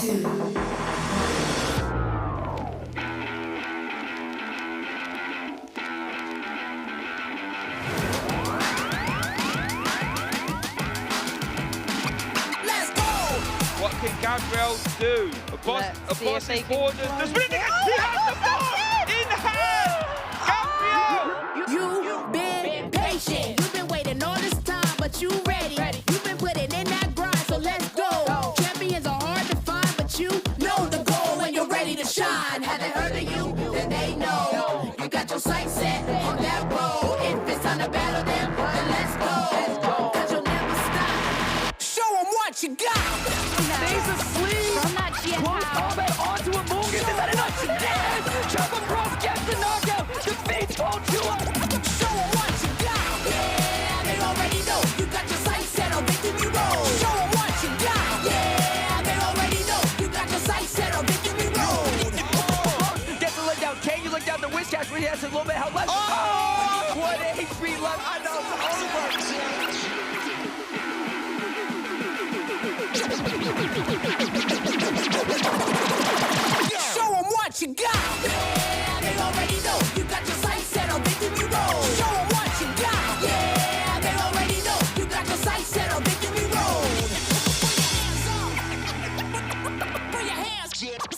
2. What can Gabriel do? A boss is forward. There's really he has the ball in hand! Gabriel! You've been patient. You've been waiting all this time, but you ready. You've been putting in that grind, so let's go. Champions are hard to find, but you know the goal when you're ready to shine. Have they heard of you? Then they know. You got your sights set on that road. If it's time to battle them, then let's go. Cause you'll never stop. Show them what you got. Stays asleep. From that Close combat onto a Morgan. Is that enough? She did! Chopper Cross gets the knockout. Defeats Voltua. Show them what you got. Yeah, they already know. You got your sights set on victory road. Show them what you got. Yeah, they already know. You got your sights set on victory road. Gets the leg down. Can you look down the Wishcash where he has a little bit of health left? Oh! What HP left. I know. Over. Show them what you got. Yeah, they already know. You got your sights set on victory road. Show them what you got. Yeah, they already know. You got your sights set on victory road. Put your hands up.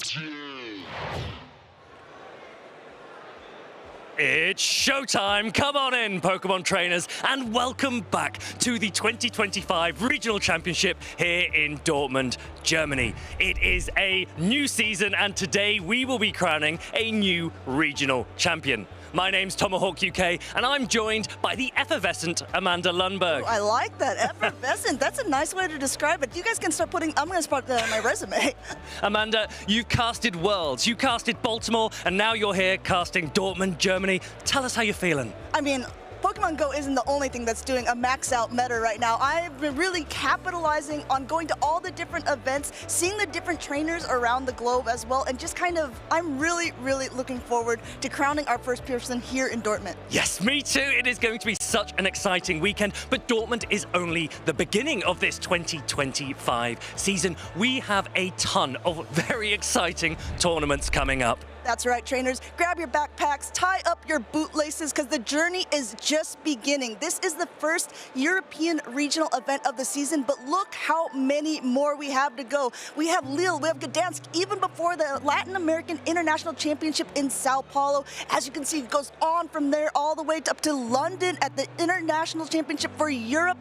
It's showtime! Come on in, Pokemon trainers, and welcome back to the 2025 Regional Championship here in Dortmund, Germany. It is a new season, and today we will be crowning a new regional champion. My name's Tomahawk UK, and I'm joined by the effervescent Amanda Lundberg. Ooh, I like that, effervescent. That's a nice way to describe it. You guys can start putting, I'm going to start that on my resume. Amanda, you've casted Worlds, you casted Baltimore, and now you're here casting Dortmund, Germany. Tell us how you're feeling. I mean, Pokemon Go isn't the only thing that's doing a max out meta right now. I've been really capitalizing on going to all the different events, seeing the different trainers around the globe as well, and just kind of, I'm really, really looking forward to crowning our first person here in Dortmund. Yes, me too. It is going to be such an exciting weekend, but Dortmund is only the beginning of this 2025 season. We have a ton of very exciting tournaments coming up. That's right, trainers. Grab your backpacks, tie up your bootlaces, because the journey is just beginning. This is the first European regional event of the season, but look how many more we have to go. We have Lille, we have Gdansk, even before the Latin American International Championship in Sao Paulo. As you can see, it goes on from there all the way up to London at the International Championship for Europe,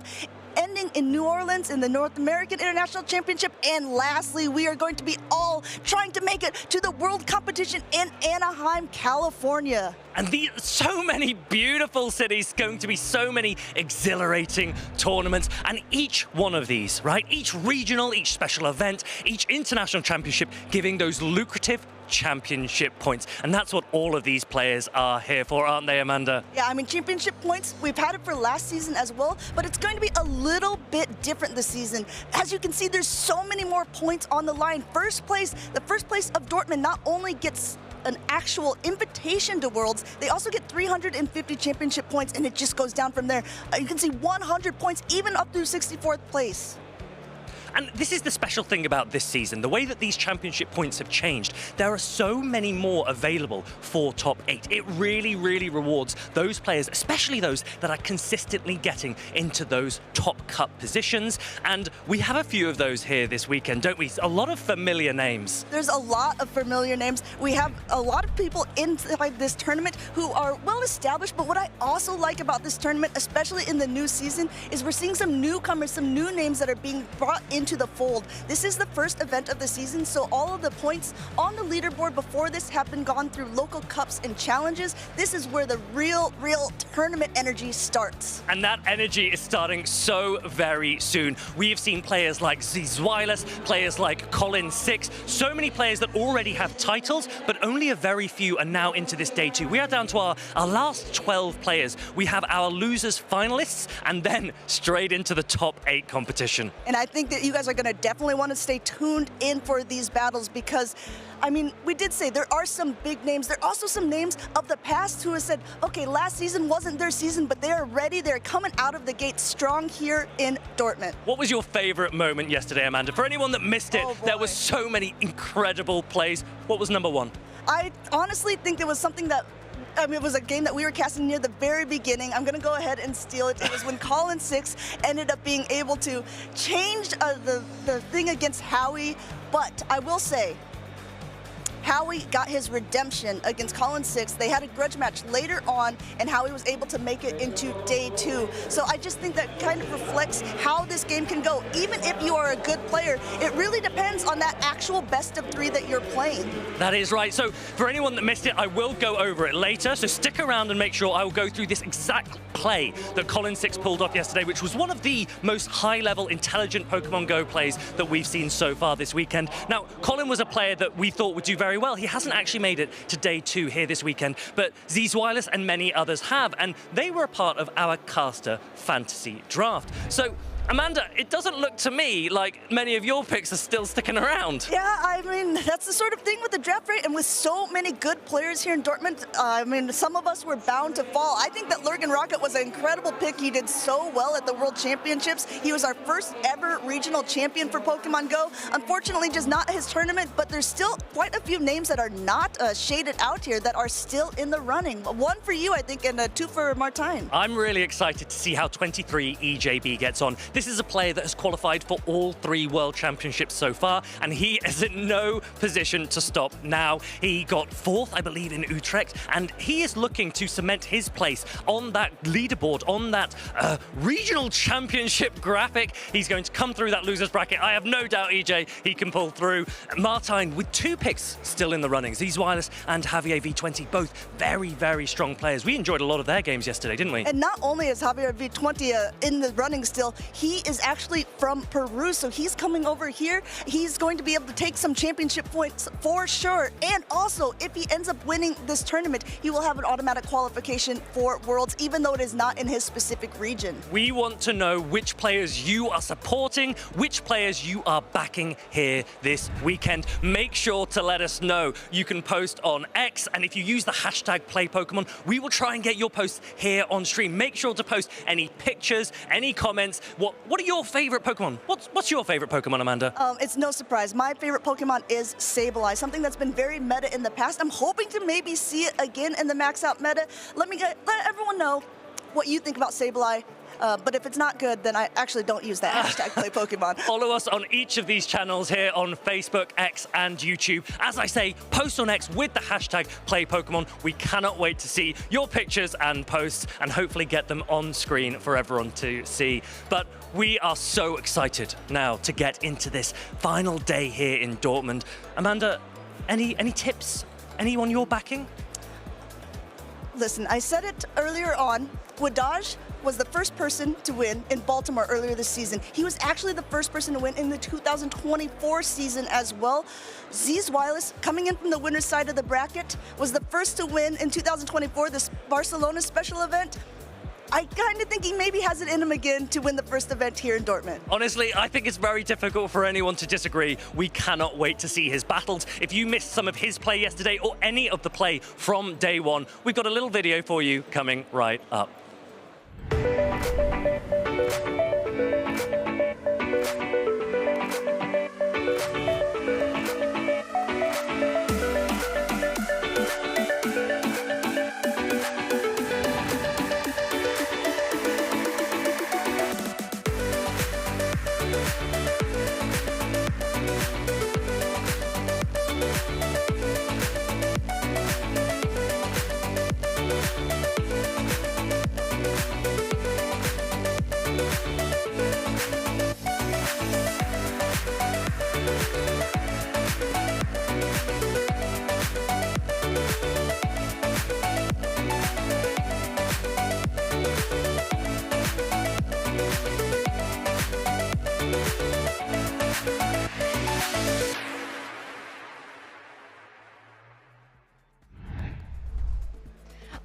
ending in New Orleans in the North American International Championship. And lastly, we are going to be all trying to make it to the World Competition in Anaheim, California. And so many beautiful cities, going to be so many exhilarating tournaments. And each one of these, right? Each regional, each special event, each international championship giving those lucrative championship points. And that's what all of these players are here for, aren't they, Amanda? Yeah, I mean, championship points, we've had it for last season as well, but it's going to be a little bit different this season. As you can see, there's so many more points on the line. The first place of Dortmund not only gets an actual invitation to Worlds, they also get 350 championship points, and it just goes down from there. You can see 100 points, even up through 64th place. And this is the special thing about this season, the way that these championship points have changed. There are so many more available for top 8. It really, really rewards those players, especially those that are consistently getting into those top cup positions. And we have a few of those here this weekend, don't we? A lot of familiar names. There's a lot of familiar names. We have a lot of people inside this tournament who are well established, but what I also like about this tournament, especially in the new season, is we're seeing some newcomers, some new names that are being brought into the fold. This is the first event of the season, so all of the points on the leaderboard before this have been gone through local cups and challenges. This is where the real tournament energy starts. And that energy is starting so very soon. We have seen players like Zwiles, players like Colin Six, so many players that already have titles, but only a very few are now into this day 2. We are down to our last 12 players. We have our losers finalists, and then straight into the top 8 competition. And I think that you guys are going to definitely want to stay tuned in for these battles because, I mean, we did say there are some big names. There are also some names of the past who have said, okay, last season wasn't their season, but they are ready. They're coming out of the gate strong here in Dortmund. What was your favorite moment yesterday, Amanda? For anyone that missed it, there were so many incredible plays. What was number one? I honestly think it was something that, I mean, it was a game that we were casting near the very beginning. I'm going to go ahead and steal it. It was when Colin 6 ended up being able to change the thing against Howie. But I will say, Howie got his redemption against Colin 6. They had a grudge match later on, and Howie was able to make it into day 2. So I just think that kind of reflects how this game can go. Even if you are a good player, it really depends on that actual best of 3 that you're playing. That is right. So for anyone that missed it, I will go over it later. So stick around and make sure I will go through this exact play that Colin 6 pulled off yesterday, which was one of the most high-level, intelligent Pokemon Go plays that we've seen so far this weekend. Now, Colin was a player that we thought would do very well. He hasn't actually made it to day 2 here this weekend, but Z's Wireless and many others have, and they were a part of our caster fantasy draft. So, Amanda, it doesn't look to me like many of your picks are still sticking around. Yeah, I mean, that's the sort of thing with the draft rate, and with so many good players here in Dortmund, I mean, some of us were bound to fall. I think that Lurgan Rocket was an incredible pick. He did so well at the World Championships. He was our first ever regional champion for Pokemon Go. Unfortunately, just not his tournament, but there's still quite a few names that are not shaded out here that are still in the running. 1 for you, I think, and 2 for Martine. I'm really excited to see how 23 EJB gets on. This is a player that has qualified for all 3 World Championships so far, and he is in no position to stop now. He got 4th, I believe, in Utrecht, and he is looking to cement his place on that leaderboard, on that regional championship graphic. He's going to come through that loser's bracket. I have no doubt, EJ, he can pull through. Martine with 2 picks still in the running. Z's Wireless and Javier V20, both very, very strong players. We enjoyed a lot of their games yesterday, didn't we? And not only is Javier V20 in the running still, he is actually from Peru, so he's coming over here. He's going to be able to take some championship points for sure. And also, if he ends up winning this tournament, he will have an automatic qualification for Worlds, even though it is not in his specific region. We want to know which players you are supporting, which players you are backing here this weekend. Make sure to let us know. You can post on X, and if you use the hashtag #PlayPokemon, we will try and get your posts here on stream. Make sure to post any pictures, any comments. What are your favorite Pokemon? What's your favorite Pokemon, Amanda? It's no surprise. My favorite Pokemon is Sableye, something that's been very meta in the past. I'm hoping to maybe see it again in the max out meta. Let everyone know what you think about Sableye. But if it's not good, then I actually don't use that hashtag #PlayPokemon. Follow us on each of these channels here on Facebook, X, and YouTube. As I say, post on X with the hashtag #PlayPokemon. We cannot wait to see your pictures and posts and hopefully get them on screen for everyone to see. But we are so excited now to get into this final day here in Dortmund. Amanda, any tips? Anyone you're backing? Listen, I said it earlier on. Wadaj was the first person to win in Baltimore earlier this season. He was actually the first person to win in the 2024 season as well. Z's Wireless, coming in from the winner's side of the bracket, was the first to win in 2024, this Barcelona special event. I kind of think he maybe has it in him again to win the first event here in Dortmund. Honestly, I think it's very difficult for anyone to disagree. We cannot wait to see his battles. If you missed some of his play yesterday or any of the play from day 1, we've got a little video for you coming right up.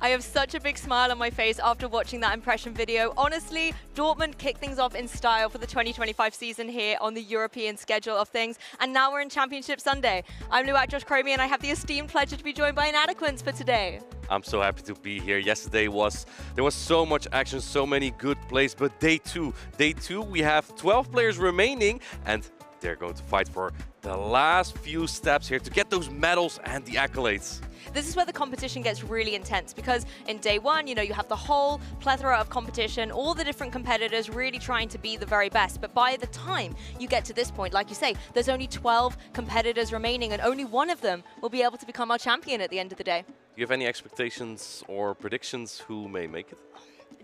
I have such a big smile on my face after watching that impression video. Honestly, Dortmund kicked things off in style for the 2025 season here on the European schedule of things. And now we're in Championship Sunday. I'm Luak Josh Cromie, and I have the esteemed pleasure to be joined by Inadequence for today. I'm so happy to be here. Yesterday there was so much action, so many good plays, but day two, we have 12 players remaining, and they're going to fight for the last few steps here to get those medals and the accolades. This is where the competition gets really intense, because in day one, you know, you have the whole plethora of competition, all the different competitors really trying to be the very best. But by the time you get to this point, like you say, there's only 12 competitors remaining, and only one of them will be able to become our champion at the end of the day. Do you have any expectations or predictions who may make it?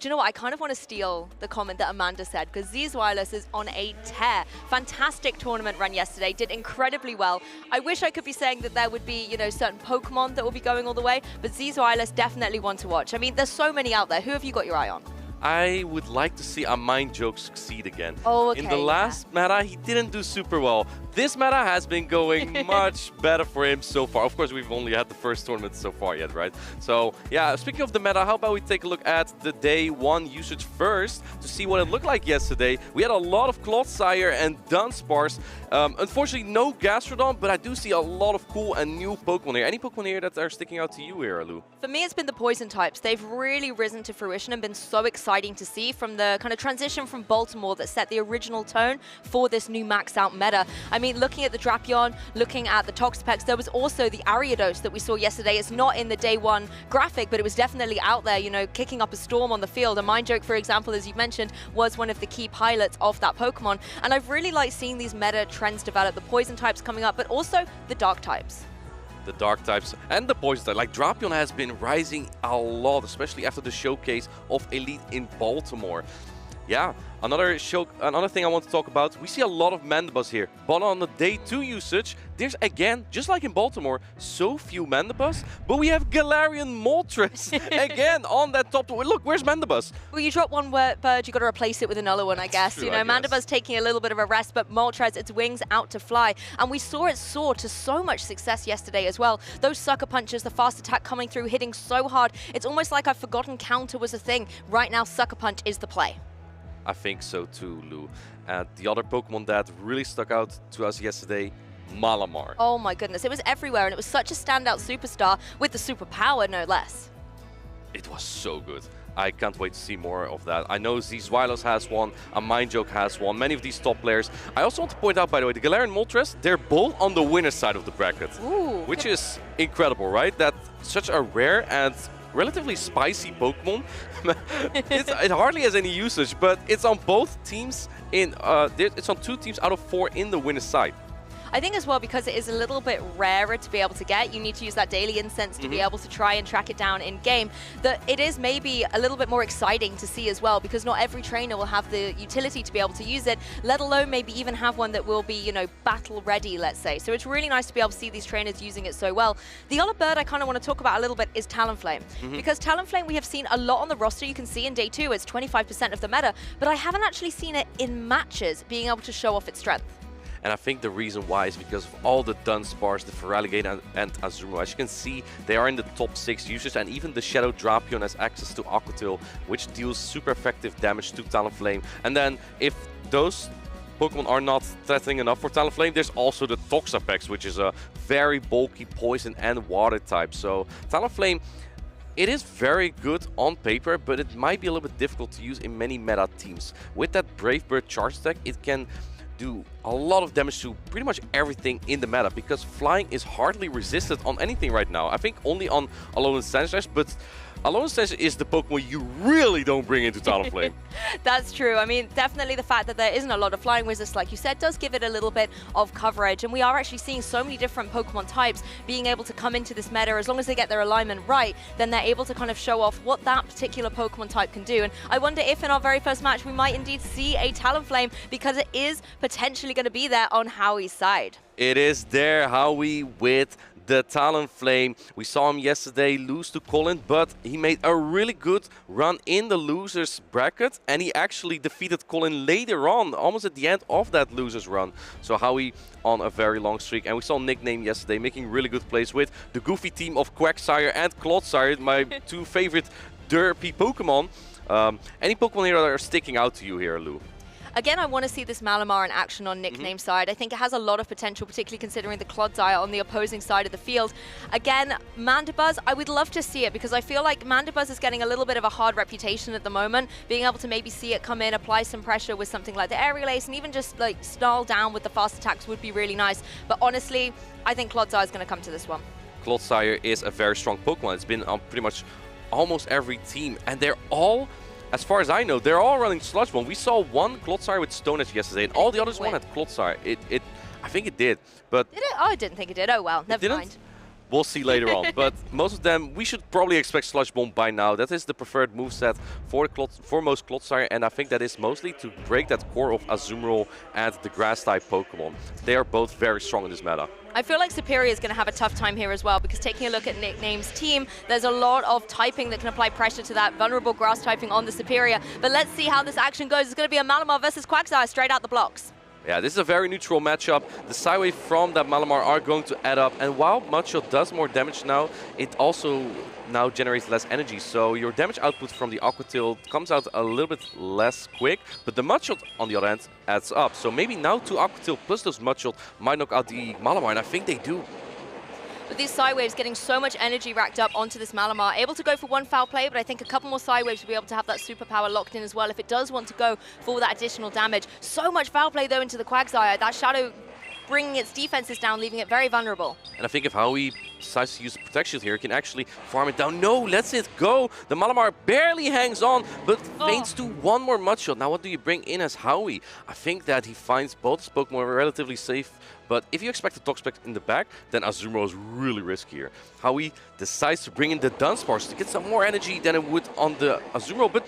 Do you know what? I kind of want to steal the comment that Amanda said, because Z's Wireless is on a tear. Fantastic tournament run yesterday, did incredibly well. I wish I could be saying that there would be, you know, certain Pokemon that will be going all the way, but Z's Wireless definitely one to watch. I mean, there's so many out there. Who have you got your eye on? I would like to see a Mind Joke succeed again. Oh, okay, in the last meta, he didn't do super well. This meta has been going much better for him so far. Of course, we've only had the first tournament so far yet, right? So, yeah, speaking of the meta, how about we take a look at the day one usage first to see what it looked like yesterday. We had a lot of Clodsire and Dunsparce. Unfortunately, no Gastrodon, but I do see a lot of cool and new Pokemon here. Any Pokemon here that are sticking out to you here, Lou? For me, it's been the poison types. They've really risen to fruition and been so exciting to see from the kind of transition from Baltimore that set the original tone for this new maxed out meta. I mean, looking at the Drapion, looking at the Toxapex, there was also the Ariados that we saw yesterday. It's not in the day one graphic, but it was definitely out there, you know, kicking up a storm on the field. A Mind Joke, for example, as you mentioned, was one of the key pilots of that Pokemon. And I've really liked seeing these meta trends develop, the poison types coming up, but also the dark types. The dark types and the poison type. Like Drapion has been rising a lot, especially after the showcase of Elite in Baltimore. Yeah, another thing I want to talk about, we see a lot of Mandibuzz here, but on the day two usage, there's again, just like in Baltimore, so few Mandibuzz, but we have Galarian Moltres again on that top. Look, where's Mandibuzz? Well, you drop one bird, you got to replace it with another one, I guess. True, you know, Mandibuzz taking a little bit of a rest, but Moltres, its wings out to fly. And we saw it soar to so much success yesterday as well. Those sucker punches, the fast attack coming through, hitting so hard. It's almost like I've forgotten counter was a thing. Right now, sucker punch is the play. I think so too, Lou. And the other Pokemon that really stuck out to us yesterday, Malamar. Oh my goodness, it was everywhere, and it was such a standout superstar with the superpower, no less. It was so good. I can't wait to see more of that. I know Zweilos has one, a Mind Joke has one, many of these top players. I also want to point out, by the way, the Galarian Moltres, they're both on the winner's side of the bracket. Ooh. Which is incredible, right? That such a rare and relatively spicy Pokemon. It hardly has any usage, but it's on both teams. It's on 2 teams out of 4 in the winner's side. I think as well, because it is a little bit rarer to be able to get, you need to use that daily incense to be able to try and track it down in game, that it is maybe a little bit more exciting to see as well, because not every trainer will have the utility to be able to use it, let alone maybe even have one that will be, you know, battle ready, let's say. So it's really nice to be able to see these trainers using it so well. The other bird I kind of want to talk about a little bit is Talonflame, because Talonflame we have seen a lot on the roster. You can see in day 2 it's 25% of the meta, but I haven't actually seen it in matches being able to show off its strength. And I think the reason why is because of all the Dunsparce, the Feraligatr and Azumarill. As you can see, they are in the top 6 users, and even the Shadow Drapion has access to Aquatil, which deals super effective damage to Talonflame. And then if those Pokemon are not threatening enough for Talonflame, there's also the Toxapex, which is a very bulky poison and water type. So Talonflame, it is very good on paper, but it might be a little bit difficult to use in many meta teams. With that Brave Bird charge attack, it can do a lot of damage to pretty much everything in the meta, because flying is hardly resisted on anything right now. I think only on Alolan Sandslash, but Alolan Sandslash is the Pokemon you really don't bring into Talonflame. That's true. I mean, definitely the fact that there isn't a lot of flying resist, like you said, does give it a little bit of coverage. And we are actually seeing so many different Pokemon types being able to come into this meta. As long as they get their alignment right, then they're able to kind of show off what that particular Pokemon type can do. And I wonder if in our very first match we might indeed see a Talonflame, because it is potentially going to be there on Howie's side. It is there, Howie, with the Talonflame. We saw him yesterday lose to Colin, but he made a really good run in the losers bracket, and he actually defeated Colin later on, almost at the end of that losers run. So Howie on a very long streak, and we saw Nickname yesterday making really good plays with the goofy team of Quagsire and Clodsire, my two favorite derpy Pokemon. Any Pokemon here that are sticking out to you here, Lou? Again, I want to see this Malamar in action on Nickname side. I think it has a lot of potential, particularly considering the Clodsire on the opposing side of the field. Again, Mandibuzz, I would love to see it because I feel like Mandibuzz is getting a little bit of a hard reputation at the moment. Being able to maybe see it come in, apply some pressure with something like the Aerial Ace, and even just like snarl down with the fast attacks would be really nice. But honestly, I think Clodsire is going to come to this one. Clodsire is a very strong Pokemon. It's been on pretty much almost every team, and they're all, as far as I know, they're all running Sludge Bomb. We saw one Clodsire with Stone Edge yesterday, and all the others one had Clodsire. I think it did, but... Did it? Oh, I didn't think it did. Oh, well, never mind. We'll see later on, but most of them, we should probably expect Sludge Bomb by now. That is the preferred moveset for most Clodsire, and I think that is mostly to break that core of Azumarill and the Grass-type Pokemon. They are both very strong in this meta. I feel like Superior is going to have a tough time here as well, because taking a look at Nickname's team, there's a lot of typing that can apply pressure to that vulnerable grass typing on the Superior. But let's see how this action goes. It's going to be a Malamar versus Quagsire straight out the blocks. Yeah, this is a very neutral matchup. The Psywave from that Malamar are going to add up, and while Mudshot does more damage now, it also now generates less energy, so your damage output from the Aqua Tail comes out a little bit less quick, but the Mudshot on the other hand adds up. So maybe now 2 Aqua Tail plus those Mudshot might knock out the Malamar, and I think they do. But these Psywaves getting so much energy racked up onto this Malamar, able to go for one foul play, but I think a couple more Psywaves will be able to have that superpower locked in as well if it does want to go for that additional damage. So much foul play though into the Quagsire, that Shadow bringing its defenses down, leaving it very vulnerable. And I think if Howie decides to use the Protect Shield here, he can actually farm it down. No, lets it go. The Malamar barely hangs on, but feigns to one more Mudshot. Now what do you bring in as Howie? I think that he finds both his Pokemon relatively safe, but if you expect a Toxapex in the back, then Azumarill is really risky here. Howie decides to bring in the Dunsparce to get some more energy than it would on the Azumarill, but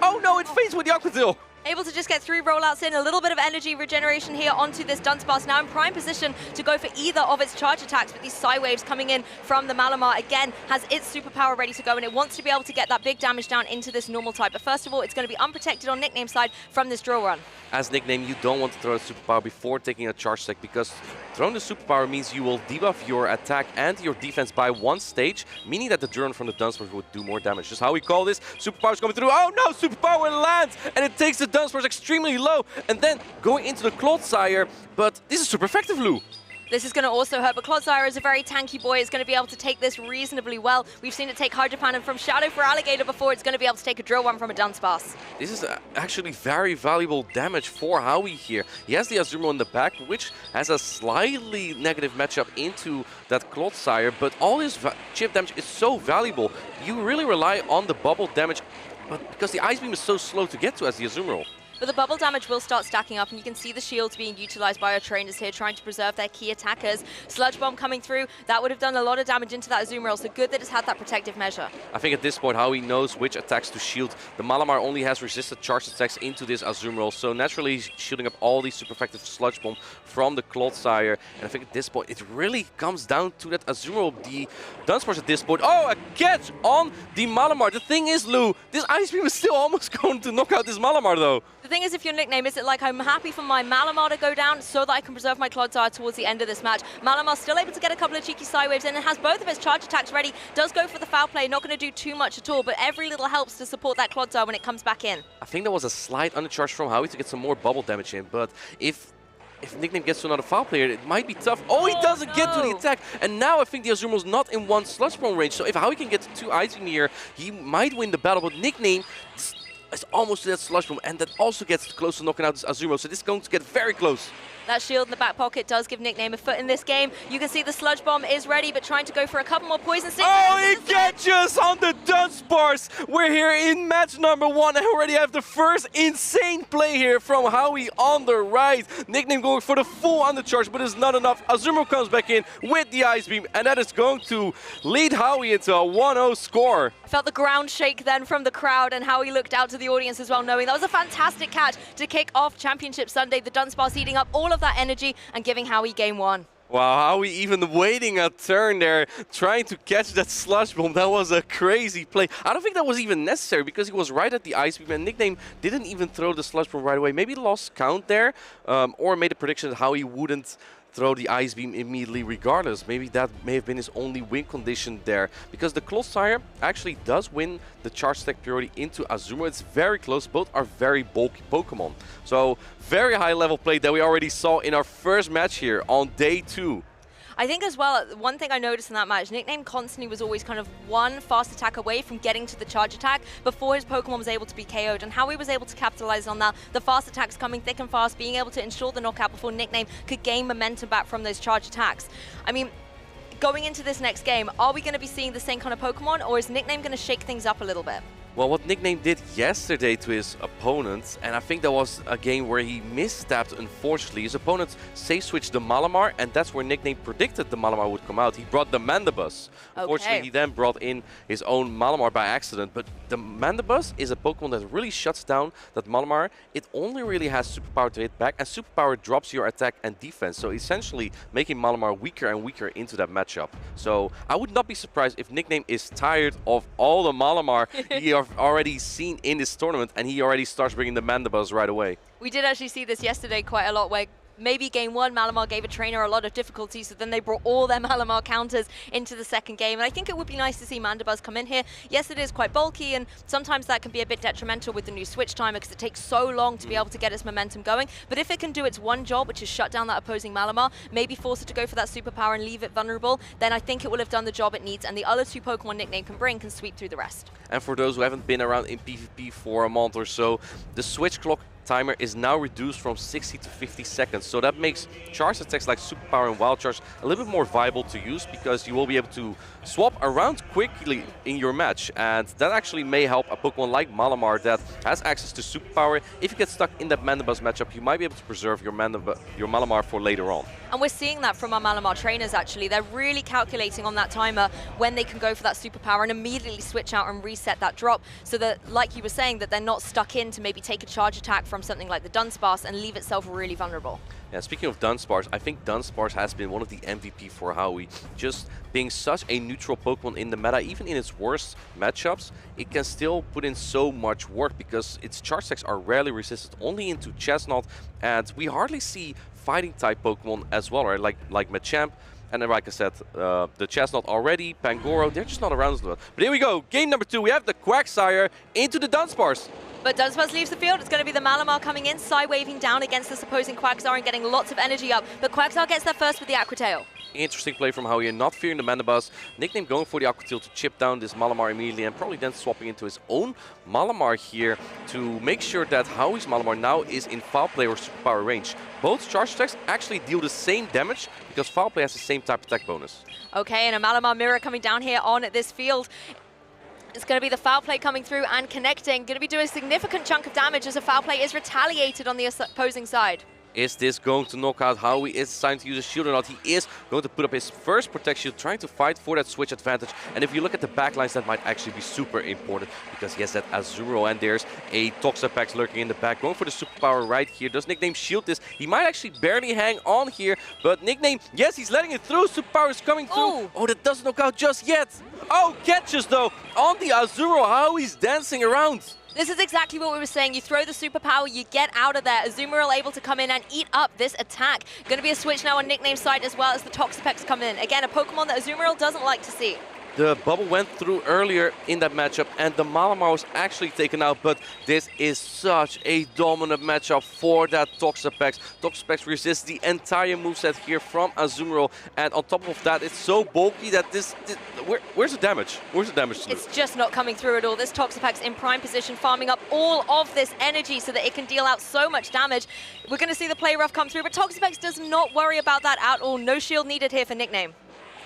oh no, it fades with the Aqua Tail. Able to just get 3 rollouts in, a little bit of energy regeneration here onto this Dunsparce. Now in prime position to go for either of its charge attacks, but these Psywaves coming in from the Malamar again has its superpower ready to go, and it wants to be able to get that big damage down into this normal type. But first of all, it's going to be unprotected on Nickname's side from this drill run. As Nickname, you don't want to throw a superpower before taking a charge attack, because throwing the superpower means you will debuff your attack and your defense by 1 stage, meaning that the drill run from the Dunsparce would do more damage. Just how we call this. Superpower's coming through. Oh no, superpower lands, and it takes the Dunsparce extremely low, and then going into the Clodsire, but this is super effective, Lou. This is going to also hurt, but Clodsire is a very tanky boy. It's going to be able to take this reasonably well. We've seen it take Hydropan from Shadow for Alligator before. It's going to be able to take a drill one from a Dunsparce. This is actually very valuable damage for Howie here. He has the Azumarill in the back, which has a slightly negative matchup into that Clodsire, but all his chip damage is so valuable. You really rely on the bubble damage, but because the Ice Beam is so slow to get to as the Azumarill. But the bubble damage will start stacking up, and you can see the shields being utilized by our trainers here, trying to preserve their key attackers. Sludge Bomb coming through, that would have done a lot of damage into that Azumarill, so good that it's had that protective measure. I think at this point, Howie knows which attacks to shield. The Malamar only has resisted charge attacks into this Azumarill, so naturally he's shielding up all these super effective Sludge Bomb from the Clodsire. And I think at this point, it really comes down to that Azumarill. The Dunsparce at this point. Oh, a catch on the Malamar. The thing is, Lou, this Ice Beam is still almost going to knock out this Malamar, though. The thing is, if your Nickname, is it like I'm happy for my Malamar to go down so that I can preserve my Clodsire towards the end of this match? Malamar's still able to get a couple of cheeky Psywaves in and has both of his charge attacks ready. Does go for the foul play, not going to do too much at all, but every little helps to support that Clodsire when it comes back in. I think there was a slight undercharge from Howie to get some more bubble damage in, but if Nickname gets to another foul player, it might be tough. Oh, he doesn't get to the attack. And now I think the Azumarill's not in one Sludge Bomb range. So if Howie can get to 2 Ice Beam here, he might win the battle. But Nickname is almost to that Sludge Bomb, and that also gets close to knocking out this Azumarill. So this is going to get very close. That shield in the back pocket does give Nickname a foot in this game. You can see the Sludge Bomb is ready, but trying to go for a couple more poison sticks. Oh, he catches on the Dunsparce. We're here in match number 1. I already have the first insane play here from Howie on the right. Nickname going for the full undercharge, but it's not enough. Azumarill comes back in with the Ice Beam, and that is going to lead Howie into a 1-0 score. I felt the ground shake then from the crowd, and Howie looked out to the audience as well, knowing that was a fantastic catch to kick off Championship Sunday. The Dunsparce eating up all of that energy and giving Howie game 1. Wow, Howie even waiting a turn there, trying to catch that slush bomb. That was a crazy play. I don't think that was even necessary because he was right at the ice beam and Nickname didn't even throw the slush bomb right away. Maybe lost count there or made a prediction that Howie wouldn't throw the ice beam immediately regardless. Maybe that may have been his only win condition there because the Clodsire actually does win the charge attack priority into Azumarill. It's very close. Both are very bulky Pokemon. So very high level play that we already saw in our first match here on day 2. I think as well, one thing I noticed in that match, Nickname constantly was always kind of one fast attack away from getting to the charge attack before his Pokemon was able to be KO'd, and how he was able to capitalize on that, the fast attacks coming thick and fast, being able to ensure the knockout before Nickname could gain momentum back from those charge attacks. I mean, going into this next game, are we going to be seeing the same kind of Pokemon, or is Nickname going to shake things up a little bit? Well, what Nickname did yesterday to his opponent, and I think that was a game where he misstepped, unfortunately. His opponent safe switched the Malamar, and that's where Nickname predicted the Malamar would come out. He brought the Mandibuzz. Unfortunately, he then brought in his own Malamar by accident, but the Mandibuzz is a Pokemon that really shuts down that Malamar. It only really has Superpower to hit back, and Superpower drops your attack and defense, so essentially making Malamar weaker and weaker into that matchup. So I would not be surprised if Nickname is tired of all the Malamar he already seen in this tournament, and he already starts bringing the Mandibuzz right away. We did actually see this yesterday quite a lot, where maybe game 1, Malamar gave a trainer a lot of difficulty, so then they brought all their Malamar counters into the second game. And I think it would be nice to see Mandibuzz come in here. Yes, it is quite bulky, and sometimes that can be a bit detrimental with the new switch timer because it takes so long to be able to get its momentum going. But if it can do its one job, which is shut down that opposing Malamar, maybe force it to go for that superpower and leave it vulnerable, then I think it will have done the job it needs, and the other 2 Pokemon Nickname can bring can sweep through the rest. And for those who haven't been around in PvP for a month or so, the switch clock timer is now reduced from 60 to 50 seconds. So that makes charge attacks like Superpower and Wild Charge a little bit more viable to use because you will be able to swap around quickly in your match. And that actually may help a Pokemon like Malamar that has access to Superpower. If you get stuck in that Mandibuzz matchup, you might be able to preserve your Malamar for later on. And we're seeing that from our Malamar trainers, actually. They're really calculating on that timer when they can go for that Superpower and immediately switch out and reset that drop so that, like you were saying, that they're not stuck in to maybe take a charge attack from something like the Dunsparce and leave itself really vulnerable. Yeah, speaking of Dunsparce, I think Dunsparce has been one of the MVP for Howie. Just being such a neutral Pokemon in the meta, even in its worst matchups, it can still put in so much work because its charge attacks are rarely resisted only into Chestnut, and we hardly see fighting type Pokemon as well, right? Like Machamp. And then, like I said, the Chestnut already, Pangoro, they're just not around as well. But here we go, game number 2. We have the Quagsire into the Dunsparce. But Dunsparce leaves the field. It's going to be the Malamar coming in, side-waving down against this opposing Quagsire and getting lots of energy up. But Quagsire gets there first with the Aqua Tail. Interesting play from Howie, not fearing the Mandibuzz. Nickname going for the Aqua Tail to chip down this Malamar immediately and probably then swapping into his own Malamar here to make sure that Howie's Malamar now is in Foul Play or Superpower range. Both charge attacks actually deal the same damage because Foul Play has the same type attack bonus. Okay, and a Malamar Mirror coming down here on this field. It's going to be the Foul Play coming through and connecting. Going to be doing a significant chunk of damage as a Foul Play is retaliated on the opposing side. Is this going to knock out Howie? Is it time to use a shield or not? He is going to put up his first Protect Shield, trying to fight for that switch advantage. And if you look at the backlines, that might actually be super important because he has that Azumarill and there's a Toxapex lurking in the back. Going for the Superpower right here. Does Nickname shield this? He might actually barely hang on here, but Nickname, yes, he's letting it through. Superpower is coming through. Oh, that doesn't knock out just yet. Oh, catches though on the Azumarill. Howie's dancing around. This is exactly what we were saying. You throw the Superpower, you get out of there. Azumarill able to come in and eat up this attack. Going to be a switch now on Nickname's side as well as the Toxapex come in. Again, a Pokemon that Azumarill doesn't like to see. The bubble went through earlier in that matchup and the Malamar was actually taken out, but this is such a dominant matchup for that Toxapex. Toxapex resists the entire moveset here from Azumarill, and on top of that, it's so bulky that where's the damage? Where's the damage to do? It's just not coming through at all. This Toxapex in prime position, farming up all of this energy so that it can deal out so much damage. We're going to see the play rough come through, but Toxapex does not worry about that at all. No shield needed here for Nickname.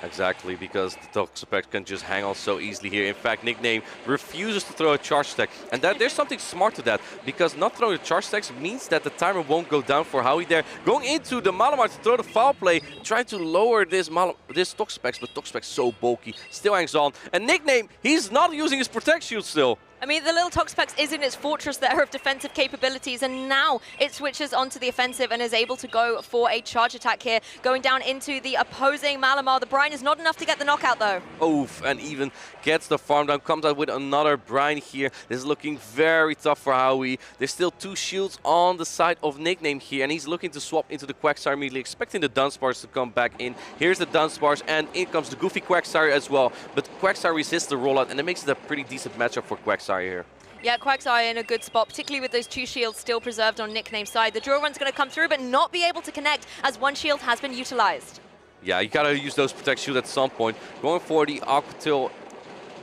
Exactly, because the Toxapex can just hang on so easily here. In fact, Nickname refuses to throw a charge attack. And there's something smart to that, because not throwing a charge attack means that the timer won't go down for Howie there. Going into the Malamar to throw the Foul Play, trying to lower this Toxapex, but Toxapex so bulky, still hangs on. And Nickname, he's not using his Protect Shield still. I mean, the little Toxapex is in its fortress there of defensive capabilities, and now it switches onto the offensive and is able to go for a charge attack here, going down into the opposing Malamar. The Brine is not enough to get the knockout, though. Oof, and even gets the farm down, comes out with another Brine here. This is looking very tough for Howie. There's still 2 shields on the side of Nickname here, and he's looking to swap into the Quagsire immediately, expecting the Dunsparce to come back in. Here's the Dunsparce, and in comes the goofy Quagsire as well. But Quagsire resists the rollout, and it makes it a pretty decent matchup for Quagsire here. Yeah, Quagsire in a good spot, particularly with those 2 shields still preserved on Nickname's side. The drill run's going to come through, but not be able to connect as 1 shield has been utilized. Yeah, you gotta use those protect shields at some point. Going for the Aquatil.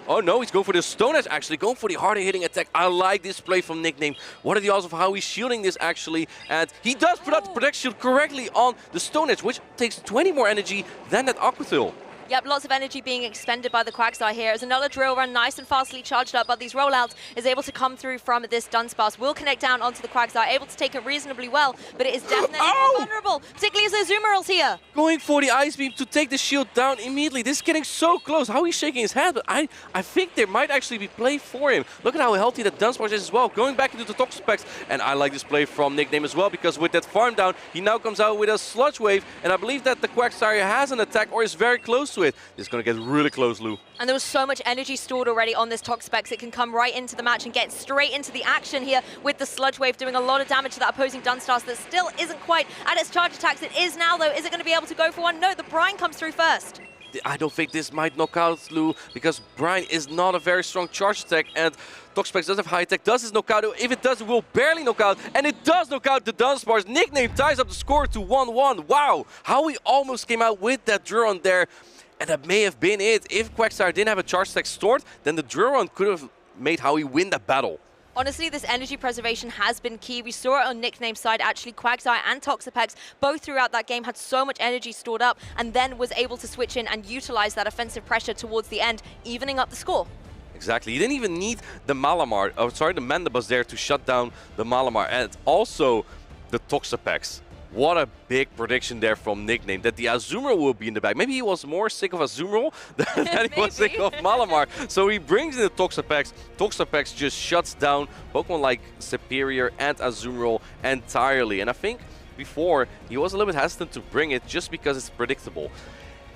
Oh no, he's going for the Stone Edge actually, going for the harder hitting attack. I like this play from Nickname. What are the odds of how he's shielding this actually? And he does put out the protect shield correctly on the Stone Edge, which takes 20 more energy than that Aquatil. Yep, lots of energy being expended by the Quagsire here as another drill run nice and fastly charged up, but these rollouts is able to come through from this Dunsparce. Will connect down onto the Quagsire, able to take it reasonably well, but it is definitely more vulnerable, particularly as there's Azumarill here. Going for the Ice Beam to take the shield down immediately. This is getting so close. How he's shaking his head, but I think there might actually be play for him. Look at how healthy that Dunsparce is as well. Going back into the Toxapex, and I like this play from Nickname as well, because with that farm down, he now comes out with a Sludge Wave, and I believe that the Quagsire has an attack or is very close to it. This is going to get really close, Lou. And there was so much energy stored already on this Toxapex, it can come right into the match and get straight into the action here with the Sludge Wave, doing a lot of damage to that opposing Dunsparce that still isn't quite at its charge attacks. It is now, though. Is it going to be able to go for one? No, the Brine comes through first. I don't think this might knock out Lou, because Brine is not a very strong charge attack, and Toxapex does have high attack. Does this knock out? If it does, it will barely knock out, and it does knock out the Dunsparce. Nickname ties up the score to 1-1. Wow, how he almost came out with that drill on there. And that may have been it. If Quagsire didn't have a charge attack stored, then the drill run could have made Howie win that battle. Honestly, this energy preservation has been key. We saw it on Nickname's side, actually. Quagsire and Toxapex, both throughout that game, had so much energy stored up and then was able to switch in and utilize that offensive pressure towards the end, evening up the score. Exactly. You didn't even need the Malamar, the Mandibus there to shut down the Malamar, and also the Toxapex. What a big prediction there from Nickname, that the Azumarill will be in the back. Maybe he was more sick of Azumarill than he was sick of Malamar. So he brings in the Toxapex. Toxapex just shuts down Pokemon like Superior and Azumarill entirely. And I think before he was a little bit hesitant to bring it just because it's predictable.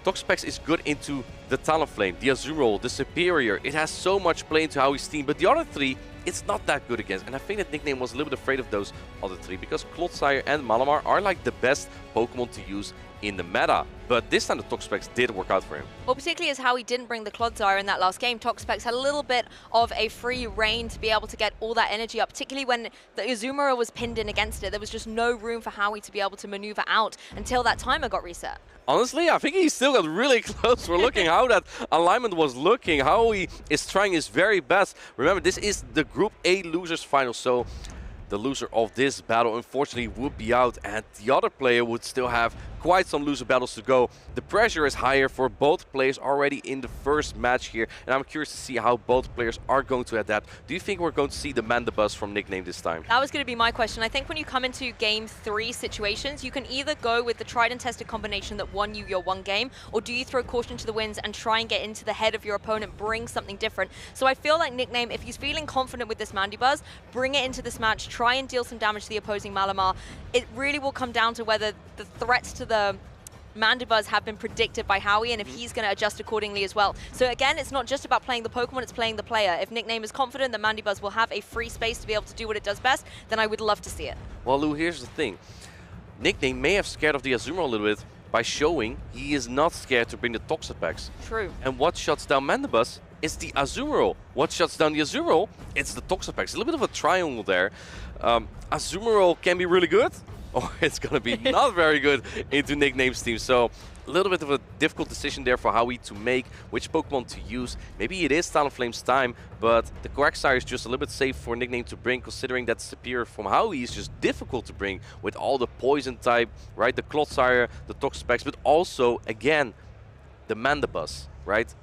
Toxapex is good into the Talonflame, the Azumarill, the Superior. It has so much play into how he's team, but the other 3, it's not that good against. And I think that Nickname was a little bit afraid of those other 3, because Clodsire and Malamar are like the best Pokemon to use in the meta. But this time the Toxapex did work out for him. Well, particularly as how he didn't bring the Clodsire in that last game, Toxapex had a little bit of a free reign to be able to get all that energy up, particularly when the Azumarill was pinned in against it. There was just no room for Howie to be able to maneuver out until that timer got reset. Honestly, I think he still got really close. We're looking how that alignment was looking, how he is trying his very best. Remember, this is the Group A losers final, so the loser of this battle unfortunately would be out, and the other player would still have quite some loser battles to go. The pressure is higher for both players already in the first match here, and I'm curious to see how both players are going to adapt. Do you think we're going to see the Mandibus from Nickname this time? That was going to be my question. I think when you come into Game 3 situations, you can either go with the tried and tested combination that won you your one game, or do you throw caution to the winds and try and get into the head of your opponent, bring something different? So I feel like Nickname, if he's feeling confident with this Mandibuzz, bring it into this match, try and deal some damage to the opposing Malamar. It really will come down to whether the threats to the Mandibuzz have been predicted by Howie, and if he's going to adjust accordingly as well. So again, it's not just about playing the Pokemon, it's playing the player. If Nickname is confident that Mandibuzz will have a free space to be able to do what it does best, then I would love to see it. Well, Lou, here's the thing. Nickname may have scared off the Azumarill a little bit by showing he is not scared to bring the Toxapex. True. And what shuts down Mandibuzz is the Azumarill. What shuts down the Azumarill? It's the Toxapex. A little bit of a triangle there. Azumarill can be really good, or it's going to be not very good into Nickname's team. So a little bit of a difficult decision there for Howie to make which Pokemon to use. Maybe it is Talonflame's time, but the Quagsire is just a little bit safe for Nickname to bring, considering that Superior from Howie is just difficult to bring with all the poison type, right? The Clodsire, the Toxapex, but also, again, the Mandibuzz, right?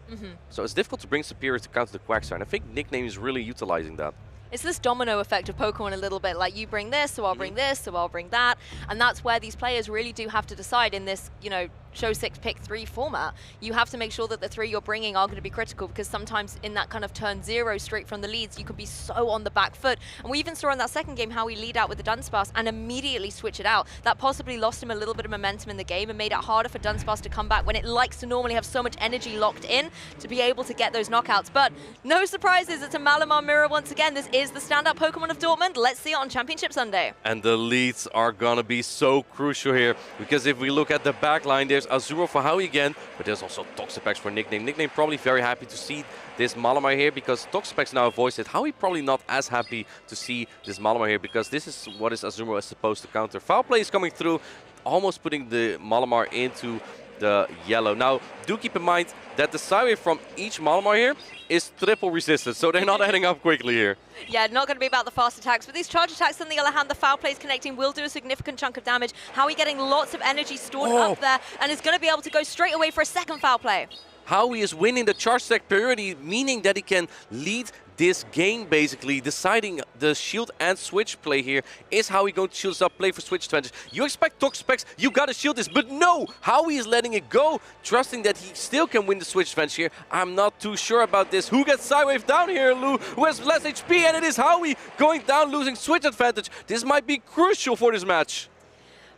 So it's difficult to bring Superior to counter the Quagsire, and I think Nickname is really utilizing that. It's this domino effect of Pokemon a little bit, like you bring this, so I'll bring this, so I'll bring that. And that's where these players really do have to decide in this, you know, show 6 pick 3 format, you have to make sure that the 3 you're bringing are going to be critical, because sometimes in that kind of turn 0 straight from the leads, you could be so on the back foot. And we even saw in that second game how we lead out with the Dunsparce and immediately switch it out. That possibly lost him a little bit of momentum in the game and made it harder for Dunsparce to come back when it likes to normally have so much energy locked in to be able to get those knockouts. But no surprises, it's a Malamar mirror once again. This is the standout Pokemon of Dortmund. Let's see it on Championship Sunday. And the leads are gonna be so crucial here, because if we look at the back line, there's Azuro for Howie again, but there's also Toxapex for Nickname. Nickname probably very happy to see this Malamar here, because Toxapex now voiced it. Howie probably not as happy to see this Malamar here, because this is what Azuro is supposed to counter. Foul play is coming through, almost putting the Malamar into the yellow. Now, do keep in mind that the Psywave from each Malamar here is triple resisted, so they're not adding up quickly here. Yeah, not going to be about the fast attacks, but these charge attacks, on the other hand, the foul plays connecting will do a significant chunk of damage. Howie getting lots of energy stored up there, and is going to be able to go straight away for a second foul play. Howie is winning the charge attack priority, meaning that he can lead this game, basically. Deciding the shield and switch play here is Howie going to shield up, play for switch advantage. You expect Toxapex, you gotta shield this, but no! Howie is letting it go, trusting that he still can win the switch advantage here. I'm not too sure about this. Who gets Psywave down here, Lou? Who has less HP? And it is Howie going down, losing switch advantage. This might be crucial for this match.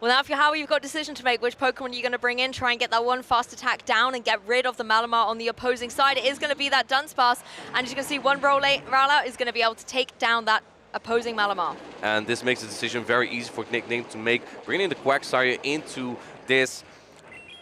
Well, now if you're Howie, you've got a decision to make. Which Pokemon you're going to bring in, try and get that one fast attack down and get rid of the Malamar on the opposing side. It is going to be that Dunsparce, and as you can see, one roll out is going to be able to take down that opposing Malamar. And this makes the decision very easy for Nickname to make, bringing in the Quagsire into this.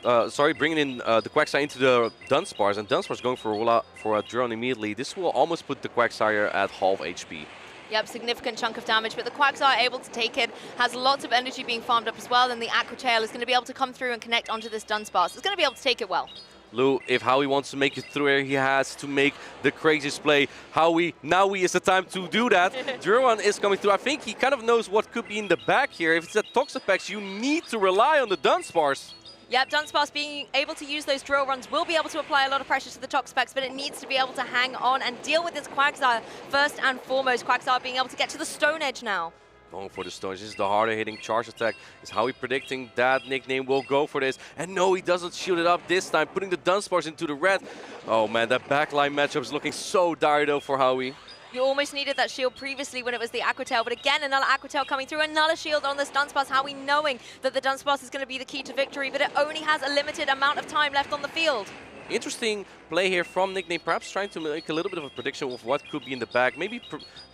Bringing in the Quagsire into the Dunsparce, and Dunsparce going for a drone immediately. This will almost put the Quagsire at half HP. Yep, significant chunk of damage, but the Quagsire able to take it, has lots of energy being farmed up as well, and the Aqua Tail is going to be able to come through and connect onto this Dunsparce. It's going to be able to take it well. Lou, if Howie wants to make it through here, he has to make the craziest play. Howie, now is the time to do that. Duran is coming through. I think he kind of knows what could be in the back here. If it's a Toxapex, you need to rely on the Dunsparce. Yep, Dunsparce being able to use those drill runs will be able to apply a lot of pressure to the Toxapex, but it needs to be able to hang on and deal with this Quagsire first and foremost. Quagsire being able to get to the Stone Edge now. Going for the Stone Edge. This is the harder hitting charge attack. Is Howie predicting that Nickname will go for this. And no, he doesn't shield it up this time, putting the Dunsparce into the red. Oh man, that backline matchup is looking so dire though for Howie. You almost needed that shield previously when it was the Aqua Tail, but again, another Aqua Tail coming through, another shield on this Dunsparce. Howie knowing that the Dunsparce is going to be the key to victory, but it only has a limited amount of time left on the field. Interesting play here from Nickname, perhaps trying to make a little bit of a prediction of what could be in the back. Maybe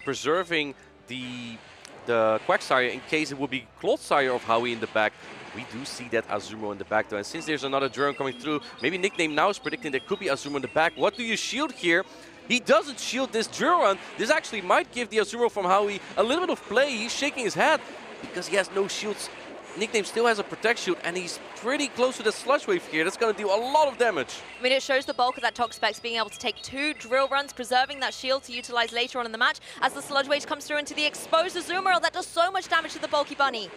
preserving the Quagsire in case it would be Clodsire of Howie in the back. We do see that Azumarill in the back though, and since there's another drone coming through, maybe Nickname now is predicting there could be Azumarill in the back. What do you shield here? He doesn't shield this drill run. This actually might give the Azumarill from Howie a little bit of play. He's shaking his head because he has no shields. Nickname still has a protect shield, and he's pretty close to the Sludge Wave here. That's going to do a lot of damage. I mean, it shows the bulk of that Toxapex being able to take 2 drill runs, preserving that shield to utilize later on in the match. As the Sludge Wave comes through into the exposed Azumarill, that does so much damage to the bulky bunny.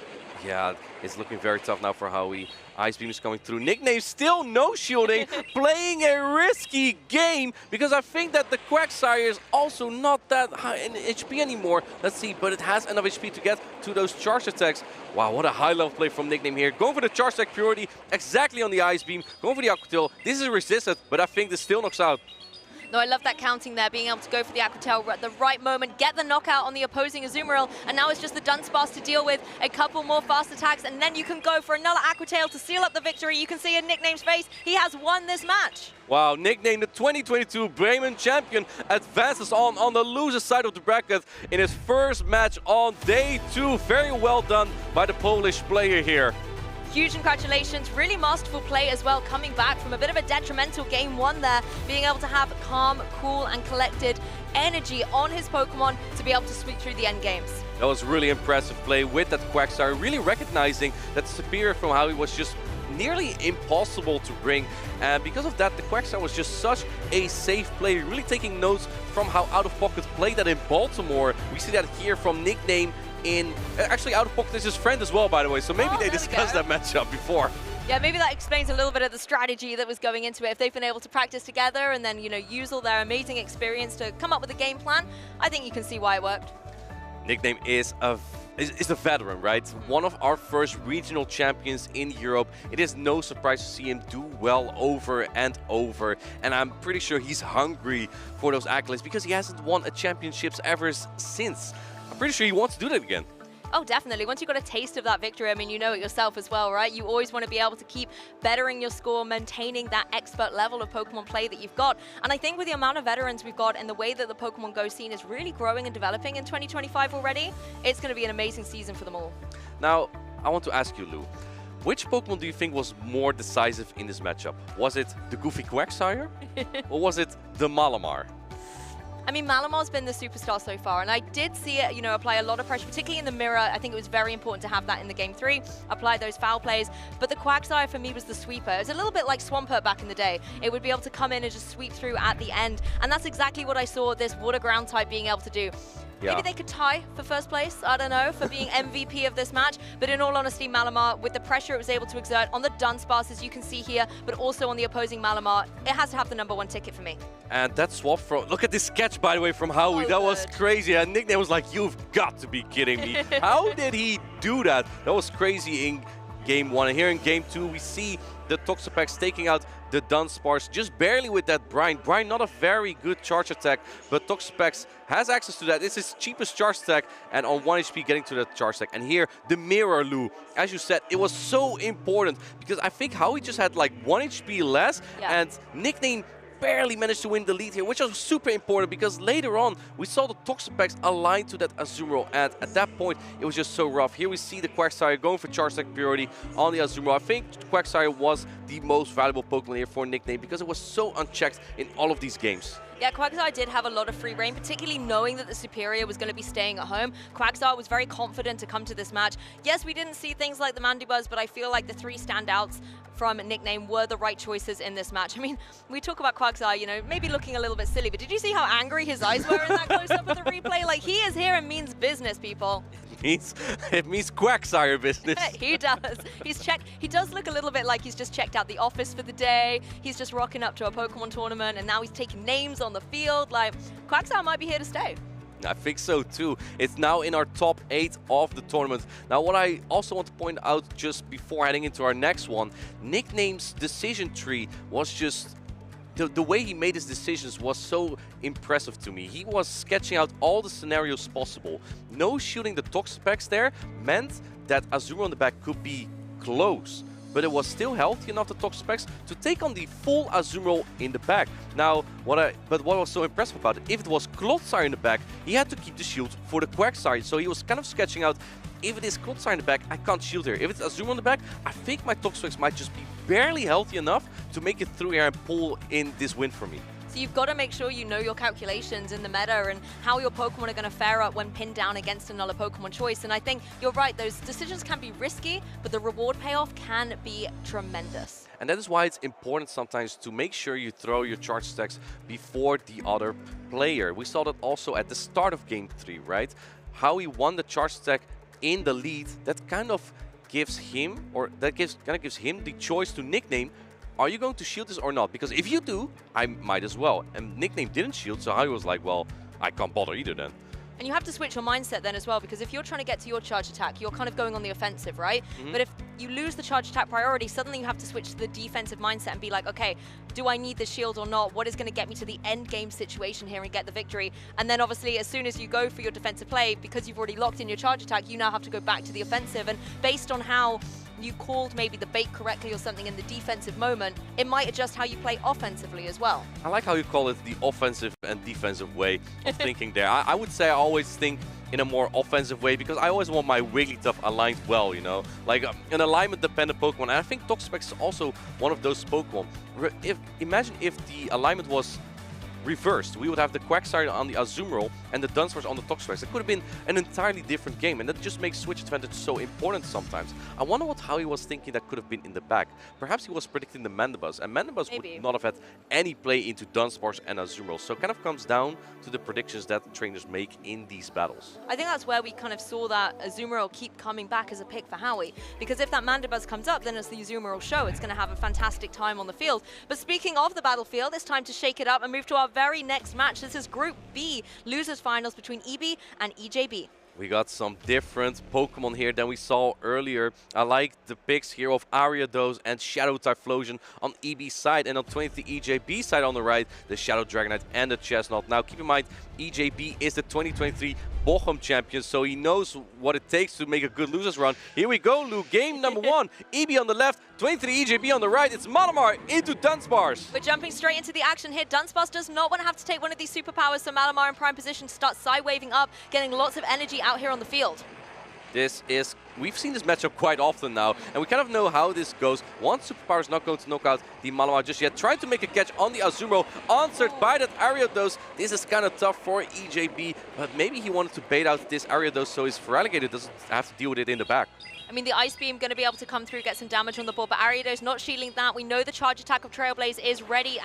Yeah, it's looking very tough now for Howie. Ice Beam is coming through. Nickname still no shielding, playing a risky game because I think that the Quagsire is also not that high in HP anymore. Let's see, but it has enough HP to get to those charge attacks. Wow, what a high level play from Nickname here. Going for the charge attack priority exactly on the Ice Beam. Going for the Aqua Tail. This is resisted, but I think this still knocks out. No, I love that counting there, being able to go for the Aqua Tail at the right moment, get the knockout on the opposing Azumarill, and now it's just the Dunsparce to deal with, a couple more fast attacks, and then you can go for another Aqua Tail to seal up the victory. You can see in Nickname's face, he has won this match. Wow, Nickname, the 2022 Bremen champion, advances on the loser side of the bracket in his first match on day 2. Very well done by the Polish player here. Huge congratulations, really masterful play as well, coming back from a bit of a detrimental game 1 there, being able to have calm, cool and collected energy on his Pokemon to be able to sweep through the end games. That was really impressive play with that Quagsire, really recognizing that the Superior from Howie was just nearly impossible to bring, and because of that the Quagsire was just such a safe play, really taking notes from how Out of Pocket played that in Baltimore. We see that here from Nickname. Actually, Out of Pocket is his friend as well, by the way, so maybe they discussed that matchup before. Yeah, maybe that explains a little bit of the strategy that was going into it. If they've been able to practice together and then, you know, use all their amazing experience to come up with a game plan, I think you can see why it worked. Nickname is is a veteran, right? One of our first regional champions in Europe. It is no surprise to see him do well over and over. And I'm pretty sure he's hungry for those accolades because he hasn't won a championships ever since. I'm pretty sure he wants to do that again. Oh, definitely. Once you got a taste of that victory, I mean, you know it yourself as well, right? You always want to be able to keep bettering your score, maintaining that expert level of Pokemon play that you've got. And I think with the amount of veterans we've got and the way that the Pokemon Go scene is really growing and developing in 2025 already, it's going to be an amazing season for them all. Now, I want to ask you, Lou, which Pokemon do you think was more decisive in this matchup? Was it the goofy Quagsire or was it the Malamar? I mean, Malamar's been the superstar so far, and I did see it, you know, apply a lot of pressure, particularly in the mirror. I think it was very important to have that in the Game 3, apply those foul plays. But the Quagsire, for me, was the sweeper. It was a little bit like Swampert back in the day. It would be able to come in and just sweep through at the end. And that's exactly what I saw this Water Ground type being able to do. Yeah. Maybe they could tie for first place, I don't know, for being MVP of this match. But in all honesty, Malamar, with the pressure it was able to exert on the Dunsparce, as you can see here, but also on the opposing Malamar, it has to have the #1 ticket for me. And that swap from, look at this sketch, by the way, from Howie. So that was good. crazy. And Nickname was like, you've got to be kidding me. How did he do that? That was crazy in Game 1. And here in Game 2, we see the Toxapex taking out the Dunsparce just barely with that Brine. Brine, not a very good charge attack, but Toxapex has access to that. It's his cheapest charge attack, and on 1 HP getting to that charge attack. And here, the mirror, Lou, as you said, it was so important because I think Howie just had like 1 HP less, and Nickname barely managed to win the lead here, which was super important because later on we saw the Toxapex aligned to that Azumarill, and at that point it was just so rough. Here we see the Quagsire going for charge attack priority on the Azumarill. I think Quagsire was the most valuable Pokemon here for Nickname because it was so unchecked in all of these games. Yeah, Quagsire did have a lot of free reign, particularly knowing that the Superior was going to be staying at home. Quagsire was very confident to come to this match. Yes, we didn't see things like the Mandibuzz, but I feel like the 3 standouts from Nickname were the right choices in this match. I mean, we talk about Quagsire, you know, maybe looking a little bit silly, but did you see how angry his eyes were in that close-up of the replay? Like, he is here and means business, people. It means Quagsire business. He does. He's checked. He does look a little bit like he's just checked out the office for the day. He's just rocking up to a Pokemon tournament, and now he's taking names on the field. Like, Quagsire might be here to stay. I think so too. It's now in our top 8 of the tournament. Now, what I also want to point out just before heading into our next one, Nickname's decision tree was just... The way he made his decisions was so impressive to me. He was sketching out all the scenarios possible. No shooting the Toxapex there meant that Azumarill on the back could be close, but it was still healthy enough, the Toxapex, to take on the full Azumarill in the back. Now, what was so impressive about it, if it was Clodsire in the back, he had to keep the shield for the Quagsire. So he was kind of sketching out, if it is Clodsire in the back, I can't shield here. If it's Azumarill in the back, I think my Toxapex might just be barely healthy enough to make it through here and pull in this win for me. So you've got to make sure you know your calculations in the meta and how your Pokemon are going to fare up when pinned down against another Pokemon choice. And I think you're right, those decisions can be risky, but the reward payoff can be tremendous. And that is why it's important sometimes to make sure you throw your charge attacks before the other player. We saw that also at the start of Game 3, right? How he won the charge attack in the lead, that kind of gives him, or that kind of gives him the choice to Nickname, are you going to shield this or not? Because if you do, I might as well. And Nickname didn't shield, so I was like, well, I can't bother either then. And you have to switch your mindset then as well, because if you're trying to get to your charge attack, you're kind of going on the offensive, right? But if you lose the charge attack priority, suddenly you have to switch to the defensive mindset and be like, okay, do I need the shield or not? What is going to get me to the end game situation here and get the victory? And then obviously, as soon as you go for your defensive play, because you've already locked in your charge attack, you now have to go back to the offensive. And based on how you called maybe the bait correctly or something in the defensive moment, it might adjust how you play offensively as well. I like how you call it the offensive and defensive way of thinking there. I would say I always think in a more offensive way because I always want my Wigglytuff aligned well, you know? Like an alignment-dependent Pokemon. And I think Toxapex is also one of those Pokemon. Imagine if the alignment was reversed. We would have the Quagsire on the Azumarill and the Dunsparce on the Toxapex. It could have been an entirely different game, and that just makes switch advantage so important sometimes. I wonder how he was thinking that could have been in the back. Perhaps he was predicting the Mandibuzz, and Mandibuzz would not have had any play into Dunsparce and Azumarill. So it kind of comes down to the predictions that trainers make in these battles. I think that's where we kind of saw that Azumarill keep coming back as a pick for Howie, because if that Mandibuzz comes up, then it's the Azumarill show. It's going to have a fantastic time on the field. But speaking of the battlefield, it's time to shake it up and move to our very next match. This is Group B, losers finals between EB and EJB. We got some different Pokemon here than we saw earlier. I like the picks here of Ariados and Shadow Typhlosion on EB's side, and on 23 EJB side on the right, the Shadow Dragonite and the Chestnut. Now keep in mind, EJB is the 2023 Bochum champion, so he knows what it takes to make a good losers run. Here we go, Lou. Game number 1. EB on the left, 23 EJB on the right. It's Malamar into Dunsparce. We're jumping straight into the action here. Dunsparce does not want to have to take one of these superpowers, so Malamar in prime position to start side-waving up, getting lots of energy out here on the field. We've seen this matchup quite often now, and we kind of know how this goes. One superpower is not going to knock out the Malamar just yet. Trying to make a catch on the Azumarill, answered by that Ariados. This is kind of tough for EJB, but maybe he wanted to bait out this Ariados so his Feraligatr doesn't have to deal with it in the back. I mean, the Ice Beam going to be able to come through, get some damage on the board, but Ariados not shielding that. We know the charge attack of Trailblaze is ready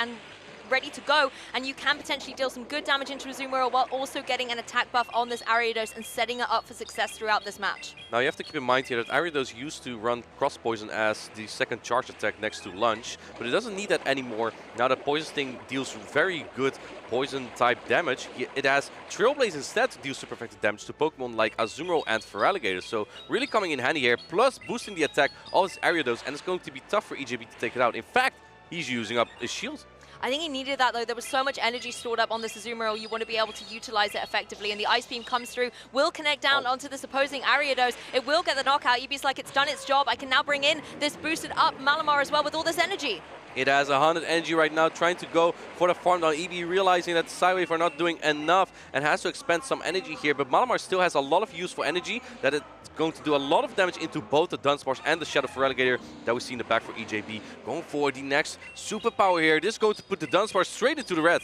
to go, and you can potentially deal some good damage into Azumarill while also getting an attack buff on this Ariados and setting it up for success throughout this match. Now you have to keep in mind here that Ariados used to run Cross Poison as the second charge attack next to Lunge, but it doesn't need that anymore. Now that Poison Sting deals very good poison type damage, it has Trailblaze instead to deal super effective damage to Pokemon like Azumarill and Feraligatr, so really coming in handy here, plus boosting the attack of this Ariados, and it's going to be tough for EJB to take it out. In fact, he's using up his shield. I think he needed that, though. There was so much energy stored up on this Azumarill. You want to be able to utilize it effectively. And the Ice Beam comes through, will connect down onto this opposing Ariados. It will get the knockout. EB's like, it's done its job. I can now bring in this boosted up Malamar as well with all this energy. It has 100 energy right now, trying to go for the farm down. EB realizing that Sidewave are not doing enough and has to expend some energy here. But Malamar still has a lot of useful energy that it's going to do a lot of damage into both the Dunsparce and the Shadow Feraligatr that we see in the back for EJB. Going for the next superpower here. This is going to put the Dunsparce straight into the red.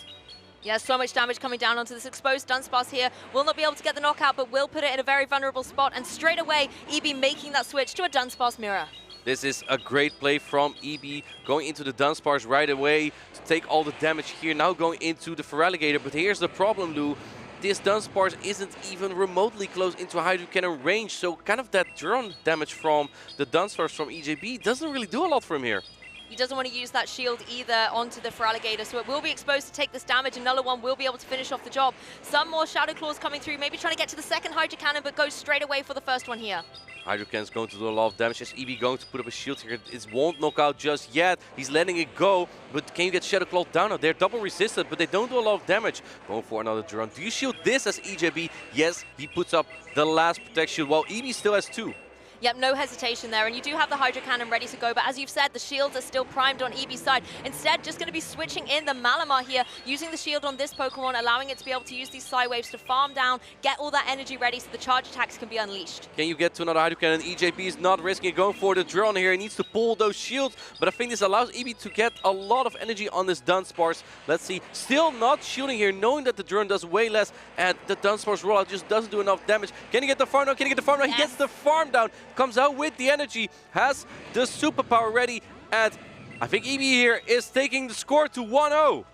Yeah, so much damage coming down onto this exposed Dunsparce here. Will not be able to get the knockout, but will put it in a very vulnerable spot. And straight away, EB making that switch to a Dunsparce mirror. This is a great play from EB, going into the Dunsparce right away to take all the damage here. Now going into the Feraligatr, but here's the problem, Lou. This Dunsparce isn't even remotely close into Hydro Cannon range, so kind of that drone damage from the Dunsparce from EJB doesn't really do a lot for him here. He doesn't want to use that shield either onto the Feraligatr, so it will be exposed to take this damage, and Another One will be able to finish off the job. Some more Shadow Claws coming through, maybe trying to get to the second Hydro Cannon, but goes straight away for the first one here. Hydro Cannon's going to do a lot of damage. Is EB going to put up a shield here? It won't knock out just yet. He's letting it go, but can you get Shadow Claw down? They're double resisted, but they don't do a lot of damage. Going for another drone. Do you shield this as EJB? Yes, he puts up the last Protect Shield, while EB still has 2. Yep, no hesitation there, and you do have the Hydro Cannon ready to go, but as you've said, the shields are still primed on EB's side. Instead, just going to be switching in the Malamar here, using the shield on this Pokemon, allowing it to be able to use these Psy Waves to farm down, get all that energy ready so the charge attacks can be unleashed. Can you get to another Hydro Cannon? EJB is not risking it, going for the drone here. He needs to pull those shields, but I think this allows EB to get a lot of energy on this Dunsparce. Let's see, still not shielding here, knowing that the drone does way less, and the Dunsparce rollout just doesn't do enough damage. Can he get the farm down? Can he get the farm down? Yes. He gets the farm down, comes out with the energy, has the superpower ready, and I think EB here is taking the score to 1-0.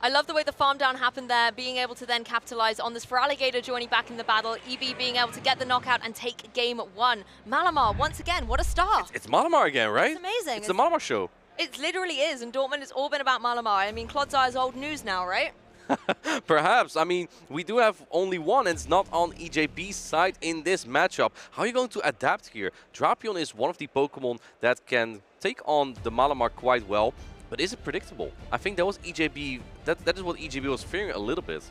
I love the way the farm down happened there, being able to then capitalize on this Feraligatr joining back in the battle, EB being able to get the knockout and take game 1. Malamar, once again, what a start. It's Malamar again, right? It's amazing. It's the Malamar show. It literally is, and Dortmund has all been about Malamar. I mean, Clodsire is old news now, right? Perhaps. I mean, we do have only one, and it's not on EJB's side in this matchup. How are you going to adapt here? Drapion is one of the Pokemon that can take on the Malamar quite well, but is it predictable? I think that was EJB, that is what EJB was fearing a little bit.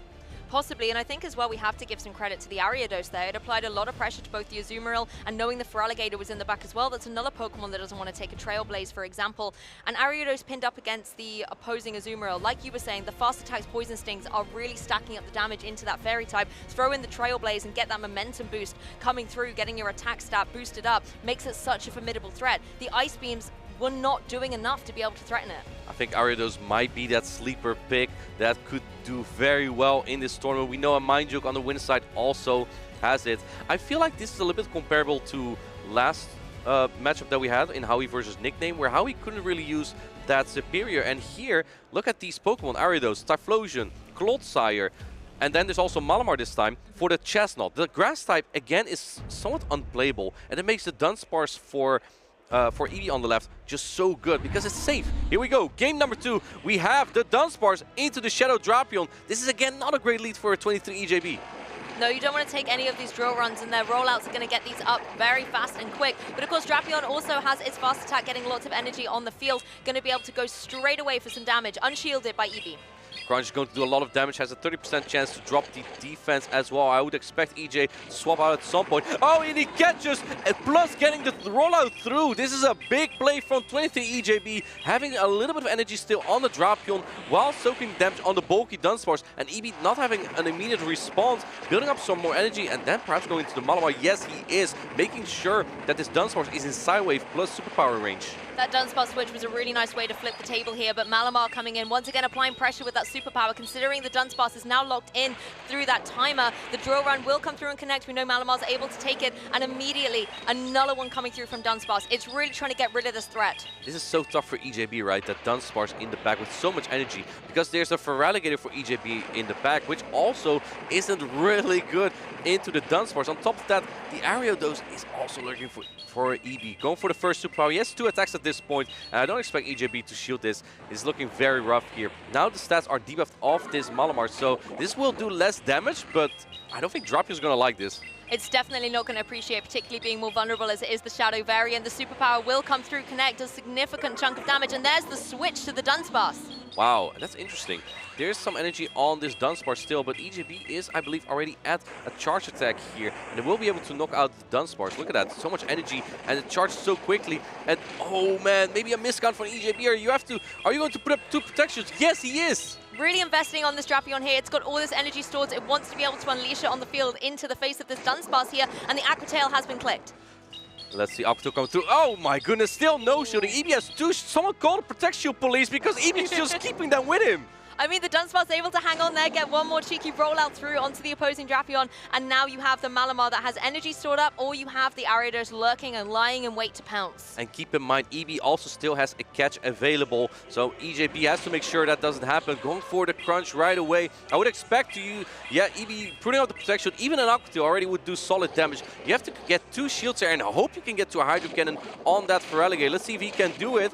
Possibly, and I think as well we have to give some credit to the Ariados there. It applied a lot of pressure to both the Azumarill, and knowing the Feraligatr was in the back as well, that's another Pokemon that doesn't want to take a Trailblaze, for example. And Ariados pinned up against the opposing Azumarill. Like you were saying, the fast attacks, Poison Stings are really stacking up the damage into that Fairy type. Throw in the Trailblaze and get that momentum boost coming through, getting your attack stat boosted up, makes it such a formidable threat. The Ice Beams were not doing enough to be able to threaten it. I think Ariados might be that sleeper pick that could do very well in this tournament. We know a Mind Joke on the win side also has it. I feel like this is a little bit comparable to last matchup that we had in Howie versus Nickname, where Howie couldn't really use that superior. And here, look at these Pokemon, Ariados, Typhlosion, Clodsire, and then there's also Malamar this time for the Chestnut. The Grass type, again, is somewhat unplayable, and it makes the Dunsparce for EB on the left just so good because it's safe. Here we go, game number 2. We have the Dunsparce into the Shadow Drapion. This is again not a great lead for a 23 EJB. No, you don't want to take any of these drill runs, and their rollouts are going to get these up very fast and quick. But of course, Drapion also has its fast attack getting lots of energy on the field, going to be able to go straight away for some damage, unshielded by EB. Crunch is going to do a lot of damage, has a 30% chance to drop the defense as well. I would expect EJ to swap out at some point. Oh, and he catches, and plus getting the rollout through. This is a big play from 23 EJB, having a little bit of energy still on the Drapion while soaking damage on the bulky Dunsparce, and EB not having an immediate response, building up some more energy, and then perhaps going to the Malamar. Yes, he is, making sure that this Dunsparce is in Psywave plus superpower range. That Dunsparce switch was a really nice way to flip the table here, but Malamar coming in, once again applying pressure with that superpower, considering the Dunsparce is now locked in through that timer. The drill run will come through and connect. We know Malamar's able to take it, and immediately another one coming through from Dunsparce. It's really trying to get rid of this threat. This is so tough for EJB, right? That Dunsparce in the back with so much energy, because there's a Feraligatr for EJB in the back, which also isn't really good into the Dunsparce. On top of that, the Ariados is also looking for EB. Going for the first superpower. He has 2 attacks at this point, and I don't expect EJB to shield this. It's looking very rough here. Now the stats are debuffed off this Malamar, so this will do less damage, but I don't think Drapion is going to like this. It's definitely not going to appreciate, particularly being more vulnerable as it is the Shadow variant. The superpower will come through, connect a significant chunk of damage, and there's the switch to the Dunsparce. Wow, that's interesting. There's some energy on this Dunsparce still, but EJB is, I believe, already at a charge attack here, and it will be able to knock out the Dunsparce. Look at that, so much energy, and it charges so quickly. And oh man, maybe a miscount from EJB. Are you going to put up 2 protections? Yes, he is. Really investing on this Drapion here. It's got all this energy stored. It wants to be able to unleash it on the field into the face of this Dunsparce here, and the Aqua Tail has been clicked. Let's see Aqua Tail come through. Oh my goodness, still no shielding. EB has 2. Someone call the Protect Shield police, because EB is just keeping them with him. I mean, the Dunsparce able to hang on there, get one more cheeky rollout through onto the opposing Drapion, and now you have the Malamar that has energy stored up, or you have the Ariados lurking and lying in wait to pounce. And keep in mind, EB also still has a catch available, so EJB has to make sure that doesn't happen. Going for the crunch right away. I would expect EB putting out the protection, even an Aqua Tail already would do solid damage. You have to get 2 shields there, and I hope you can get to a Hydro Cannon on that Feraligatr. Let's see if he can do it.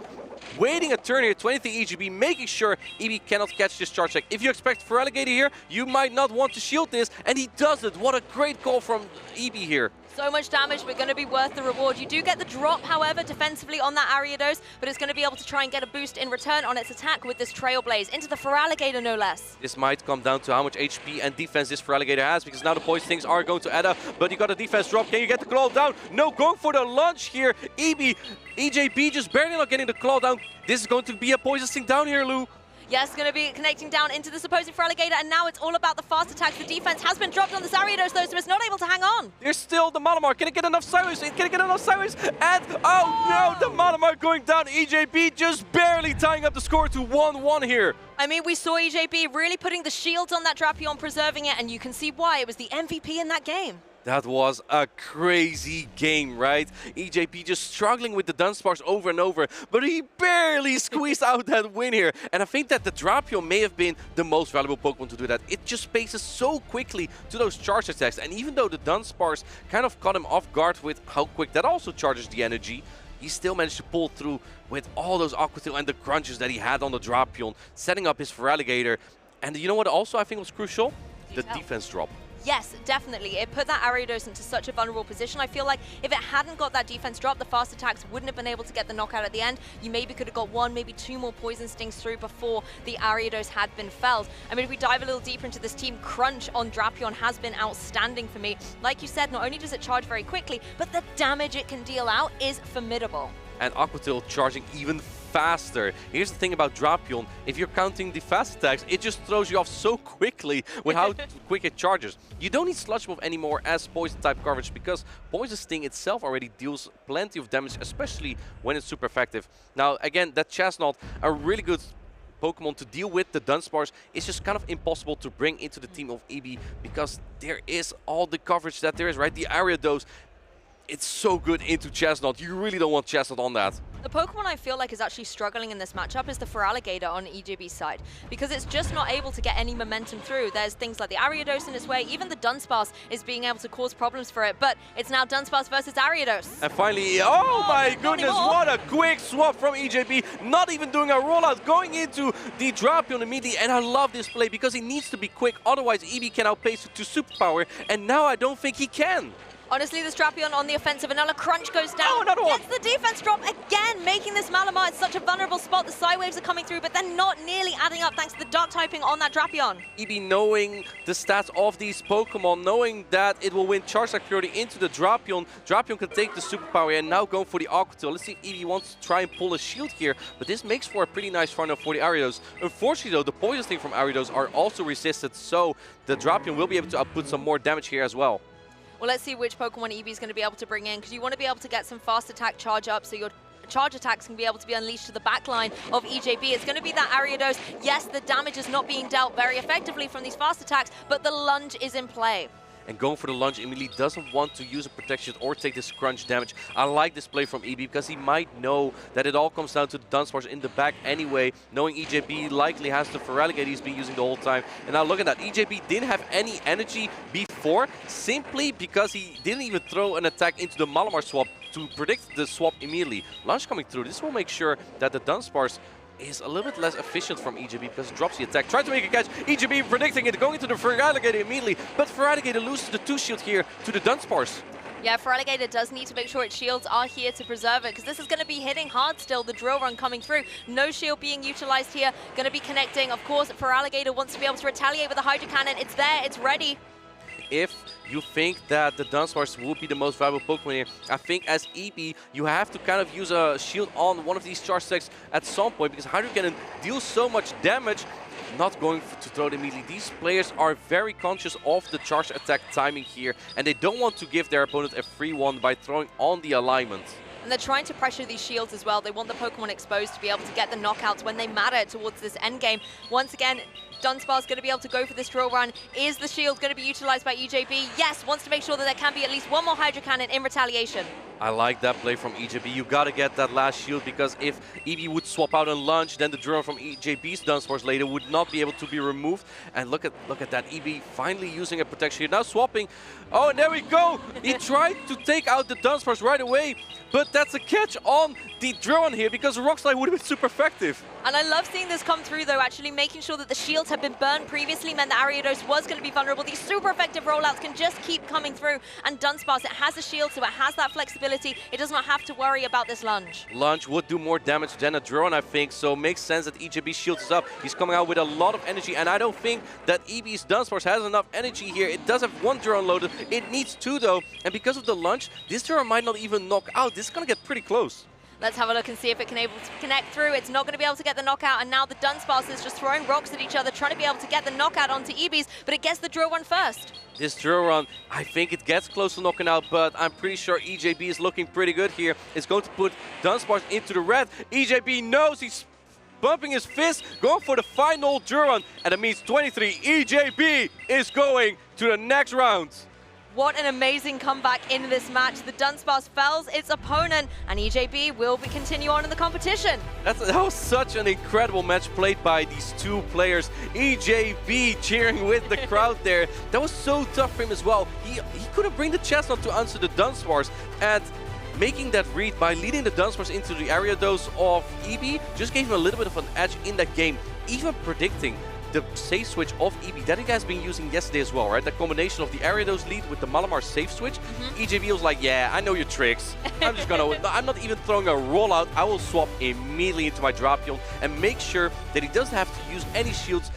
Waiting a turn here, 23 EJB, making sure EB cannot catch this charge attack. If you expect Feraligatr here, you might not want to shield this, and he does it. What a great call from EB here. So much damage, but going to be worth the reward. You do get the drop, however, defensively on that Ariados, but it's going to be able to try and get a boost in return on its attack with this Trailblaze into the Feraligatr, no less. This might come down to how much HP and defense this Feraligatr has, because now the poison things are going to add up, but you got a defense drop. Can you get the claw down? No, going for the lunge here. EJB just barely not getting the claw down. This is going to be a poison sting down here, Lou. Yes, going to be connecting down into this opposing Feraligatr, and now it's all about the fast attacks. The defense has been dropped on the Ariados, though, so it's not able to hang on. There's still the Malamar. Can it get enough Cyrus? Can it get enough Cyrus? And, oh no, the Malamar going down. EJB just barely tying up the score to 1-1 here. I mean, we saw EJB really putting the shields on that Drapion, preserving it, and you can see why. It was the MVP in that game. That was a crazy game, right? EJB just struggling with the Dunsparce over and over, but he barely squeezed out that win here. And I think that the Drapion may have been the most valuable Pokemon to do that. It just spaces so quickly to those charge attacks. And even though the Dunsparce kind of caught him off guard with how quick that also charges the energy, he still managed to pull through with all those Aqua Tail and the crunches that he had on the Drapion, setting up his Feraligatr. And you know what also I think was crucial? The defense drop. Yes, definitely. It put that Ariados into such a vulnerable position. I feel like if it hadn't got that defense drop, the fast attacks wouldn't have been able to get the knockout at the end. You maybe could have got 1, maybe 2 more poison stings through before the Ariados had been felled. I mean, if we dive a little deeper into this team, Crunch on Drapion has been outstanding for me. Like you said, not only does it charge very quickly, but the damage it can deal out is formidable. And Aqua Tail charging even faster. Here's the thing about Drapion, if you're counting the fast attacks, it just throws you off so quickly with how quick it charges. You don't need Sludge Bomb anymore as poison type coverage, because Poison Sting itself already deals plenty of damage, especially when it's super effective. Now again, that Chestnut, a really good Pokemon to deal with the Dunsparce. It's just kind of impossible to bring into the team of EB, because there is all the coverage that there is, right? The Ariados, it's so good into Chestnut. You really don't want Chestnut on that. The Pokemon I feel like is actually struggling in this matchup is the Feraligatr on EJB's side, because it's just not able to get any momentum through. There's things like the Ariados in its way, even the Dunsparce is being able to cause problems for it, but it's now Dunsparce versus Ariados. And finally, oh my goodness, what a quick swap from EJB, not even doing a rollout, going into the Drapion immediately, and I love this play because he needs to be quick, otherwise EB can outpace it to superpower, and now I don't think he can. Honestly, this Drapion on the offensive, another crunch goes down. Oh, another one. Gets the defense drop again, making this Malamar such a vulnerable spot. The Psy Waves are coming through, but they're not nearly adding up thanks to the Dark typing on that Drapion. EB knowing the stats of these Pokemon, knowing that it will win Charge Attack Priority into the Drapion. Drapion can take the superpower and now go for the Aqua Tail. Let's see if EB wants to try and pull a shield here, but this makes for a pretty nice final for the Ariados. Unfortunately though, the Poison Sting from Ariados are also resisted, so the Drapion will be able to output some more damage here as well. Well, let's see which Pokemon EB is going to be able to bring in, because you want to be able to get some fast attack charge up so your charge attacks can be able to be unleashed to the back line of EJB. It's going to be that Ariados. Yes, the damage is not being dealt very effectively from these fast attacks, but the lunge is in play. And going for the lunge, immediately doesn't want to use a protection or take this crunch damage. I like this play from EB because he might know that it all comes down to the Dunsparce in the back anyway, knowing EJB likely has the Feraligatr he's been using the whole time. And now look at that, EJB didn't have any energy before, simply because he didn't even throw an attack into the Malamar swap to predict the swap immediately. Lunge coming through, this will make sure that the Dunsparce is a little bit less efficient from EJB because it drops the attack. Tries to make a catch, EJB predicting it, going into the Feraligatr immediately, but Feraligatr loses the 2-shield here to the Dunsparce. Yeah, Feraligatr does need to make sure its shields are here to preserve it, because this is going to be hitting hard still, the drill run coming through. No shield being utilized here, going to be connecting. Of course, Feraligatr wants to be able to retaliate with a Hydro Cannon. It's there, it's ready. If you think that the Dunsparce will be the most valuable Pokemon here, I think as EB, you have to kind of use a shield on one of these charge attacks at some point, because Hydro Cannon deals so much damage, not going to throw it immediately. These players are very conscious of the charge attack timing here, and they don't want to give their opponent a free one by throwing on the alignment. And they're trying to pressure these shields as well. They want the Pokemon exposed to be able to get the knockouts when they matter towards this endgame. Once again, Dunsparce going to be able to go for this drill run. Is the shield going to be utilized by EJB? Yes, wants to make sure that there can be at least one more Hydro Cannon in retaliation. I like that play from EJB. You gotta get that last shield, because if EB would swap out and lunge, then the drill from EJB's Dunsparce later would not be able to be removed. And look at that, EB finally using a protection here. Now swapping. Oh, and there we go. He tried to take out the Dunsparce right away, but that's a catch on the drill on here, because Rock Slide would have been super effective. And I love seeing this come through though, actually making sure that the shields have been burned previously meant that Ariados was going to be vulnerable. These super effective rollouts can just keep coming through, and Dunsparce, it has a shield, so it has that flexibility. It does not have to worry about this lunge. Lunge would do more damage than a drone, I think, so makes sense that EJB shields up. He's coming out with a lot of energy, and I don't think that EB's Dunsparce has enough energy here. It does have one drone loaded. It needs two though, and because of the lunge, this drone might not even knock out. This is going to get pretty close. Let's have a look and see if it can able to connect through. It's not going to be able to get the knockout, and now the Dunsparce is just throwing rocks at each other, trying to be able to get the knockout onto EB's, but it gets the drill run first. This drill run, I think it gets close to knocking out, but I'm pretty sure EJB is looking pretty good here. It's going to put Dunsparce into the red. EJB knows he's bumping his fist, going for the final drill run, and it means 23. EJB is going to the next round. What an amazing comeback in this match. The Dunsparce fells its opponent, and EJB will continue on in the competition. That was such an incredible match played by these two players. EJB cheering with the crowd there. That was so tough for him as well. He couldn't bring the chestnut to answer the Dunsparce, and making that read by leading the Dunsparce into the Ariados of EB just gave him a little bit of an edge in that game. Even predicting the safe switch of EB that you guys been using yesterday as well, right? The combination of the Ariados lead with the Malamar safe switch. EJB was like, yeah, I know your tricks. I'm just gonna, I'm not even throwing a rollout. I will swap immediately into my Drapion and make sure that he doesn't have to use any shields.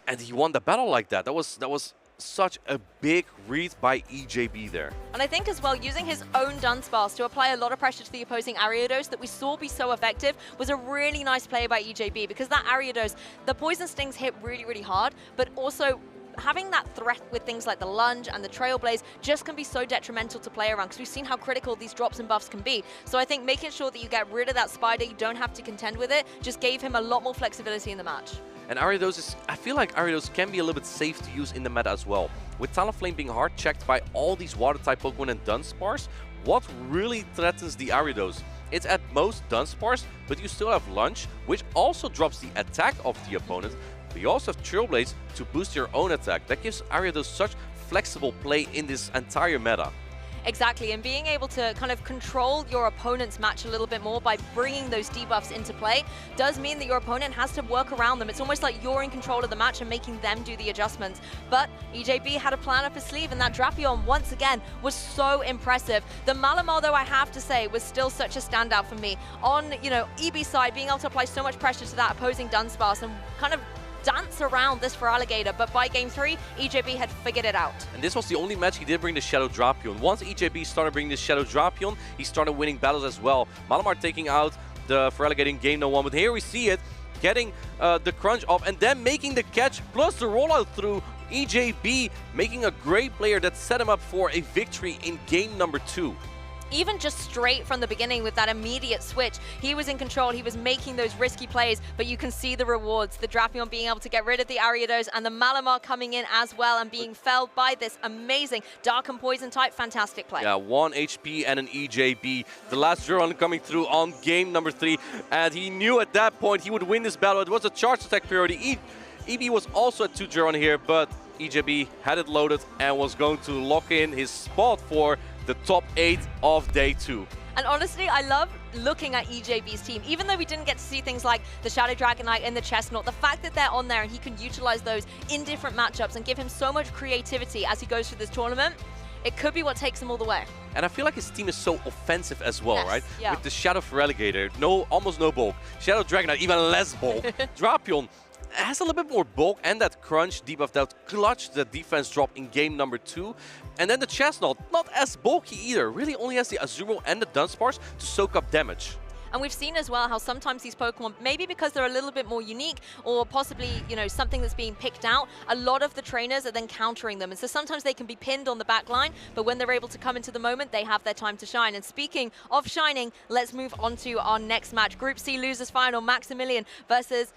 And he won the battle like that. That was such a big read by EJB there. And I think as well, using his own Dunsparce to apply a lot of pressure to the opposing Ariados that we saw be so effective was a really nice play by EJB, because that Ariados, the Poison Stings hit really, really hard, but also having that threat with things like the lunge and the Trailblaze just can be so detrimental to play around, because we've seen how critical these drops and buffs can be. So I think making sure that you get rid of that Spider, you don't have to contend with it, just gave him a lot more flexibility in the match. And Ariados is, I feel like Ariados can be a little bit safe to use in the meta as well. With Talonflame being hard checked by all these water type Pokemon and Dunsparce, what really threatens the Ariados? It's at most Dunsparce, but you still have Lunge, which also drops the attack of the opponent. But you also have Trailblaze to boost your own attack. That gives Ariados such flexible play in this entire meta. Exactly, and being able to kind of control your opponent's match a little bit more by bringing those debuffs into play does mean that your opponent has to work around them. It's almost like you're in control of the match and making them do the adjustments. But EJB had a plan up his sleeve, and that Drapion, once again, was so impressive. The Malamar, though, I have to say, was still such a standout for me. On, EB side, being able to apply so much pressure to that opposing Dunsparce and kind of dance around this Feraligatr, but by game 3, EJB had figured it out. And this was the only match he did bring the Shadow Drapion. Once EJB started bringing the Shadow Drapion, he started winning battles as well. Malamar taking out the Feraligatr in game #1, but here we see it, getting the crunch off and then making the catch, plus the rollout through. EJB making a great player that set him up for a victory in game #2. Even just straight from the beginning with that immediate switch, he was in control, he was making those risky plays, but you can see the rewards. The Drapion being able to get rid of the Ariados and the Malamar coming in as well and being felled by this amazing Dark and Poison type. Fantastic play. Yeah, 1 HP and an EJB. The last Juron coming through on game #3, and he knew at that point he would win this battle. It was a charge attack priority. EB was also at 2 Juron here, but EJB had it loaded and was going to lock in his spot for the top 8 of day 2. And honestly, I love looking at EJB's team. Even though we didn't get to see things like the Shadow Dragonite and the Chestnut, the fact that they're on there and he can utilize those in different matchups and give him so much creativity as he goes through this tournament, it could be what takes him all the way. And I feel like his team is so offensive as well, yes, right? Yeah. With the Shadow Feraligatr, almost no bulk. Shadow Dragonite, even less bulk. Drapion has a little bit more bulk and that crunch debuff that clutched the defense drop in game #2. And then the Chestnut, not as bulky either, really only has the Azumarill and the Dunsparce to soak up damage. And we've seen as well how sometimes these Pokemon, maybe because they're a little bit more unique or possibly, something that's being picked out, a lot of the trainers are then countering them. And so sometimes they can be pinned on the back line, but when they're able to come into the moment, they have their time to shine. And speaking of shining, let's move on to our next match. Group C losers final, Maximilian versus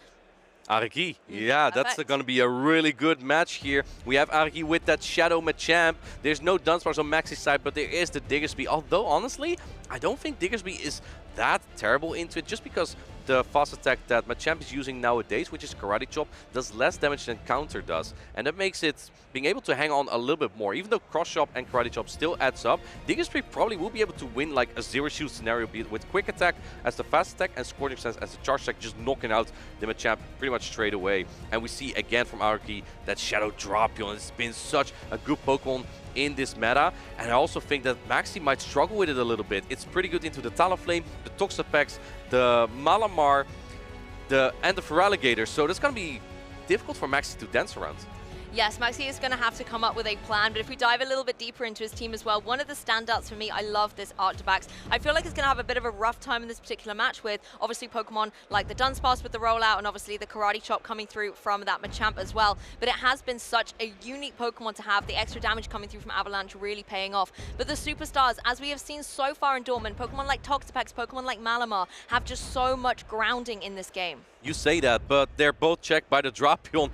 Argi, yeah, that's going to be a really good match here. We have Argi with that Shadow Machamp. There's no Dunsparce on Maxi's side, but there is the Diggersby. Although, honestly, I don't think Diggersby is that terrible into it, just because the fast attack that Machamp is using nowadays, which is Karate Chop, does less damage than Counter does. And that makes it being able to hang on a little bit more. Even though Cross Chop and Karate Chop still adds up, Diggersby probably will be able to win like a zero-shield scenario, be it with Quick Attack as the fast attack and Scorching Sense as the charge attack, just knocking out the Machamp pretty much straight away. And we see again from Argi that Shadow Drapion has been such a good Pokemon in this meta, and I also think that Maxi might struggle with it a little bit. It's pretty good into the Talonflame, the Toxapex, the Malamar, and the Feraligatr, so that's going to be difficult for Maxi to dance around. Yes, Maxi is going to have to come up with a plan, but if we dive a little bit deeper into his team as well, one of the standouts for me, I love this Arctibax. I feel like he's going to have a bit of a rough time in this particular match with obviously Pokemon like the Dunsparce with the rollout and obviously the Karate Chop coming through from that Machamp as well. But it has been such a unique Pokemon to have, the extra damage coming through from Avalanche really paying off. But the superstars, as we have seen so far in Dortmund, Pokemon like Toxapex, Pokemon like Malamar, have just so much grounding in this game. You say that, but they're both checked by the Drapion,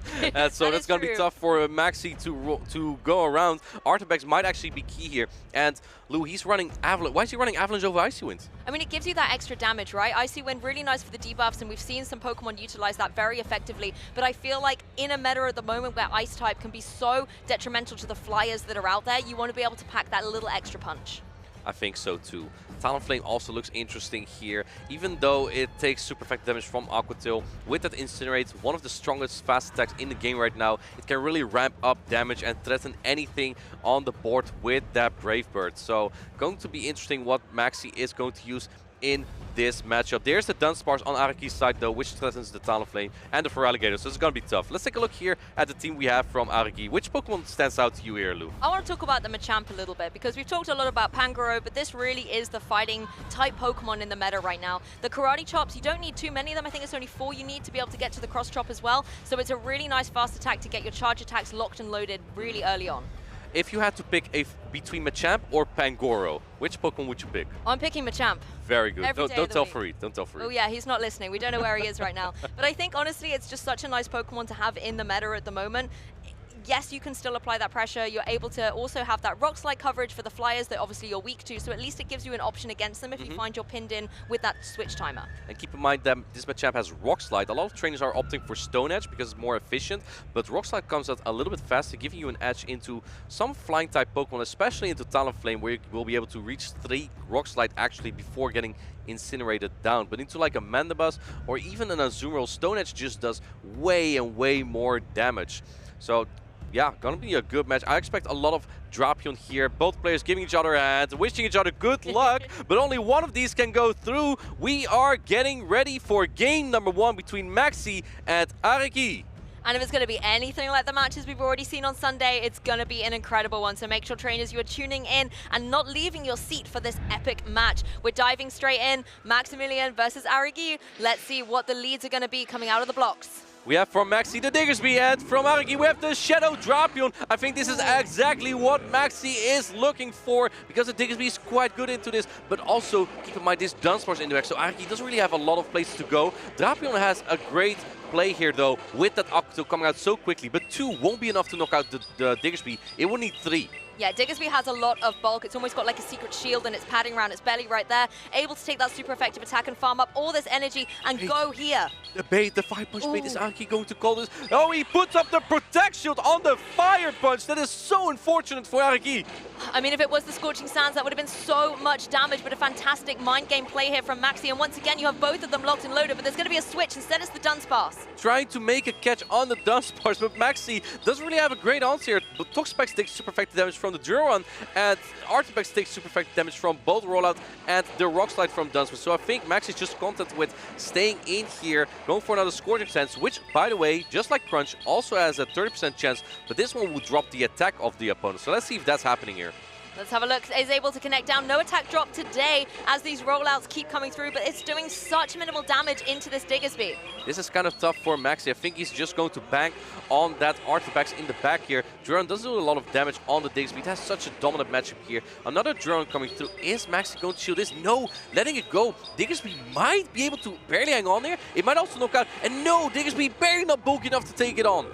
so that's going to be tough for Maxi to go around. Arctibax might actually be key here, and Lou, he's running Avalanche. Why is he running Avalanche over Icy Wind? I mean, it gives you that extra damage, right? Icy Wind, really nice for the debuffs, and we've seen some Pokemon utilize that very effectively, but I feel like in a meta at the moment where Ice type can be so detrimental to the flyers that are out there, you want to be able to pack that little extra punch. I think so too. Talonflame also looks interesting here, even though it takes super effective damage from Aqua Tail. With that Incinerate, one of the strongest fast attacks in the game right now, it can really ramp up damage and threaten anything on the board with that Brave Bird. So going to be interesting what Maxi is going to use in this matchup. There's the Dunsparce on Araki's side though, which threatens the Talonflame and the Feraligatr, so it's going to be tough. Let's take a look here at the team we have from Araki. Which Pokemon stands out to you here, Lou? I want to talk about the Machamp a little bit, because we've talked a lot about Pangoro, but this really is the fighting type Pokemon in the meta right now. The Karate Chops, you don't need too many of them. I think it's only 4 you need to be able to get to the Cross Chop as well, so it's a really nice fast attack to get your charge attacks locked and loaded really early on. If you had to pick between Machamp or Pangoro, which Pokemon would you pick? I'm picking Machamp. Very good. Don't tell Farid. Don't tell Farid. Oh yeah, he's not listening. We don't know where he is right now. But I think honestly, it's just such a nice Pokemon to have in the meta at the moment. yes, you can still apply that pressure. You're able to also have that rock slide coverage for the flyers that obviously you're weak to, so at least it gives you an option against them if you find you're pinned in with that switch timer. And keep in mind that this Machamp has rock slide. A lot of trainers are opting for Stone Edge because it's more efficient, but rock slide comes out a little bit faster, giving you an edge into some flying type Pokemon, especially into Talonflame, where you will be able to reach 3 rock slide actually before getting incinerated down. But into like a Mandibuzz or even an Azumarill, Stone Edge just does way and way more damage. So yeah, gonna be a good match. I expect a lot of Drapion here. Both players giving each other a hand, wishing each other good luck, but only one of these can go through. We are getting ready for game number 1 between Maxi and Ariki. And if it's going to be anything like the matches we've already seen on Sunday, it's going to be an incredible one. So make sure, trainers, you are tuning in and not leaving your seat for this epic match. We're diving straight in. Maximilian versus Arigi. Let's see what the leads are going to be coming out of the blocks. We have from Maxi the Diggersby, and from Ariki we have the Shadow Drapion. I think this is exactly what Maxi is looking for, because the Diggersby is quite good into this, but also keep in mind this Dunsparce in the back, so Ariki doesn't really have a lot of places to go. Drapion has a great play here though, with that Octo coming out so quickly, but 2 won't be enough to knock out the Diggersby. It will need 3. Yeah, Diggersby has a lot of bulk. It's almost got like a secret shield and it's padding around its belly right there. Able to take that super effective attack and farm up all this energy and go here. The bait, the Fire Punch bait, is Ariki going to call this? Oh, he puts up the Protect Shield on the Fire Punch. That is so unfortunate for Ariki. I mean, if it was the Scorching Sands, that would have been so much damage, but a fantastic mind game play here from Maxi. And once again, you have both of them locked and loaded, but there's going to be a switch. Instead, it's the Dunsparce. Trying to make a catch on the Dunsparce, but Maxi doesn't really have a great answer here. But Toxapex takes super effective damage from the Duron, and Artipex takes super effective damage from both Rollout and the Rock Slide from Dunsparce. So I think Maxi is just content with staying in here, going for another Scorching Sands, which, by the way, just like Crunch, also has a 30% chance, but this one will drop the attack of the opponent. So let's see if that's happening here. Let's have a look. Is able to connect down. No attack drop today as these rollouts keep coming through, but it's doing such minimal damage into this Diggersby. This is kind of tough for Maxi. I think he's just going to bank on that Artifact in the back here. Duron doesn't do a lot of damage on the Diggersby. It has such a dominant matchup here. Another Duron coming through. Is Maxi going to shield this? No, letting it go. Diggersby might be able to barely hang on there. It might also knock out. And no, Diggersby barely not bulky enough to take it on.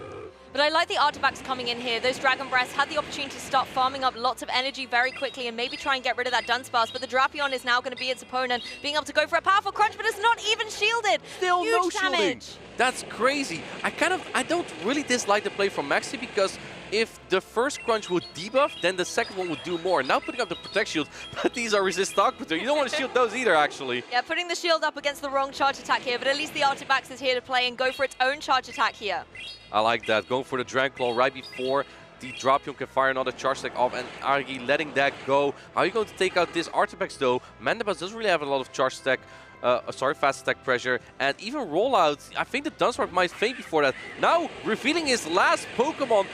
But I like the artifacts coming in here. Those Dragon Breaths had the opportunity to start farming up lots of energy very quickly and maybe try and get rid of that Dunsparce, but the Drapion is now going to be its opponent, being able to go for a powerful crunch, but it's not even shielded. Still Huge no damage. shielding. That's crazy. I don't really dislike the play from Maxi, because if the first crunch would debuff, then the second one would do more. Now putting up the Protect Shield, but these are resist stock, but you don't want to shield those either, actually. Yeah, putting the shield up against the wrong charge attack here, but at least the Artifact is here to play and go for its own charge attack here. I like that. Going for the Dragon Claw right before the Drapion can fire another charge attack off, and Arigi letting that go. How are you going to take out this Artifact though? Mandibuzz doesn't really have a lot of charge attack. Fast attack pressure, and even rollout. I think the Dunsparce might fade before that. Now revealing his last Pokemon.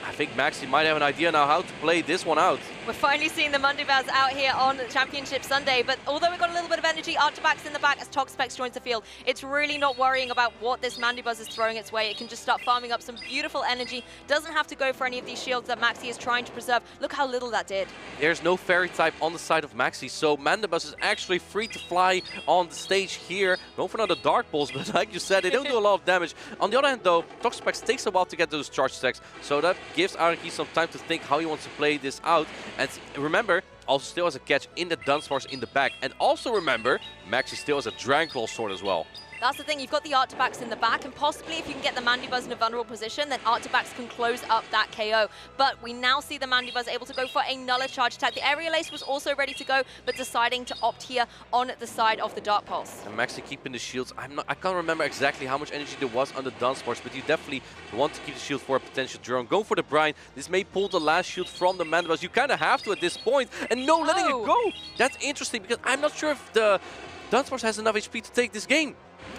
I think Maxi might have an idea now how to play this one out. We're finally seeing the Mandibuzz out here on Championship Sunday, but although we've got a little bit of energy, Artifact's in the back as Toxapex joins the field. It's really not worrying about what this Mandibuzz is throwing its way. It can just start farming up some beautiful energy. Doesn't have to go for any of these shields that Maxi is trying to preserve. Look how little that did. There's no Fairy type on the side of Maxi, so Mandibuzz is actually free to fly on the stage here. Going for another Dark Pulse, but like you said, they don't do a lot of damage. On the other hand though, Toxapex takes a while to get those charge attacks, so that gives Ariki some time to think how he wants to play this out. And remember, also still has a catch in the Dunsparce in the back. And also remember, Maxi still has a Dragon Claw sword as well. That's the thing, you've got the Artifacts in the back, and possibly if you can get the Mandibuzz in a vulnerable position, then Artifacts can close up that KO. But we now see the Mandibuzz able to go for another charge attack. The Aerial Ace was also ready to go, but deciding to opt here on the side of the Dark Pulse. And Maxi keeping the shields. I can't remember exactly how much energy there was on the Dunsparce, but you definitely want to keep the shield for a potential Duron. Going for the Brine. This may pull the last shield from the Mandibuzz. You kind of have to at this point. And no, letting it go. That's interesting, because I'm not sure if the Dunsparce has enough HP to take this game.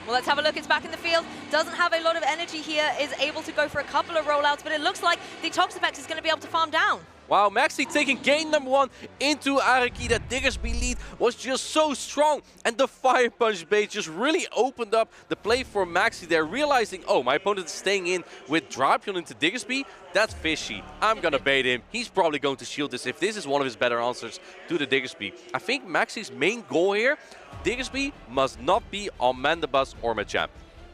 Well, let's have a look. It's back in the field. Doesn't have a lot of energy here. Is able to go for a couple of rollouts, but it looks like the Toxapex is going to be able to farm down. Wow, Maxi taking game number 1 into Ariki. That Diggersby lead was just so strong. And the Fire Punch bait just really opened up the play for Maxi there, realizing, oh, my opponent is staying in with Drapion into Diggersby. That's fishy. I'm going to bait him. He's probably going to shield this if this is one of his better answers to the Diggersby. I think Maxi's main goal here, Diggersby must not be on Mandibuzz or Machamp.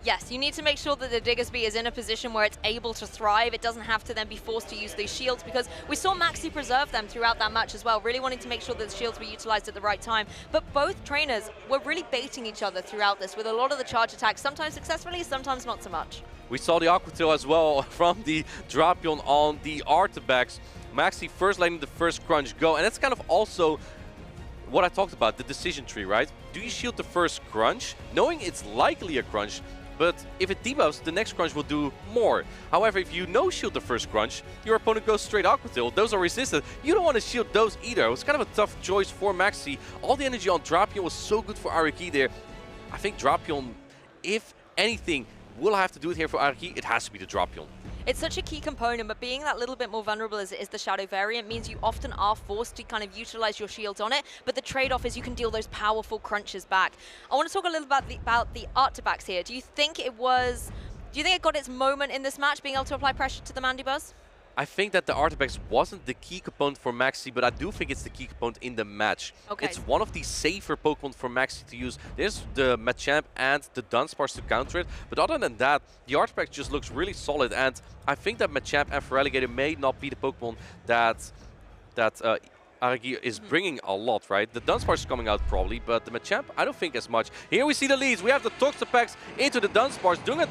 Yes, you need to make sure that the Diggersby is in a position where it's able to thrive. It doesn't have to then be forced to use these shields, because we saw Maxi preserve them throughout that match as well, really wanting to make sure that the shields were utilized at the right time. But both trainers were really baiting each other throughout this with a lot of the charge attacks, sometimes successfully, sometimes not so much. We saw the Aquatail as well from the Drapion on the Artibex. Maxi first letting the first crunch go, and that's kind of also what I talked about, the decision tree, right? Do you shield the first crunch, knowing it's likely a crunch, but if it debuffs, the next crunch will do more. However, if you no-shield the first crunch, your opponent goes straight Aquatail. Those are resisted. You don't want to shield those either. It was kind of a tough choice for Maxi. All the energy on Drapion was so good for Araki there. I think Drapion, if anything, will have to do it here for Araki. It has to be the Drapion. It's such a key component, but being that little bit more vulnerable as it is the Shadow variant means you often are forced to kind of utilize your shields on it, but the trade-off is you can deal those powerful crunches back. I want to talk a little about the Artibex here. Do you think it got its moment in this match, being able to apply pressure to the Mandibuzz? I think that the Artibex wasn't the key component for Maxi, but I do think it's the key component in the match. Okay. It's one of the safer Pokemon for Maxi to use. There's the Machamp and the Dunsparce to counter it, but other than that, the Artibex just looks really solid, and I think that Machamp and Feraligatr may not be the Pokemon that Araki is bringing a lot, right? The Dunsparce is coming out probably, but the Machamp, I don't think as much. Here we see the leads. We have the Toxapex into the Dunsparce, doing it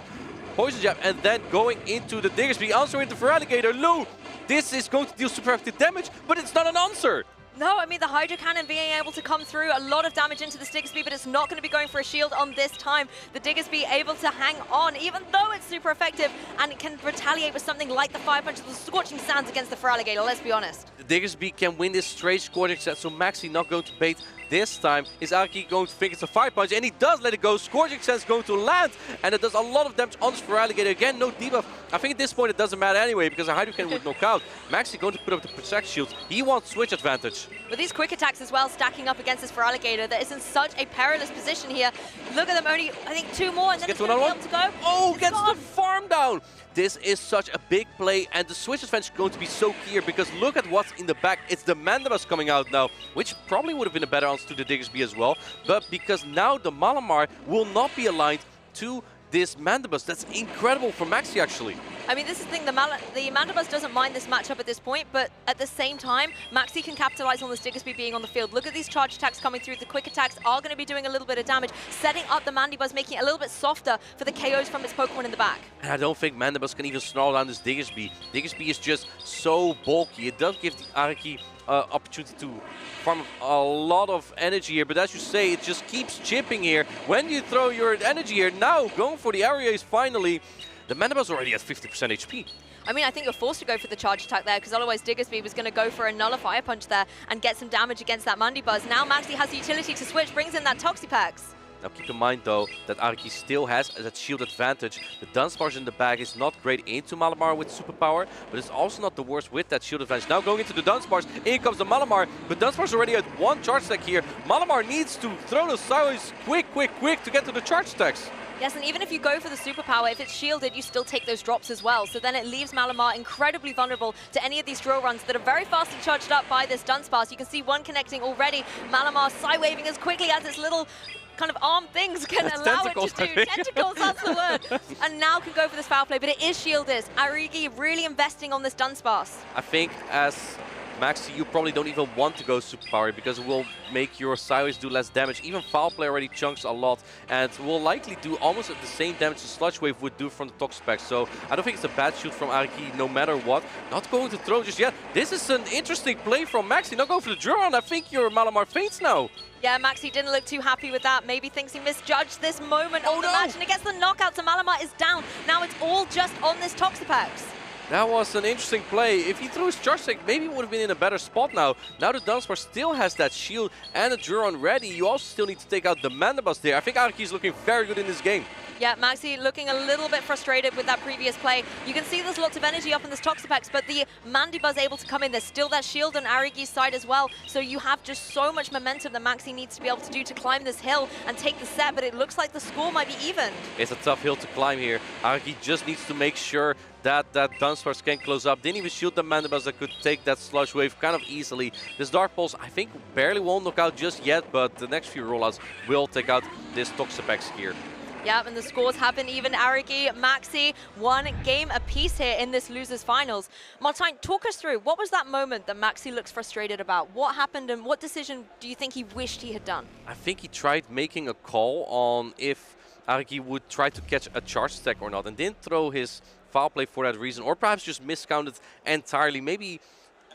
Poison Jab, and then going into the Diggersby, answering the Feraligatr. Lou, this is going to deal super effective damage, but it's not an answer. No, I mean, the Hydro Cannon being able to come through, a lot of damage into the Diggersby, but it's not going to be going for a shield on this time. The Diggersby able to hang on, even though it's super effective, and it can retaliate with something like the Fire Punch, the Scorching Sands against the Feraligatr, let's be honest. The Diggersby can win this straight Scorching Sands, so Maxi not going to bait this time. Is Araki going to think it's a Fire Punch? And he does let it go. Scorching Sands going to land, and it does a lot of damage on this Feraligatr. Again, no debuff. I think at this point it doesn't matter anyway, because a Hydro Cannon would knock out. Maxi going to put up the Protect Shield. He wants switch advantage. With these quick attacks as well, stacking up against this Feraligatr that is in such a perilous position here. Look at them, only, I think, 2 more, and then it's going to be able to go. Oh, it's gets gone. the farm down. This is such a big play, and the switch advantage is going to be so key here, because look at what's in the back. It's the Mandibuzz coming out now, which probably would have been a better answer to the Diggersby as well. But because now the Malamar will not be aligned to this Mandibuzz. That's incredible for Maxi, actually. I mean, this is the thing, the Mandibuzz doesn't mind this matchup at this point, but at the same time, Maxi can capitalize on this Diggersby being on the field. Look at these charge attacks coming through. The quick attacks are going to be doing a little bit of damage, setting up the Mandibuzz, making it a little bit softer for the KOs from its Pokemon in the back. And I don't think Mandibuzz can even snarl down this Diggersby. Diggersby is just so bulky. It does give the Araki opportunity to farm a lot of energy here, but as you say, it just keeps chipping here. When you throw your energy here, now going for the area is finally... The Mandibuzz already has 50% HP. I mean, I think you're forced to go for the charge attack there, because otherwise Diggersby was going to go for another Fire Punch there and get some damage against that Mandibuzz. Now Maxi has the utility to switch, brings in that Toxapex. Now keep in mind though that Araki still has that shield advantage. The Dunsparce in the bag is not great into Malamar with superpower, but it's also not the worst with that shield advantage. Now going into the Dunsparce, in comes the Malamar, but Dunsparce already at 1 charge stack here. Malamar needs to throw those sideways quick to get to the charge stacks. Yes, and even if you go for the superpower, if it's shielded, you still take those drops as well. So then it leaves Malamar incredibly vulnerable to any of these drill runs that are very fast and charged up by this Dunsparce. You can see one connecting already. Malamar side-waving as quickly as its little kind of arm things can allow it to do. Tentacles, that's the word. And now can go for this foul play, but it is shielded. Arigi really investing on this Dunsparce. I think as Maxi, you probably don't even want to go superpower, because it will make your sideways do less damage. Even foul play already chunks a lot, and will likely do almost the same damage the Sludge Wave would do from the Toxapex. So I don't think it's a bad shoot from Araki no matter what. Not going to throw just yet. This is an interesting play from Maxi. Not going for the drill round. I think your Malamar faints now. Yeah, Maxi didn't look too happy with that. Maybe thinks he misjudged this moment of the match, and it gets the knockout, so Malamar is down. Now it's all just on this Toxapex. That was an interesting play. If he threw his charge stack, maybe he would have been in a better spot now. Now the Dunsparce still has that shield and a Duron ready. You also still need to take out the Mandibuzz there. I think Araki is looking very good in this game. Yeah, Maxi looking a little bit frustrated with that previous play. You can see there's lots of energy up in this Toxapex, but the Mandibuzz able to come in. There's still that shield on Arigi's side as well. So you have just so much momentum that Maxi needs to be able to do to climb this hill and take the set, but it looks like the score might be even. It's a tough hill to climb here. Araki just needs to make sure that Dunsparce can close up. Didn't even shield the Mandibuzz that could take that Sludge Wave kind of easily. This Dark Pulse, I think, barely won't knock out just yet, but the next few rollouts will take out this Toxapex here. Yep, and the scores have been even. Aragi, Maxi, 1 game apiece here in this losers finals. Martijn, talk us through, what was that moment that Maxi looks frustrated about? What happened and what decision do you think he wished he had done? I think he tried making a call on if Aragi would try to catch a charge stack or not, and didn't throw his foul play for that reason, or perhaps just miscounted entirely. Maybe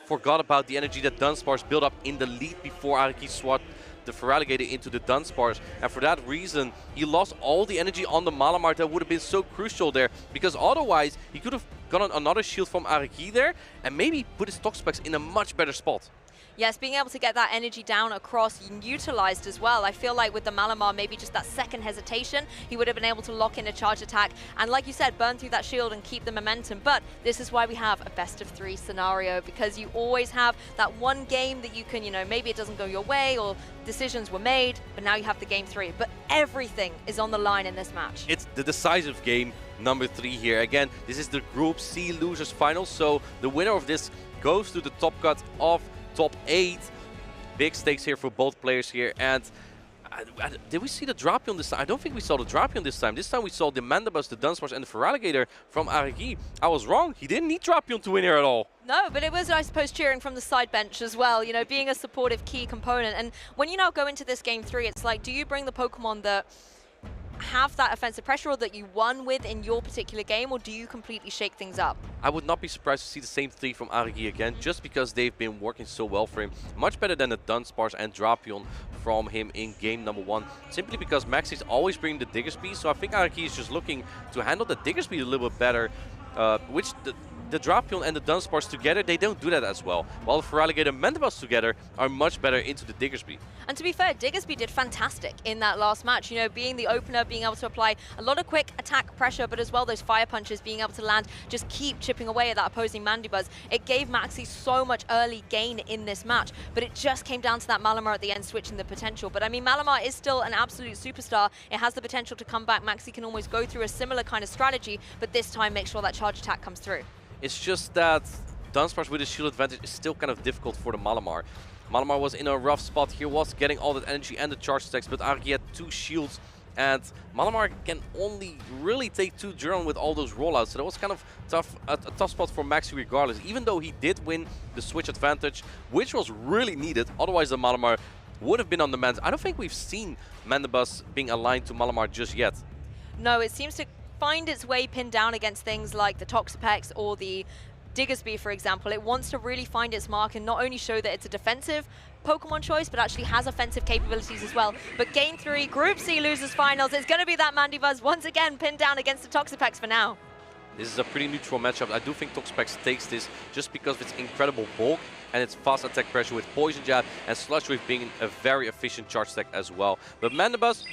forgot about the energy that Dunsparce built up in the lead before Aragi swapped the Feraligatr into the Dunsparce, and for that reason he lost all the energy on the Malamar that would have been so crucial there, because otherwise he could have gotten another shield from Aragi there and maybe put his Toxapex in a much better spot. Yes, being able to get that energy down across and utilized as well. I feel like with the Malamar, maybe just that second hesitation, he would have been able to lock in a charge attack and, like you said, burn through that shield and keep the momentum. But this is why we have a best-of-3 scenario, because you always have that one game that you can, maybe it doesn't go your way or decisions were made, but now you have the game 3. But everything is on the line in this match. It's the decisive game number 3 here. Again, this is the Group C losers final, so the winner of this goes to the top cut of top 8. Big stakes here for both players here. And did we see the Drapion this time? I don't think we saw the Drapion this time. This time we saw the Mandibus, the Dunsparce, and the Feraligatr from Aragi. I was wrong. He didn't need Drapion to win here at all. No, but it was, I suppose, cheering from the side bench as well, being a supportive key component. And when you now go into this game 3, it's like, do you bring the Pokemon that have that offensive pressure or that you won with in your particular game, or do you completely shake things up? I would not be surprised to see the same 3 from Aragi again, just because they've been working so well for him. Much better than the Dunsparce and Drapion from him in game number 1, simply because Maxi's always bringing the Diggersby, so I think Aragi is just looking to handle the Diggersby a little bit better, which the Drapion and the Dunsparce together, they don't do that as well. While the Feraligatr and Mandibus together are much better into the Diggersby. And to be fair, Diggersby did fantastic in that last match. Being the opener, being able to apply a lot of quick attack pressure, but as well those fire punches, being able to land, just keep chipping away at that opposing Mandibuzz. It gave Maxi so much early gain in this match, but it just came down to that Malamar at the end switching the potential. But I mean, Malamar is still an absolute superstar. It has the potential to come back. Maxi can almost go through a similar kind of strategy, but this time make sure that charge attack comes through. It's just that Dunsparce with his shield advantage is still kind of difficult for the Malamar. Malamar was in a rough spot here, was getting all that energy and the charge stacks, but Aragi had 2 shields, and Malamar can only really take 2 Duran with all those rollouts, so that was kind of tough, a tough spot for Maxi regardless, even though he did win the switch advantage, which was really needed. Otherwise the Malamar would have been on the mend. I don't think we've seen Mandibus being aligned to Malamar just yet. No, it seems to find its way pinned down against things like the Toxapex or the Diggersby, for example. It wants to really find its mark and not only show that it's a defensive Pokemon choice, but actually has offensive capabilities as well. But game 3, Group C losers finals, it's going to be that Mandibuzz once again pinned down against the Toxapex for now. This is a pretty neutral matchup. I do think Toxapex takes this just because of its incredible bulk and its fast attack pressure with Poison Jab and Sludge Wave being a very efficient charge stack as well. But Mandibuzz,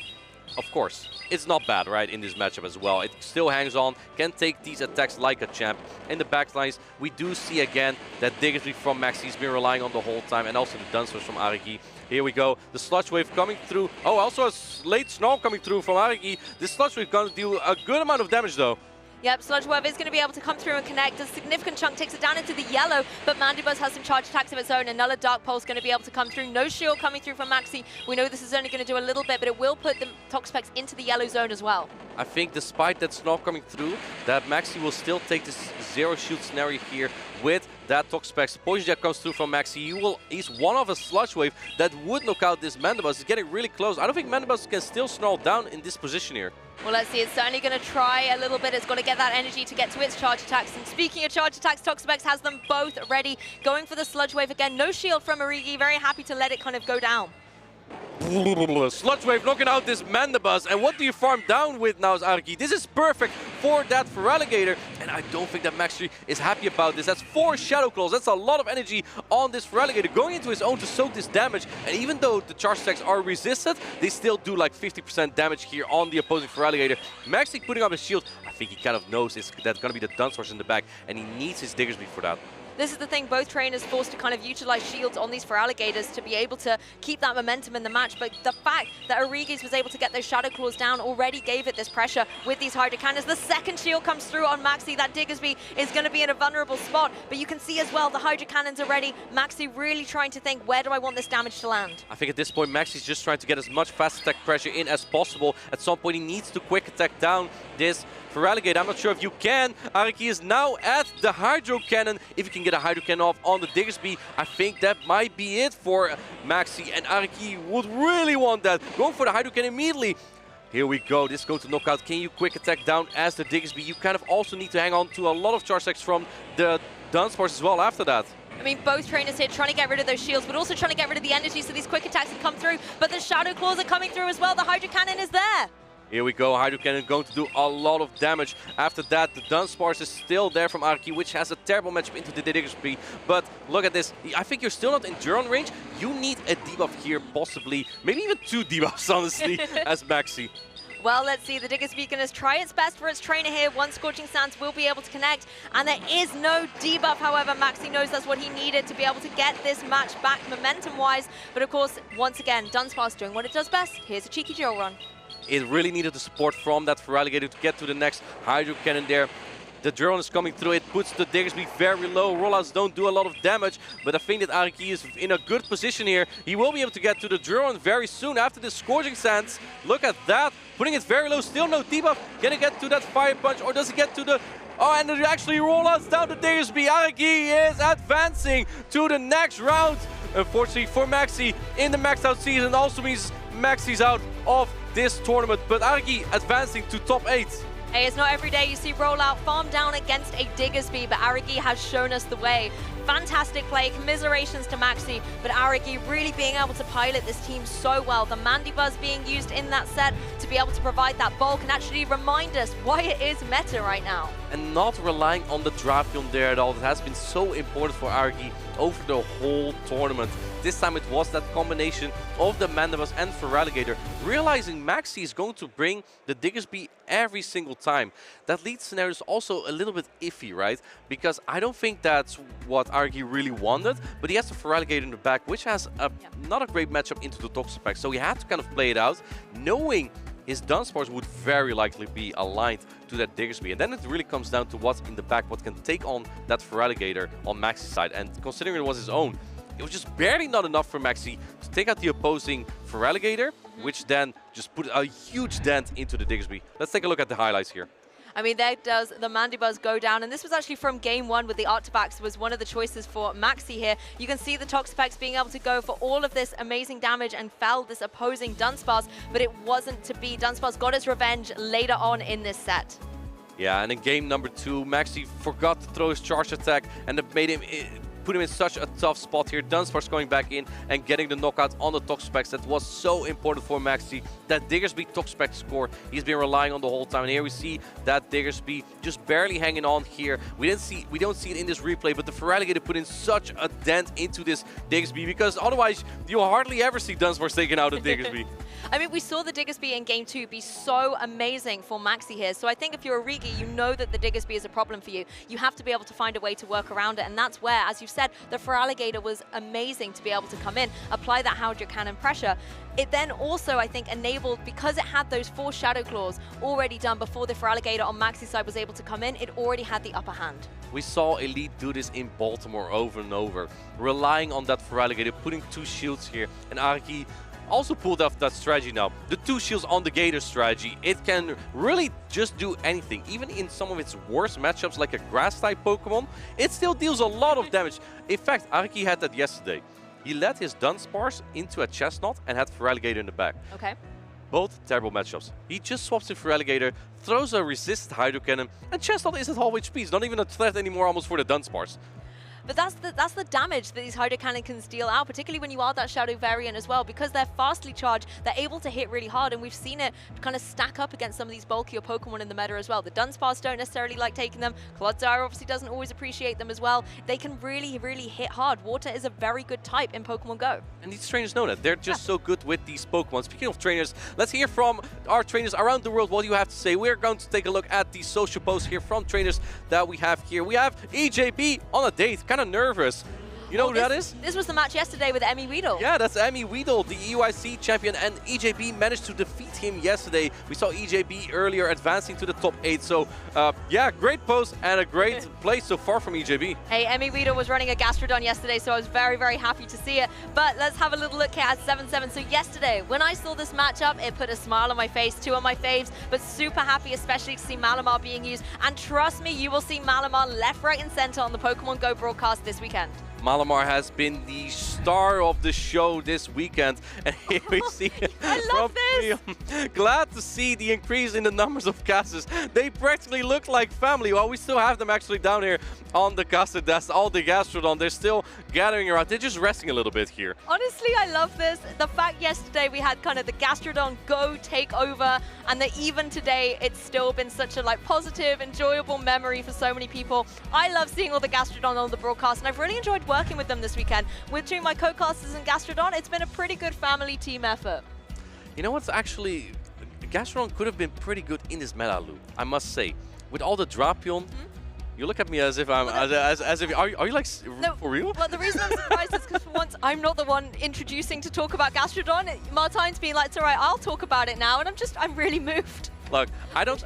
of course, it's not bad, right, in this matchup as well. It still hangs on, can take these attacks like a champ. In the backlines, we do see again that Diggersby from Maxi's been relying on the whole time, and also the Dunsparce from Aragi. Here we go, the Sludge Wave coming through. Oh, also a late Snarl coming through from Aragi. This Sludge Wave gonna do a good amount of damage though. Yep, Sludge Wave is going to be able to come through and connect. A significant chunk takes it down into the yellow, but Mandibuzz has some charge attacks of its own. Another Dark Pulse going to be able to come through. No shield coming through from Maxi. We know this is only going to do a little bit, but it will put the Toxapex into the yellow zone as well. I think despite that Snarl coming through, that Maxi will still take this 0 shield scenario here with that Toxapex. Poison Jab comes through from Maxi. He's one of a Sludge Wave that would knock out this Mandibuzz. It's getting really close. I don't think Mandibuzz can still Snarl down in this position here. Well, let's see. It's certainly going to try a little bit. It's got to get that energy to get to its charge attacks. And speaking of charge attacks, Toxapex has them both ready. Going for the Sludge Wave again. No shield from Aragi. Very happy to let it kind of go down. Sludge Wave knocking out this Mandibuzz, and what do you farm down with now, Aragi? This is perfect for that Feraligatr, and I don't think that Maxi is happy about this. That's 4 Shadow Claws, that's a lot of energy on this Feraligatr, going into his own to soak this damage, and even though the charge attacks are resisted, they still do like 50% damage here on the opposing Feraligatr. Maxi putting up his shield, I think he kind of knows that's gonna be the Dunsparce in the back, and he needs his Diggersby for that. This is the thing, both trainers forced to kind of utilize shields on these Feraligators to be able to keep that momentum in the match, but the fact that Origi's was able to get those Shadow Claws down already gave it this pressure with these Hydro Cannons. The second shield comes through on Maxi. That Diggersby is going to be in a vulnerable spot, but you can see as well the Hydro Cannons are ready. Maxi really trying to think, where do I want this damage to land? I think at this point Maxi's just trying to get as much fast attack pressure in as possible. At some point he needs to quick attack down this Feraligatr. I'm not sure if you can. Araki is now at the Hydro Cannon. If you can get a Hydro Cannon off on the Diggersby, I think that might be it for Maxi. And Araki would really want that. Going for the Hydro Cannon immediately. Here we go. This goes to knockout. Can you quick attack down as the Diggersby? You kind of also need to hang on to a lot of charge attacks from the Dunsparce as well after that. I mean, both trainers here trying to get rid of those shields, but also trying to get rid of the energy so these quick attacks can come through. But the Shadow Claws are coming through as well. The Hydro Cannon is there. Here we go, Hydro Cannon going to do a lot of damage. After that, the Dunsparce is still there from Araki, which has a terrible matchup into the Diggersby. But look at this, I think you're still not in Duron range. You need a debuff here, possibly, maybe even 2 debuffs, honestly, as Maxi. Well, let's see. The Diggersby going to try its best for its trainer here. One Scorching Sands will be able to connect. And there is no debuff. However, Maxi knows that's what he needed to be able to get this match back momentum-wise. But of course, once again, Dunsparce doing what it does best. Here's a cheeky drill run. It really needed the support from that Feraligatr to get to the next Hydro Cannon there. The drone is coming through. It puts the Diggersby very low. Rollouts don't do a lot of damage, but I think that Araki is in a good position here. He will be able to get to the drone very soon after the Scorching Sands. Look at that. Putting it very low. Still no debuff. Can it get to that Fire Punch, or does it get to the... Oh, and it actually rollouts down the Diggersby. Araki is advancing to the next round. Unfortunately for Maxi, in the maxed out season also means Maxi's out of this tournament, but Araki advancing to top 8. Hey, it's not every day you see rollout farm down against a Diggersby, but Araki has shown us the way. Fantastic play, commiserations to Maxi, but Araki really being able to pilot this team so well. The Mandibuzz being used in that set to be able to provide that bulk and actually remind us why it is meta right now. And not relying on the Drapion there at all. That has been so important for Araki over the whole tournament. This time it was that combination of the Mandibuzz and Feraligatr, realizing Maxi is going to bring the Diggersby every single time. That lead scenario is also a little bit iffy, right? Because I don't think that's what Araki really wanted, but he has the Feraligatr in the back, which has not a great matchup into the Toxapex, so he had to kind of play it out, knowing his Dunsparce would very likely be aligned to that Diggersby. And then it really comes down to what's in the back, what can take on that Feraligatr on Maxi's side. And considering it was his own, it was just barely not enough for Maxi to take out the opposing Feraligatr, which then just put a huge dent into the Diggersby. Let's take a look at the highlights here. I mean, there does the Mandibuzz go down, and this was actually from game 1 with the Artifax was one of the choices for Maxi here. You can see the Toxapex being able to go for all of this amazing damage and fell this opposing Dunsparce, but it wasn't to be. Dunsparce got his revenge later on in this set. Yeah, and in game number 2, Maxi forgot to throw his charge attack, and it made him... put him in such a tough spot here. Dunsparce going back in and getting the knockout on the Toxapex. That was so important for Maxi. That Diggersby Toxapex score he's been relying on the whole time. And here we see that Diggersby just barely hanging on here. We don't see it in this replay, but the Feraligatr put in such a dent into this Diggersby, because otherwise you hardly ever see Dunsparce taking out a Diggersby. I mean, we saw the Diggersby in game 2 be so amazing for Maxi here. So I think if you're a Rigi, you know that the Diggersby is a problem for you. You have to be able to find a way to work around it. And that's where, as you said, the Feraligatr was amazing to be able to come in, apply that Hydro Cannon pressure. It then also, I think, enabled, because it had those 4 Shadow Claws already done before the Feraligatr on Maxi's side was able to come in, it already had the upper hand. We saw Elite do this in Baltimore over and over, relying on that Feraligatr, putting 2 shields here, and Araki also pulled off that strategy now. The 2 shields on the Gator strategy, it can really just do anything. Even in some of its worst matchups, like a Grass-type Pokemon, it still deals a lot of damage. In fact, Araki had that yesterday. He led his Dunsparce into a Chestnut and had Feraligatr in the back. Okay. Both terrible matchups. He just swaps in Feraligatr, throws a resisted Hydro Cannon, and Chestnut is at half HP. It's not even a threat anymore almost for the Dunsparce. But that's the damage that these Hydro Cannon can deal out, particularly when you are that Shadow variant as well. Because they're fastly charged, they're able to hit really hard, and we've seen it kind of stack up against some of these bulkier Pokemon in the meta as well. The Dunsparce don't necessarily like taking them. Clodsire obviously doesn't always appreciate them as well. They can really, really hit hard. Water is a very good type in Pokemon Go. And these trainers know that. They're just so good with these Pokemon. Speaking of trainers, let's hear from our trainers around the world. What do you have to say? We're going to take a look at the social posts here from trainers that we have here. We have EJB on a date. Kind kind of nervous. You know who that is? This was the match yesterday with Emmy Weedle. Yeah, that's Emmy Weedle, the EUIC champion, and EJB managed to defeat him yesterday. We saw EJB earlier advancing to the top 8, so yeah, great post and a great play so far from EJB. Hey, Emmy Weedle was running a Gastrodon yesterday, so I was very, very happy to see it. But let's have a little look here at 7-7. So yesterday, when I saw this matchup, it put a smile on my face, 2 of my faves, but super happy, especially to see Malamar being used. And trust me, you will see Malamar left, right, and center on the Pokemon Go broadcast this weekend. Malamar has been the star of the show this weekend, and here we see I love this! Glad to see the increase in the numbers of casters. They practically look like family. Well, we still have them actually down here on the caster desk, all the Gastrodon. They're still gathering around. They're just resting a little bit here. Honestly, I love this. The fact yesterday we had kind of the Gastrodon Go take over, and that even today it's still been such a positive, enjoyable memory for so many people. I love seeing all the Gastrodon on the broadcast, and I've really enjoyed working with them this weekend. Between my co-casters and Gastrodon, it's been a pretty good family team effort. You know what's actually, Gastrodon could have been pretty good in this meta loop, I must say. With all the Drapion, you look at me as if I'm, as if, are you like, no, for real? Well, the reason I'm surprised is because for once I'm not the one introducing to talk about Gastrodon. Martine's been like, it's all right, I'll talk about it now, and I'm really moved. Look, I don't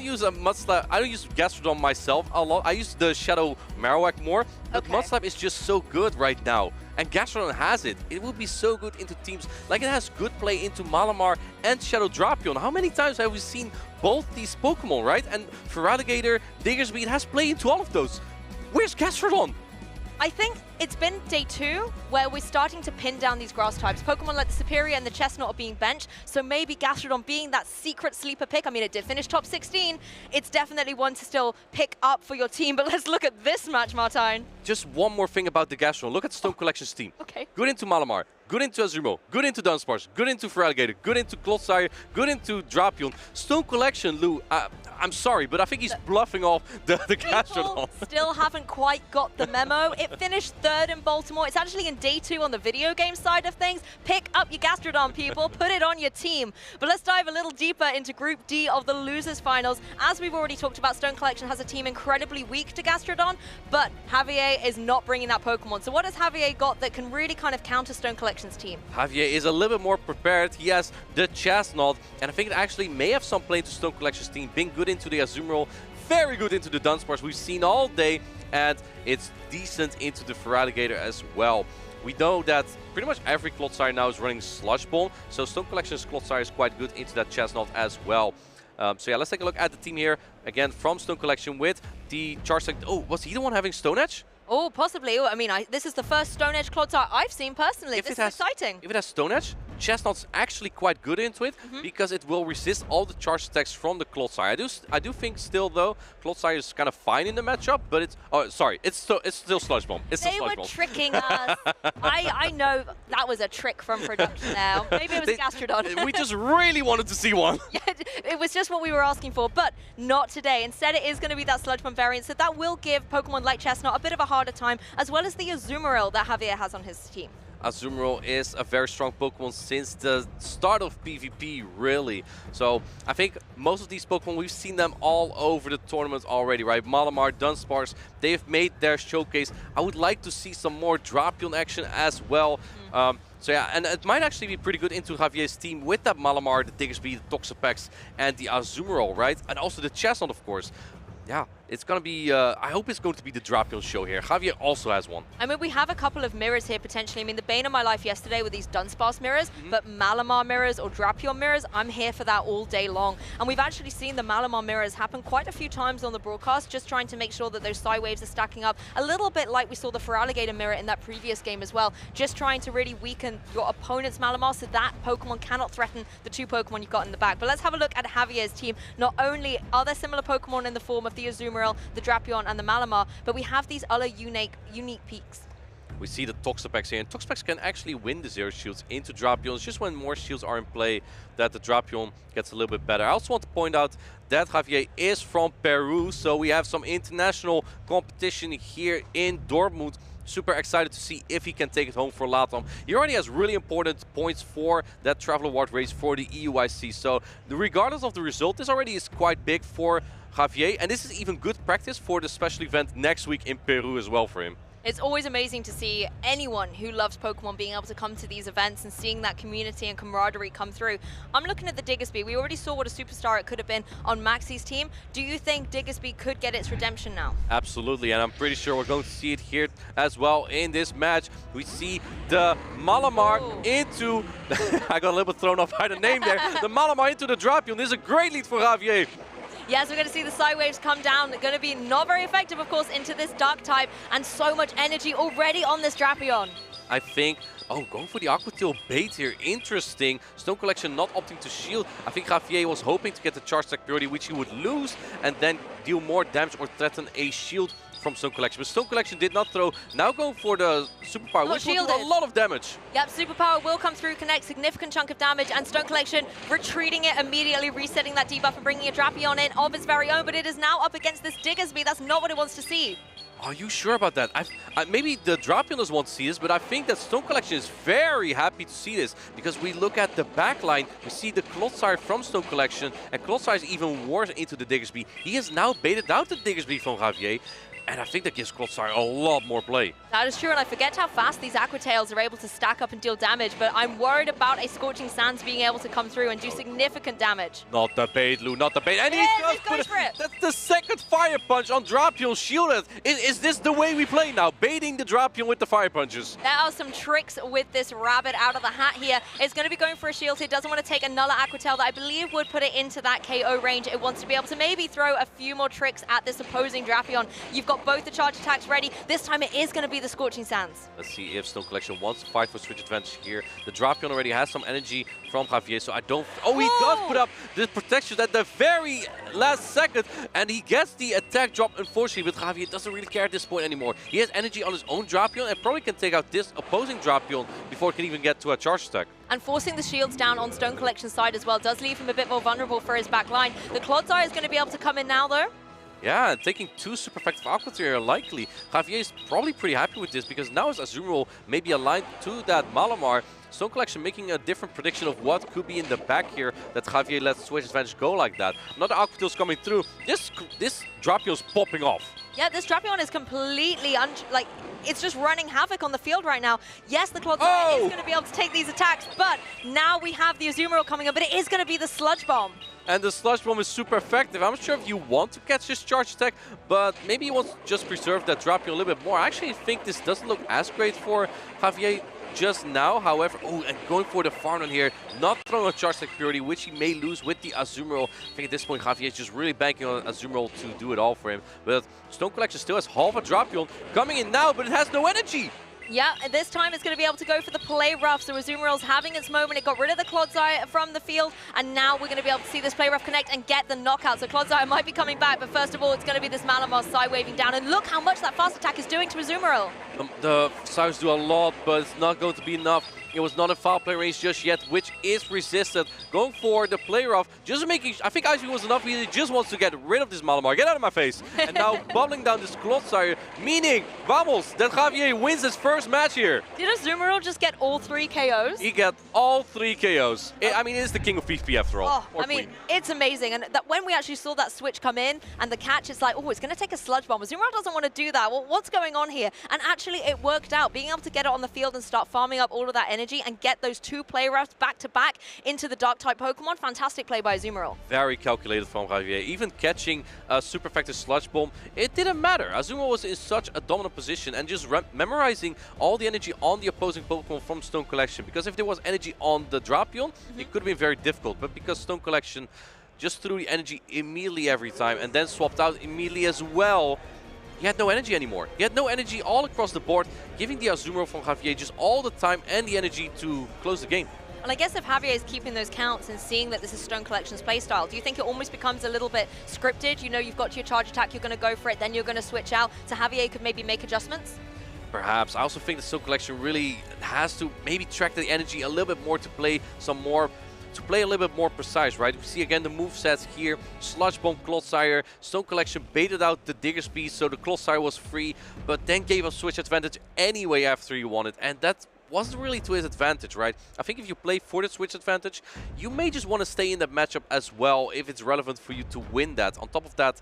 use a Mudslap. I don't use Gastrodon myself a lot. I use the Shadow Marowak more, but Mudslap is just so good right now. And Gastrodon has it. It will be so good into teams. Like it has good play into Malamar and Shadow Drapion. How many times have we seen both these Pokemon, right? And Feraligatr, Diggersby, it has play into all of those. Where's Gastrodon? I think it's been day 2 where we're starting to pin down these grass types. Pokemon like the Superior and the Chestnut are being benched, so maybe Gastrodon being that secret sleeper pick. I mean, it did finish top 16. It's definitely one to still pick up for your team, but let's look at this match, Martine. Just one more thing about the Gastrodon. Look at Stone Collection's team. Okay. Good into Malamar, good into Azumarill, good into Dunsparce, good into Feraligatr, good into Clodsire, good into Drapion. Stone Collection, Lou, I'm sorry, but I think he's bluffing off the Gastrodon. Still haven't quite got the memo. It finished 3rd in Baltimore. It's actually in day 2 on the video game side of things. Pick up your Gastrodon, people. Put it on your team. But let's dive a little deeper into Group D of the Losers Finals. As we've already talked about, Stone Collection has a team incredibly weak to Gastrodon, but Javier is not bringing that Pokemon. So what has Javier got that can really kind of counter Stone Collection's team? Javier is a little bit more prepared. He has the Chestnut, and I think it actually may have some play to Stone Collection's team. Being good into the Azumarill, very good into the Dunsparce we've seen all day, and it's decent into the Feraligatr as well. We know that pretty much every Clodsire now is running Sludge Bomb, so Stone Collection's Clodsire is quite good into that Chestnut as well. So yeah, let's take a look at the team here, again from Stone Collection with the Charge. Oh, was he the one having Stone Edge? Oh, possibly. I mean, this is the first Stone Edge Clodsire I've seen personally. This is exciting. If it has Stone Edge, Chestnut's actually quite good into it because it will resist all the charge attacks from the Clodsire. I do think still though, Clodsire is kind of fine in the matchup, but it's it's still Sludge Bomb. They were tricking us. I know that was a trick from production now. Maybe it was Gastrodon. We just really wanted to see one. Yeah, it was just what we were asking for, but not today. Instead, it is going to be that Sludge Bomb variant, so that will give Pokemon like Chestnut a bit of a harder time, as well as the Azumarill that Javier has on his team. Azumarill is a very strong Pokemon since the start of PvP, really. So I think most of these Pokemon, we've seen them all over the tournament already, right? Malamar, Dunsparce, they've made their showcase. I would like to see some more Drapion action as well. So yeah, and it might actually be pretty good into Javier's team with that Malamar, the Diggersby, the Toxapex, and the Azumarill, right? And also the Chestnut, of course. Yeah, it's going to be, I hope it's going to be the Drapion show here. Javier also has one. I mean, we have a couple of mirrors here potentially. I mean, the bane of my life yesterday were these Dunsparce mirrors, but Malamar mirrors or Drapion mirrors, I'm here for that all day long. And we've actually seen the Malamar mirrors happen quite a few times on the broadcast, just trying to make sure that those Psy waves are stacking up. A little bit like we saw the Feraligatr mirror in that previous game as well, just trying to really weaken your opponent's Malamar so that Pokemon cannot threaten the 2 Pokemon you've got in the back. But let's have a look at Javier's team. Not only are there similar Pokemon in the form of the Azumarill, the Drapion, and the Malamar, but we have these other unique peaks. We see the Toxapex here, and Toxapex can actually win the Zero Shields into Drapion. It's just when more shields are in play that the Drapion gets a little bit better. I also want to point out that Javier is from Peru, so we have some international competition here in Dortmund. Super excited to see if he can take it home for LATAM. He already has really important points for that Travel Award race for the EUIC. So regardless of the result, this already is quite big for Javier. And this is even good practice for the special event next week in Peru as well for him. It's always amazing to see anyone who loves Pokemon being able to come to these events and seeing that community and camaraderie come through. I'm looking at the Diggersby. We already saw what a superstar it could have been on Maxi's team. Do you think Diggersby could get its redemption now? Absolutely, and I'm pretty sure we're going to see it here as well in this match. We see the Malamar into... I got a little bit thrown off by the name there. The Malamar into the Drapion. This is a great lead for Javier. Yes, we're going to see the side waves come down. They're going to be not very effective, of course, into this dark type, and so much energy already on this Drapion. I think, going for the Aqua Tail bait here. Interesting. Stone Collection not opting to shield. I think Javier was hoping to get the Charge Attack priority, which he would lose, and then deal more damage or threaten a shield from Stone Collection. But Stone Collection did not throw. Now going for the Superpower, which will do a lot of damage. Yep, Superpower will come through, connect significant chunk of damage, and Stone Collection retreating it immediately, resetting that debuff and bringing a Drapion in of its very own, but it is now up against this Diggersby. That's not what it wants to see. Are you sure about that? Maybe the Drapion doesn't want to see this, but I think that Stone Collection is very happy to see this, because we look at the backline, we see the Clodsire from Stone Collection, and Clodsire is even worse into the Diggersby. He has now baited out the Diggersby from Javier, and I think that gives Clodsire a lot more play. That is true, and I forget how fast these Aqua Tails are able to stack up and deal damage, but I'm worried about a Scorching Sands being able to come through and do significant damage. Not the bait, Lou, not the bait. And he goes for it. That's the second Fire Punch on Drapion shielded. Is this the way we play now? Baiting the Drapion with the Fire Punches. There are some tricks with this rabbit out of the hat here. It's going to be going for a shield. It doesn't want to take another Aqua Tail that I believe would put it into that KO range. It wants to be able to maybe throw a few more tricks at this opposing Drapion. You've got both the charge attacks ready. This time it is going to be the Scorching Sands. Let's see if Stone Collection wants to fight for switch advantage here. The Drapion already has some energy from Javier, so I don't... Oh, he does put up the protection at the very last second, and he gets the attack drop, unfortunately, but Javier doesn't really care at this point anymore. He has energy on his own Drapion and probably can take out this opposing Drapion before it can even get to a charge attack. And forcing the shields down on Stone Collection's side as well does leave him a bit more vulnerable for his back line. The Clodsire is going to be able to come in now, though. Yeah, taking two super effective Aqua Tail likely. Javier is probably pretty happy with this, because now his Azumarill may be aligned to that Malamar. Stone Collection making a different prediction of what could be in the back here that Javier lets Switch Advantage go like that. Another Aqua Tail's coming through. This Drapion's popping off. Yeah, this Drapion is completely, it's just running havoc on the field right now. Yes, the Clodsire is going to be able to take these attacks, but now we have the Azumarill coming up, but it is going to be the Sludge Bomb. And the Sludge Bomb is super effective. I'm not sure if you want to catch this charge attack, but maybe you want to just preserve that Drapion a little bit more. I actually think this doesn't look as great for Javier just now. However, and going for the Farnon here, not throwing a charge attack purity, which he may lose with the Azumarill. I think at this point Javier is just really banking on Azumarill to do it all for him. But Stone Collection still has half a Drapion coming in now, but it has no energy. Yeah, and this time it's going to be able to go for the play rough. So Azumarill's having its moment. It got rid of the Clodsire from the field, and now we're going to be able to see this play rough connect and get the knockout. So Clodsire might be coming back, but first of all, it's going to be this Malamar side waving down. And look how much that fast attack is doing to Azumarill. The sides do a lot, but it's not going to be enough. It was not a foul play range just yet, which is resisted. Going for the play rough, just making... I think Ivy was enough. He just wants to get rid of this Malamar. Get out of my face. And now bubbling down this Clodsire, meaning, vamos, that Javier wins his first match here. Did Azumarill just get all 3 KOs? He got all 3 KOs. I mean, it's the king of PvP after all. Oh, I mean, it's amazing. And that when we actually saw that switch come in and the catch, it's like, oh, it's going to take a Sludge Bomb. Azumarill doesn't want to do that. Well, what's going on here? And actually, it worked out. Being able to get it on the field and start farming up all of that energy and get those 2 play roughs back-to-back into the Dark-type Pokemon. Fantastic play by Azumarill. Very calculated from Javier. Even catching a super effective Sludge Bomb, it didn't matter. Azumarill was in such a dominant position and just memorizing all the energy on the opposing Pokemon from Stone Collection. Because if there was energy on the Drapion, it could have been very difficult. But because Stone Collection just threw the energy immediately every time and then swapped out immediately as well, he had no energy anymore. He had no energy all across the board, giving the Azumarill from Javier just all the time and the energy to close the game. And I guess if Javier is keeping those counts and seeing that this is Stone Collection's playstyle, do you think it almost becomes a little bit scripted? You know, you've got your charge attack, you're going to go for it, then you're going to switch out, so Javier could maybe make adjustments? Perhaps. I also think the Stone Collection really has to maybe track the energy a little bit more to play a little bit more precise, right? We see again the movesets here. Sludge Bomb, Clodsire. Stone Collection baited out the Diggersby, so the Clodsire was free, but then gave us switch advantage anyway after you won it. And that wasn't really to his advantage, right? I think if you play for the switch advantage, you may just want to stay in that matchup as well if it's relevant for you to win that. On top of that,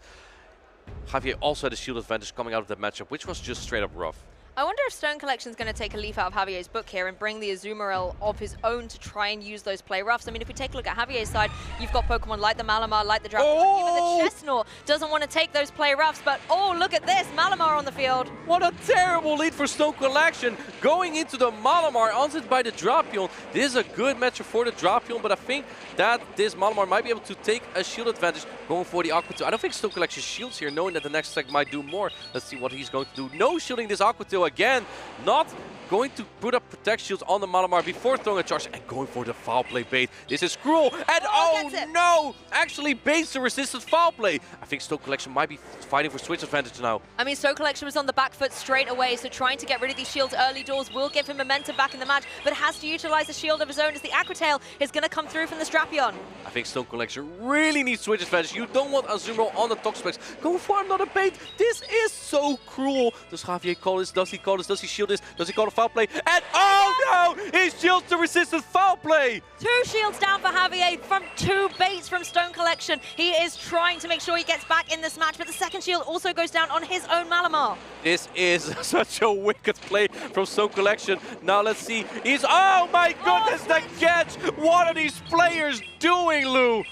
Javier also had a shield advantage coming out of that matchup, which was just straight up rough. I wonder if Stone Collection's going to take a leaf out of Javier's book here and bring the Azumarill of his own to try and use those play roughs. I mean, if we take a look at Javier's side, you've got Pokemon like the Malamar, like the Drapion, even the Chestnut doesn't want to take those play roughs, but oh, look at this, Malamar on the field. What a terrible lead for Stone Collection. Going into the Malamar, answered by the Drapion. This is a good matchup for the Drapion, but I think that this Malamar might be able to take a shield advantage going for the Aqua Tail. I don't think Stone Collection shields here, knowing that the next attack might do more. Let's see what he's going to do. No shielding this Aqua Tail again. Not going to put up Protect Shields on the Malamar before throwing a charge and going for the Foul Play bait. This is cruel, and oh no! Actually baits the resisted Foul Play. I think Stone Collection might be fighting for switch advantage now. I mean, Stone Collection was on the back foot straight away, so trying to get rid of these shields early doors will give him momentum back in the match, but has to utilize a shield of his own as the Aqua Tail is going to come through from the Drapion. I think Stone Collection really needs switch advantage. You don't want Azumarill on the Toxapex. Go for another bait. This is so cruel. Does Javier call this? Does he call this? Does he shield this? Does he call a Foul Play? And oh no! He shields the resisted Foul Play! 2 shields down for Javier from 2 baits from Stone Collection. He is trying to make sure he gets back in this match, but the second shield also goes down on his own Malamar. This is such a wicked play from Stone Collection. Now let's see. He's, oh my goodness, the catch! What are these players doing, Lou?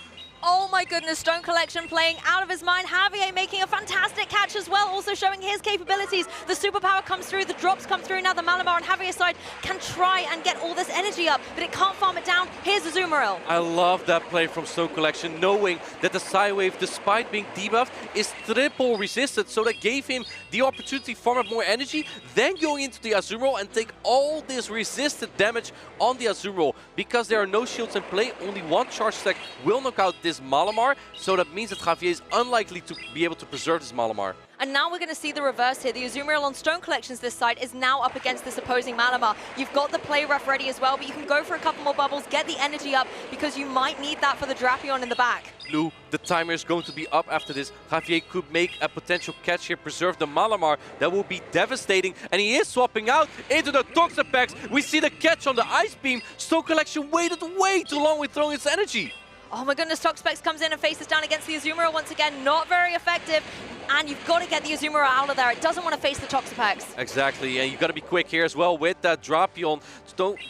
Oh my goodness, Stone Collection playing out of his mind. Javier making a fantastic catch as well, also showing his capabilities. The superpower comes through, the drops come through. Now the Malamar on Javier's side can try and get all this energy up, but it can't farm it down. Here's Azumarill. I love that play from Stone Collection, knowing that the Psywave, despite being debuffed, is triple resisted, so that gave him the opportunity to farm up more energy, then going into the Azumarill and take all this resisted damage on the Azumarill. Because there are no shields in play, only 1 charge stack will knock out this Malamar, so that means that Javier is unlikely to be able to preserve this Malamar. And now we're going to see the reverse here. The Azumarill on Stone Collection's this side is now up against this opposing Malamar. You've got the play rough ready as well, but you can go for a couple more bubbles, get the energy up, because you might need that for the Drapion in the back. Lou, the timer is going to be up after this. Javier could make a potential catch here, preserve the Malamar. That will be devastating, and he is swapping out into the Toxapex. We see the catch on the Ice Beam. Stone Collection waited way too long with throwing its energy. Oh my goodness, Toxapex comes in and faces down against the Azumarill once again. Not very effective. And you've got to get the Azumarill out of there. It doesn't want to face the Toxapex. Exactly, and you've got to be quick here as well with that Drapion.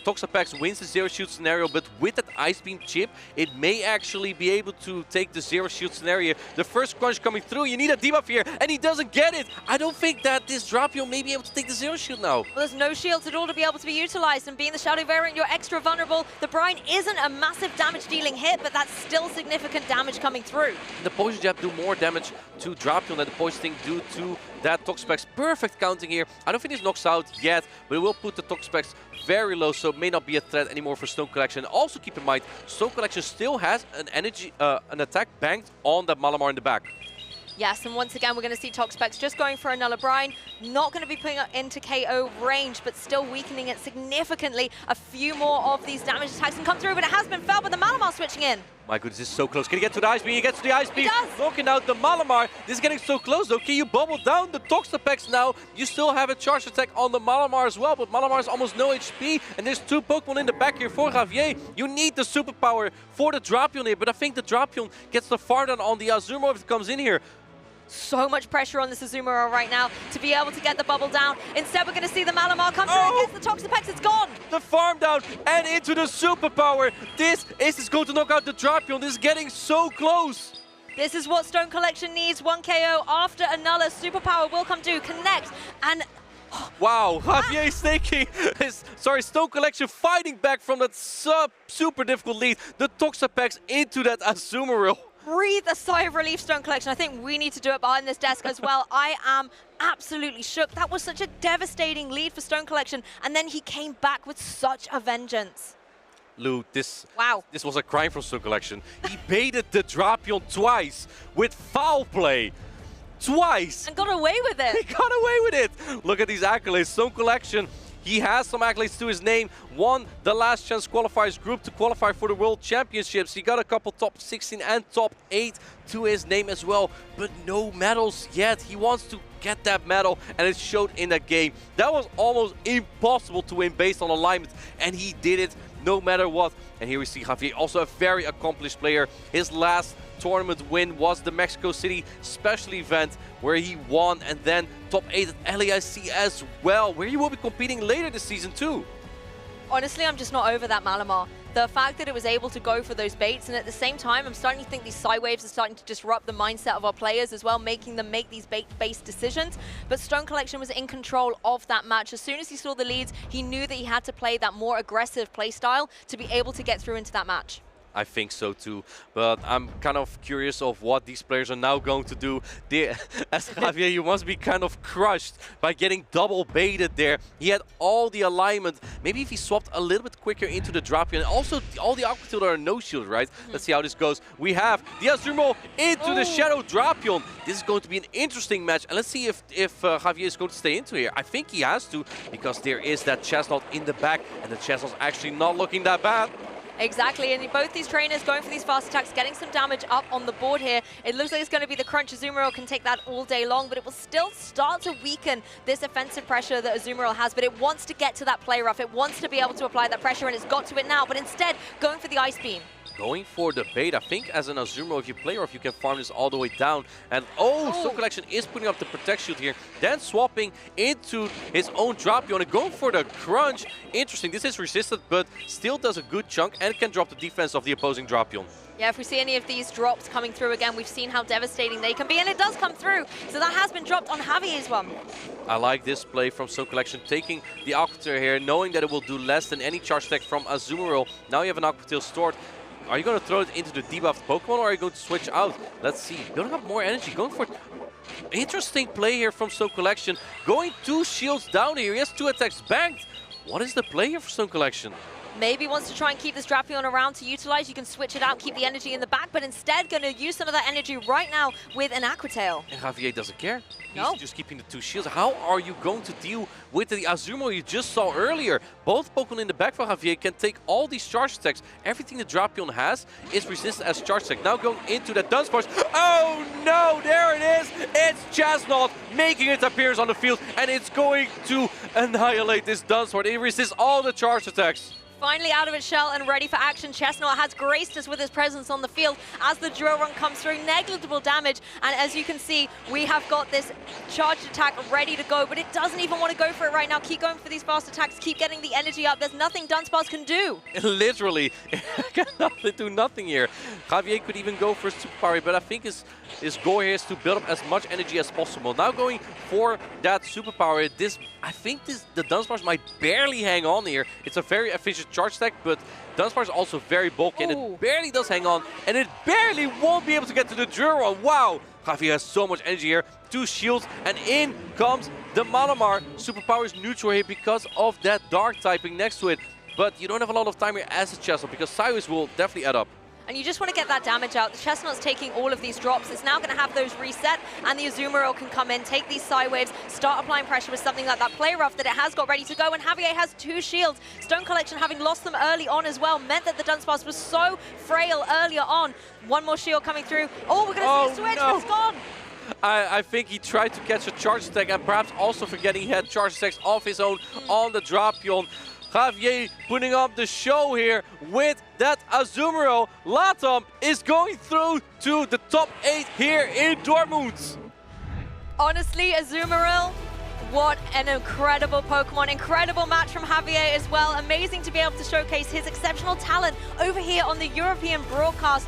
Toxapex wins the zero shield scenario, but with that Ice Beam chip, it may actually be able to take the zero shield scenario. The first crunch coming through, you need a debuff here, and he doesn't get it. I don't think that this Drapion may be able to take the zero shield now. Well, there's no shields at all to be able to be utilized, and being the Shadow variant, you're extra vulnerable. The Brine isn't a massive damage-dealing hit, but that's still significant damage coming through. The Poison Jab do more damage to Drapion than the Poison Sting do to that Toxapex. Perfect counting here. I don't think this knocks out yet, but it will put the Toxapex very low, so it may not be a threat anymore for Stone Collection. Also keep in mind, Stone Collection still has an attack banked on that Malamar in the back. Yes, and once again, we're going to see Toxapex just going for another Brine. Not going to be putting it into KO range, but still weakening it significantly. A few more of these damage attacks can come through, but it has been felt with the Malamar switching in. My goodness, this is so close. Can he get to the Ice Beam? He gets to the Ice Beam. He does. Knocking out the Malamar. This is getting so close, though. Can you bubble down the Toxapex now? You still have a charge attack on the Malamar as well, but Malamar has almost no HP, and there's 2 Pokemon in the back here for Javier. You need the superpower for the Drapion here, but I think the Drapion gets the far down on the Azumarill if it comes in here. So much pressure on this Azumarill right now to be able to get the bubble down. Instead, we're going to see the Malamar come through against the Toxapex. It's gone. The farm down and into the superpower. This is going to knock out the Drapion. This is getting so close. This is what Stone Collection needs. 1 KO after another. Superpower will come through. Connect and... Wow, Javier is taking his, Stone Collection fighting back from that super difficult lead. The Toxapex into that Azumarill. Breathe a sigh of relief, Stone Collection. I think we need to do it behind this desk as well. I am absolutely shook. That was such a devastating lead for Stone Collection, and then he came back with such a vengeance. Lou, this was a crime from Stone Collection. He baited the Drapion twice with foul play. Twice! And got away with it. He got away with it. Look at these accolades. Stone Collection, he has some accolades to his name. Won the last chance qualifiers group to qualify for the World Championships. He got a couple top 16 and top 8 to his name as well, but no medals yet. He wants to get that medal, and it showed in that game. That was almost impossible to win based on alignment, and he did it. no matter what. And here we see Javier, also a very accomplished player. His last tournament win was the Mexico City special event where he won, and then top 8 at LAIC as well, where he will be competing later this season too. Honestly, I'm just not over that Malamar. The fact that it was able to go for those baits, and at the same time, I'm starting to think these side waves are starting to disrupt the mindset of our players as well, making them make these bait-based decisions. But Stone Collection was in control of that match. As soon as he saw the leads, he knew that he had to play that more aggressive play style to be able to get through into that match. I think so too, but I'm kind of curious of what these players are now going to do. As Javier, you must be kind of crushed by getting double baited there. He had all the alignment. Maybe if he swapped a little bit quicker into the drop, and also all the Aqua Tilda are no shield, right? Let's see how this goes. We have the Azumo into the Shadow Drapion. This is going to be an interesting match, and let's see if Javier is going to stay into here. I think he has to, because there is that chestnut in the back, and the chestnut's actually not looking that bad. Exactly, and both these trainers going for these fast attacks, getting some damage up on the board here. It looks like it's going to be the crunch. Azumarill can take that all day long, but it will still start to weaken this offensive pressure that Azumarill has, but it wants to get to that play rough. It wants to be able to apply that pressure, and it's got to it now, but instead going for the Ice Beam. Going for the bait. I think as an Azumarill, if you play rough, you can farm this all the way down. And Stone Collection is putting up the Protect Shield here, then swapping into his own Drapion and going for the crunch. Interesting. This is resisted, but still does a good chunk and can drop the defense of the opposing Drapion. Yeah, if we see any of these drops coming through again, we've seen how devastating they can be, and it does come through. So that has been dropped on Javier's one. I like this play from Stone Collection, taking the Aqua Tail here, knowing that it will do less than any charge attack from Azumarill. Now you have an Aqua Tail stored. Are you going to throw it into the debuffed Pokemon, or are you going to switch out? Let's see. Building up more energy, going for interesting play here from Stone Collection. Going 2 shields down here. He has 2 attacks banked. What is the play here for Stone Collection? Maybe wants to try and keep this Drapion around to utilize. You can switch it out, keep the energy in the back, but instead going to use some of that energy right now with an Aqua Tail. And Javier doesn't care. No. He's just keeping the 2 shields. How are you going to deal with the Azumarill you just saw earlier? Both Pokemon in the back for Javier can take all these charge attacks. Everything the Drapion has is resisted as charge attack. Now going into that Dunsparce. Oh no, there it is. It's Chestnut making its appearance on the field, and it's going to annihilate this Dunsparce. It resists all the charge attacks. Finally out of its shell and ready for action. Chestnut has graced us with his presence on the field as the drill run comes through. Negligible damage, and as you can see, we have got this charged attack ready to go, but it doesn't even want to go for it right now. Keep going for these fast attacks, keep getting the energy up. There's nothing Dunsparce can do. Literally, cannot do nothing here. Javier could even go for Superpower, but I think his goal here is to build up as much energy as possible. Now going for that Superpower, I think the Dunsparce might barely hang on here. It's a very efficient charge attack, but Dunsparce is also very bulky, and it barely does hang on, and it barely won't be able to get to the drill run. Wow, Javier has so much energy here. 2 shields, and in comes the Malamar. Superpower is neutral here because of that dark typing next to it, but you don't have a lot of time here as a Chestnut, because Sideways will definitely add up. And you just want to get that damage out. The Chestnut's taking all of these drops. It's now going to have those reset, and the Azumarill can come in, take these side waves, start applying pressure with something like that play rough that it has got ready to go. And Javier has 2 shields. Stone Collection, having lost them early on as well, meant that the Dunsparce was so frail earlier on. 1 more shield coming through. Oh, we're going to see a switch, but it's gone. I think he tried to catch a charge attack, and perhaps also forgetting he had charge attacks of his own on the Drapion. Javier putting up the show here with that Azumarill. Latam is going through to the top 8 here in Dortmund. Honestly, Azumarill, what an incredible Pokemon. Incredible match from Javier as well. Amazing to be able to showcase his exceptional talent over here on the European broadcast.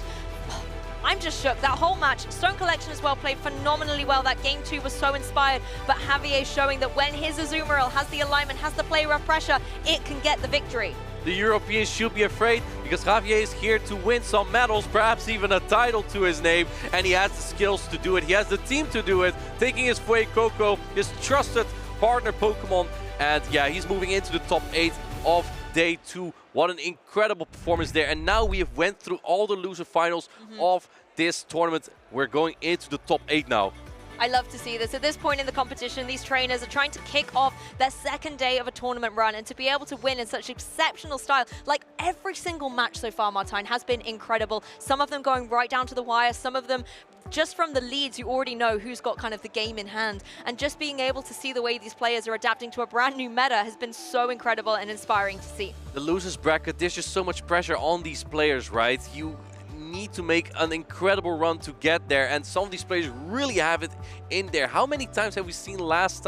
I'm just shook. That whole match, Stone Collection as well played phenomenally well. That game 2 was so inspired, but Javier showing that when his Azumarill has the alignment, has the play rough pressure, it can get the victory. The Europeans should be afraid, because Javier is here to win some medals, perhaps even a title to his name, and he has the skills to do it. He has the team to do it, taking his Fuecoco, his trusted partner Pokemon, and yeah, he's moving into the top 8 of day 2. What an incredible performance there. And now we have went through all the loser finals of this tournament. We're going into the top 8 now. I love to see this. At this point in the competition, these trainers are trying to kick off their 2nd day of a tournament run, and to be able to win in such exceptional style, like every single match so far, Martijn, has been incredible. Some of them going right down to the wire, some of them just from the leads, you already know who's got kind of the game in hand. And just being able to see the way these players are adapting to a brand new meta has been so incredible and inspiring to see. The losers bracket, there's just so much pressure on these players, right? You need to make an incredible run to get there, and some of these players really have it in there. How many times have we seen last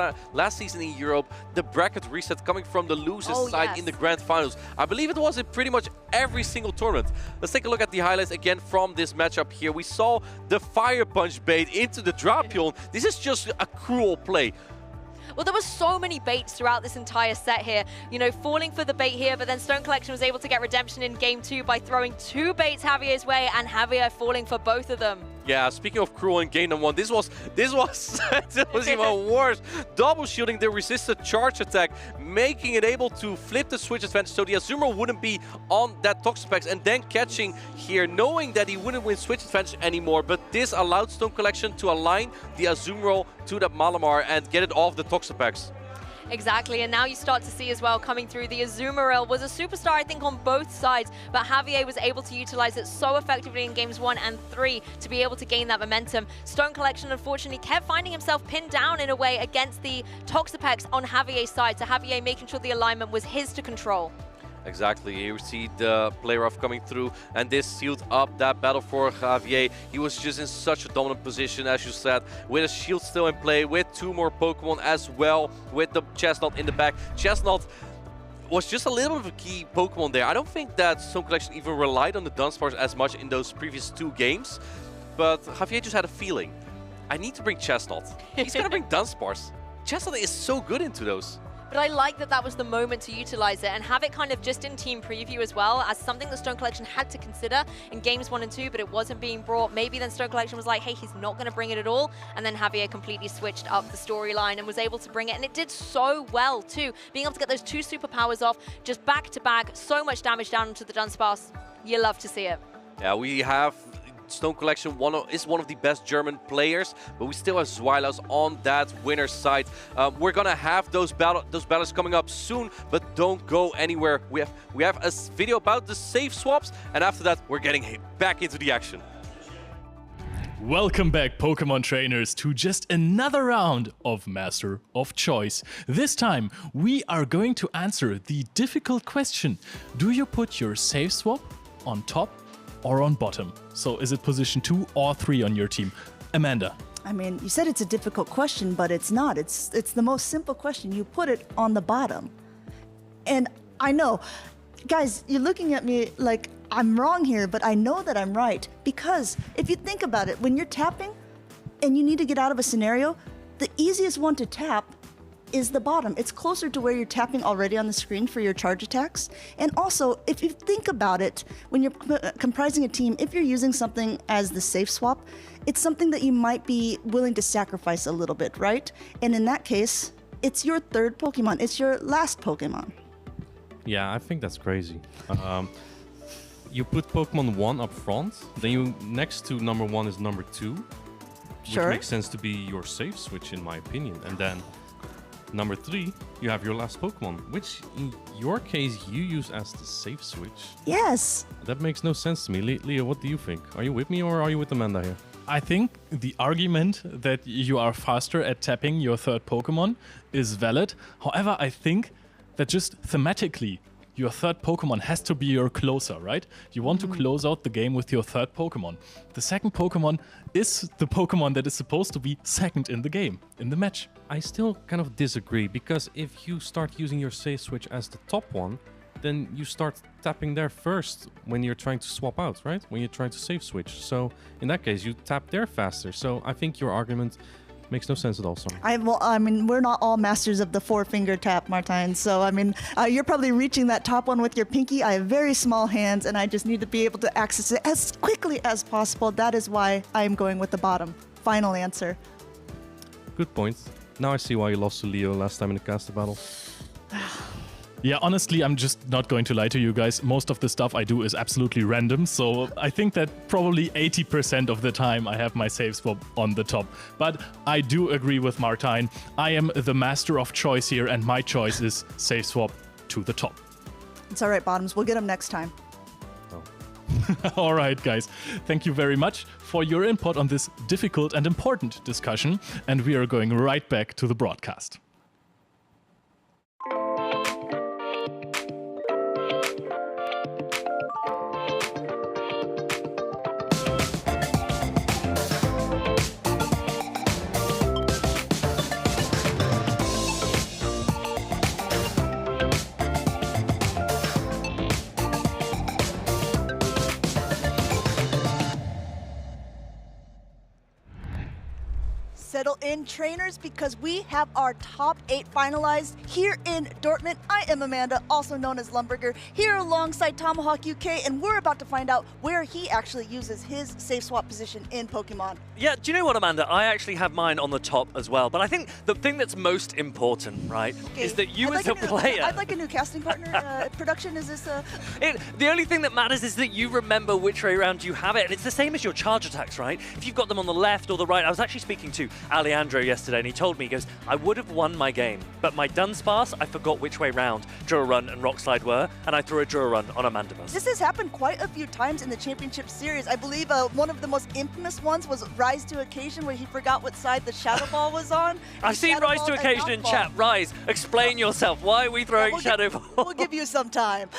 season in Europe the bracket reset coming from the losers side in the grand finals? I believe it was in pretty much every single tournament. Let's take a look at the highlights again from this matchup here. We saw the fire punch bait into the Drapion. This is just a cruel play. Well, there were so many baits throughout this entire set here. You know, falling for the bait here, but then Stone Collection was able to get redemption in game 2 by throwing 2 baits Javier's way, and Javier falling for both of them. Yeah, speaking of cruel in game number 1, this was this was even worse. Double shielding the resisted charge attack, making it able to flip the switch advantage so the Azumarill wouldn't be on that Toxapex, and then catching here, knowing that he wouldn't win switch advantage anymore. But this allowed Stone Collection to align the Azumarill to that Malamar and get it off the Toxapex. Exactly, and now you start to see as well coming through, the Azumarill was a superstar, I think, on both sides, but Javier was able to utilize it so effectively in games 1 and 3 to be able to gain that momentum. Stone Collection, unfortunately, kept finding himself pinned down in a way against the Toxapex on Javier's side, so Javier making sure the alignment was his to control. Exactly, here we see the player off coming through, and this sealed up that battle for Javier. He was just in such a dominant position, as you said, with a shield still in play, with 2 more Pokemon as well, with the Chestnut in the back. Chestnut was just a little bit of a key Pokemon there. I don't think that Stone Collection even relied on the Dunsparce as much in those previous 2 games, but Javier just had a feeling. I need to bring Chestnut. He's gonna bring Dunsparce. Chestnut is so good into those. But I like that that was the moment to utilize it and have it kind of just in team preview as well as something that Stone Collection had to consider in games 1 and 2, but it wasn't being brought. Maybe then Stone Collection was like, hey, he's not going to bring it at all. And then Javier completely switched up the storyline and was able to bring it. And it did so well too. Being able to get those 2 superpowers off just back to back, so much damage down into the Dunsparce. You love to see it. Yeah, we have Stone Collection is one of the best German players, but we still have Zweilhaus on that winner's side. We're gonna have those battles coming up soon, but don't go anywhere. We have a video about the save swaps, and after that, we're getting back into the action. Welcome back, Pokemon trainers, to just another round of Master of Choice. This time, we are going to answer the difficult question: do you put your save swap on top or on bottom? So is it position 2 or 3 on your team? Amanda. I mean, you said it's a difficult question, but it's not. It's the most simple question. You put it on the bottom. And I know, guys, you're looking at me like I'm wrong here, but I know that I'm right. Because if you think about it, when you're tapping and you need to get out of a scenario, the easiest one to tap is the bottom. It's closer to where you're tapping already on the screen for your charge attacks. And also, if you think about it, when you're comprising a team, if you're using something as the safe swap, it's something that you might be willing to sacrifice a little bit, right? And in that case, it's your 3rd Pokemon. It's your last Pokemon. Yeah, I think that's crazy. You put Pokemon 1 up front, then you next to number 1 is number 2, which makes sense to be your safe switch in my opinion. And then number 3, you have your last Pokemon, which in your case you use as the safe switch. Yes. That makes no sense to me. Leo, what do you think? Are you with me or are you with Amanda here? I think the argument that you are faster at tapping your 3rd Pokemon is valid. However, I think that just thematically, your 3rd Pokemon has to be your closer, right? You want to close out the game with your 3rd Pokemon. The 2nd Pokemon is the Pokemon that is supposed to be 2nd in the game, in the match. I still kind of disagree, because if you start using your safe switch as the top one, then you start tapping there first when you're trying to swap out, right? When you're trying to safe switch. So in that case, you tap there faster. So I think your argument makes no sense at all, sorry. I mean, we're not all masters of the 4-finger tap, Martijn. So, I mean, you're probably reaching that top one with your pinky. I have very small hands, and I just need to be able to access it as quickly as possible. That is why I'm going with the bottom. Final answer. Good point. Now I see why you lost to Leo last time in the caster battle. Yeah, honestly, I'm just not going to lie to you guys. Most of the stuff I do is absolutely random, so I think that probably 80% of the time I have my save swap on the top. But I do agree with Martijn. I am the master of choice here, and my choice is save swap to the top. It's all right, Bottoms. We'll get them next time. Oh. All right, guys. Thank you very much for your input on this difficult and important discussion. And we are going right back to the broadcast. Settle in, trainers, because we have our top 8 finalized here in Dortmund. I am Amanda, also known as Lumberger, here alongside Tomahawk UK, and we're about to find out where he actually uses his safe swap position in Pokemon. Yeah, do you know what, Amanda? I actually have mine on the top as well, but I think the thing that's most important, right, is that you as a player... I'd like a new casting partner. Production, is this the only thing that matters is that you remember which way around you have it, and it's the same as your charge attacks, right? If you've got them on the left or the right, I was actually speaking to Alejandro yesterday, and he told me, he goes, I would have won my game, but my Dunsparce, I forgot which way round Drill Run and Rock Slide were, and I threw a Drill Run on a Mandibus. This has happened quite a few times in the Championship Series. I believe one of the most infamous ones was Rise to Occasion, where he forgot what side the Shadow Ball was on. I've seen Rise to Occasion in chat. Rise, explain yourself. Why are we throwing Shadow Ball? We'll give you some time.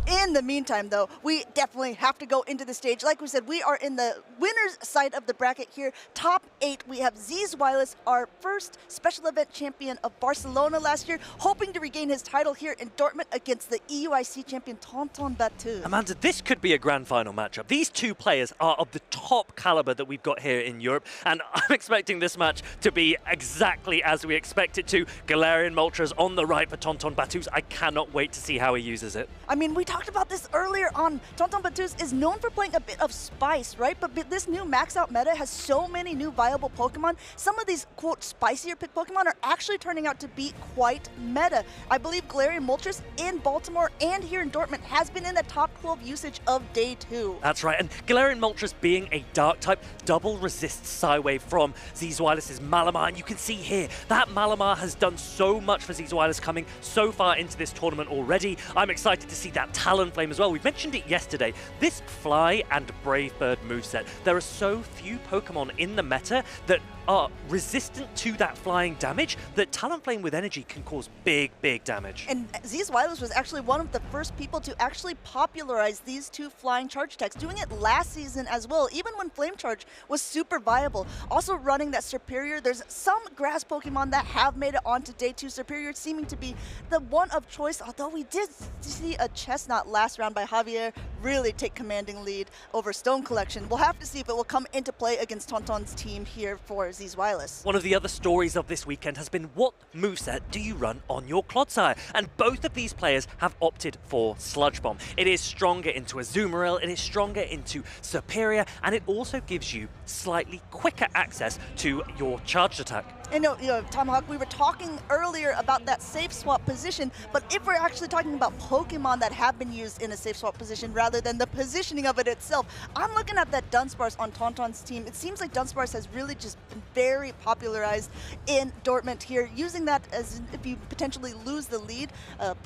In the meantime, though, we definitely have to go into the stage. Like we said, we are in the winner's side of the bracket here. Top 8, we have Z's Wireless, our first special event champion of Barcelona last year, hoping to regain his title here in Dortmund against the EUIC champion Tonton Batu. Amanda, this could be a grand final matchup. These two players are of the top caliber that we've got here in Europe, and I'm expecting this match to be exactly as we expect it to. Galarian Moltres on the right for Tonton Batu's. I cannot wait to see how he uses it. I mean, we talked about this earlier on. Tonton Batu's is known for playing a bit of spice, right? But this new max out meta has so many new viable Pokemon. Some of these, quote, spicier pick Pokemon are actually turning out to be quite meta. I believe Galarian Moltres in Baltimore and here in Dortmund has been in the top 12 usage of day 2. That's right, and Galarian Moltres being a dark type double resists Psywave from Z's Wireless's Malamar, and you can see here that Malamar has done so much for Z's Wireless coming so far into this tournament already. I'm excited to see that Talonflame as well. We mentioned it yesterday. This Fly and Brave Bird moveset, there are so few Pokemon in the meta that are resistant to that flying damage that Talonflame with energy can cause big, big damage. And Z's Wireless was actually one of the first people to actually popularize these two flying charge attacks, doing it last season as well, even when Flame Charge was super viable. Also running that Superior, there's some grass Pokemon that have made it onto day 2. Superior seeming to be the one of choice, although we did see a Chestnut last round by Javier really take commanding lead over Stone Collection. We'll have to see if it will come into play against Tonton's team here for Z's Wireless. One of the other stories of this weekend has been, what moveset do you run on your Clodsire? And both of these players have opted for Sludge Bomb. It is stronger into Azumarill, it is stronger into Superior, and it also gives you slightly quicker access to your charged attack. And you know, Tomahawk, we were talking earlier about that safe swap position, but if we're actually talking about Pokemon that have been used in a safe swap position rather than the positioning of it itself, I'm looking at that Dunsparce on Tonton's team. It seems like Dunsparce has really just been very popularized in Dortmund here, using that as if you potentially lose the lead,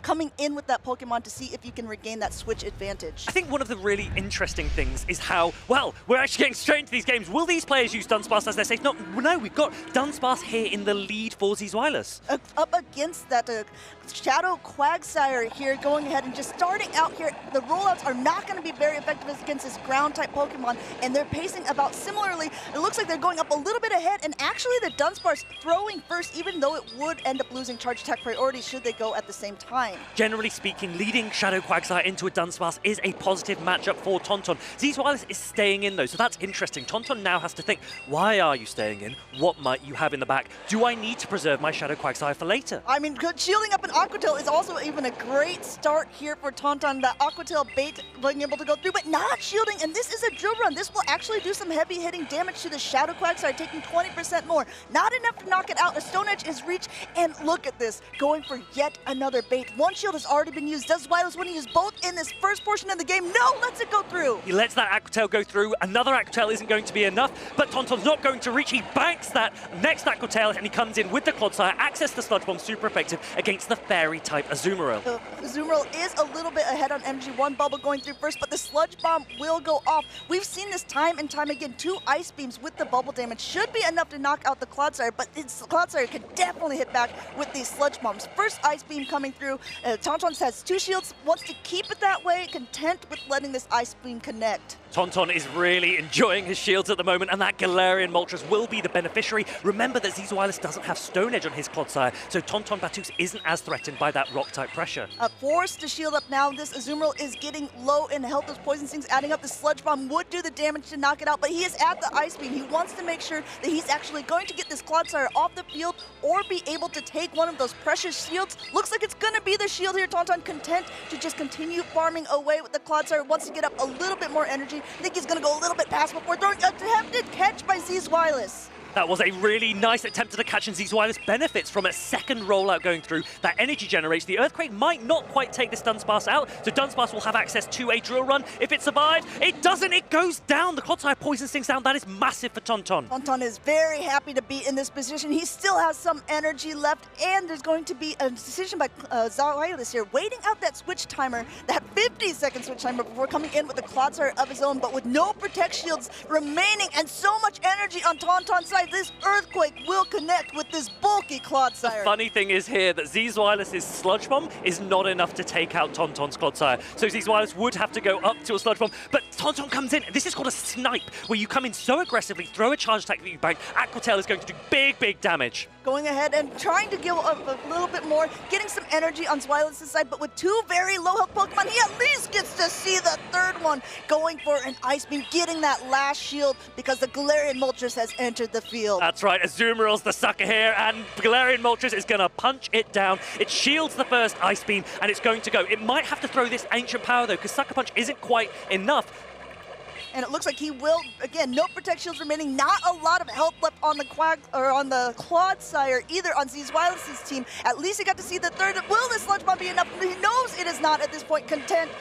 coming in with that Pokemon to see if you can regain that switch advantage. I think one of the really interesting things is how, well, we're actually getting straight into these games. Will these players use Dunsparce as their safe? No, we've got Dunsparce here in the lead for Z's Wireless. Up against that Shadow Quagsire here, going ahead and just starting out here. The rollouts are not going to be very effective against this ground-type Pokemon, and they're pacing about similarly. It looks like they're going up a little bit ahead, and actually the Dunsparce throwing first, even though it would end up losing charge attack priority should they go at the same time. Generally speaking, leading Shadow Quagsire into a Dunsparce is a positive matchup for Tonton. Z's Wireless is staying in, though, so that's interesting. Tonton now has to think, why are you staying in? What might you have in the back? Do I need to preserve my Shadow Quagsire for later? I mean, shielding up an Aquatail is also even a great start here for Tonton. The Aquatail bait being able to go through, but not shielding, and this is a Drill Run. This will actually do some heavy hitting damage to the Shadow Quagsire, taking 20% more. Not enough to knock it out. A Stone Edge is reached, and look at this, going for yet another bait. One shield has already been used. Does Wireless want to use both in this first portion of the game? No, lets it go through. He lets that Aquatail go through. Another Aquatail isn't going to be enough, but Tonton's not going to reach. He banks that next Aquatail Tail, and he comes in with the Clodsire, access the Sludge Bomb, super effective against the Fairy-type Azumarill. Azumarill is a little bit ahead on energy, one bubble going through first, but the Sludge Bomb will go off. We've seen this time and time again. 2 Ice Beams with the bubble damage should be enough to knock out the Clodsire, but Clodsire can definitely hit back with these Sludge Bombs. First Ice Beam coming through. Tauntaun has 2 shields, wants to keep it that way, content with letting this Ice Beam connect. Tauntaun is really enjoying his shields at the moment, and that Galarian Moltres will be the beneficiary. Remember that Zizwilus doesn't have Stone Edge on his Clodsire, so Tauntaun Batux isn't as threatened by that Rock-type pressure. Forced to shield up now. This Azumarill is getting low in health. Those Poison Stings adding up. The Sludge Bomb would do the damage to knock it out, but he is at the Ice Beam. He wants to make sure that he's actually going to get this Clodsire off the field or be able to take one of those precious shields. Looks like it's going to be the shield here. Tauntaun content to just continue farming away with the Clodsire. Wants to get up a little bit more energy. I think he's going to go a little bit past before throwing attempted catch by Zizwilus. That was a really nice attempt at a catch, and Zizwilus benefits from a second rollout going through. That energy generates. The Earthquake might not quite take this Dunsparce out, so Dunsparce will have access to a Drill Run. If it survives, it doesn't. It goes down. The Clodsire Poison Stings down. That is massive for Tauntaun. Tauntaun is very happy to be in this position. He still has some energy left, and there's going to be a decision by Zizwilus here, waiting out that switch timer, that 50-second switch timer before coming in with a Clodsire of his own, but with no Protect Shields remaining and so much energy on Tauntaun's side, this Earthquake will connect with this bulky Clodsire. The funny thing is here that Zizwilus' Sludge Bomb is not enough to take out Tauntaun's Clodsire. So Zizwilus would have to go up to a Sludge Bomb, but Tauntaun comes in. This is called a snipe, where you come in so aggressively, throw a charge attack that you bank. Aqua Tail is going to do big, big damage. Going ahead and trying to give up a little bit more, getting some energy on Zizwilus' side, but with 2 very low health Pokemon, he at least gets to see the third one, going for an Ice Beam, getting that last shield because the Galarian Moltres has entered the field. That's right, Azumarill's the sucker here, and Galarian Moltres is going to punch it down. It shields the first Ice Beam, and it's going to go. It might have to throw this Ancient Power, though, because Sucker Punch isn't quite enough. And it looks like he will, again, no Protect Shields remaining, not a lot of health left on the Clodsire, either on Zizwilus' team. At least he got to see the third. Will this Sludge Bomb be enough? He knows it is not at this point content,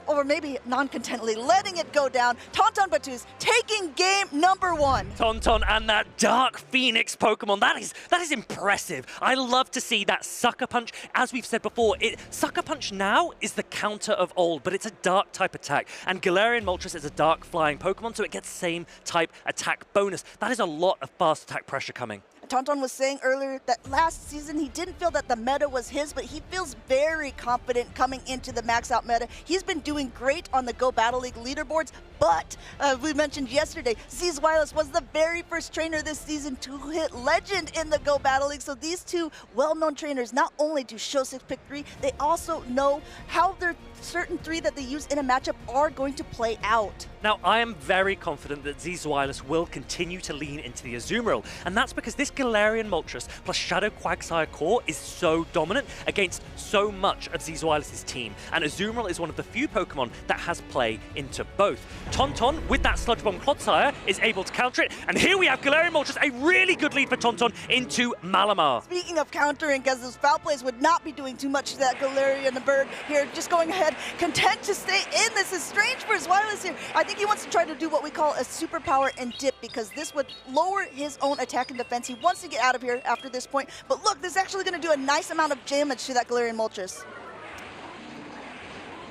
or maybe non-contently, letting it go down. Tauntaun Batux taking game number 1. Tauntaun and that Dark Phoenix Pokemon, that is impressive. I love to see that Sucker Punch. As we've said before, Sucker Punch now is the counter of old, but it's a dark type attack, and Galarian Moltres is a dark flying Pokemon, so it gets same type attack bonus. That is a lot of fast attack pressure coming. Tauntaun was saying earlier that last season he didn't feel that the meta was his, but he feels very confident coming into the max out meta. He's been doing great on the Go Battle League leaderboards, but we mentioned yesterday, Zizwilus was the very first trainer this season to hit Legend in the Go Battle League. So these 2 well-known trainers not only do show 6 pick 3, they also know how their certain 3 that they use in a matchup are going to play out. Now, I am very confident that Zizwilus will continue to lean into the Azumarill, and that's because this Galarian Moltres plus Shadow Quagsire core is so dominant against so much of Zizwilus' team, and Azumarill is one of the few Pokemon that has play into both. Tauntaun, with that Sludge Bomb Clodsire, is able to counter it, and here we have Galarian Moltres, a really good lead for Tauntaun into Malamar. Speaking of countering, because those foul plays would not be doing too much to that Galarian bird here, just going ahead, content to stay in. This is strange for Zizwilus here. I think he wants to try to do what we call a superpower and dip, because this would lower his own attack and defense. He wants to get out of here after this point, but look, this is actually going to do a nice amount of damage to that Galarian Moltres.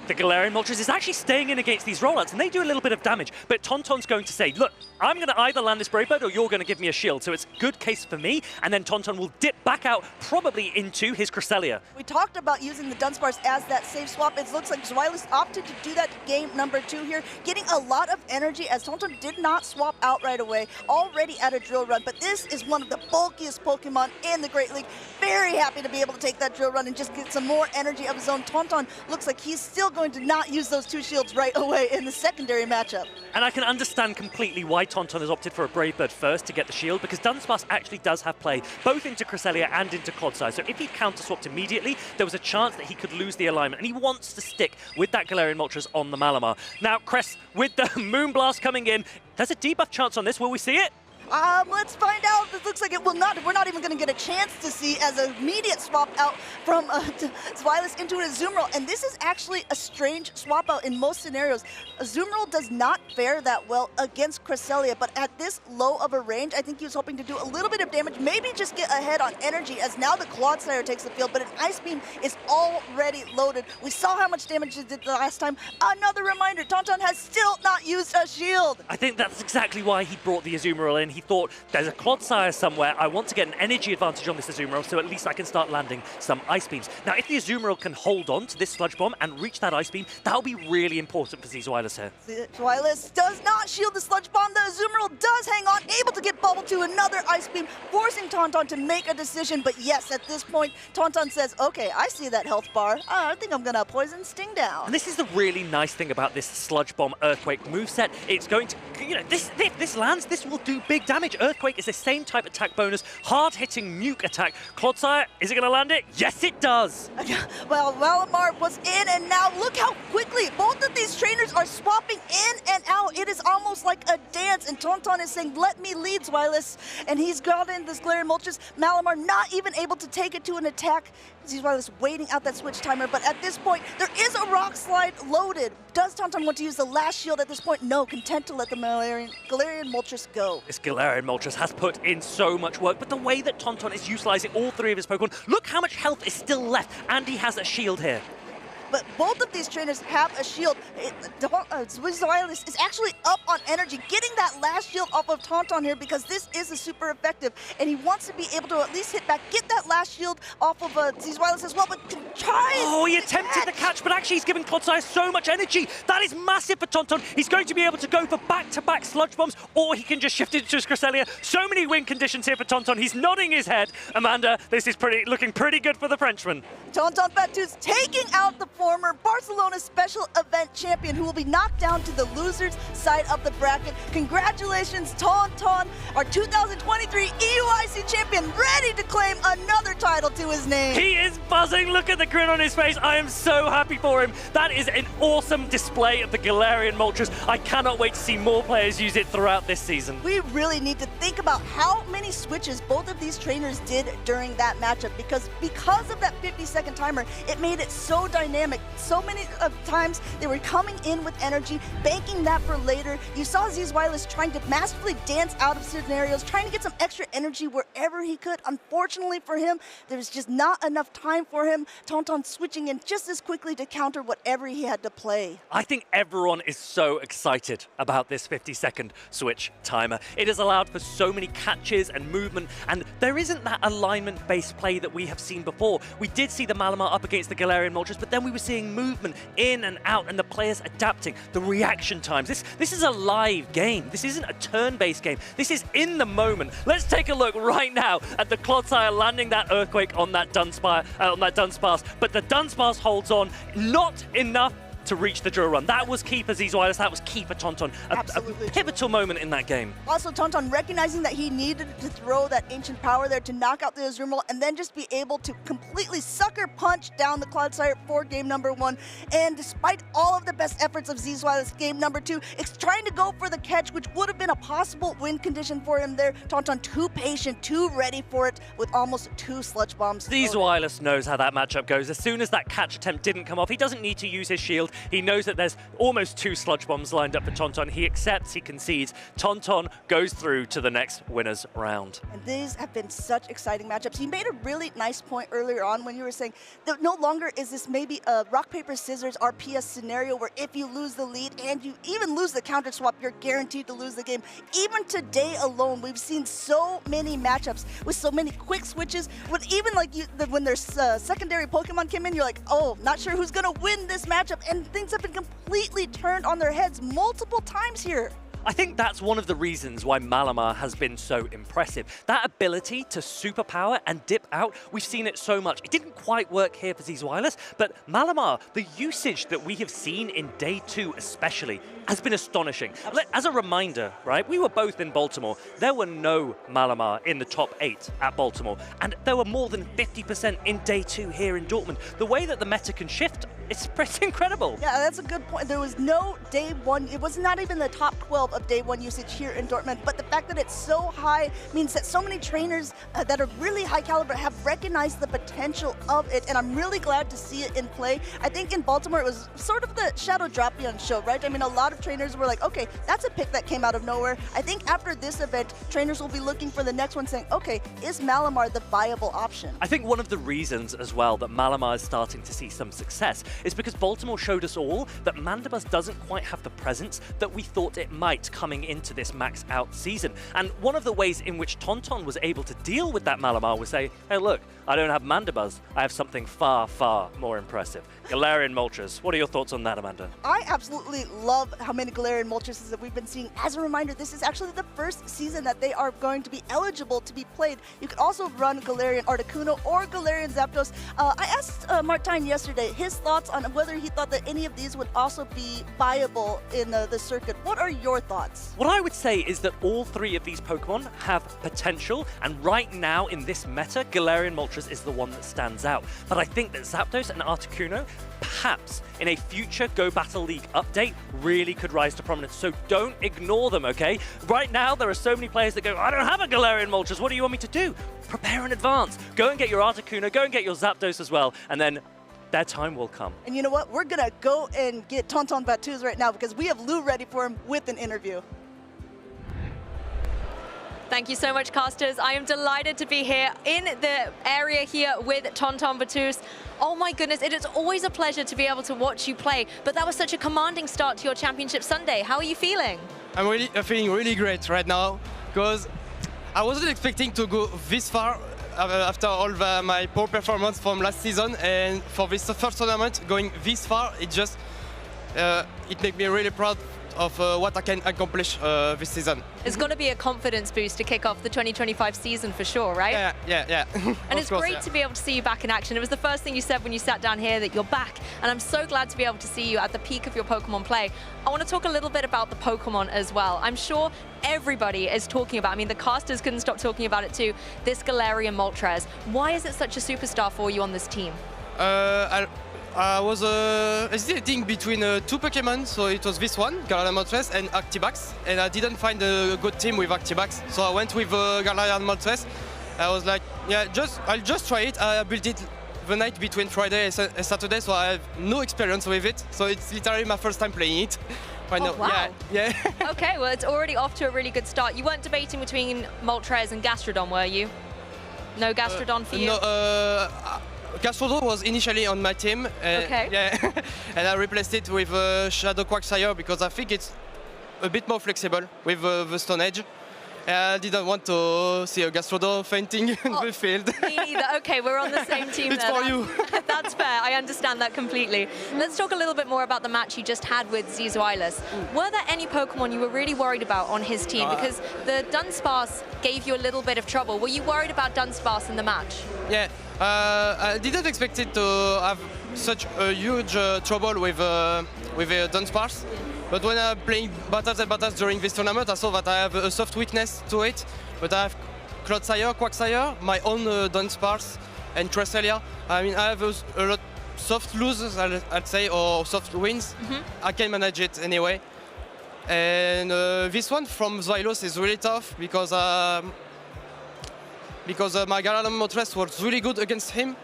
The Galarian Moltres is actually staying in against these rollouts, and they do a little bit of damage, but Tauntaun's going to say, look, I'm going to either land this Brave Bird or you're going to give me a shield, so it's a good case for me, and then Tauntaun will dip back out, probably into his Cresselia. We talked about using the Dunsparce as that safe swap. It looks like Zizwilus opted to do that game number 2 here, getting a lot of energy as Tauntaun did not swap out right away, already at a Drill Run, but this is one of the bulkiest Pokemon in the Great League. Very happy to be able to take that Drill Run and just get some more energy of his own. Tauntaun looks like he's still going to not use those 2 shields right away in the secondary matchup. And I can understand completely why Tauntaun has opted for a Brave Bird first to get the shield, because Dunsparce actually does have play both into Cresselia and into Clodsire. So if he counter-swapped immediately, there was a chance that he could lose the alignment, and he wants to stick with that Galarian Moltres on the Malamar. Now, Cress, with the Moonblast coming in, there's a debuff chance on this. Will we see it? Let's find out. This looks like it will not. We're not even going to get a chance to see as an immediate swap out from Zweilous into an Azumarill. And this is actually a strange swap out in most scenarios. Azumarill does not fare that well against Cresselia, but at this low of a range, I think he was hoping to do a little bit of damage, maybe just get ahead on energy as now the Clodsire takes the field, but an Ice Beam is already loaded. We saw how much damage it did the last time. Another reminder, Tauntaun has still not used a shield. I think that's exactly why he brought the Azumarill in. He thought, there's a Clodsire somewhere, I want to get an energy advantage on this Azumarill, so at least I can start landing some Ice Beams. Now, if the Azumarill can hold on to this Sludge Bomb and reach that Ice Beam, that'll be really important for Zweilous here. Zweilous does not shield the Sludge Bomb. The Azumarill does hang on, able to get bubbled to another Ice Beam, forcing Tauntaun to make a decision. But yes, at this point, Tauntaun says, okay, I see that health bar. I think I'm gonna Poison Sting down. And this is the really nice thing about this Sludge Bomb Earthquake moveset. It's going to, you know, if this lands, this will do big damage. Earthquake is the same type attack bonus, hard-hitting nuke attack. Clodsire, is it gonna land it? Yes, it does. Well, Malamar was in, and now look how quickly both of these trainers are swapping in and out. It is almost like a dance, and Tauntaun is saying, let me lead, Zweilous. And he's got in this Galarian Moltres. Malamar not even able to take it to an attack. Zweilous waiting out that switch timer, but at this point, there is a Rock Slide loaded. Does Tauntaun want to use the last shield at this point? No, content to let the Galarian Moltres go. This Galarian Moltres has put in so much work, but the way that Tauntaun is utilizing all three of his Pokemon, look how much health is still left, and he has a shield here. But both of these trainers have a shield. Zweilous is actually up on energy, getting that last shield off of Tauntaun here because this is a super effective, and he wants to be able to at least hit back, get that last shield off of Zweilous as well, but tries. Oh, he attempted the catch, but actually he's giving Clodsire so much energy. That is massive for Tauntaun. He's going to be able to go for back-to-back Sludge Bombs, or he can just shift it to his Cresselia. So many win conditions here for Tauntaun. He's nodding his head. Amanda, this is looking pretty good for the Frenchman. Tauntaun Fatou's taking out the former Barcelona special event champion who will be knocked down to the losers side of the bracket. Congratulations, Tauntaun, our 2023 EUIC champion, ready to claim another title to his name. He is buzzing. Look at the grin on his face. I am so happy for him. That is an awesome display of the Galarian Moltres. I cannot wait to see more players use it throughout this season. We really need to think about how many switches both of these trainers did during that matchup because of that 50-second timer, it made it so dynamic. So many times they were coming in with energy, banking that for later. You saw Zweilous trying to masterfully dance out of scenarios, trying to get some extra energy wherever he could. Unfortunately for him, there's just not enough time for him. Tauntaun switching in just as quickly to counter whatever he had to play. I think everyone is so excited about this 50-second switch timer. It has allowed for so many catches and movement, and there isn't that alignment-based play that we have seen before. We did see the Malamar up against the Galarian Moltres, but then we were seeing movement in and out and the players adapting, the reaction times. This is a live game. This isn't a turn-based game. This is in the moment. Let's take a look right now at the Clodsire landing that Earthquake on that Dunsparce, but the Dunsparce holds on. Not enough to reach the drill run. That was key for Zweilous, that was key for Tauntaun. A pivotal moment in that game. Also, Tauntaun recognizing that he needed to throw that ancient power there to knock out the Azumarill and then just be able to completely sucker punch down the Clodsire for game number 1. And despite all of the best efforts of Zweilous, game number 2, it's trying to go for the catch, which would have been a possible win condition for him there. Tauntaun too patient, too ready for it with almost 2 Sludge Bombs. Zweilous knows how that matchup goes. As soon as that catch attempt didn't come off, he doesn't need to use his shield. He knows that there's almost 2 Sludge Bombs lined up for Tauntaun. He accepts, he concedes. Tauntaun goes through to the next winner's round. And these have been such exciting matchups. You made a really nice point earlier on when you were saying that no longer is this maybe a rock, paper, scissors RPS scenario where if you lose the lead and you even lose the counter swap, you're guaranteed to lose the game. Even today alone, we've seen so many matchups with so many quick switches. When even like when there's secondary Pokemon came in, you're like, oh, not sure who's gonna win this matchup, and things have been completely turned on their heads multiple times here. I think that's one of the reasons why Malamar has been so impressive. That ability to superpower and dip out, we've seen it so much. It didn't quite work here for Zweilous, but Malamar, the usage that we have seen in day 2 especially, has been astonishing. As a reminder, right, we were both in Baltimore. There were no Malamar in the top 8 at Baltimore, and there were more than 50% in day 2 here in Dortmund. The way that the meta can shift It's pretty incredible. Yeah, that's a good point. There was no day one, it was not even the top 12 of day one usage here in Dortmund, but the fact that it's so high means that so many trainers that are really high caliber have recognized the potential of it, and I'm really glad to see it in play. I think in Baltimore it was sort of the Shadow Dropion show, right? I mean, a lot of trainers were like, okay, that's a pick that came out of nowhere. I think after this event, trainers will be looking for the next one saying, okay, is Malamar the viable option? I think one of the reasons as well that Malamar is starting to see some success is because Baltimore showed us all that Mandibuzz doesn't quite have the presence that we thought it might coming into this max out season. And one of the ways in which Tauntaun was able to deal with that Malamar was say, hey look, I don't have Mandibuzz, I have something far, far more impressive. Galarian Moltres. What are your thoughts on that, Amanda? I absolutely love how many Galarian Moltres that we've been seeing. As a reminder, this is actually the first season that they are going to be eligible to be played. You could also run Galarian Articuno or Galarian Zapdos. I asked Martijn yesterday his thoughts on whether he thought that any of these would also be viable in the circuit. What are your thoughts? What I would say is that all three of these Pokemon have potential, and right now in this meta, Galarian Moltres is the one that stands out. But I think that Zapdos and Articuno, perhaps in a future Go Battle League update, really could rise to prominence. So don't ignore them, okay? Right now, there are so many players that go, I don't have a Galarian Moltres, what do you want me to do? Prepare in advance. Go and get your Articuno, go and get your Zapdos as well, and then their time will come. And you know what? We're gonna go and get Tauntaun Batuz right now because we have Lou ready for him with an interview. Thank you so much, casters. I am delighted to be here in the area here with Tauntaun Batuz. Oh my goodness, it is always a pleasure to be able to watch you play, but that was such a commanding start to your championship Sunday. How are you feeling? I'm feeling really great right now because I wasn't expecting to go this far after all my poor performance from last season, and for this first tournament going this far, it just it makes me really proud of what I can accomplish this season. It's going to be a confidence boost to kick off the 2025 season for sure, right? Yeah. And it's great to be able to see you back in action. It was the first thing you said when you sat down here, that you're back, and I'm so glad to be able to see you at the peak of your Pokemon play. I want to talk a little bit about the Pokemon as well. I'm sure everybody is talking about, I mean, the casters couldn't stop talking about it too, this Galarian Moltres. Why is it such a superstar for you on this team? I was hesitating between two Pokemon, so it was this one, Galarian Moltres, and Actibax, and I didn't find a good team with Actibax, so I went with Galarian Moltres. I was like, yeah, I'll just try it. I built it the night between Friday and Saturday, so I have no experience with it, so it's literally my first time playing it. Oh, wow. Yeah. Okay, well, it's already off to a really good start. You weren't debating between Moltres and Gastrodon, were you? No Gastrodon for you? No, Gastrodon was initially on my team, okay. Yeah, and I replaced it with Shadow Quagsire because I think it's a bit more flexible with the Stone Edge. I didn't want to see a Gastrodon fainting in the field. Me neither. Okay, we're on the same team it's there. For you. That's fair. I understand that completely. Let's talk a little bit more about the match you just had with Zizoilis. Were there any Pokemon you were really worried about on his team? Because the Dunsparce gave you a little bit of trouble. Were you worried about Dunsparce in the match? Yeah, I didn't expect it to have such a huge trouble with Dunsparce. But when I'm playing battles and battles during this tournament, I saw that I have a soft weakness to it. But I have Clodsire, Quagsire, my own Dunsparce, and Cresselia. I mean, I have a lot soft loses, I'd say, or soft wins. I can manage it anyway. And this one from Zylos is really tough because my Galarian Moltres was really good against him.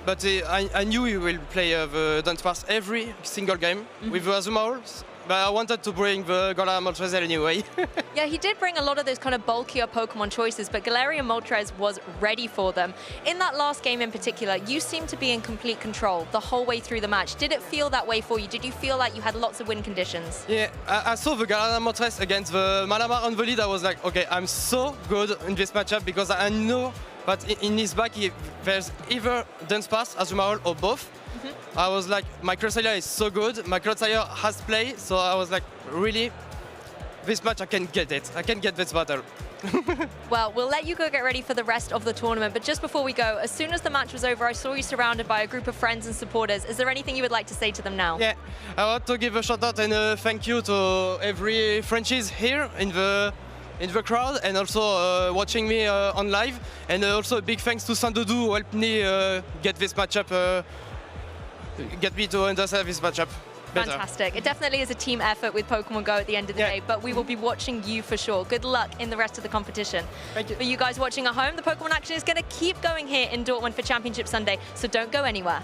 But I knew he will play the Dunsparce every single game with the Azumarill. But I wanted to bring the Galarian Moltres anyway. Yeah, he did bring a lot of those kind of bulkier Pokemon choices, but Galarian Moltres was ready for them. In that last game in particular, you seemed to be in complete control the whole way through the match. Did it feel that way for you? Did you feel like you had lots of win conditions? Yeah, I saw the Galarian Moltres against the Malamar on the lead. I was like, okay, I'm so good in this matchup because I know that in his back there's either Dunsparce, Azumarill, or both. I was like, my Cresselia is so good, my Clodsire has play, so I was like, really, this match I can get it. I can get this battle. Well, we'll let you go get ready for the rest of the tournament, but just before we go, as soon as the match was over, I saw you surrounded by a group of friends and supporters. Is there anything you would like to say to them now? Yeah, I want to give a shout out and a thank you to every franchise here in the crowd and also watching me on live, and also a big thanks to Sandoudou who helped me get this matchup get me to understand this matchup better. Fantastic. It definitely is a team effort with Pokemon Go at the end of the day, but we will be watching you for sure. Good luck in the rest of the competition. Thank you. For you guys watching at home, the Pokemon action is going to keep going here in Dortmund for Championship Sunday, so don't go anywhere.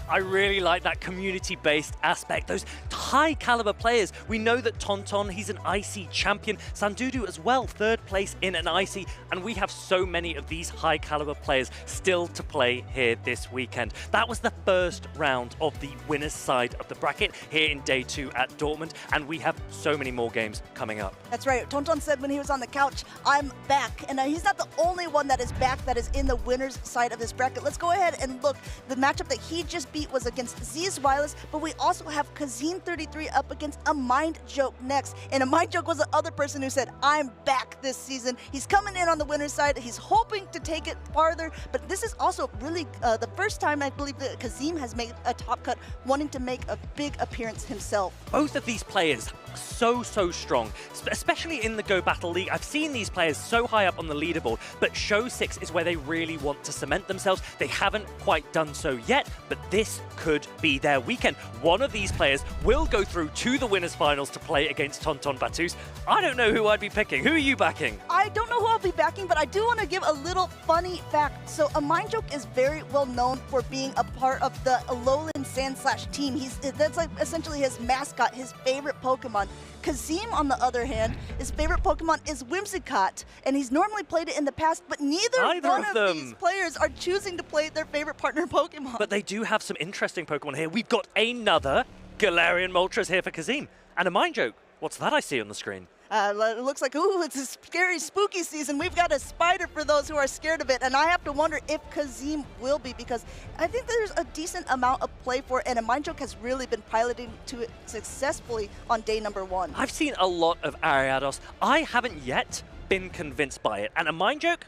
I really like that community-based aspect, those high-caliber players. We know that Tonton, he's an IC champion. Sandudu as well, 3rd place in an IC. And we have so many of these high-caliber players still to play here this weekend. That was the first round of the winner's side of the bracket here in day 2 at Dortmund. And we have so many more games coming up. That's right. Tonton said when he was on the couch, I'm back. And he's not the only one that is back that is in the winner's side of this bracket. Let's go ahead and look. The matchup that he just beat was against Z's Wireless, but we also have Kazim33 up against a Mind Joke next. And a Mind Joke was the other person who said, I'm back this season. He's coming in on the winner's side. He's hoping to take it farther, but this is also really the first time I believe that Kazim has made a top cut, wanting to make a big appearance himself. Both of these players so strong, especially in the Go Battle League. I've seen these players so high up on the leaderboard, but Show 6 is where they really want to cement themselves. They haven't quite done so yet, but this could be their weekend. One of these players will go through to the winners finals to play against Tonton Batus. I don't know who I'd be picking. Who are you backing? I don't know who I'll be backing, but I do want to give a little funny fact. So a Mind Joke is very well known for being a part of the Alolan Sandslash team. That's like essentially his mascot, his favorite Pokemon. Kazim, on the other hand, his favorite Pokemon is Whimsicott, and he's normally played it in the past, but neither one of these players are choosing to play their favorite partner Pokemon. But they do have some interesting Pokemon here. We've got another Galarian Moltres here for Kazim, and a Mind Joke. What's that I see on the screen? It looks like, ooh, it's a scary, spooky season. We've got a spider for those who are scared of it, and I have to wonder if Kazim will be, because I think there's a decent amount of play for it, and a Mind Joke has really been piloting to it successfully on day number 1. I've seen a lot of Ariados. I haven't yet been convinced by it, and a Mind Joke,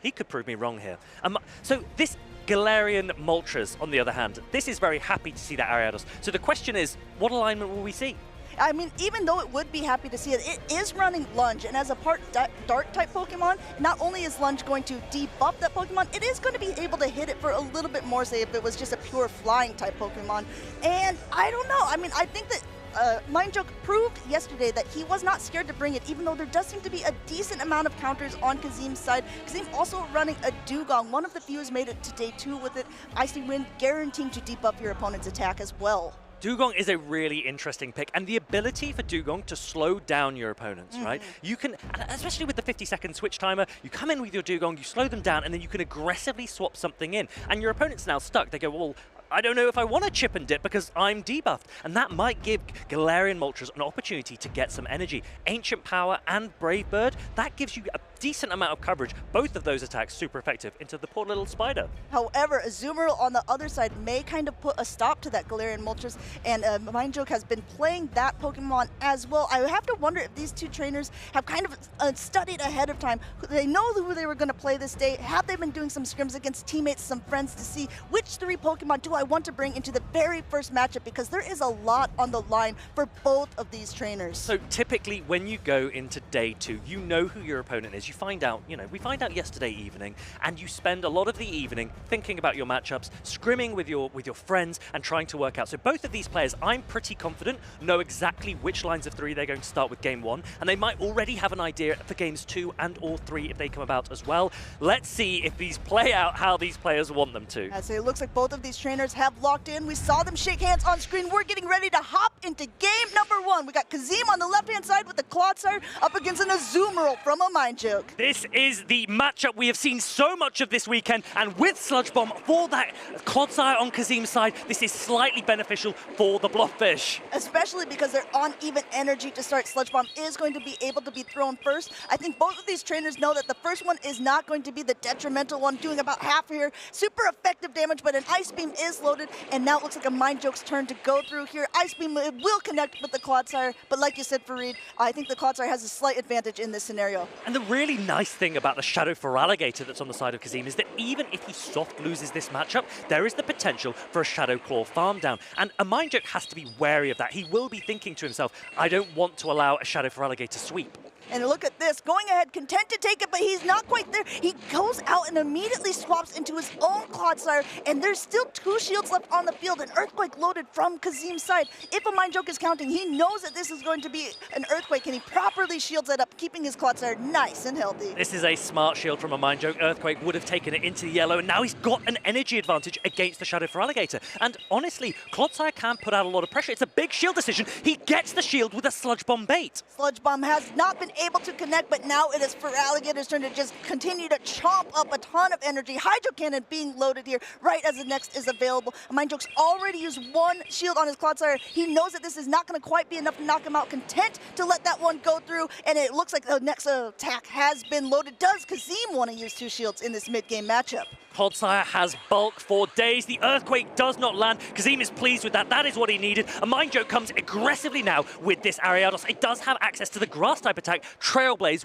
he could prove me wrong here. So this Galarian Moltres, on the other hand, this is very happy to see that Ariados. So the question is, what alignment will we see? I mean, even though it would be happy to see it, it is running Lunge, and as a part Dark-type Pokemon, not only is Lunge going to debuff that Pokemon, it is going to be able to hit it for a little bit more, say, if it was just a pure Flying-type Pokemon. And I don't know. I mean, I think that Mind Joke proved yesterday that he was not scared to bring it, even though there does seem to be a decent amount of counters on Kazim's side. Kazim also running a Dugong. One of the few has made it to day 2 with it. Icy Wind guaranteeing to debuff your opponent's attack as well. Dugong is a really interesting pick, and the ability for Dugong to slow down your opponents, right? You can, especially with the 50-second switch timer, you come in with your Dugong, you slow them down, and then you can aggressively swap something in. And your opponent's now stuck. They go, well, I don't know if I want to chip and dip because I'm debuffed. And that might give Galarian Moltres an opportunity to get some energy. Ancient Power and Brave Bird, that gives you a decent amount of coverage. Both of those attacks super effective into the poor little spider. However, Azumarill on the other side may kind of put a stop to that Galarian Moltres, and Mind Joke has been playing that Pokemon as well. I have to wonder if these two trainers have kind of studied ahead of time. They know who they were going to play this day. Have they been doing some scrims against teammates, some friends, to see which 3 Pokemon do I want to bring into the very first matchup, because there is a lot on the line for both of these trainers. So typically when you go into day 2, you know who your opponent is. You find out, we find out yesterday evening, and you spend a lot of the evening thinking about your matchups, scrimming with your friends and trying to work out. So both of these players, I'm pretty confident, know exactly which lines of 3 they're going to start with game 1, and they might already have an idea for games 2 and or 3 if they come about as well. Let's see if these play out how these players want them to. So it looks like both of these trainers have locked in. We saw them shake hands on screen. We're getting ready to hop into game number 1. We got Kazim on the left-hand side with the Clodsire up against an Azumarill from a Mind Joke. This is the matchup we have seen so much of this weekend, and with Sludge Bomb for that Clodsire on Kazim's side, this is slightly beneficial for the Blobfish. Especially because they're on even energy to start. Sludge Bomb is going to be able to be thrown first. I think both of these trainers know that the first one is not going to be the detrimental one, doing about half here. Super effective damage, but an Ice Beam is loaded, and now it looks like a Mind Joke's turn to go through here. Ice Beam will connect with the Clodsire, but like you said, Fareed, I think the Clodsire has a slight advantage in this scenario. And the really nice thing about the Shadow Feraligatr that's on the side of Kazim is that even if he soft loses this matchup, there is the potential for a Shadow Claw farm down. And a Mind Joke has to be wary of that. He will be thinking to himself, I don't want to allow a Shadow Feraligatr sweep. And look at this, going ahead, content to take it, but he's not quite there. He goes out and immediately swaps into his own Clodsire, and there's still 2 shields left on the field. An Earthquake loaded from Kazim's side. If a Mind Joke is counting, he knows that this is going to be an Earthquake, and he properly shields it up, keeping his Clodsire nice and healthy. This is a smart shield from a Mind Joke. Earthquake would have taken it into the yellow, and now he's got an energy advantage against the Shadow Feraligatr. And honestly, Clodsire can put out a lot of pressure. It's a big shield decision. He gets the shield with a Sludge Bomb bait. Sludge Bomb has not been able to connect, but now it is Feraligator's turn to just continue to chomp up a ton of energy. Hydro Cannon being loaded here right as the next is available. Mind Joke's already used 1 shield on his Clodsire. He knows that this is not going to quite be enough to knock him out. Content to let that one go through, and it looks like the next attack has been loaded. Does Kazim want to use 2 shields in this mid-game matchup? Clodsire has bulk for days. The Earthquake does not land. Kazim is pleased with that. That is what he needed. A Mind Joke comes aggressively now with this Ariados. It does have access to the Grass-type attack. Trailblaze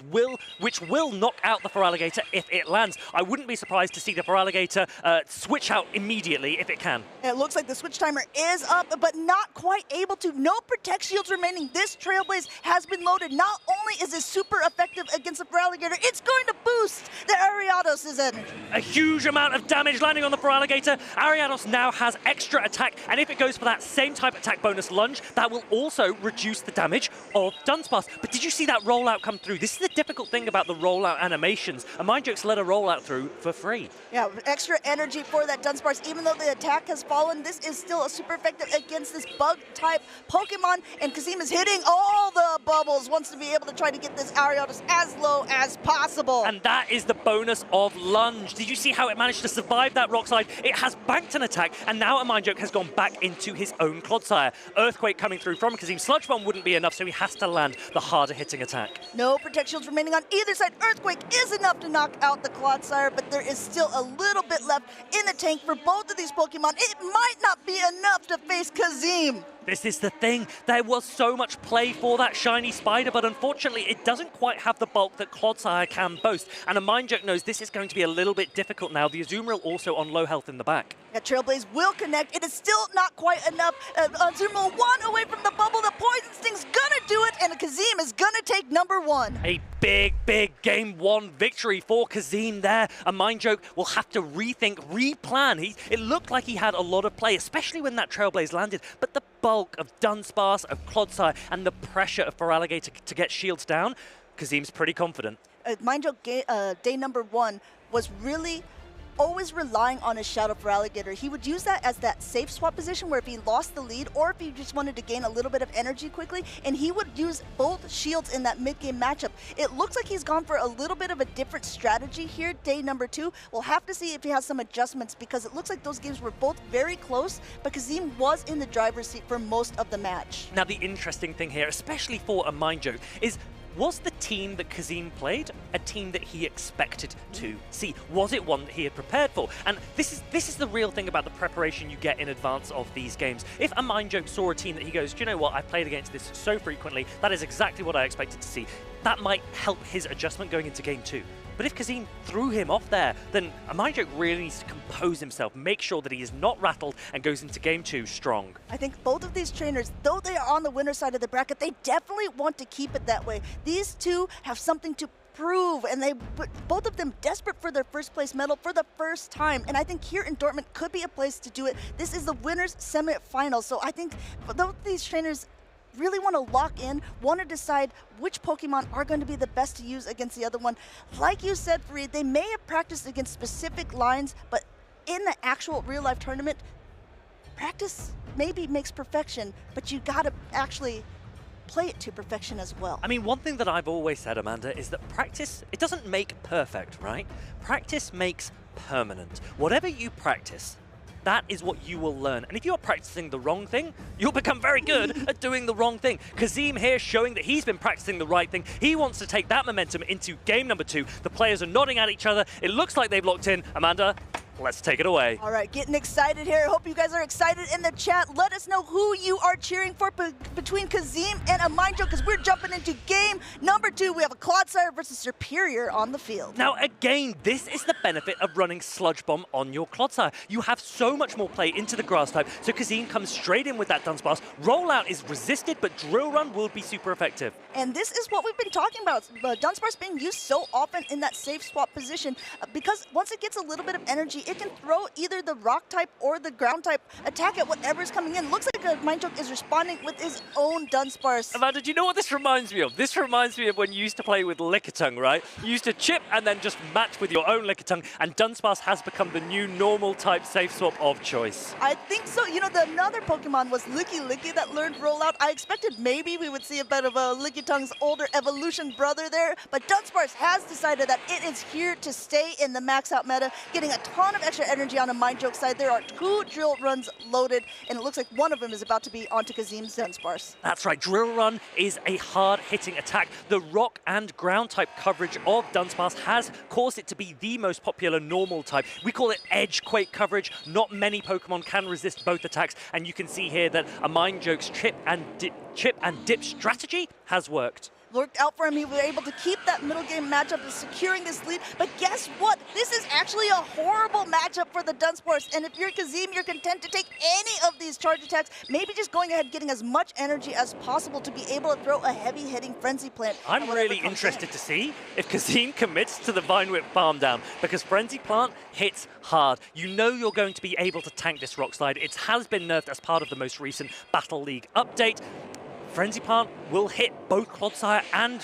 which will knock out the Feraligator if it lands. I wouldn't be surprised to see the Feraligator switch out immediately if it can. It looks like the switch timer is up, but not quite able to. No Protect Shields remaining. This Trailblaze has been loaded. Not only is it super effective against the Feraligator, it's going to boost the Ariados' energy. A huge amount of damage landing on the Feraligator. Ariados now has extra attack, and if it goes for that same type attack bonus lunge, that will also reduce the damage of Dunsparce. But did you see that rollout come through? This is the difficult thing about the rollout animations. A Mind Joke's let a rollout through for free. Yeah, extra energy for that Dunsparce. Even though the attack has fallen, this is still a super effective against this bug-type Pokemon, and Kazim is hitting all the bubbles, wants to be able to try to get this Ariados as low as possible. And that is the bonus of lunge. Did you see how it managed to survive that rock slide? It has banked an attack, and now a Mind Joke has gone back into his own Clodsire. Earthquake coming through from Kazim. Sludge Bomb wouldn't be enough, so he has to land the harder hitting attack. No Protect Shields remaining on either side. Earthquake is enough to knock out the Clodsire, but there is still a little bit left in the tank for both of these Pokemon. It might not be enough to face Kazim. This is the thing. There was so much play for that shiny spider, but unfortunately it doesn't quite have the bulk that Clodsire can boast. And a Mind Joke knows this is going to be a little bit difficult now. The Azumarill also on low health in the back. Yeah, Trailblaze will connect. It is still not quite enough. Azumarill 1 away from the bubble. The Poison Sting's gonna do it, and Kazim is gonna take number 1. A big Game 1 victory for Kazim there. A Mind Joke will have to rethink, replan. It looked like he had a lot of play, especially when that Trailblaze landed, but the bulk of Dunsparce, of Clodsire, and the pressure of Feraligator to get shields down, Kazim's pretty confident. Mind Joke day number 1 was really always relying on his Shadow Feraligator. He would use that as that safe swap position where if he lost the lead or if he just wanted to gain a little bit of energy quickly, and he would use both shields in that mid-game matchup. It looks like he's gone for a little bit of a different strategy here, day number 2. We'll have to see if he has some adjustments because it looks like those games were both very close, but Kazim was in the driver's seat for most of the match. Now the interesting thing here, especially for a Mind Joke, is was the team that Kazim played a team that he expected to see? Was it one that he had prepared for? And this is the real thing about the preparation you get in advance of these games. If a Mind Joke saw a team that he goes, do you know what, I've played against this so frequently, that is exactly what I expected to see, that might help his adjustment going into game 2. But if Kazim threw him off there, then a Mind Joke really needs to compose himself, make sure that he is not rattled and goes into game 2 strong. I think both of these trainers, though they are on the winner's side of the bracket, they definitely want to keep it that way. These two have something to prove, and both of them desperate for their first place medal for the first time. And I think here in Dortmund could be a place to do it. This is the winner's semifinal. So I think both these trainers really want to lock in, want to decide which Pokemon are going to be the best to use against the other one. Like you said, Fareed, they may have practiced against specific lines, but in the actual real-life tournament, practice maybe makes perfection, but you got to actually play it to perfection as well. I mean, one thing that I've always said, Amanda, is that practice, it doesn't make perfect, right? Practice makes permanent. Whatever you practice, that is what you will learn. And if you're practicing the wrong thing, you'll become very good at doing the wrong thing. Kazim here showing that he's been practicing the right thing. He wants to take that momentum into game number 2. The players are nodding at each other. It looks like they've locked in. Amanda, let's take it away. All right, getting excited here. I hope you guys are excited in the chat. Let us know who you are cheering for between Kazim and Amindjo, because we're jumping into game number 2. We have a Clodsire versus Superior on the field. Now, again, this is the benefit of running Sludge Bomb on your Clodsire. You have so much more play into the grass type, so Kazim comes straight in with that Dunsparce. Rollout is resisted, but Drill Run will be super effective. And this is what we've been talking about. Dunsparce being used so often in that safe swap position, because once it gets a little bit of energy, it can throw either the rock type or the ground type attack at whatever's coming in. Looks like Amindjo is responding with his own Dunsparce. Amanda, do you know what this reminds me of? This reminds me of when you used to play with Lickitung, right? You used to chip and then just match with your own Lickitung, and Dunsparce has become the new normal type safe swap of choice. I think so. You know, another Pokemon was Licky that learned Rollout. I expected maybe we would see a bit of a Lickitun's older evolution brother there, but Dunsparce has decided that it is here to stay in the max out meta, getting a ton of extra energy on the Amindjo side. There are 2 Drill Runs loaded, and it looks like one of them is about to be onto Kazim's Dunsparce. That's right, Drill Run is a hard-hitting attack. The rock and ground type coverage of Dunsparce has caused it to be the most popular normal type. We call it edge quake coverage. Not many Pokemon can resist both attacks, and you can see here that Amindjo's chip and dip strategy has worked. Worked out for him. He was able to keep that middle game matchup of securing this lead. But guess what? This is actually a horrible matchup for the Dunsparce. And if you're Kazim, you're content to take any of these charge attacks. Maybe just going ahead, getting as much energy as possible to be able to throw a heavy-hitting Frenzy Plant. I'm really interested to see if Kazim commits to the Vine Whip Farm Down, because Frenzy Plant hits hard. You know you're going to be able to tank this Rock Slide. It has been nerfed as part of the most recent Battle League update. Frenzy Plant will hit both Clodsire and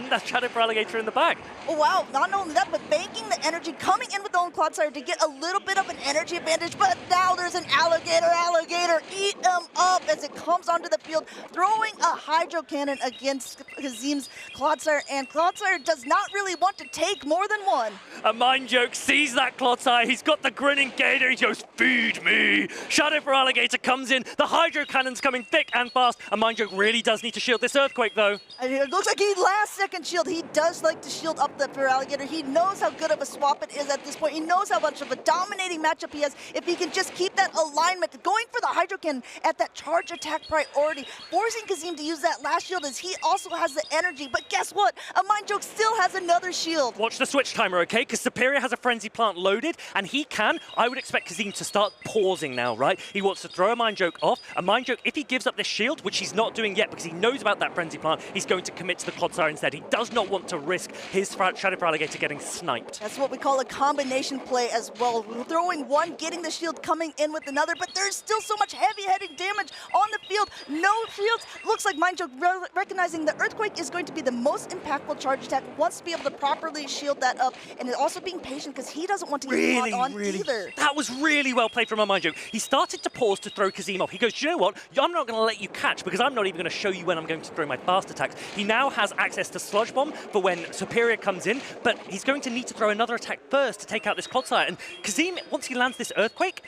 that Shadow for Alligator in the back. Oh, wow. Not only that, but banking the energy, coming in with the own Clodsire to get a little bit of an energy advantage. But now there's an Alligator. Eat him up as it comes onto the field, throwing a Hydro Cannon against Kazim's Clodsire. And Clodsire does not really want to take more than one. Amindjo sees that Clodsire. He's got the grinning gator. He goes, feed me. Shadow for Alligator comes in. The Hydro Cannon's coming thick and fast. Amindjo really does need to shield this Earthquake, though. And it looks like he last-second shield. He does like to shield up the Feraligatr. He knows how good of a swap it is at this point. He knows how much of a dominating matchup he has. If he can just keep that alignment, going for the Hydro Cannon at that charge attack priority, forcing Kazim to use that last shield as he also has the energy. But guess what? Amindjo still has another shield. Watch the switch timer, okay? Because Superior has a Frenzy Plant loaded, and he can. I would expect Kazim to start pausing now, right? He wants to throw Amindjo off. Amindjo, if he gives up this shield, which he's not doing yet because he knows about that Frenzy Plant, he's going to commit to the Clodsire instead. He does not want to risk his Shadow for Alligator getting sniped. That's what we call a combination play as well. Throwing one, getting the shield, coming in with another, but there's still so much heavy-hitting damage on the field. No shields. Looks like Amindjo recognizing the Earthquake is going to be the most impactful charge attack, wants to be able to properly shield that up, and also being patient because he doesn't want to get caught on either. That was really well played from Amindjo. He started to pause to throw Kazim off. He goes, you know what? I'm not going to let you catch because I'm not even going to show you when I'm going to throw my fast attacks. He now has access to Sludge Bomb for when Superior comes in, but he's going to need to throw another attack first to take out this Clodsire. And Kazim, once he lands this Earthquake,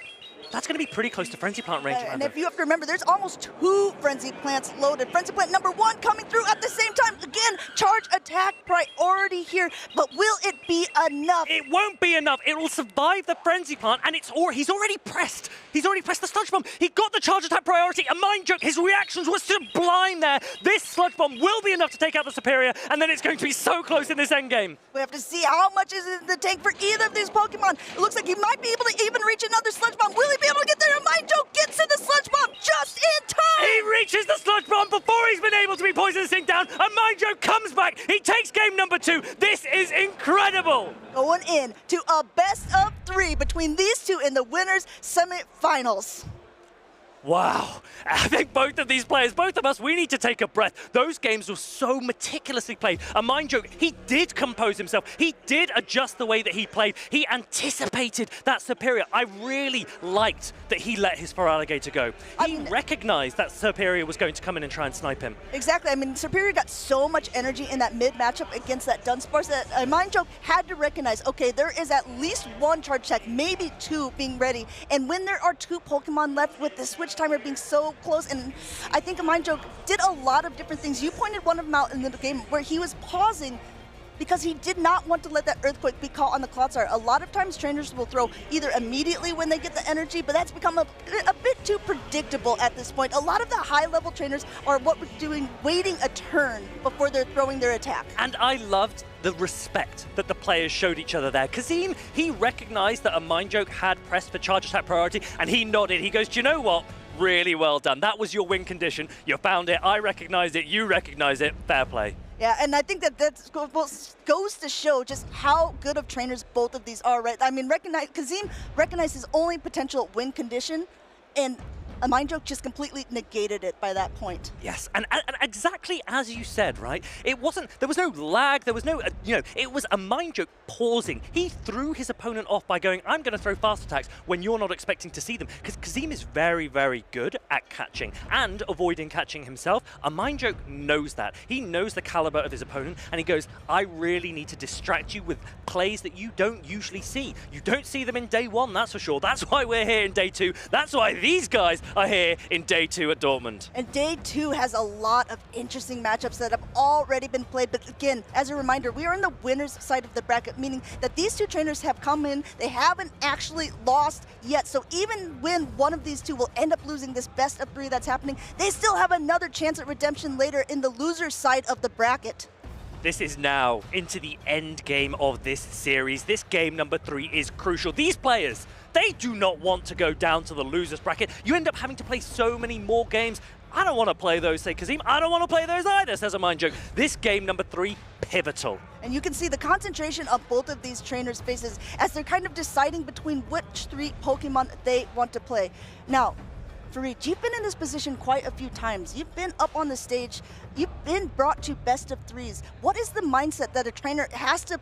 that's going to be pretty close to Frenzy Plant range. And if you have to remember, there's almost 2 Frenzy Plants loaded. Frenzy Plant number 1 coming through at the same time. Again, charge attack priority here, but will it be enough? It won't be enough. It will survive the Frenzy Plant, and he's already pressed. He's already pressed the Sludge Bomb. He got the charge attack priority. Amindjo, his reactions were sublime there. This Sludge Bomb will be enough to take out the Superior, and then it's going to be so close in this endgame. We have to see how much is in the tank for either of these Pokemon. It looks like he might be able to even reach another Sludge Bomb. Will he be able to get there? Amindjo gets to the Sludge Bomb just in time! He reaches the Sludge Bomb before he's been able to be Poison Sink down. Amindjo comes back. He takes game number 2. This is incredible. Going in to a best of 3 between these two in the winners' semifinals. Wow. I think both of these players, both of us, we need to take a breath. Those games were so meticulously played. Amindjo, he did compose himself. He did adjust the way that he played. He anticipated that Superior. I really liked that he let his Feraligatr go. He recognized that Superior was going to come in and try and snipe him. Exactly. I mean, Superior got so much energy in that mid matchup against that Dunsparce that Amindjo had to recognize, okay, there is at least 1 charge attack, maybe 2 being ready. And when there are 2 Pokemon left with the switch timer being so close, and I think Amindjo did a lot of different things. You pointed one of them out in the game where he was pausing because he did not want to let that Earthquake be caught on the Clodsire. A lot of times trainers will throw either immediately when they get the energy, but that's become a bit too predictable at this point. A lot of the high-level trainers are what we're doing, waiting a turn before they're throwing their attack. And I loved the respect that the players showed each other there. Kazim, he recognized that a Mind Joke had pressed for charge attack priority, and he nodded. He goes, do you know what? Really well done. That was your win condition. You found it. I recognized it. You recognized it. Fair play. Yeah, and I think that goes to show just how good of trainers both of these are, right? I mean, Kazim recognized his only potential win condition, and a Mind Joke just completely negated it by that point. Yes, and exactly as you said, right? It wasn't, there was no lag, there was no, it was a Mind Joke pausing. He threw his opponent off by going, I'm going to throw fast attacks when you're not expecting to see them. Because Kazim is very, very good at catching and avoiding catching himself. A Mind Joke knows that. He knows the caliber of his opponent, and he goes, I really need to distract you with plays that you don't usually see. You don't see them in day one, that's for sure. That's why we're here in day two. That's why these guys are here in day two at Dortmund. And day two has a lot of interesting matchups that have already been played. But again, as a reminder, we are on the winner's side of the bracket, meaning that these two trainers have come in, they haven't actually lost yet. So even when one of these two will end up losing this best of three that's happening, they still have another chance at redemption later in the loser's side of the bracket. This is now into the end game of this series. This game number 3 is crucial. These players, they do not want to go down to the loser's bracket. You end up having to play so many more games. I don't want to play those, say Kazim. I don't want to play those either, says a Mind Joke. This game number 3, pivotal. And you can see the concentration of both of these trainers' faces as they're kind of deciding between which 3 Pokemon they want to play. Now, Farid, you've been in this position quite a few times. You've been up on the stage. You've been brought to best of 3s. What is the mindset that a trainer has to,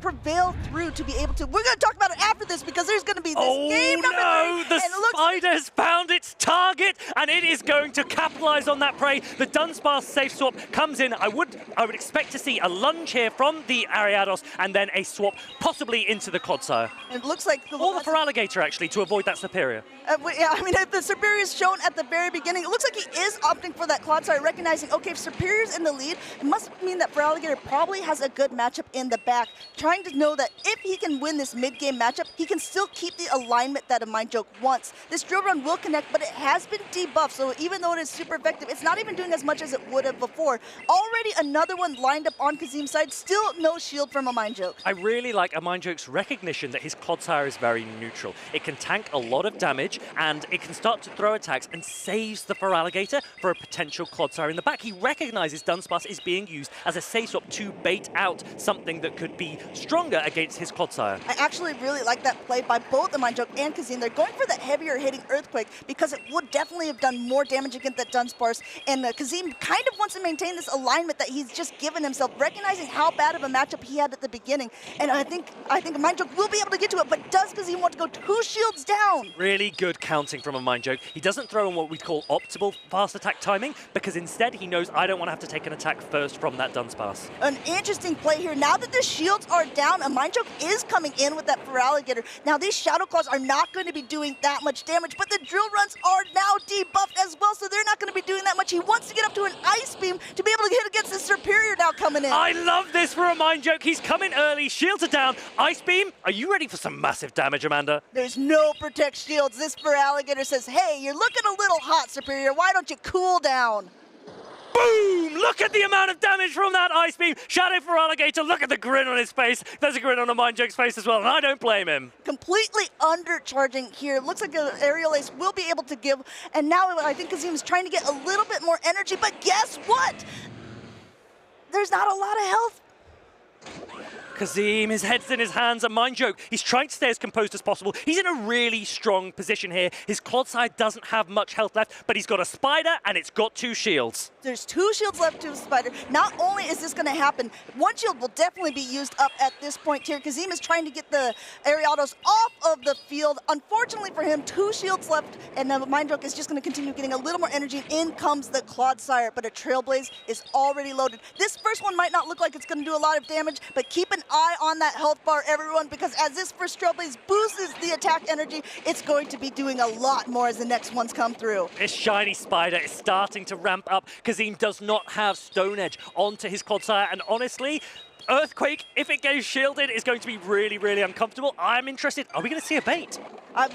prevail through to be able to? We're going to talk about it after this because there's going to be this game number 3. Oh no, the spider has found its target and it is going to capitalize on that prey. The Dunsparce safe swap comes in. I would expect to see a lunge here from the Ariados and then a swap possibly into the Clodsire. It looks like or the Feraligatr actually to avoid that Superior. Yeah, I mean, if the Superior is shown at the very beginning, it looks like he is opting for that Clodsire, recognizing, okay, if Superior's in the lead, it must mean that Feraligatr probably has a good matchup in the back, trying to know that if he can win this mid-game matchup, he can still keep the alignment that a Mind Joke wants. This drill run will connect, but it has been debuffed, so even though it is super effective, it's not even doing as much as it would have before. Already another one lined up on Kazim's side, still no shield from a Mind Joke. I really like a Mind Joke's recognition that his Clodsire is very neutral. It can tank a lot of damage, and it can start to throw attacks and saves the Feraligatr for a potential Clodsire in the back. He recognizes Dunsparce is being used as a safe swap to bait out something that could be stronger against his Clodsire. I actually really like that play by both the Mind Joke and Kazim. They're going for that heavier hitting Earthquake because it would definitely have done more damage against that Dunsparce. And Kazim kind of wants to maintain this alignment that he's just given himself, recognizing how bad of a matchup he had at the beginning. And I think Mind Joke will be able to get to it, but does Kazim want to go 2 shields down? Really good counting from a Mind Joke. He doesn't throw in what we'd call optimal fast attack timing because instead he knows I don't want to have to take an attack first from that Dunsparce. An interesting play here. Now that the shields are down, a Mind Joke is coming in with that Feraligatr. Now these Shadow Claws are not going to be doing that much damage, but the drill runs are now debuffed as well, so they're not going to be doing that much. He wants to get up to an Ice Beam to be able to hit against the Superior now coming in. I love this for a Mind Joke. He's coming early, shields are down. Ice Beam, are you ready for some massive damage, Amanda? There's no Protect Shields. This Feraligatr says, hey, you're looking a little hot, Superior. Why don't you cool down? Boom! Look at the amount of damage from that Ice Beam. Shadow Feraligatr, look at the grin on his face. There's a grin on a Mind Joke's face as well, and I don't blame him. Completely undercharging here. Looks like an Aerial Ace will be able to give, and now I think Kazim is trying to get a little bit more energy, but guess what? There's not a lot of health. Kazim, his head's in his hands, a Mind Joke. He's trying to stay as composed as possible. He's in a really strong position here. His Clodsire doesn't have much health left, but he's got a Spider and it's got 2 shields. There's 2 shields left to a Spider. Not only is this going to happen, 1 shield will definitely be used up at this point here. Kazim is trying to get the Ariados off of the field. Unfortunately for him, 2 shields left, and the Mind Joke is just going to continue getting a little more energy. In comes the Clodsire, but a Trailblaze is already loaded. This first one might not look like it's going to do a lot of damage, but keep an eye on that health bar, everyone, because as this first Trailblaze boosts the attack energy, it's going to be doing a lot more as the next ones come through. This shiny Spider is starting to ramp up. Kazim does not have Stone Edge onto his Clodsire, and honestly, Earthquake, if it goes shielded, is going to be really, really uncomfortable. I'm interested. Are we going to see a bait?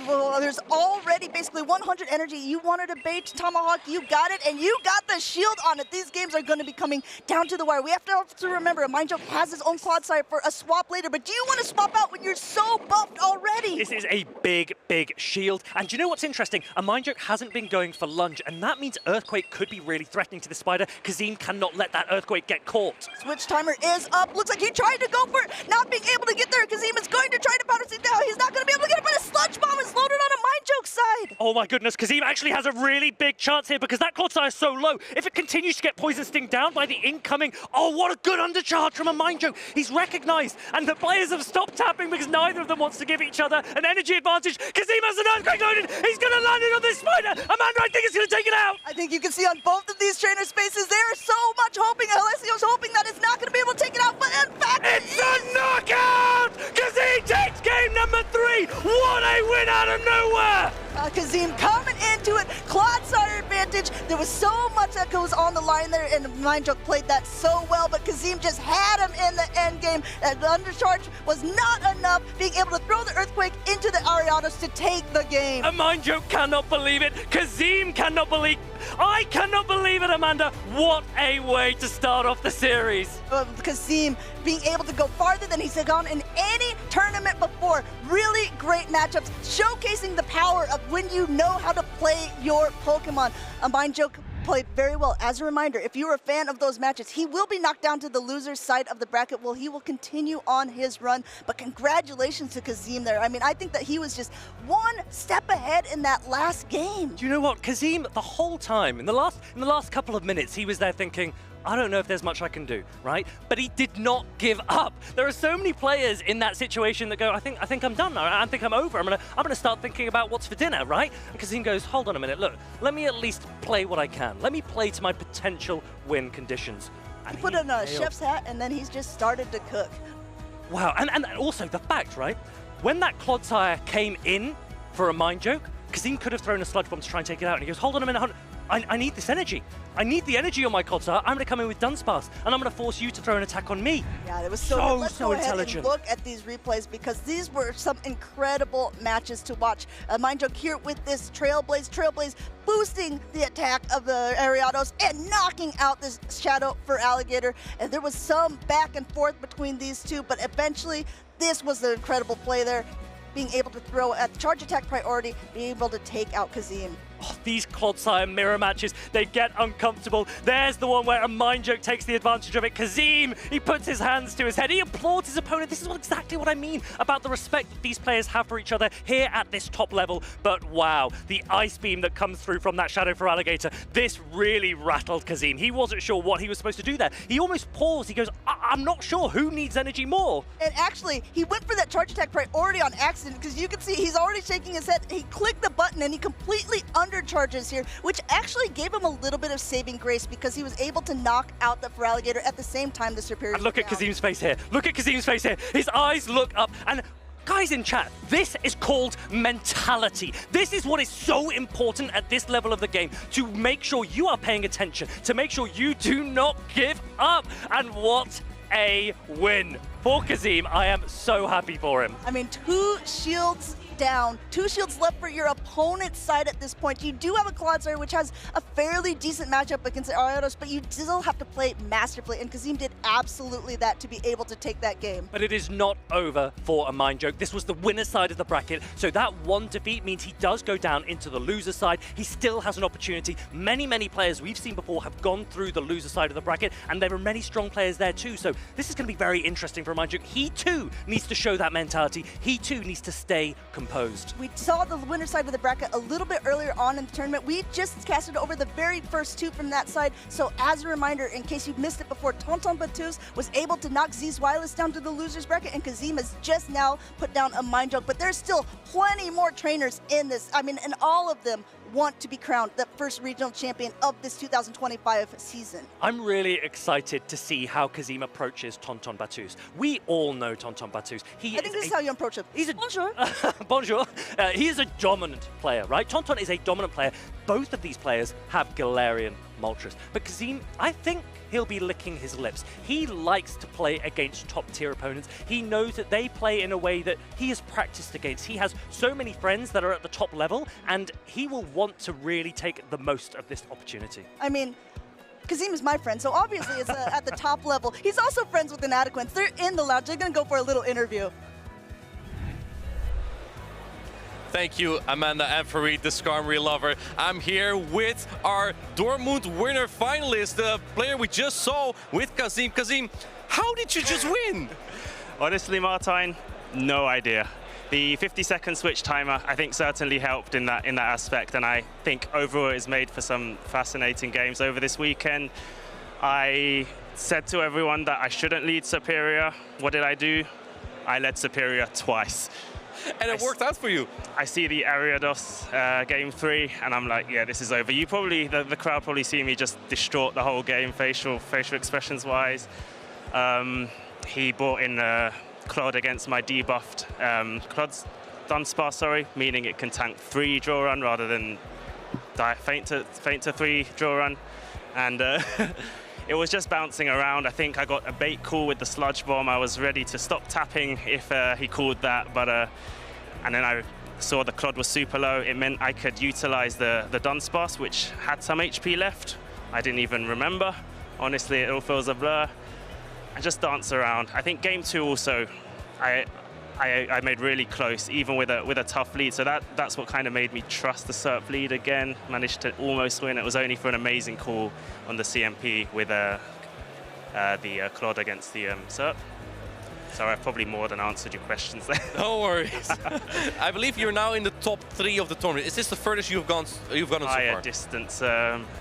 Well, there's already basically 100 energy. You wanted a bait, Tomahawk, you got it, and you got the shield on it. These games are going to be coming down to the wire. We have to remember, Mindjoke has his own quad side for a swap later, but do you want to swap out when you're so buffed already? This is a big, big shield. And do you know what's interesting? A Mindjoke hasn't been going for lunge, and that means Earthquake could be really threatening to the Spider. Kazim cannot let that Earthquake get caught. Switch timer is up. Looks like he tried to go for it, not being able to get there. Kazim is going to try to bounce it down. He's not going to be able to get it, but a sludge bomb is loaded on a Mindjoke side. Oh my goodness, Kazim actually has a really big chance here because that Clodsire is so low. If it continues to get Poison Sting down by the incoming, oh, what a good undercharge from a Mindjoke. He's recognized, and the players have stopped tapping because neither of them wants to give each other an energy advantage. Kazim has an Earthquake loaded. He's going to land it on this Spider. Amanda, I think it's going to take it out. I think you can see on both of these trainer spaces, they're so much hoping, Alessio's hoping that it's not going to be able to take it out, but in fact, it's a knockout! Kazim takes game number 3. What a win out of nowhere! Kazim coming into it, Clodsire advantage. There was so much that goes on the line there, and Mindjoke played that so well, but Kazim just had him in the end game. That undercharge was not enough, being able to throw the Earthquake into the Ariados to take the game. A Mindjoke cannot believe it. Kazim cannot believe. I cannot believe it, Amanda. What a way to start off the series. Kazim being able to go farther than he's gone in any tournament before. Really great matchups, showcasing the power of when you know how to play your Pokemon. A Mindjoke played very well. As a reminder, if you're a fan of those matches, he will be knocked down to the loser's side of the bracket. Well, he will continue on his run, but congratulations to Kazim there. I mean, I think that he was just one step ahead in that last game. Do you know what? Kazim, the whole time, in the last couple of minutes, he was there thinking, I don't know if there's much I can do, right? But he did not give up. There are so many players in that situation that go, I think I'm done. I think I'm over. I'm gonna start thinking about what's for dinner, right? And Kazim goes, hold on a minute, look, let me at least play what I can. Let me play to my potential win conditions. And he put on a chef's hat and then he's just started to cook. Wow, and also the fact, right? When that Clodsire came in for a Mindjoke, Kazim could have thrown a Sludge Bomb to try and take it out, and he goes, hold on a minute, I need this energy. I need the energy on my Clodsire. I'm going to come in with Dunsparce, and I'm going to force you to throw an attack on me. Yeah, it was so good. Let's go ahead and look at these replays because these were some incredible matches to watch. Mindjoke here with this Trailblaze boosting the attack of the Ariados and knocking out this Shadow for Alligator. And there was some back and forth between these two, but eventually this was the incredible play there. Being able to throw at charge attack priority, being able to take out Kazim. Oh, these Clodsire mirror matches, they get uncomfortable. There's the one where a Mindjoke takes the advantage of it. Kazim, he puts his hands to his head. He applauds his opponent. This is exactly what I mean about the respect that these players have for each other here at this top level. But wow, the Ice Beam that comes through from that Shadow for Alligator, this really rattled Kazim. He wasn't sure what he was supposed to do there. He almost paused. He goes, I'm not sure who needs energy more. And actually, he went for that charge attack priority on accident because you can see he's already shaking his head. He clicked the button and he completely undercharges here, which actually gave him a little bit of saving grace because he was able to knock out the Feraligatr at the same time the Superior. And look at Kazim's face here. Look at Kazim's face here. His eyes look up. And guys in chat, this is called mentality. This is what is so important at this level of the game, to make sure you are paying attention, to make sure you do not give up. And what a win for Kazim. I am so happy for him. I mean, 2 shields down, 2 shields left for your opponent's side at this point. You do have a Clodsire, which has a fairly decent matchup against the Ariados, but you still have to play masterfully, and Kazim did absolutely that to be able to take that game. But it is not over for a Mindjoke. This was the winner's side of the bracket, so that one defeat means he does go down into the loser side. He still has an opportunity. Many players we've seen before have gone through the loser side of the bracket, and there are many strong players there too, so this is going to be very interesting for a Mindjoke. He too needs to show that mentality. He too needs to stay composed. We saw the winner side of the bracket a little bit earlier on in the tournament. We just casted over the very first 2 from that side. So as a reminder, in case you missed it before, Tonton Batus was able to knock Z's Wireless down to the loser's bracket, and Kazim has just now put down a Mindjoke. But there's still plenty more trainers in this. I mean, and all of them want to be crowned the first regional champion of this 2025 season. I'm really excited to see how Kazim approaches Tonton Batus. We all know Tonton Batus. I think this is how you approach him. He's a bonjour. Bonjour. He is a dominant player, right? Tonton is a dominant player. Both of these players have Galarian Moltres. But Kazim, I think he'll be licking his lips. He likes to play against top-tier opponents. He knows that they play in a way that he has practiced against. He has so many friends that are at the top level, and he will want to really take the most of this opportunity. I mean, Kazim is my friend, so obviously it's at the top level. He's also friends with Inadequents. They're in the lounge. They're going to go for a little interview. Thank you, Amanda and Farid, the Skarmory lover. I'm here with our Dortmund winner finalist, the player we just saw with Kazim. Kazim, how did you just win? Honestly, Martijn, no idea. The 50-second switch timer, I think, certainly helped in that aspect, and I think overall it's made for some fascinating games over this weekend. I said to everyone that I shouldn't lead Superior. What did I do? I led Superior twice. And it worked out for you. I see the Ariados game 3, and I'm like, yeah, this is over. You probably, the crowd probably see me just distraught the whole game, facial expressions wise. He brought in Claude against my debuffed Claude's Dunsparce, sorry, meaning it can tank 3 draw run rather than faint to 3 draw run, and it was just bouncing around. I think I got a bait call with the Sludge Bomb. I was ready to stop tapping if he called that, but and then I saw the Claude was super low. It meant I could utilize the Dunsparce, which had some HP left. I didn't even remember. Honestly, it all feels a blur. And just dance around. I think game 2 also, I made really close, even with a tough lead. So that's what kind of made me trust the SERP lead again. Managed to almost win. It was only for an amazing call on the CMP with the Claude against the SERP. So I've probably more than answered your questions there. No worries. I believe you're now in the top 3 of the tournament. Is this the furthest you've gone so far? Higher distance.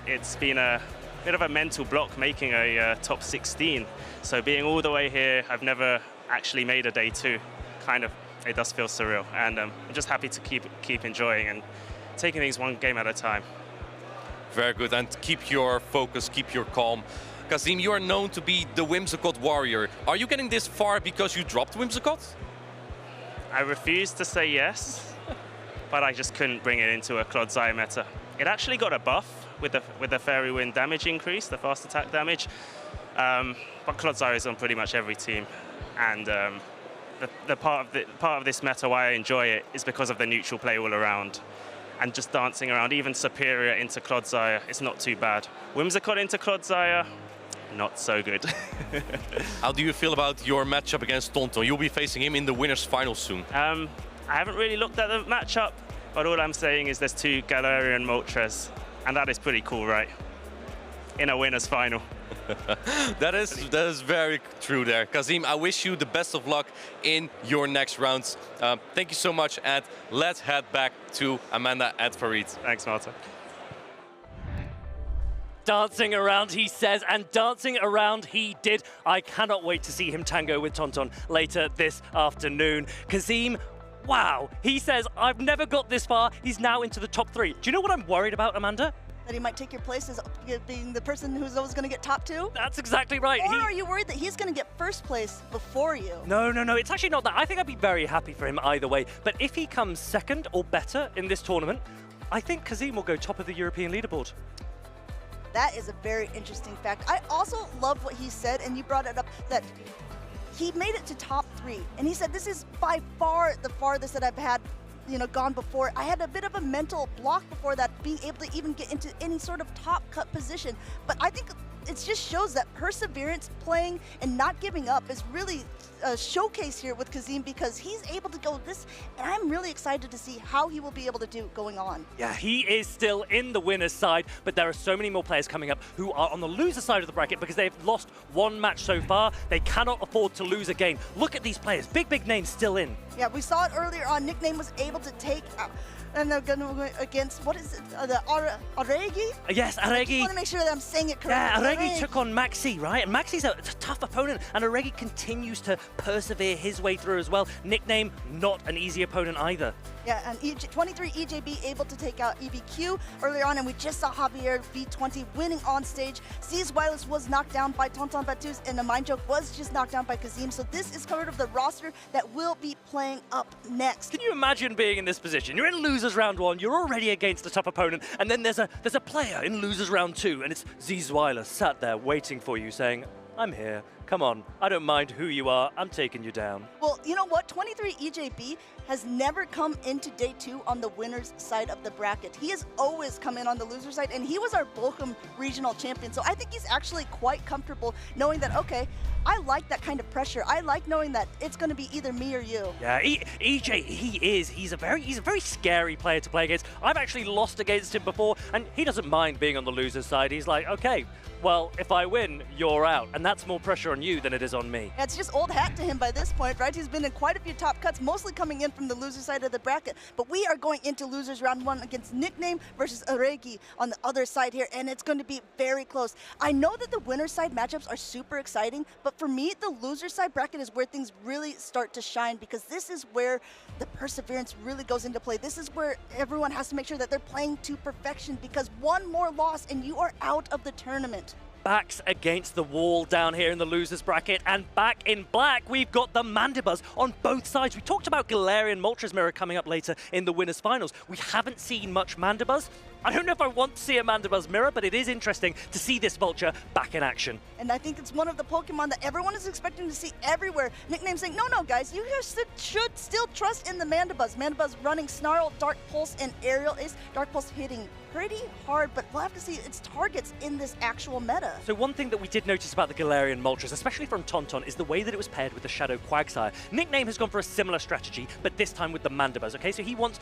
It's been a bit of a mental block making a top 16. So being all the way here, I've never actually made a day 2. Kind of, it does feel surreal, and I'm just happy to keep enjoying and taking things one game at a time. Very good, and keep your focus, keep your calm. Kazim, you are known to be the Whimsicott warrior. Are you getting this far because you dropped Whimsicott? I refuse to say yes, but I just couldn't bring it into a Clodsire meta. It actually got a buff with the Fairy Wind damage increase, the fast attack damage, but Clodsire is on pretty much every team, and the part of this meta why I enjoy it is because of the neutral play all around, and just dancing around. Even Superior into Clodsire, it's not too bad. Whimsicott into Clodsire, not so good. How do you feel about your matchup against Tonton? You'll be facing him in the winners final soon. I haven't really looked at the matchup, but all I'm saying is there's 2 Galarian Moltres, and that is pretty cool, right? In a winners final. That is very true there. Kazim, I wish you the best of luck in your next rounds. Thank you so much, and let's head back to Amanda and Farid. Thanks, Martijn. Dancing around, he says, and dancing around he did. I cannot wait to see him tango with Tonton later this afternoon. Kazim, wow, he says, I've never got this far. He's now into the top 3. Do you know what I'm worried about, Amanda? That he might take your place as being the person who's always going to get top 2? That's exactly right. Or are you worried that he's going to get first place before you? No, it's actually not that. I think I'd be very happy for him either way. But if he comes second or better in this tournament, I think Kazim will go top of the European leaderboard. That is a very interesting fact. I also love what he said, and you brought it up, that he made it to top 3. And he said, this is by far the farthest that I've had, gone before. I had a bit of a mental block before that, being able to even get into any sort of top cut position. But I think it just shows that perseverance, playing, and not giving up is really a showcase here with Kazim, because he's able to go this, and I'm really excited to see how he will be able to do going on. Yeah, he is still in the winner's side, but there are so many more players coming up who are on the loser side of the bracket because they've lost 1 match so far. They cannot afford to lose a game. Look at these players, big names still in. Yeah, we saw it earlier on. Nickname was able to take and they're going to go against, what is it, the Aregi? Yes, Aregi. I just want to make sure that I'm saying it correctly. Yeah, Aregi took on Maxi, right? And Maxi's a tough opponent, and Aregi continues to persevere his way through as well. Nickname, not an easy opponent either. Yeah, and 23 EJB able to take out EVQ earlier on, and we just saw Javier V20 winning on stage. Z's Wireless was knocked down by Tonton Batus, and the Mind Joke was just knocked down by Kazim. So this is covered of the roster that will be playing up next. Can you imagine being in this position? You're in losers round 1, you're already against a tough opponent, and then there's a player in losers round 2, and it's Z's Wireless sat there waiting for you, saying, I'm here. Come on, I don't mind who you are, I'm taking you down. Well, you know what? 23 EJB has never come into day 2 on the winner's side of the bracket. He has always come in on the loser side, and he was our Bochum regional champion. So I think he's actually quite comfortable knowing that, okay, I like that kind of pressure. I like knowing that it's going to be either me or you. Yeah, EJ, he's a very scary player to play against. I've actually lost against him before, and he doesn't mind being on the loser's side. He's like, okay, well, if I win, you're out. And that's more pressure on you than it is on me. Yeah, it's just old hat to him by this point, right? He's been in quite a few top cuts, mostly coming in from the loser side of the bracket. But we are going into losers round 1 against Nickname versus Aregi on the other side here, and it's going to be very close. I know that the winner side matchups are super exciting, but for me, the loser side bracket is where things really start to shine, because this is where the perseverance really goes into play. This is where everyone has to make sure that they're playing to perfection, because one more loss and you are out of the tournament. Backs against the wall down here in the losers bracket, and back in black we've got the Mandibuzz on both sides. We talked about Galarian Moltres Mirror coming up later in the winners finals. We haven't seen much Mandibuzz. I don't know if I want to see a Mandibuzz Mirror, but it is interesting to see this Vulture back in action. And I think it's one of the Pokemon that everyone is expecting to see everywhere. Nickname saying, no, guys, you guys should still trust in the Mandibuzz. Mandibuzz running Snarl, Dark Pulse, and Aerial Ace. Dark Pulse hitting pretty hard, but we'll have to see its targets in this actual meta. So one thing that we did notice about the Galarian Moltres, especially from Tonton, is the way that it was paired with the Shadow Quagsire. Nickname has gone for a similar strategy, but this time with the Mandibuzz, okay? So he wants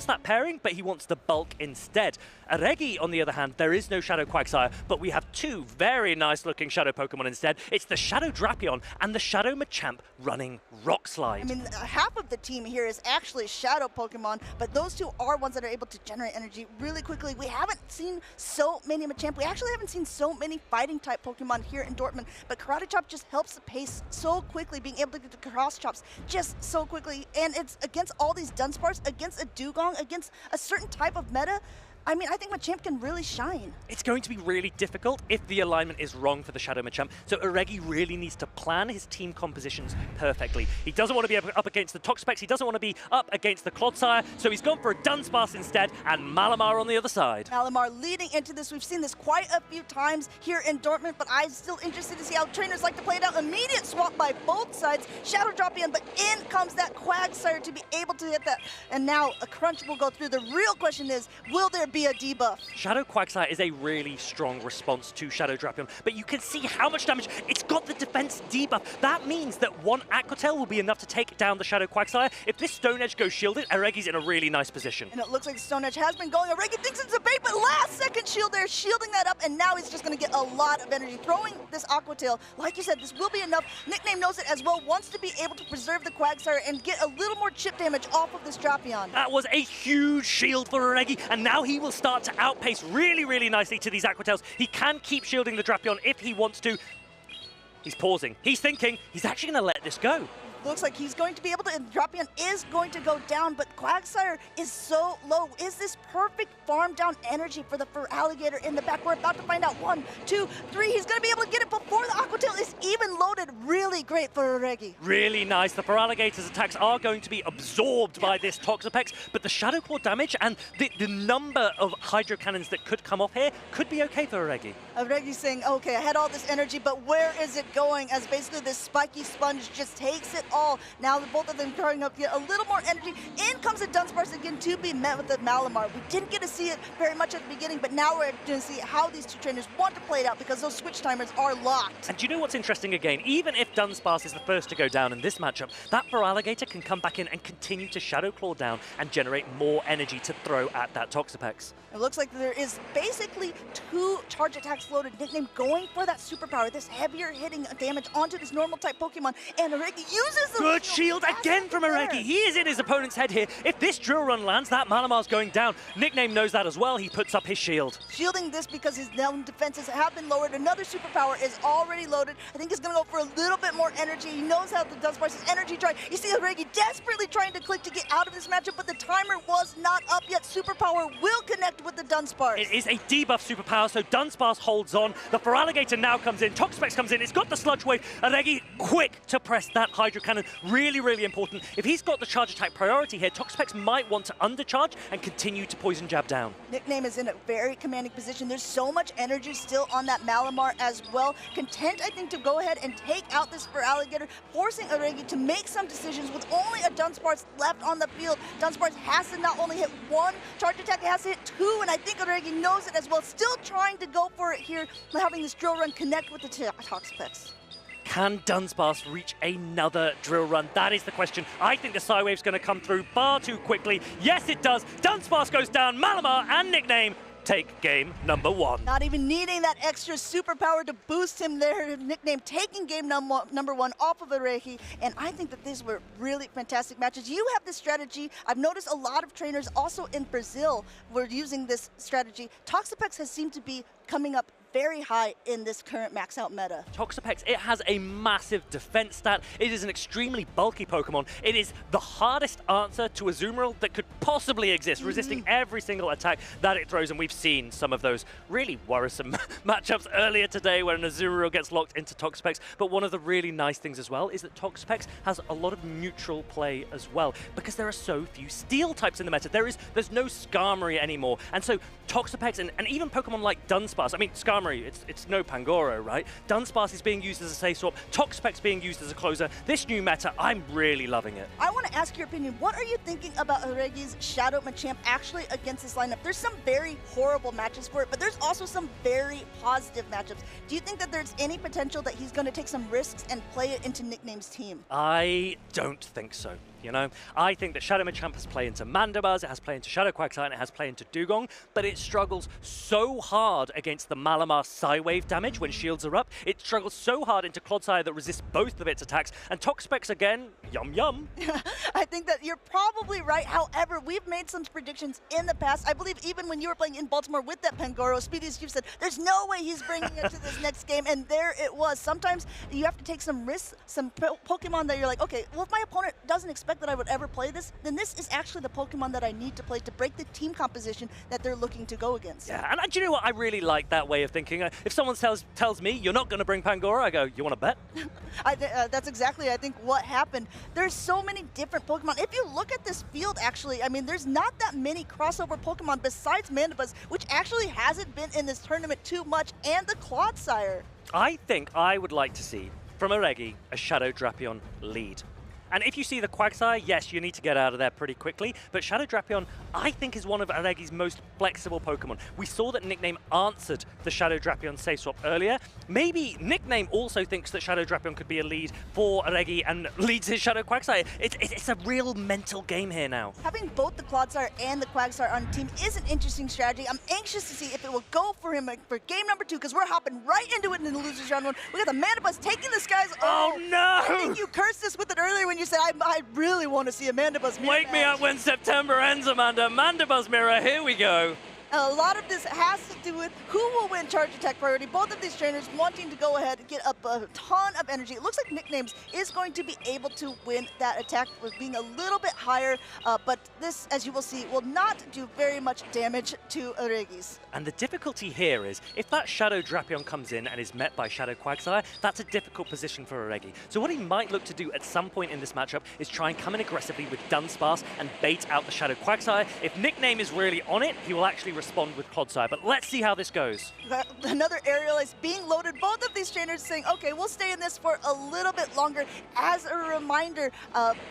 that pairing, but he wants the bulk instead. Aregi, on the other hand, there is no Shadow Quagsire, but we have 2 very nice-looking Shadow Pokemon instead. It's the Shadow Drapion and the Shadow Machamp running Rock Slide. I mean, half of the team here is actually Shadow Pokemon, but those 2 are ones that are able to generate energy really quickly. We haven't seen so many Machamp. We actually haven't seen so many fighting-type Pokemon here in Dortmund, but Karate Chop just helps the pace so quickly, being able to get the Cross Chops just so quickly, and it's against all these Dunsparce, against a Dugong, against a certain type of meta. I mean, I think Machamp can really shine. It's going to be really difficult if the alignment is wrong for the Shadow Machamp, so Aregi really needs to plan his team compositions perfectly. He doesn't want to be up against the Toxapex, he doesn't want to be up against the Clodsire, so he's gone for a Dunsparce instead, and Malamar on the other side. Malamar leading into this. We've seen this quite a few times here in Dortmund, but I'm still interested to see how trainers like to play it out. Immediate swap by both sides. Shadow Drapion, but in comes that Quagsire to be able to hit that. And now a Crunch will go through. The real question is, will there be a debuff? Shadow Quagsire is a really strong response to Shadow Drapion, but you can see how much damage. It's got the defense debuff. That means that one Aqua Tail will be enough to take down the Shadow Quagsire. If this Stone Edge goes shielded, Aregi's in a really nice position. And it looks like Stone Edge has been going. Aregi thinks it's a bait, but last second shield there, shielding that up, and now he's just going to get a lot of energy. Throwing this Aqua Tail, like you said, this will be enough. Nickname knows it as well, wants to be able to preserve the Quagsire and get a little more chip damage off of this Drapion. That was a huge shield for Aregi, and now he will start to outpace really nicely to these Aqua Tails. He can keep shielding the Drapion if he wants to. He's pausing. He's thinking. He's actually going to let this go. Looks like he's going to be able to, and Drapion is going to go down, but Quagsire is so low. Is this perfect farm down energy for the Feraligatr in the back? We're about to find out. 1, 2, 3. He's going to be able to get it before the Aqua Tail is even loaded. Really great for Aregi. Really nice. The Feraligator's attacks are going to be absorbed by this Toxapex, but the Shadow Claw damage and the number of Hydro Cannons that could come off here could be okay for Aregi. Aregi's saying, okay, I had all this energy, but where is it going? As basically this spiky sponge just takes it all. Now both of them throwing up a little more energy. In comes the Dunsparce again to be met with the Malamar. We didn't get to see it very much at the beginning, but now we're going to see how these 2 trainers want to play it out, because those switch timers are locked. And do you know what's interesting again? Even if Dunsparce is the first to go down in this matchup, that Feraligator can come back in and continue to Shadow Claw down and generate more energy to throw at that Toxapex. It looks like there is basically 2 charge attacks loaded. Nickname going for that superpower, this heavier hitting damage onto this normal type Pokemon, and Aregi uses uses the Good shield again from Aregi. He is in his opponent's head here. If this drill run lands, that Malamar's going down. Nickname knows that as well. He puts up his shield. Shielding this because his down defenses have been lowered. Another superpower is already loaded. I think he's going to go for a little bit more energy. He knows how the Dunsparce's energy drive. You see Aregi desperately trying to click to get out of this matchup, but the timer was not up yet. Superpower will connect with the Dunsparce. It is a debuff superpower, so Dunsparce holds on. The Feraligatr now comes in. Toxapex comes in. It's got the Sludge Wave. Aregi quick to press that Hydro Cannon. Really, really important. If he's got the charge attack priority here, Toxapex might want to undercharge and continue to poison jab down. Nickname is in a very commanding position. There's so much energy still on that Malamar as well. Content, I think, to go ahead and take out this Feraligatr, forcing Aregi to make some decisions with only a Dunsparce left on the field. Dunsparce has to not only hit one charge attack, it has to hit two, and I think Aregi knows it as well. Still trying to go for it here, having this drill run connect with the Toxapex. Can Dunsparce reach another drill run? That is the question. I think the Psy Wave's going to come through far too quickly. Yes, it does. Dunsparce goes down. Malamar and Nickname take game number 1. Not even needing that extra superpower to boost him there. Nickname taking game number 1 off of Aregi. And I think that these were really fantastic matches. You have this strategy. I've noticed a lot of trainers also in Brazil were using this strategy. Toxapex has seemed to be coming up very high in this current max out meta. Toxapex, it has a massive defense stat. It is an extremely bulky Pokemon. It is the hardest answer to Azumarill that could possibly exist, resisting every single attack that it throws. And we've seen some of those really worrisome matchups earlier today when an Azumarill gets locked into Toxapex. But one of the really nice things as well is that Toxapex has a lot of neutral play as well, because there are so few steel types in the meta. There's no Skarmory anymore. And so Toxapex and even Pokemon like Dunsparce, I mean, Skarmory, it's no Pangoro, right? Dunsparce is being used as a safe swap, Toxapex being used as a closer. This new meta, I'm really loving it. I want to ask your opinion. What are you thinking about Aregi's Shadow Machamp actually against this lineup? There's some very horrible matches for it, but there's also some very positive matchups. Do you think that there's any potential that he's going to take some risks and play it into Nickname's team? I don't think so. You know, I think that Shadow Machamp has play into Mandibuzz, it has play into Shadow Quagsire, and it has play into Dugong, but it struggles so hard against the Malamar Psy-Wave damage when shields are up. It struggles so hard into Clodsire that resists both of its attacks, and Toxapex again, yum yum. I think that you're probably right. However, we've made some predictions in the past. I believe even when you were playing in Baltimore with that Pangoro, Speedy as you said, there's no way he's bringing it to this next game, and there it was. Sometimes you have to take some risks, some Pokemon that you're like, okay, well, if my opponent doesn't expect that I would ever play this, then this is actually the Pokemon that I need to play to break the team composition that they're looking to go against. Yeah, and do you know what? I really like that way of thinking. If someone tells me you're not going to bring Pangoro, I go, you want to bet? That's exactly, I think, what happened. There's so many different Pokemon. If you look at this field, actually, I mean, there's not that many crossover Pokemon besides Mandibuzz, which actually hasn't been in this tournament too much, and the Clodsire. I think I would like to see, from Aregi, a Shadow Drapion lead. And if you see the Quagsire, yes, you need to get out of there pretty quickly, but Shadow Drapion, I think, is one of Aregi's most flexible Pokemon. We saw that Nickname answered the Shadow Drapion safe swap earlier. Maybe Nickname also thinks that Shadow Drapion could be a lead for Aregi and leads his Shadow Quagsire. It's a real mental game here now. Having both the Clodsire and the Quagsire on the team is an interesting strategy. I'm anxious to see if it will go for him for game number 2, because we're hopping right into it in the losers round 1. We got the Mandibuzz taking the skies. Oh no! I think you cursed us with it earlier when you said, I really want to see a Mandibuzz mirror. Wake me up when September ends, Amanda. Mandibuzz mirror, here we go. A lot of this has to do with who will win charge attack priority. Both of these trainers wanting to go ahead and get up a ton of energy. It looks like Nicknames is going to be able to win that attack with being a little bit higher, but this, as you will see, will not do very much damage to Aregi's. And the difficulty here is, if that Shadow Drapion comes in and is met by Shadow Quagsire, that's a difficult position for Aregi. So what he might look to do at some point in this matchup is try and come in aggressively with Dunsparce and bait out the Shadow Quagsire. If Nickname is really on it, he will actually respond with Clodsire, but let's see how this goes. Another aerial is being loaded. Both of these trainers saying, okay, we'll stay in this for a little bit longer. As a reminder,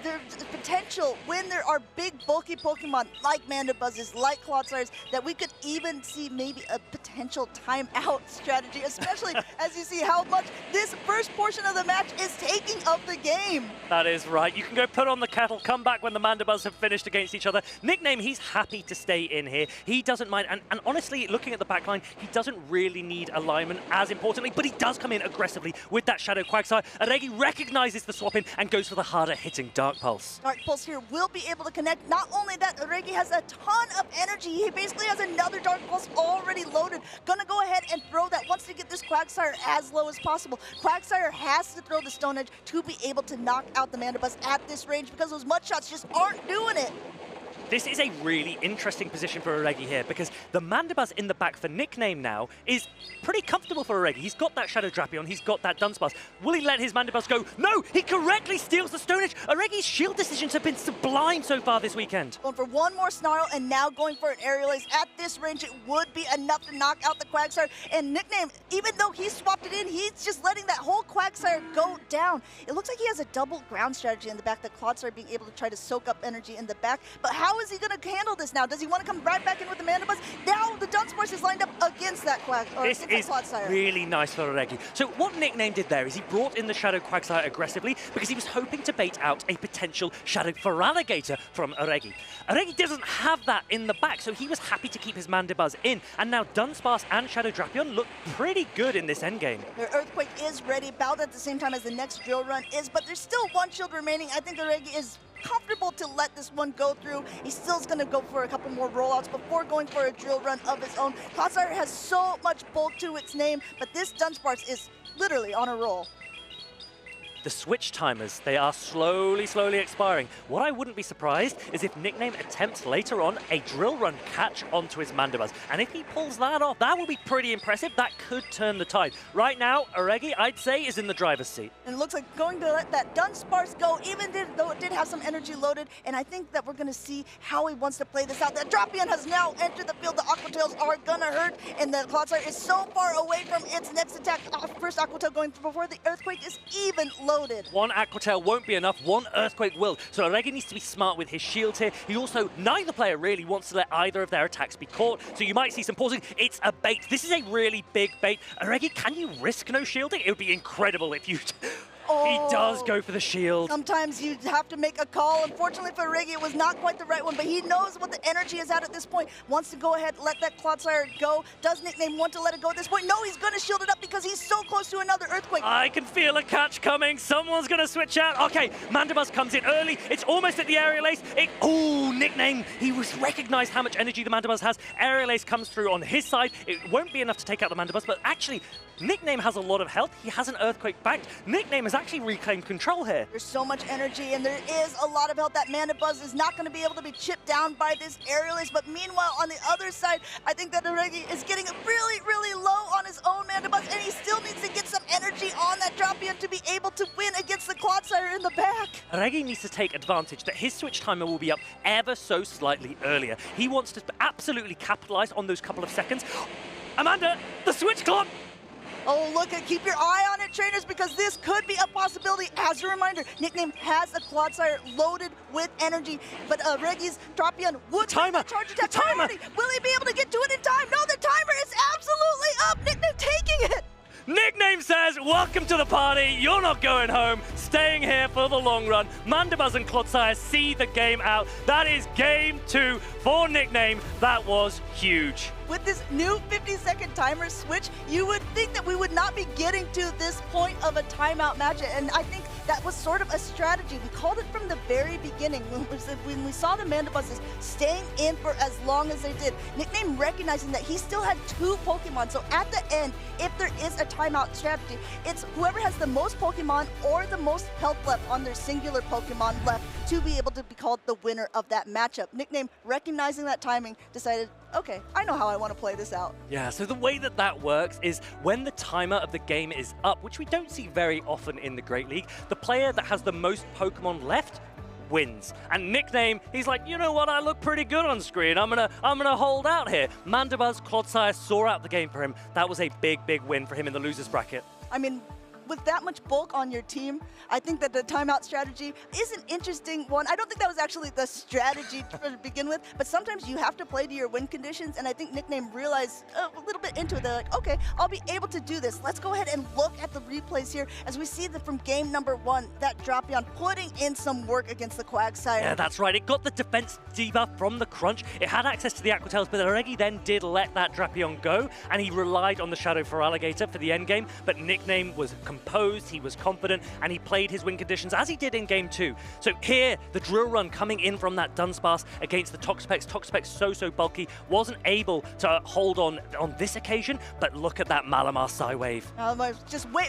there's potential when there are big, bulky Pokemon like Mandibuzzes, like Clodsires, that we could even see maybe a potential timeout strategy, especially as you see how much this first portion of the match is taking of the game. That is right. You can go put on the kettle, come back when the Mandibuzz have finished against each other. Nickname, he's happy to stay in here. He doesn't mind frontline, and honestly, looking at the backline, he doesn't really need alignment as importantly, but he does come in aggressively with that Shadow Quagsire. Aregi recognizes the swap in and goes for the harder hitting Dark Pulse. Dark Pulse here will be able to connect. Not only that, Aregi has a ton of energy. He basically has another Dark Pulse already loaded. Gonna go ahead and throw that, wants to get this Quagsire as low as possible. Quagsire has to throw the Stone Edge to be able to knock out the Mandibuzz at this range because those Mud Shots just aren't doing it. This is a really interesting position for Aregi here because the Mandibuzz in the back for Nickname now is pretty comfortable for Aregi. He's got that Shadow Drapion, he's got that Dunsparce. Will he let his Mandibuzz go? No! He correctly steals the Stone Edge! Aregi's shield decisions have been sublime so far this weekend. Going for one more Snarl and now going for an Aerial Ace. At this range, it would be enough to knock out the Quagsire. And Nickname, even though he swapped it in, he's just letting that whole Quagsire go down. It looks like he has a double ground strategy in the back, the Clodsire being able to try to soak up energy in the back. But how is he going to handle this now? Does he want to come right back in with the Mandibuzz? Now the Dunsparce is lined up against that This is really nice for Aregi. So what Nickname did there is he brought in the Shadow Quagsire aggressively because he was hoping to bait out a potential Shadow Feraligatr from Aregi. Aregi doesn't have that in the back, so he was happy to keep his Mandibuzz in. And now Dunsparce and Shadow Drapion look pretty good in this endgame. Their Earthquake is ready, about at the same time as the next drill run is, but there's still one shield remaining. I think Aregi is comfortable to let this one go through. He still's going to go for a couple more rollouts before going for a drill run of his own. Clodsire has so much bulk to its name, but this Dunsparce is literally on a roll. The switch timers, they are slowly expiring. What I wouldn't be surprised is if Nickname attempts later on a drill run catch onto his Mandibuzz. And if he pulls that off, that will be pretty impressive. That could turn the tide. Right now, Aregi, I'd say, is in the driver's seat. And it looks like going to let that Dunsparce go, even though it did have some energy loaded. And I think that we're going to see how he wants to play this out. That Drapion has now entered the field. The Aqua Tails are going to hurt. And the Clodsire is so far away from its next attack. First Aqua Tail going before the Earthquake is even loaded. One Aqua Tail won't be enough, one Earthquake will. So Aregi needs to be smart with his shields here. He also, neither player really wants to let either of their attacks be caught. So you might see some pausing. It's a bait. This is a really big bait. Aregi, can you risk no shielding? It would be incredible if you... He does go for the shield. Sometimes you have to make a call. Unfortunately for Aregi, it was not quite the right one, but he knows what the energy is at this point. Wants to go ahead, let that Clodsire go. Does Nickname want to let it go at this point? No, he's going to shield it up because he's so close to another Earthquake. I can feel a catch coming. Someone's going to switch out. Okay, Mandibuzz comes in early. It's almost at the Aerial Ace. Oh, Nickname. He was recognized how much energy the Mandibuzz has. Aerial Ace comes through on his side. It won't be enough to take out the Mandibuzz, but actually, Nickname has a lot of health. He has an Earthquake backed. Nickname has actually reclaimed control here. There's so much energy and there is a lot of health. That Mandibuzz is not going to be able to be chipped down by this Aerial Ace, but meanwhile on the other side, I think that Aregi is getting really low on his own Mandibuzz, and he still needs to get some energy on that Drapion to be able to win against the Clodsire in the back. Aregi needs to take advantage that his switch timer will be up ever so slightly earlier. He wants to absolutely capitalize on those couple of seconds. Amanda, the switch clock! Oh, look, keep your eye on it, trainers, because this could be a possibility. As a reminder, Nickname has a Clodsire loaded with energy, but Regi's Drapion would timer. Charge attack priority. Will he be able to get to it in time? No, the timer is absolutely up. Nickname taking it. Nickname says, welcome to the party. You're not going home. Staying here for the long run. Mandibuzz and Clodsire see the game out. That is game 2 for Nickname. That was huge. With this new 50-second timer switch, you would think that we would not be getting to this point of a timeout match, and I think that was sort of a strategy. We called it from the very beginning when we saw the Mandibuzzes staying in for as long as they did. Nickname recognizing that he still had 2 Pokemon, so at the end, if there is a timeout strategy, it's whoever has the most Pokemon or the most health left on their singular Pokemon left to be able to be called the winner of that matchup. Nickname, recognizing that timing, decided, okay, I know how I want to play this out. Yeah, so the way that that works is when the timer of the game is up, which we don't see very often in the Great League, the player that has the most Pokemon left wins. And Nickname, he's like, you know what, I look pretty good on screen. I'm gonna hold out here. Mandibuzz, Clodsire saw out the game for him. That was a big win for him in the losers bracket. I mean, with that much bulk on your team, I think that the timeout strategy is an interesting one. I don't think that was actually the strategy to begin with, but sometimes you have to play to your win conditions, and I think Nickname realized a little bit into it. They're like, okay, I'll be able to do this. Let's go ahead and look at the replays here as we see that from game number 1, that Drapion putting in some work against the Quagsire. Yeah, that's right. It got the defense debuff from the crunch. It had access to the Aqua Tails, but Aregi then did let that Drapion go, and he relied on the Shadow for Alligator for the endgame. But Nickname was composed, he was confident, and he played his win conditions as he did in game 2. So here, the drill run coming in from that Dunsparce against the Toxapex. Toxapex so bulky, wasn't able to hold on this occasion, but look at that Malamar Psywave.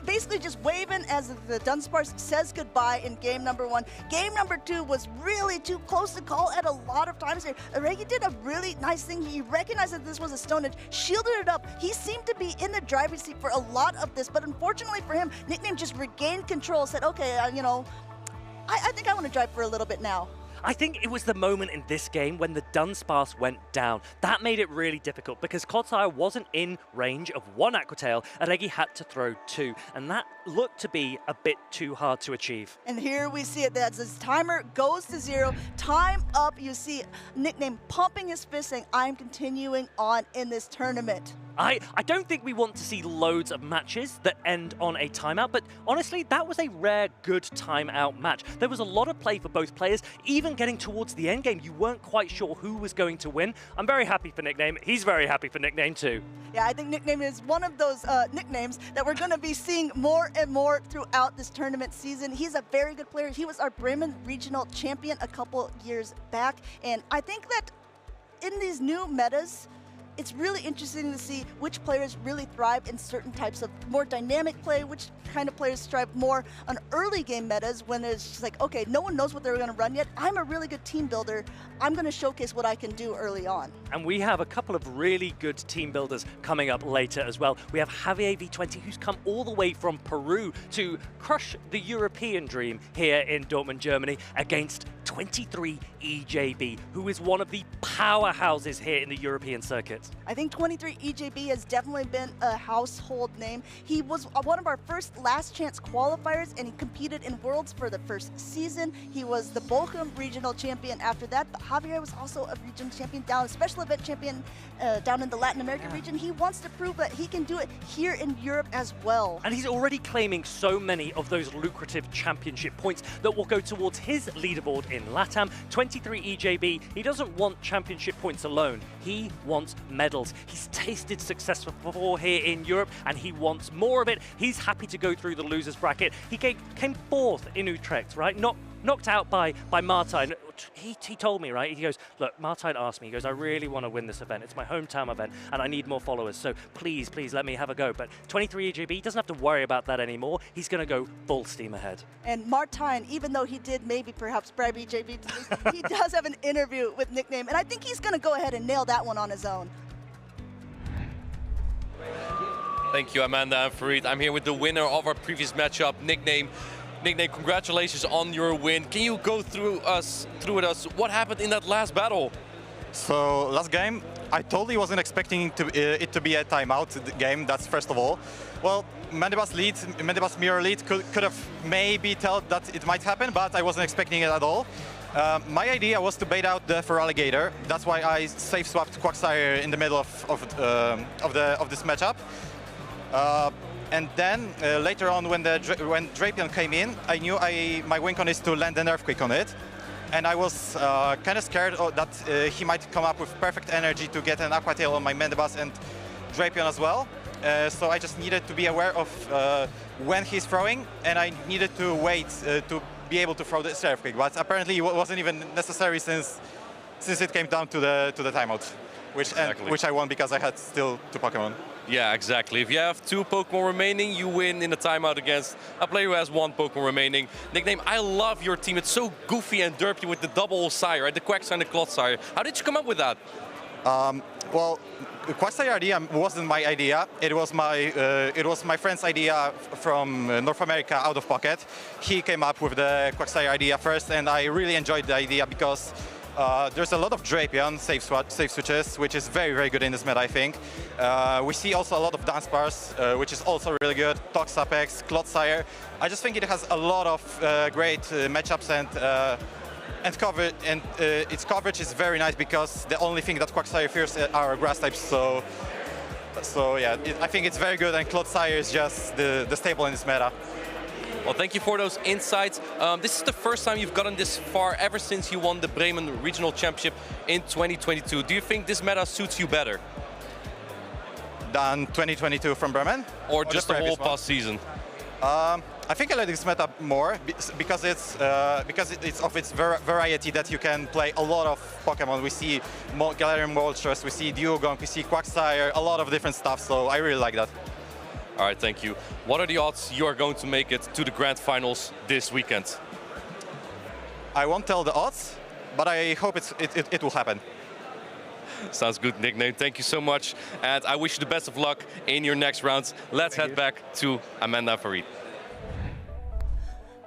Basically just waving as the Dunsparce says goodbye in game number 1. Game number 2 was really too close to call at a lot of times here. Aregi did a really nice thing. He recognized that this was a Stone Edge, shielded it up. He seemed to be in the driver's seat for a lot of this, but unfortunately for him, Nickname just regained control, said, okay, you know, I think I want to drive for a little bit now. I think it was the moment in this game when the Dunsparce went down. That made it really difficult because Clodsire wasn't in range of 1 Aqua Tail, and Aregi had to throw 2, and that looked to be a bit too hard to achieve. And here we see it, as this timer goes to 0, time up, you see Nickname pumping his fist saying, I'm continuing on in this tournament. I don't think we want to see loads of matches that end on a timeout, but honestly, that was a rare good timeout match. There was a lot of play for both players. Even getting towards the end game, you weren't quite sure who was going to win. I'm very happy for Nickname. He's very happy for Nickname too. Yeah, I think Nickname is one of those nicknames that we're going to be seeing more and more throughout this tournament season. He's a very good player. He was our Bremen Regional Champion a couple years back, and I think that in these new metas, it's really interesting to see which players really thrive in certain types of more dynamic play, which kind of players thrive more on early game metas when it's just like, okay, no one knows what they're going to run yet. I'm a really good team builder. I'm going to showcase what I can do early on. And we have a couple of really good team builders coming up later as well. We have Javier V20, who's come all the way from Peru to crush the European dream here in Dortmund, Germany, against 23 EJB, who is one of the powerhouses here in the European circuit. I think 23 EJB has definitely been a household name. He was one of our first last chance qualifiers, and he competed in Worlds for the first season. He was the Bochum Regional Champion after that, but Javier was also a regional champion down, a special event champion down in the Latin American region. He wants to prove that he can do it here in Europe as well. And he's already claiming so many of those lucrative championship points that will go towards his leaderboard in LATAM. 23 EJB, he doesn't want championship points alone. He wants medals. He's tasted success before here in Europe, and he wants more of it. He's happy to go through the losers bracket. He came 4th in Utrecht, right? Knocked out by Martijn. He told me, right? He goes, look, Martijn asked me, he goes, I really want to win this event. It's my hometown event, and I need more followers. So please let me have a go. But 23 EJB, he doesn't have to worry about that anymore. He's going to go full steam ahead. And Martijn, even though he did maybe perhaps bribe EJB to lose, he does have an interview with Nickname, and I think he's going to go ahead and nail that one on his own. Thank you, Amanda and Farid. I'm here with the winner of our previous matchup, Nickname. Nickname, congratulations on your win. Can you go through with us what happened in that last battle? So last game, I totally wasn't expecting it to be a timeout game. That's first of all. Well, Mendebas mirror lead could have maybe told that it might happen, but I wasn't expecting it at all. My idea was to bait out the Feraligatr. That's why I safe swapped Quagsire in the middle of this matchup. And then later on, when Drapion came in, I knew my win con is to land an Earthquake on it. And I was kind of scared that he might come up with perfect energy to get an Aqua Tail on my Mendebas and Drapion as well. So I just needed to be aware of when he's throwing, and I needed to wait to be able to throw this Earthquake. But apparently it wasn't even necessary since it came down to the timeout, which I won because I had still 2 Pokemon. Yeah, exactly. If you have 2 Pokemon remaining, you win in a timeout against a player who has 1 Pokemon remaining. Nickname, I love your team. It's so goofy and derpy with the double Sire, right? The Quagsire and the Clodsire. How did you come up with that? Well, the Quagsire idea wasn't my idea. It was my friend's idea from North America, out of pocket. He came up with the Quagsire idea first, and I really enjoyed the idea because There's a lot of Drapion safe switches, which is very, very good in this meta, I think. We see also a lot of Dunsparce, which is also really good. Tox Apex, Clodsire. I just think it has a lot of great matchups and coverage, and its coverage is very nice because the only thing that Quagsire fears are grass types. So yeah, I think it's very good, and Clodsire is just the staple in this meta. Well, thank you for those insights. This is the first time you've gotten this far ever since you won the Bremen Regional Championship in 2022. Do you think this meta suits you better? Than 2022 from Bremen? Or just the whole past season? I think I like this meta more because it's of its variety that you can play a lot of Pokemon. We see Galarian Moltres, we see Dewgong, we see Quagsire, a lot of different stuff, so I really like that. All right, thank you. What are the odds you are going to make it to the grand finals this weekend? I won't tell the odds, but I hope it will happen. Sounds good, Nickname. Thank you so much, and I wish you the best of luck in your next rounds. Let's head back to Amanda Farid.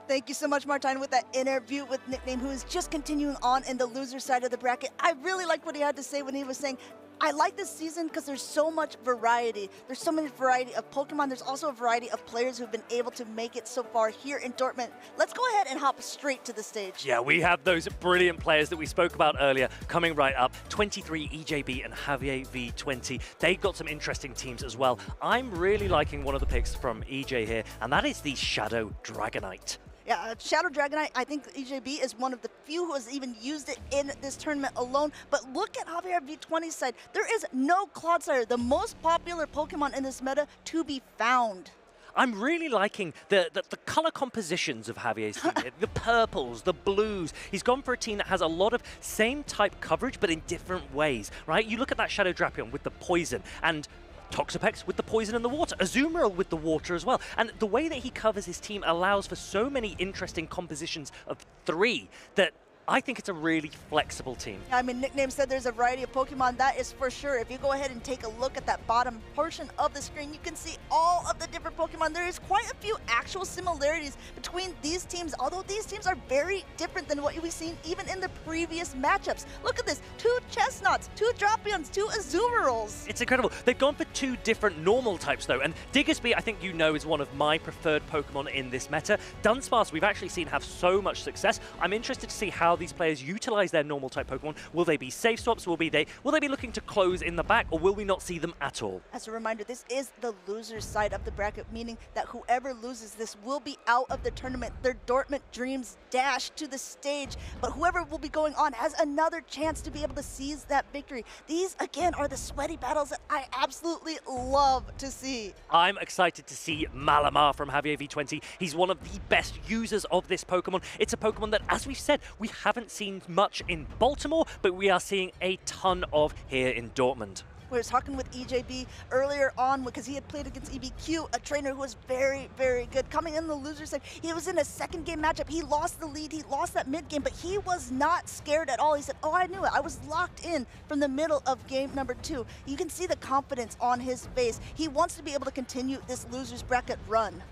Thank you so much, Martijn, with that interview with Nickname, who is just continuing on in the loser side of the bracket. I really liked what he had to say when he was saying, I like this season because there's so much variety. There's so many variety of Pokemon. There's also a variety of players who've been able to make it so far here in Dortmund. Let's go ahead and hop straight to the stage. Yeah, we have those brilliant players that we spoke about earlier coming right up. 23 EJB and Javier V20. They've got some interesting teams as well. I'm really liking one of the picks from EJ here, and that is the Shadow Dragonite. Yeah, Shadow Dragonite, I think EJB is one of the few who has even used it in this tournament alone. But look at Javier V20's side. There is no Clodsire, the most popular Pokemon in this meta, to be found. I'm really liking the color compositions of Javier's team here. The purples, the blues. He's gone for a team that has a lot of same type coverage, but in different ways, right? You look at that Shadow Drapion with the poison, and Toxapex with the poison and the water, Azumarill with the water as well. And the way that he covers his team allows for so many interesting compositions of 3 that I think it's a really flexible team. I mean, Nickname said there's a variety of Pokemon, that is for sure. If you go ahead and take a look at that bottom portion of the screen, you can see all of the different Pokemon. There is quite a few actual similarities between these teams, although these teams are very different than what we've seen even in the previous matchups. Look at this, 2 Chestnuts, 2 Drapions, 2 Azumarills. It's incredible. They've gone for 2 different normal types though, and Diggersby, I think you know, is one of my preferred Pokemon in this meta. Dunsparce, we've actually seen have so much success. I'm interested to see how these players utilize their normal type Pokemon. Will they be safe swaps? Will they be looking to close in the back, or will we not see them at all? As a reminder, this is the loser's side of the bracket, meaning that whoever loses this will be out of the tournament. Their Dortmund dreams dash to the stage, but whoever will be going on has another chance to be able to seize that victory. These, again, are the sweaty battles that I absolutely love to see. I'm excited to see Malamar from Javier V20. He's one of the best users of this Pokemon. It's a Pokemon that, as we've said, we haven't seen much in Baltimore, but we are seeing a ton of here in Dortmund. We were talking with EJB earlier on because he had played against EBQ, a trainer who was very, very good. Coming in the loser side, he was in a second game matchup. He lost the lead, he lost that mid game, but he was not scared at all. He said, oh, I knew it. I was locked in from the middle of game number 2. You can see the confidence on his face. He wants to be able to continue this loser's bracket run.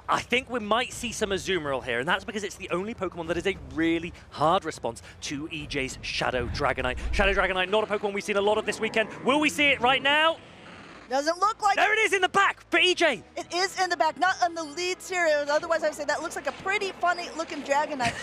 I think we might see some Azumarill here, and that's because it's the only Pokemon that is a really hard response to EJ's Shadow Dragonite. Shadow Dragonite, not a Pokemon we've seen a lot of this weekend. Will we see it right now? Doesn't look like there it is in the back for EJ. It is in the back, not on the leads here. Otherwise, I would say that looks like a pretty funny looking Dragonite.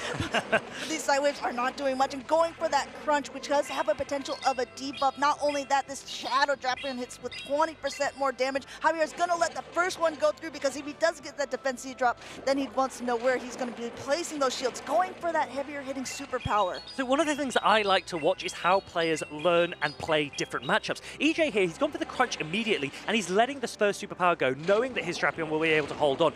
These side waves are not doing much and going for that crunch, which does have a potential of a debuff. Not only that, this Shadow Drapion hits with 20% more damage. Javier is going to let the first one go through because if he does get that defensive drop, then he wants to know where he's going to be placing those shields, going for that heavier hitting superpower. So one of the things that I like to watch is how players learn and play different matchups. EJ here, he's gone for the crunch immediately, and he's letting this first superpower go, knowing that his Drapion will be able to hold on.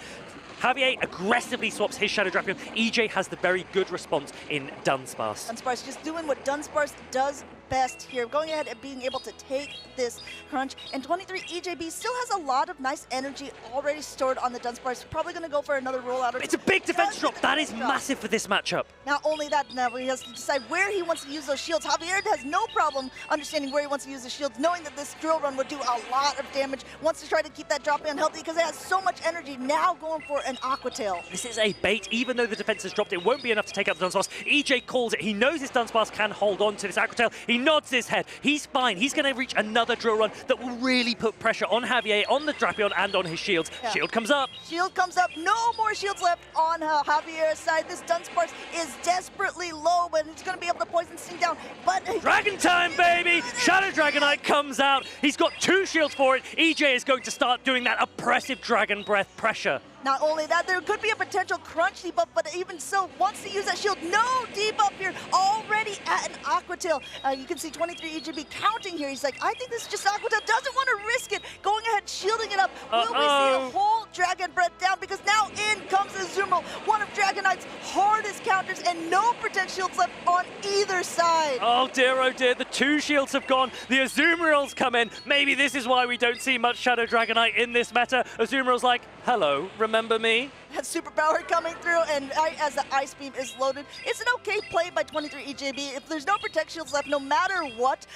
Javier aggressively swaps his Shadow Drapion. EJ has the very good response in Dunsparce. Dunsparce just doing what Dunsparce does best here, going ahead and being able to take this crunch. And 23 EJB still has a lot of nice energy already stored on the Dunsparce. Probably going to go for another rollout. It's a big defense drop. That is massive for this matchup. Not only that, now he has to decide where he wants to use those shields. Javier has no problem understanding where he wants to use the shields, knowing that this drill run would do a lot of damage. Wants to try to keep that drop down healthy because it has so much energy. Now going for an Aqua Tail. This is a bait. Even though the defense has dropped, it won't be enough to take out the Dunsparce. EJ calls it. He knows his Dunsparce can hold on to this Aqua Tail. He nods his head. He's fine. He's going to reach another drill run that will really put pressure on Javier, on the Drapion, and on his shields. Yeah. Shield comes up. Shield comes up. No more shields left on Javier's side. This Dunsparce is desperately low, but he's going to be able to poison Sting down. But Dragon time, baby! Shadow Dragonite comes out. He's got 2 shields for it. EJ is going to start doing that oppressive Dragon Breath pressure. Not only that, there could be a potential crunch debuff, but even so, wants to use that shield. No debuff here, already at an Aqua Tail. You can see 23 EJB counting here. He's like, I think this is just Aqua Tail. Doesn't want to risk it. Going ahead, shielding it up. Will we see a whole Dragon Breath down? Because now in comes Azumarill, one of Dragonite's hardest counters, and no Protect shields left on either side. Oh dear, the 2 shields have gone. The Azumarill's come in. Maybe this is why we don't see much Shadow Dragonite in this meta. Azumarill's like, hello, remember me? That superpower coming through, and as the Ice Beam is loaded, it's an okay play by 23 EJB. If there's no Protect shields left, no matter what,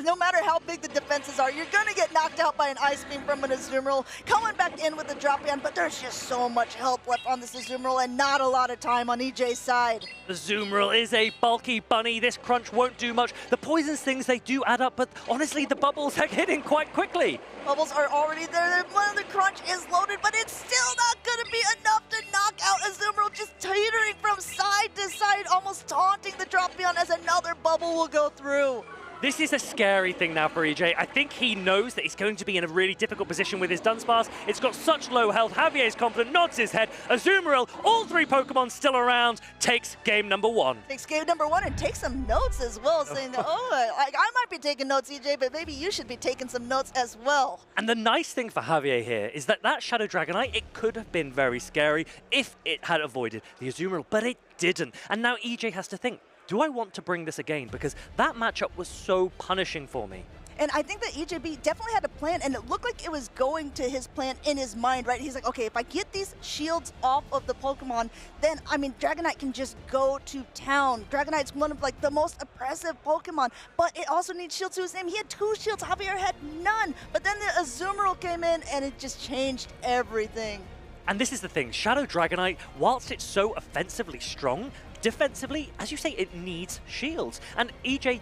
no matter how big the defenses are, you're going to get knocked out by an Ice Beam from an Azumarill. Coming back in with the Drapion, but there's just so much health left on this Azumarill and not a lot of time on EJ's side. Azumarill is a bulky bunny. This crunch won't do much. The poison stings, they do add up, but honestly, the bubbles are hitting quite quickly. Bubbles are already there. One of the crunch is loaded, but it's still not going to be enough to knock out Azumarill, just teetering from side to side, almost taunting the Drapion as another bubble will go through. This is a scary thing now for EJ. I think he knows that he's going to be in a really difficult position with his Dunsparce. It's got such low health. Javier's confident, nods his head. Azumarill, all 3 Pokemon still around, takes game number 1. Takes game number 1 and takes some notes as well, saying that, I might be taking notes, EJ, but maybe you should be taking some notes as well. And the nice thing for Javier here is that Shadow Dragonite, it could have been very scary if it had avoided the Azumarill, but it didn't. And now EJ has to think, do I want to bring this again? Because that matchup was so punishing for me. And I think that EJB definitely had a plan, and it looked like it was going to his plan in his mind, right? He's like, okay, if I get these shields off of the Pokemon, then, I mean, Dragonite can just go to town. Dragonite's one of, like, the most oppressive Pokemon, but it also needs shields to his name. He had 2 shields, Javier had none. But then the Azumarill came in, and it just changed everything. And this is the thing, Shadow Dragonite, whilst it's so offensively strong, defensively, as you say, it needs shields. And EJ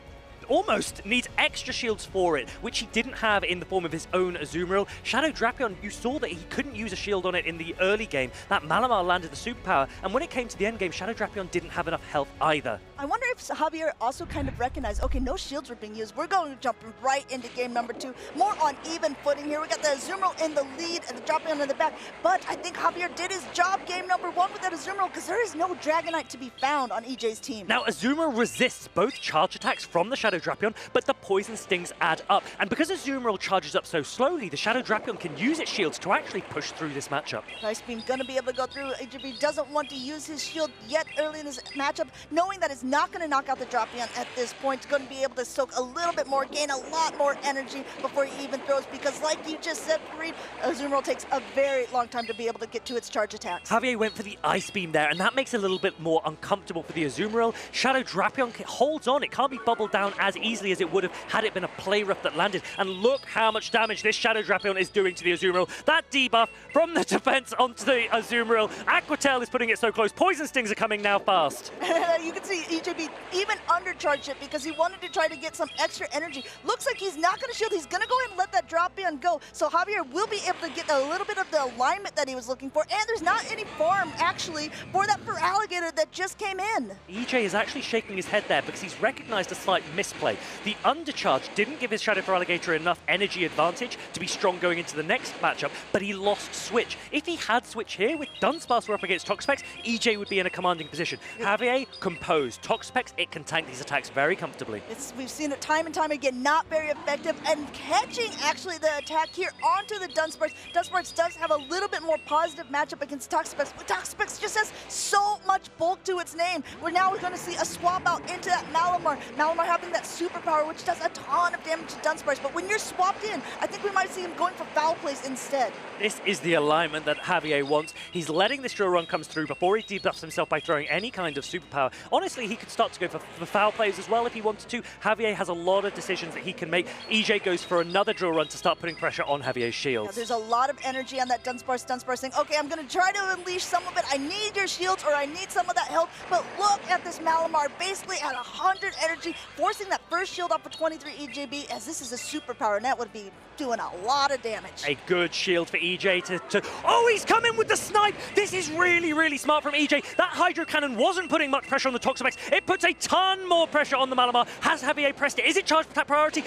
almost needs extra shields for it, which he didn't have in the form of his own Azumarill. Shadow Drapion, you saw that he couldn't use a shield on it in the early game. That Malamar landed the superpower, and when it came to the end game, Shadow Drapion didn't have enough health either. I wonder if Javier also kind of recognized, okay, no shields were being used. We're going to jump right into game number 2. More on even footing here. We got the Azumarill in the lead and the Drapion in the back, but I think Javier did his job game number 1 with that Azumarill because there is no Dragonite to be found on EJ's team. Now, Azumarill resists both charge attacks from the Shadow Drapion, but the poison stings add up. And because Azumarill charges up so slowly, the Shadow Drapion can use its shields to actually push through this matchup. Ice Beam gonna be able to go through. EJB doesn't want to use his shield yet early in this matchup, knowing that it's not gonna knock out the Drapion at this point. It's gonna be able to soak a little bit more, gain a lot more energy before he even throws, because like you just said, Fareed, Azumarill takes a very long time to be able to get to its charge attacks. Javier went for the Ice Beam there, and that makes it a little bit more uncomfortable for the Azumarill. Shadow Drapion holds on. It can't be bubbled down as easily as it would have had it been a play rough that landed. And look how much damage this Shadow Drapion is doing to the Azumarill. That debuff from the defense onto the Azumarill. Aqua Tail is putting it so close. Poison Stings are coming now fast. You can see EJB even undercharged it because he wanted to try to get some extra energy. Looks like he's not going to shield. He's going to go ahead and let that Drapion go. So Javier will be able to get a little bit of the alignment that he was looking for. And there's not any farm, actually, for that Feraligatr that just came in. EJ is actually shaking his head there because he's recognized a slight misplay. The undercharge didn't give his Shadow Feraligatr enough energy advantage to be strong going into the next matchup, but he lost Switch. If he had Switch here, with Dunsparce were up against Toxapex, EJ would be in a commanding position. Javier, composed. Toxapex, it can tank these attacks very comfortably. We've seen it time and time again, not very effective, and catching actually the attack here onto the Dunsparce. Dunsparce does have a little bit more positive matchup against Toxapex, but Toxapex just has so much bulk to its name. We're now going to see a swap out into that Malamar. Malamar having that that superpower, which does a ton of damage to Dunsparce. But when you're swapped in, I think we might see him going for foul plays instead. This is the alignment that Javier wants. He's letting this drill run come through before he debuffs himself by throwing any kind of superpower. Honestly, he could start to go for foul plays as well if he wanted to. Javier has a lot of decisions that he can make. EJ goes for another drill run to start putting pressure on Javier's shields. Yeah, there's a lot of energy on that Dunsparce saying, okay, I'm going to try to unleash some of it. I need your shields or I need some of that health. But look at this Malamar basically at 100 energy, forcing that first shield off for 23 EJB, as this is a superpower, and that would be doing a lot of damage. A good shield for EJ to... Oh, he's coming with the snipe! This is really, really smart from EJ. That Hydro Cannon wasn't putting much pressure on the Toxapex. It puts a ton more pressure on the Malamar. Has Javier pressed it? Is it charged attack priority?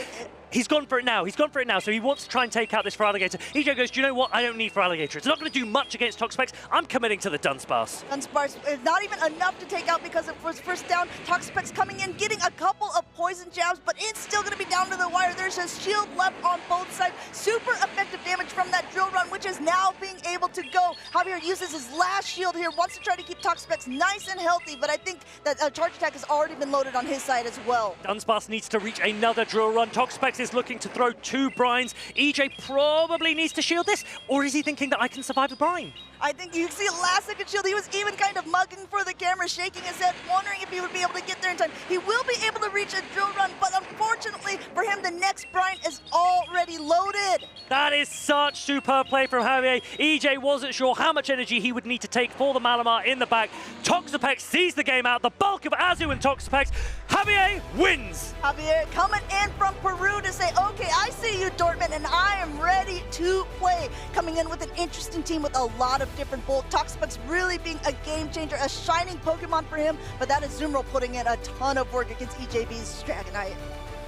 He's gone for it now. He's gone for it now. So he wants to try and take out this Feraligatr. EJ goes, do you know what? I don't need Feraligatr. It's not going to do much against Toxapex. I'm committing to the Dunsparce. Dunsparce is not even enough to take out because it was first down. Toxapex coming in, getting a couple of poison jabs, but it's still going to be down to the wire. There's a shield left on both sides. Super effective damage from that drill run, which is now being able to go. Javier uses his last shield here, wants to try to keep Toxapex nice and healthy, but I think that charge attack has already been loaded on his side as well. Dunsparce needs to reach another drill run. Toxapex is looking to throw 2 brines. EJ probably needs to shield this, or is he thinking that I can survive the brine? I think you see a last-second shield. He was even kind of mugging for the camera, shaking his head, wondering if he would be able to get there in time. He will be able to reach a drill run, but unfortunately for him, the next brine is already loaded. That is such superb play from Javier. EJ wasn't sure how much energy he would need to take for the Malamar in the back. Toxapex sees the game out. The bulk of Azu and Toxapex. Javier wins. Javier coming in from Peru to say, okay, I see you, Dortmund, and I am ready to play. Coming in with an interesting team with a lot of different builds. Toxapex really being a game changer, a shining Pokemon for him, but that is Zumro putting in a ton of work against EJB's Dragonite.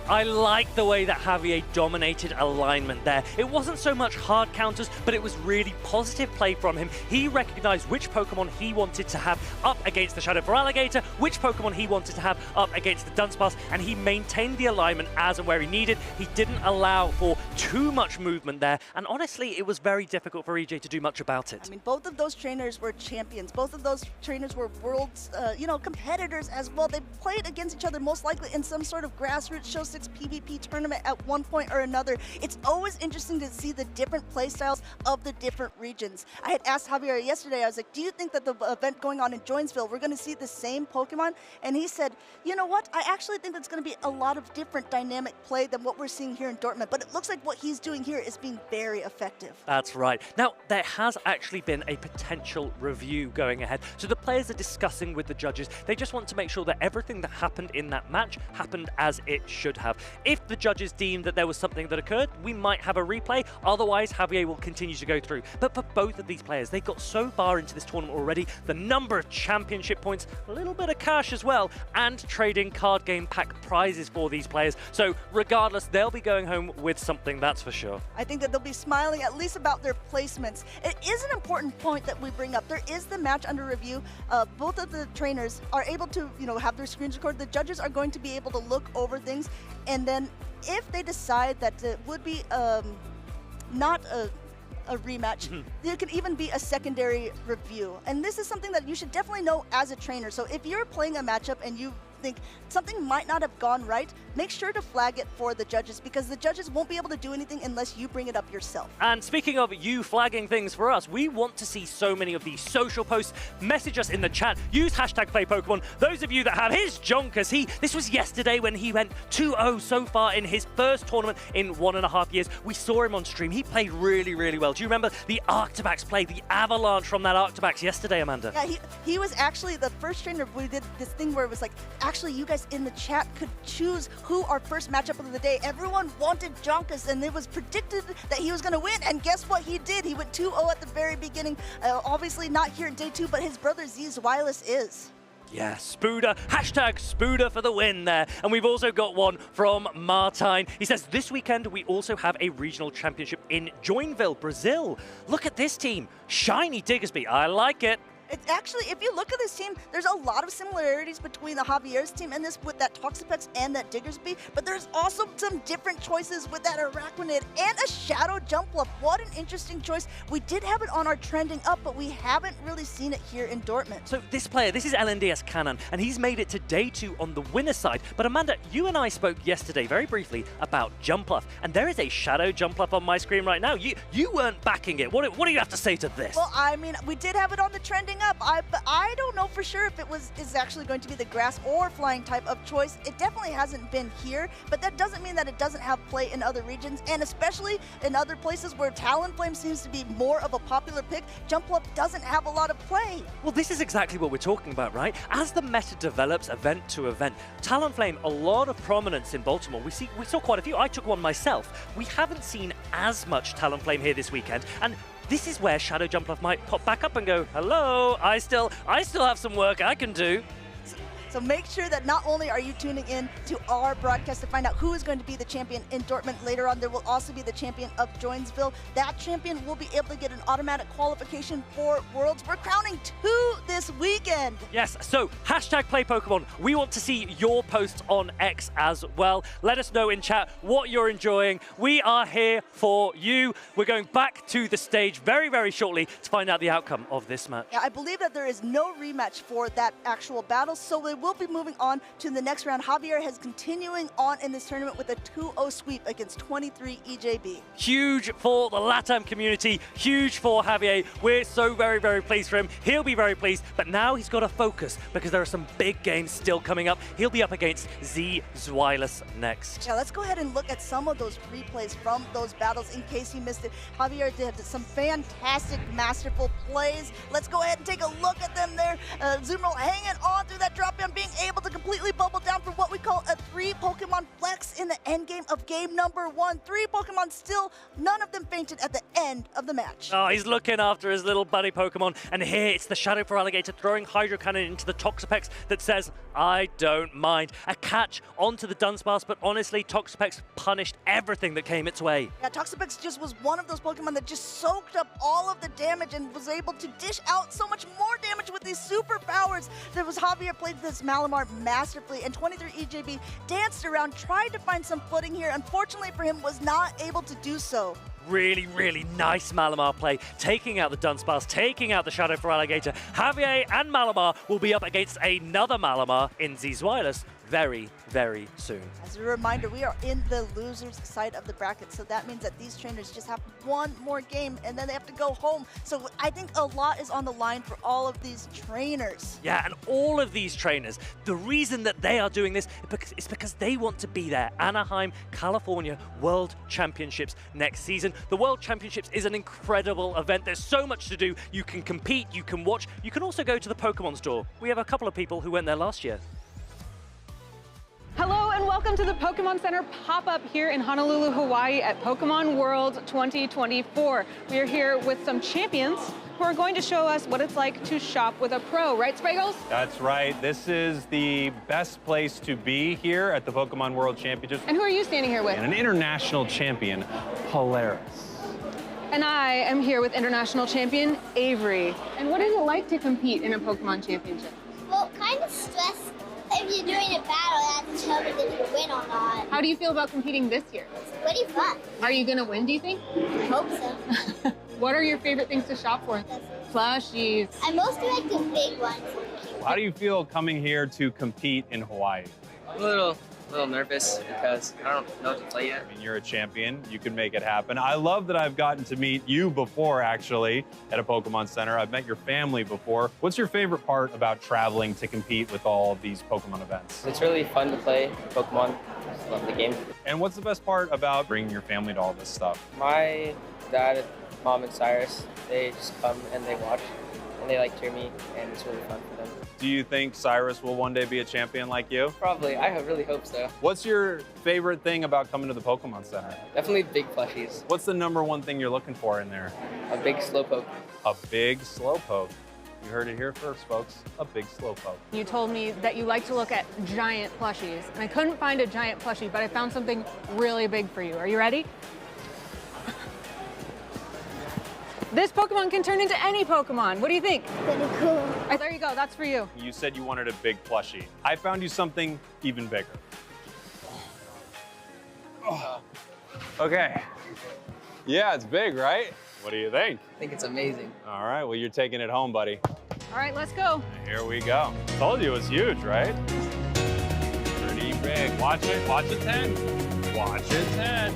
I like the way that Javier dominated alignment there. It wasn't so much hard counters, but it was really positive play from him. He recognized which Pokemon he wanted to have up against the Shadow Feraligatr, which Pokemon he wanted to have up against the Dunsparce, and he maintained the alignment as and where he needed. He didn't allow for too much movement there, and honestly, it was very difficult for EJ to do much about it. I mean, both of those trainers were champions. Both of those trainers were world's, competitors as well. They played against each other most likely in some sort of grassroots Show 6 PvP tournament at one point or another. It's always interesting to see the different playstyles of the different regions. I had asked Javier yesterday, I was like, do you think that the event going on in Joinsville, we're going to see the same Pokemon? And he said, you know what? I actually think it's going to be a lot of different dynamic play than what we're seeing here in Dortmund. But it looks like what he's doing here is being very effective. That's right. Now, there has actually been a potential review going ahead. So the players are discussing with the judges. They just want to make sure that everything that happened in that match happened as it should have. If the judges deem that there was something that occurred, we might have a replay. Otherwise, Javier will continue to go through. But for both of these players, they got so far into this tournament already, the number of championship points, a little bit of cash as well, and trading card game pack prizes for these players. So regardless, they'll be going home with something, that's for sure. I think that they'll be smiling at least about their placements. It is an important point that we bring up. There is the match under review. Both of the trainers are able to, have their screens recorded. The judges are going to be able to look over things, and then if they decide that it would be not a rematch, there could even be a secondary review. And this is something that you should definitely know as a trainer. So if you're playing a matchup and you think something might not have gone right, make sure to flag it for the judges, because the judges won't be able to do anything unless you bring it up yourself. And speaking of you flagging things for us, we want to see so many of these social posts. Message us in the chat. Use #PlayPokemon. Those of you that have his Jonkers, this was yesterday when he went 2-0 so far in his first tournament in 1.5 years. We saw him on stream. He played really, really well. Do you remember the Arctibax play, the avalanche from that Arctibax yesterday, Amanda? Yeah, he was actually the first trainer. We did this thing where it was like, actually, you guys in the chat could choose who our first matchup of the day. Everyone wanted Jonkus, and it was predicted that he was going to win. And guess what he did? He went 2-0 at the very beginning. Obviously not here at day 2, but his brother Z's Wireless is. Yeah, Spooder, #Spooder for the win there. And we've also got one from Martine. He says, this weekend we also have a regional championship in Joinville, Brazil. Look at this team. Shiny Diggersby, I like it. It's actually, if you look at this team, there's a lot of similarities between the Javier's team and this with that Toxapex and that Diggersby, but there's also some different choices with that Arachnid and a Shadow Jumpluff. What an interesting choice. We did have it on our trending up, but we haven't really seen it here in Dortmund. So this player, this is LNDS Cannon, and he's made it to day 2 on the winner's side. But Amanda, you and I spoke yesterday very briefly about Jumpluff, and there is a Shadow Jumpluff on my screen right now. You weren't backing it. What do you have to say to this? Well, I mean, we did have it on the trending up. But I don't know for sure if it is actually going to be the grass or flying type of choice. It definitely hasn't been here, but that doesn't mean that it doesn't have play in other regions, and especially in other places where Talonflame seems to be more of a popular pick. Jumpluff doesn't have a lot of play. Well, this is exactly what we're talking about, right? As the meta develops event to event, Talonflame, a lot of prominence in Baltimore. We saw quite a few. I took one myself. We haven't seen as much Talonflame here this weekend, and this is where Shadow Jumpluff might pop back up and go, hello, I still have some work I can do. So make sure that not only are you tuning in to our broadcast to find out who is going to be the champion in Dortmund later on, there will also be the champion of Joinsville. That champion will be able to get an automatic qualification for Worlds. We're crowning 2 this weekend. Yes, so #PlayPokemon. We want to see your posts on X as well. Let us know in chat what you're enjoying. We are here for you. We're going back to the stage very, very shortly to find out the outcome of this match. Yeah, I believe that there is no rematch for that actual battle, so we will be moving on to the next round. Javier has continuing on in this tournament with a 2-0 sweep against 23 EJB. Huge for the LATAM community, huge for Javier. We're so very, very pleased for him. He'll be very pleased, but now he's got to focus because there are some big games still coming up. He'll be up against Z Zweilis next. Yeah, let's go ahead and look at some of those replays from those battles in case you missed it. Javier did some fantastic, masterful plays. Let's go ahead and take a look at them there. Zoomerl hanging on through that drop down, being able to completely bubble down for what we call a 3 Pokemon flex in the end game of game number 1. 3 Pokemon still, none of them fainted at the end of the match. Oh, he's looking after his little buddy Pokemon, and here it's the Shadow for Alligator throwing Hydro Cannon into the Toxapex that says, I don't mind. A catch onto the Dunsparce, but honestly, Toxapex punished everything that came its way. Yeah, Toxapex just was one of those Pokemon that just soaked up all of the damage and was able to dish out so much more damage with these superpowers. There was Javier played this Malamar masterfully, and 23 EJB danced around, tried to find some footing here. Unfortunately for him, was not able to do so. Really, really nice Malamar play, taking out the Dunsparce, taking out the Shadow for Alligator. Javier and Malamar will be up against another Malamar in Z Zweilis very, very soon. As a reminder, we are in the loser's side of the bracket, so that means that these trainers just have one more game and then they have to go home. So I think a lot is on the line for all of these trainers. Yeah, and all of these trainers, the reason that they are doing this is because they want to be there. Anaheim, California World Championships next season. The World Championships is an incredible event. There's so much to do. You can compete, you can watch, you can also go to the Pokemon store. We have a couple of people who went there last year. Hello and welcome to the Pokemon Center pop-up here in Honolulu, Hawaii at Pokemon World 2024. We are here with some champions who are going to show us what it's like to shop with a pro, right, Spraggles? That's right. This is the best place to be here at the Pokemon World Championships. And who are you standing here with? And an international champion, Polaris. And I am here with international champion, Avery. And what is it like to compete in a Pokemon championship? Well, kind of stressful. If you're doing a battle, you have to determine if you win or not. How do you feel about competing this year? It's pretty fun. Are you going to win, do you think? I hope so. What are your favorite things to shop for? Plushies. I mostly like the big ones. How do you feel coming here to compete in Hawaii? A little nervous because I don't know what to play yet. I mean, you're a champion. You can make it happen. I love that I've gotten to meet you before, actually, at a Pokemon Center. I've met your family before. What's your favorite part about traveling to compete with all of these Pokemon events? It's really fun to play Pokemon. I just love the game. And what's the best part about bringing your family to all this stuff? My dad, mom, and Cyrus, they just come and they watch. And they like cheer me, and it's really fun for them. Do you think Cyrus will one day be a champion like you? Probably. I really hope so. What's your favorite thing about coming to the Pokemon Center? Definitely big plushies. What's the #1 thing you're looking for in there? A big Slowpoke. A big Slowpoke. You heard it here first, folks. A big Slowpoke. You told me that you like to look at giant plushies, and I couldn't find a giant plushie, but I found something really big for you. Are you ready? This Pokemon can turn into any Pokemon. What do you think? Pretty cool. There you go, that's for you. You said you wanted a big plushie. I found you something even bigger. Oh. Okay. Yeah, it's big, right? What do you think? I think it's amazing. All right, well, you're taking it home, buddy. All right, let's go. Here we go. Told you it was huge, right? Pretty big. Watch it 10. Watch it 10.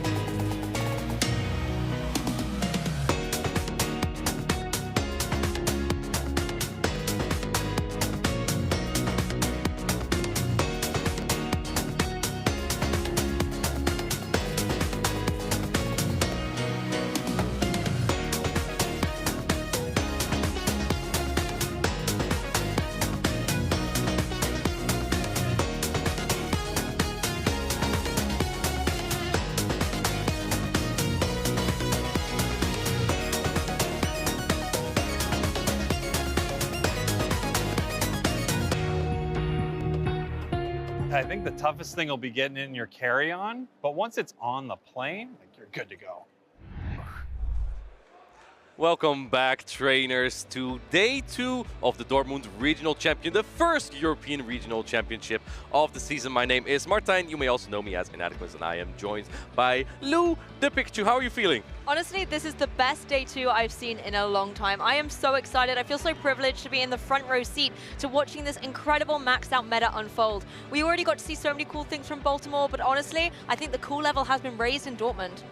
I think the toughest thing will be getting it in your carry-on, but once it's on the plane, like, you're good to go. Welcome back, trainers, to day 2 of the Dortmund Regional Champion, the first European Regional Championship of the season. My name is Martijn. You may also know me as Inadequate, and I am joined by Lou the Pikachu. How are you feeling? Honestly, this is the best day 2 I've seen in a long time. I am so excited. I feel so privileged to be in the front row seat to watching this incredible maxed out meta unfold. We already got to see so many cool things from Baltimore, but honestly, I think the cool level has been raised in Dortmund.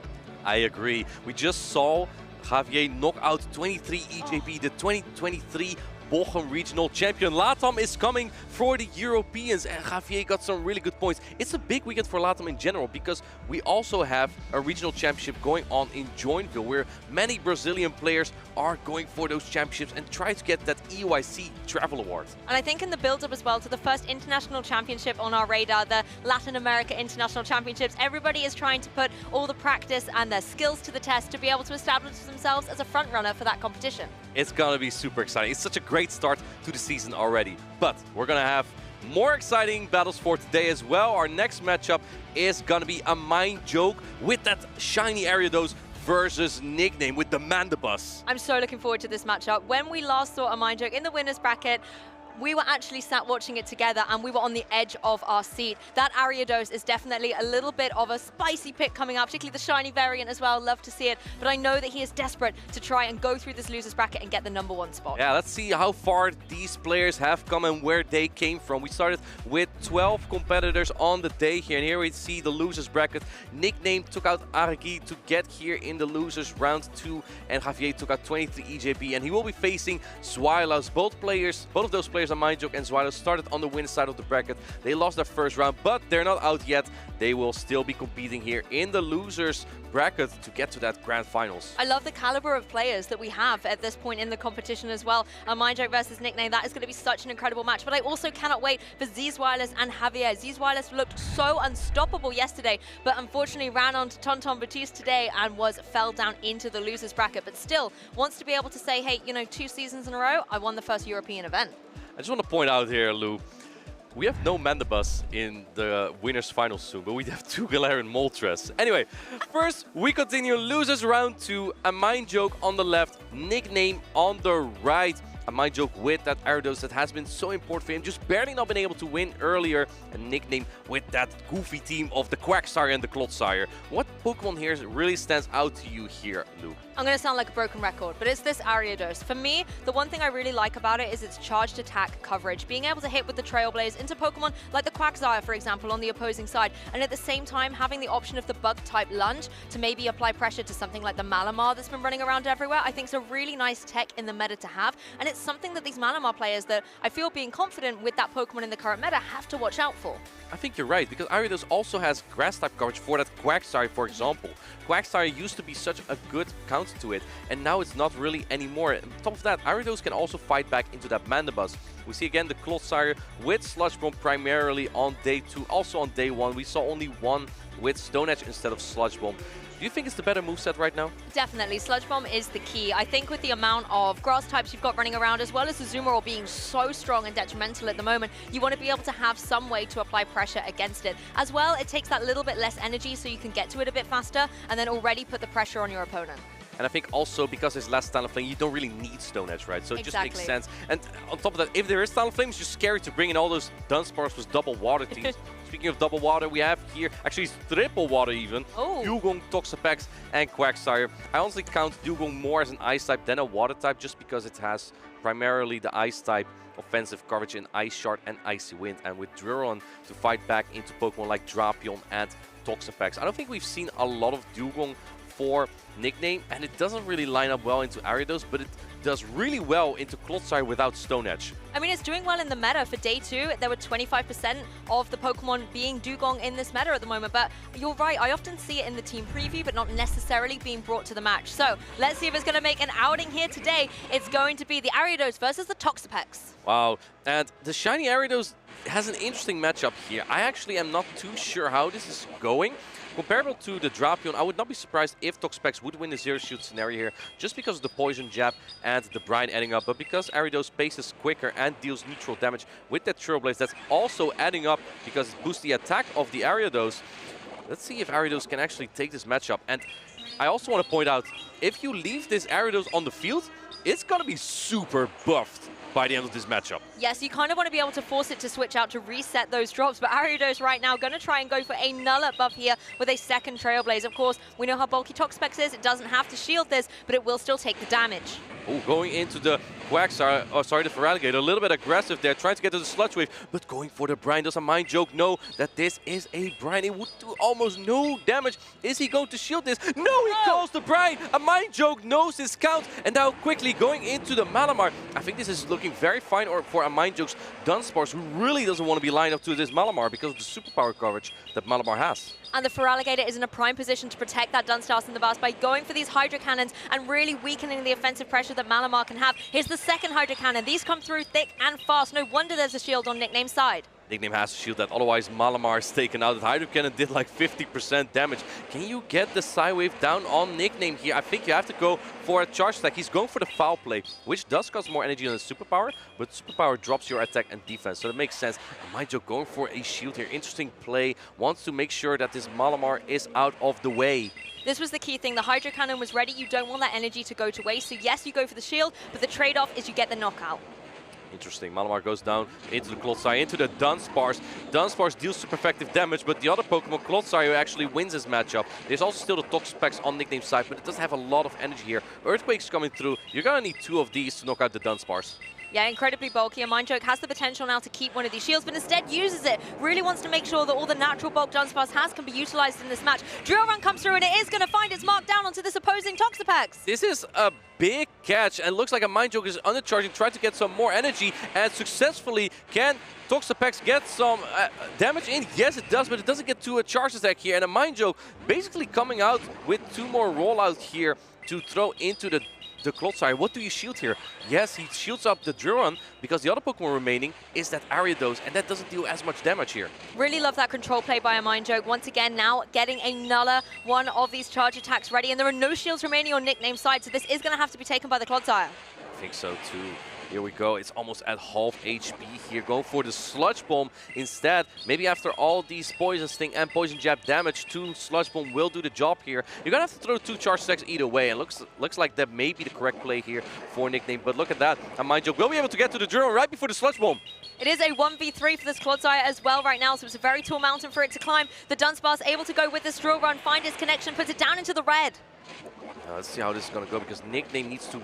I agree. We just saw Javier knock out 23 EJP, the 2023 Bochum Regional Champion. Latam is coming for the Europeans, and Javier got some really good points. It's a big weekend for Latam in general, because we also have a regional championship going on in Joinville, where many Brazilian players are going for those championships and try to get that EUIC Travel Award. And I think in the build-up as well to the first international championship on our radar, the Latin America International Championships, everybody is trying to put all the practice and their skills to the test to be able to establish themselves as a front runner for that competition. It's gonna be super exciting. It's such a great start to the season already. But we're gonna have more exciting battles for today as well. Our next matchup is gonna be a mind joke with that shiny Ariados versus Nickname with the Mandibus. I'm so looking forward to this matchup. When we last saw a mind joke in the winner's bracket, we were actually sat watching it together and we were on the edge of our seat. That Ariados is definitely a little bit of a spicy pick coming up, particularly the shiny variant as well. Love to see it, but I know that he is desperate to try and go through this loser's bracket and get the #1 spot. Yeah, let's see how far these players have come and where they came from. We started with 12 competitors on the day here, and here we see the loser's bracket. Nickname took out Argi to get here in the losers round 2, and Javier took out 23 EJP, and he will be facing Zwylos. Both of those players, Mindjoke and Zwylos, started on the win side of the bracket. They lost their first round, but they're not out yet. They will still be competing here in the losers bracket to get to that grand finals. I love the caliber of players that we have at this point in the competition as well. Mindjoke versus Nickname, that is going to be such an incredible match, but I also cannot wait for Zwylos and Javier. Zwylos looked so unstoppable yesterday, but unfortunately ran on to Tonton Batiste today and fell down into the losers bracket, but still wants to be able to say, hey, you know, 2 seasons in a row, I won the first European event. I just want to point out here, Lou, we have no Mandibus in the winners finals soon, but we have 2 Galarian Moltres. Anyway, first we continue losers round 2, a mind joke on the left, Nickname on the right. A mind joke with that Ariados that has been so important for him, just barely not been able to win earlier. A Nickname with that goofy team of the Quagsire and the Clodsire. What Pokemon here really stands out to you here, Lou? I'm going to sound like a broken record, but it's this Ariados. For me, the one thing I really like about it is its charged attack coverage. Being able to hit with the Trailblaze into Pokemon like the Quagsire, for example, on the opposing side, and at the same time having the option of the Bug-type Lunge to maybe apply pressure to something like the Malamar that's been running around everywhere, I think is a really nice tech in the meta to have, and it's something that these Malamar players that I feel being confident with that Pokemon in the current meta have to watch out for. I think you're right, because Ariados also has Grass-type coverage for that Quagsire, for example. Quagsire used to be such a good counter to it, and now it's not really anymore. On top of that, Ariados can also fight back into that Mandibus. We see again the Clodsire with Sludge Bomb primarily on day 2. Also on day 1, we saw only one with Stone Edge instead of Sludge Bomb. Do you think it's the better moveset right now? Definitely. Sludge Bomb is the key. I think with the amount of grass types you've got running around, as well as the Azumarill being so strong and detrimental at the moment, you want to be able to have some way to apply pressure against it. As well, it takes that little bit less energy so you can get to it a bit faster and then already put the pressure on your opponent. And I think also because there's less Talon Flame, you don't really need Stone Edge, right? So it just makes sense. And on top of that, if there is Talon Flame, it's just scary to bring in all those Dunsparce with double water teams. Speaking of double water, we have here actually triple water even. Dugong, Toxapex, and Quagsire. I honestly count Dugong more as an Ice type than a Water type, just because it has primarily the Ice type offensive coverage in Ice Shard and Icy Wind. And with Druron to fight back into Pokemon like Drapion and Toxapex. I don't think we've seen a lot of Dugong for nickname, and it doesn't really line up well into Ariados, but it does really well into Clodsire without Stone Edge. I mean, it's doing well in the meta. For day 2, there were 25% of the Pokemon being Dugong in this meta at the moment, but you're right, I often see it in the team preview, but not necessarily being brought to the match. So let's see if it's going to make an outing here today. It's going to be the Ariados versus the Toxapex. Wow, and the Shiny Ariados has an interesting matchup here. I actually am not too sure how this is going. Comparable to the Drapion, I would not be surprised if Toxapex would win the Zero Shield scenario here, just because of the Poison Jab and the Brine adding up. But because Ariados paces quicker and deals neutral damage with that Trailblaze, that's also adding up because it boosts the attack of the Ariados. Let's see if Ariados can actually take this matchup. And I also want to point out, if you leave this Ariados on the field, it's going to be super buffed by the end of this matchup. Yes, you kind of want to be able to force it to switch out to reset those drops, but Ariados right now going to try and go for a Nullet buff here with a second Trailblaze. Of course, we know how bulky Toxapex is. It doesn't have to shield this, but it will still take the damage. Oh, going into the Quagsire, oh sorry, the Feraligatr, a little bit aggressive there, trying to get to the Sludge Wave, but going for the Brine. Does a Mind Joke know that this is a Brine? It would do almost no damage. Is he going to shield this? No, he calls the Brine! A Mind Joke knows his count, and now quickly going into the Malamar. I think this is looking very fine for a Mind Joke's Dunsparce, who really doesn't want to be lined up to this Malamar because of the superpower coverage that Malamar has. And the Feraligatr is in a prime position to protect that Dunsparce in the bus by going for these Hydro Cannons and really weakening the offensive pressure that Malamar can have. Here's the second Hydro Cannon. These come through thick and fast. No wonder there's a shield on Nickname's side. Nickname has to shield that, otherwise Malamar is taken out. The Hydro Cannon did like 50% damage. Can you get the Psywave down on Nickname here? I think you have to go for a charge attack. He's going for the Foul Play, which does cost more energy than the Superpower, but Superpower drops your attack and defense, so that makes sense. Mind Joke going for a shield here. Interesting play. Wants to make sure that this Malamar is out of the way. This was the key thing. The Hydro Cannon was ready. You don't want that energy to go to waste. So yes, you go for the shield, but the trade-off is you get the knockout. Interesting. Malamar goes down into the Clodsire, into the Dunsparce. Dunsparce deals super effective damage, but the other Pokemon, Clodsire, actually wins this matchup. There's also still the Toxapex on Nickname's side, but it doesn't have a lot of energy here. Earthquake's coming through. You're going to need 2 of these to knock out the Dunsparce. Yeah, incredibly bulky. And Mind Joke has the potential now to keep one of these shields, but instead uses it. Really wants to make sure that all the natural bulk Dunsparce has can be utilized in this match. Drill Run comes through, and it is going to find its mark down onto this opposing Toxapex. This is a big catch, and looks like a Mind Joke is undercharging, trying to get some more energy, and successfully can Toxapex get some damage in? Yes, it does, but it doesn't get to a charge attack here. And a Mind Joke basically coming out with 2 more rollout here to throw into the Clodsire. What do you shield here? Yes, he shields up the Druron because the other Pokemon remaining is that Ariados, and that doesn't do as much damage here. Really love that control play by a Mind Joke. Once again, now getting another one of these charge attacks ready, and there are no shields remaining on Nickname's side, so this is going to have to be taken by the Clodsire. I think so too. Here we go. It's almost at half HP here. Going for the Sludge Bomb instead. Maybe after all these Poison Sting and Poison Jab damage, 2 Sludge Bomb will do the job here. You're going to have to throw 2 charge attacks either way. And looks like that may be the correct play here for Nickname. But look at that. And Mind Joke will be able to get to the Drill right before the Sludge Bomb. It is a 1v3 for this Clodsire as well right now, so it's a very tall mountain for it to climb. The Dunsparce able to go with this Drill Run, find his connection, puts it down into the red. Now let's see how this is going to go, because Nickname needs to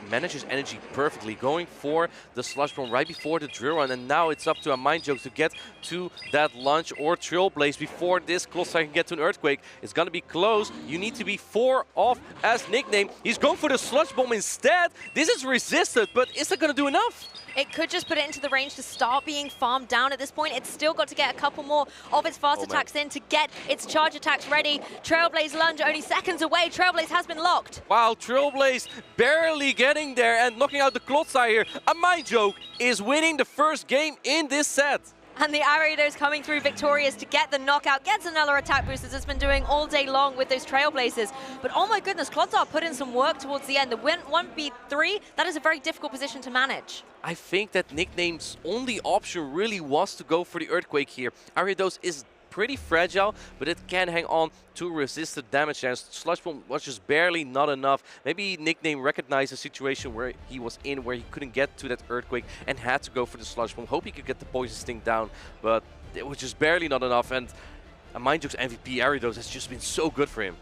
manage his energy perfectly, going for the Sludge Bomb right before the Drill Run, and now it's up to a Mind Joke to get to that Lunge or Trailblaze before this Clodsire can get to an Earthquake. It's going to be close. You need to be 4 off as Nickname. He's going for the Sludge Bomb instead. This is resisted, but is that going to do enough? It could just put it into the range to start being farmed down at this point. It's still got to get a couple more of its fast attacks in to get its charge attacks ready. Trailblaze Lunge only seconds away. Trailblaze has been locked. Wow, Trailblaze barely getting there and knocking out the Clodsire here. A Mind Joke is winning the first game in this set. And the Ariados coming through victorious to get the knockout, gets another attack boost as it's been doing all day long with those Trailblazers. But oh my goodness, Clodsire put in some work towards the end. The 1v3, that is a very difficult position to manage. I think that Nickname's only option really was to go for the Earthquake here. Ariados is pretty fragile, but it can hang on to resist the damage. And Sludge Bomb was just barely not enough. Maybe Nickname recognized the situation where he was in, where he couldn't get to that Earthquake and had to go for the Sludge Bomb. Hope he could get the Poison Sting down, but it was just barely not enough. And Mindjoke's MVP Ariados has just been so good for him.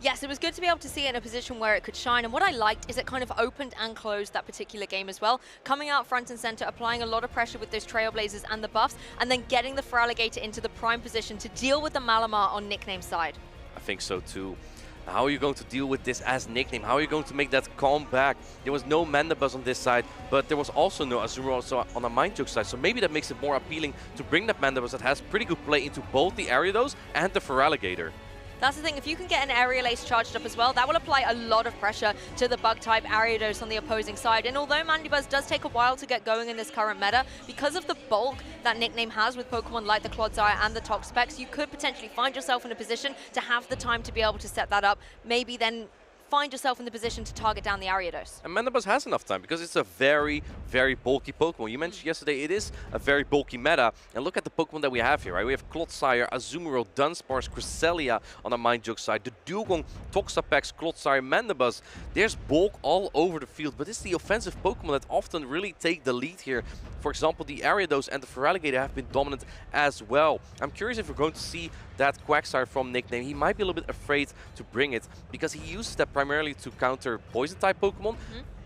Yes, it was good to be able to see it in a position where it could shine, and what I liked is it kind of opened and closed that particular game as well. Coming out front and center, applying a lot of pressure with those Trailblazers and the buffs, and then getting the Feraligatr into the prime position to deal with the Malamar on Nickname's side. I think so too. How are you going to deal with this as Nickname? How are you going to make that comeback? There was no Mandibuzz on this side, but there was also no Azumarill also on the Mindjoke side, so maybe that makes it more appealing to bring that Mandibuzz that has pretty good play into both the Ariados and the Feraligatr. That's the thing, if you can get an Aerial Ace charged up as well, that will apply a lot of pressure to the Bug-type Ariados on the opposing side. And although Mandibuzz does take a while to get going in this current meta, because of the bulk that Nickname has with Pokemon like the Clodsire and the Toxapex, you could potentially find yourself in a position to have the time to be able to set that up, maybe then find yourself in the position to target down the Ariados. And Mandibuzz has enough time because it's a very, very bulky Pokemon. You mentioned yesterday it is a very bulky meta. And look at the Pokemon that we have here, right? We have Clodsire, Azumarill, Dunsparce, Cresselia on the Mindjoke side, the Dugong, Toxapex, Clodsire, Mandibuzz. There's bulk all over the field, but it's the offensive Pokemon that often really take the lead here. For example, the Ariados and the Feraligatr have been dominant as well. I'm curious if we're going to see that Quagsire from Nickname. He might be a little bit afraid to bring it because he uses that primarily to counter Poison-type Pokemon.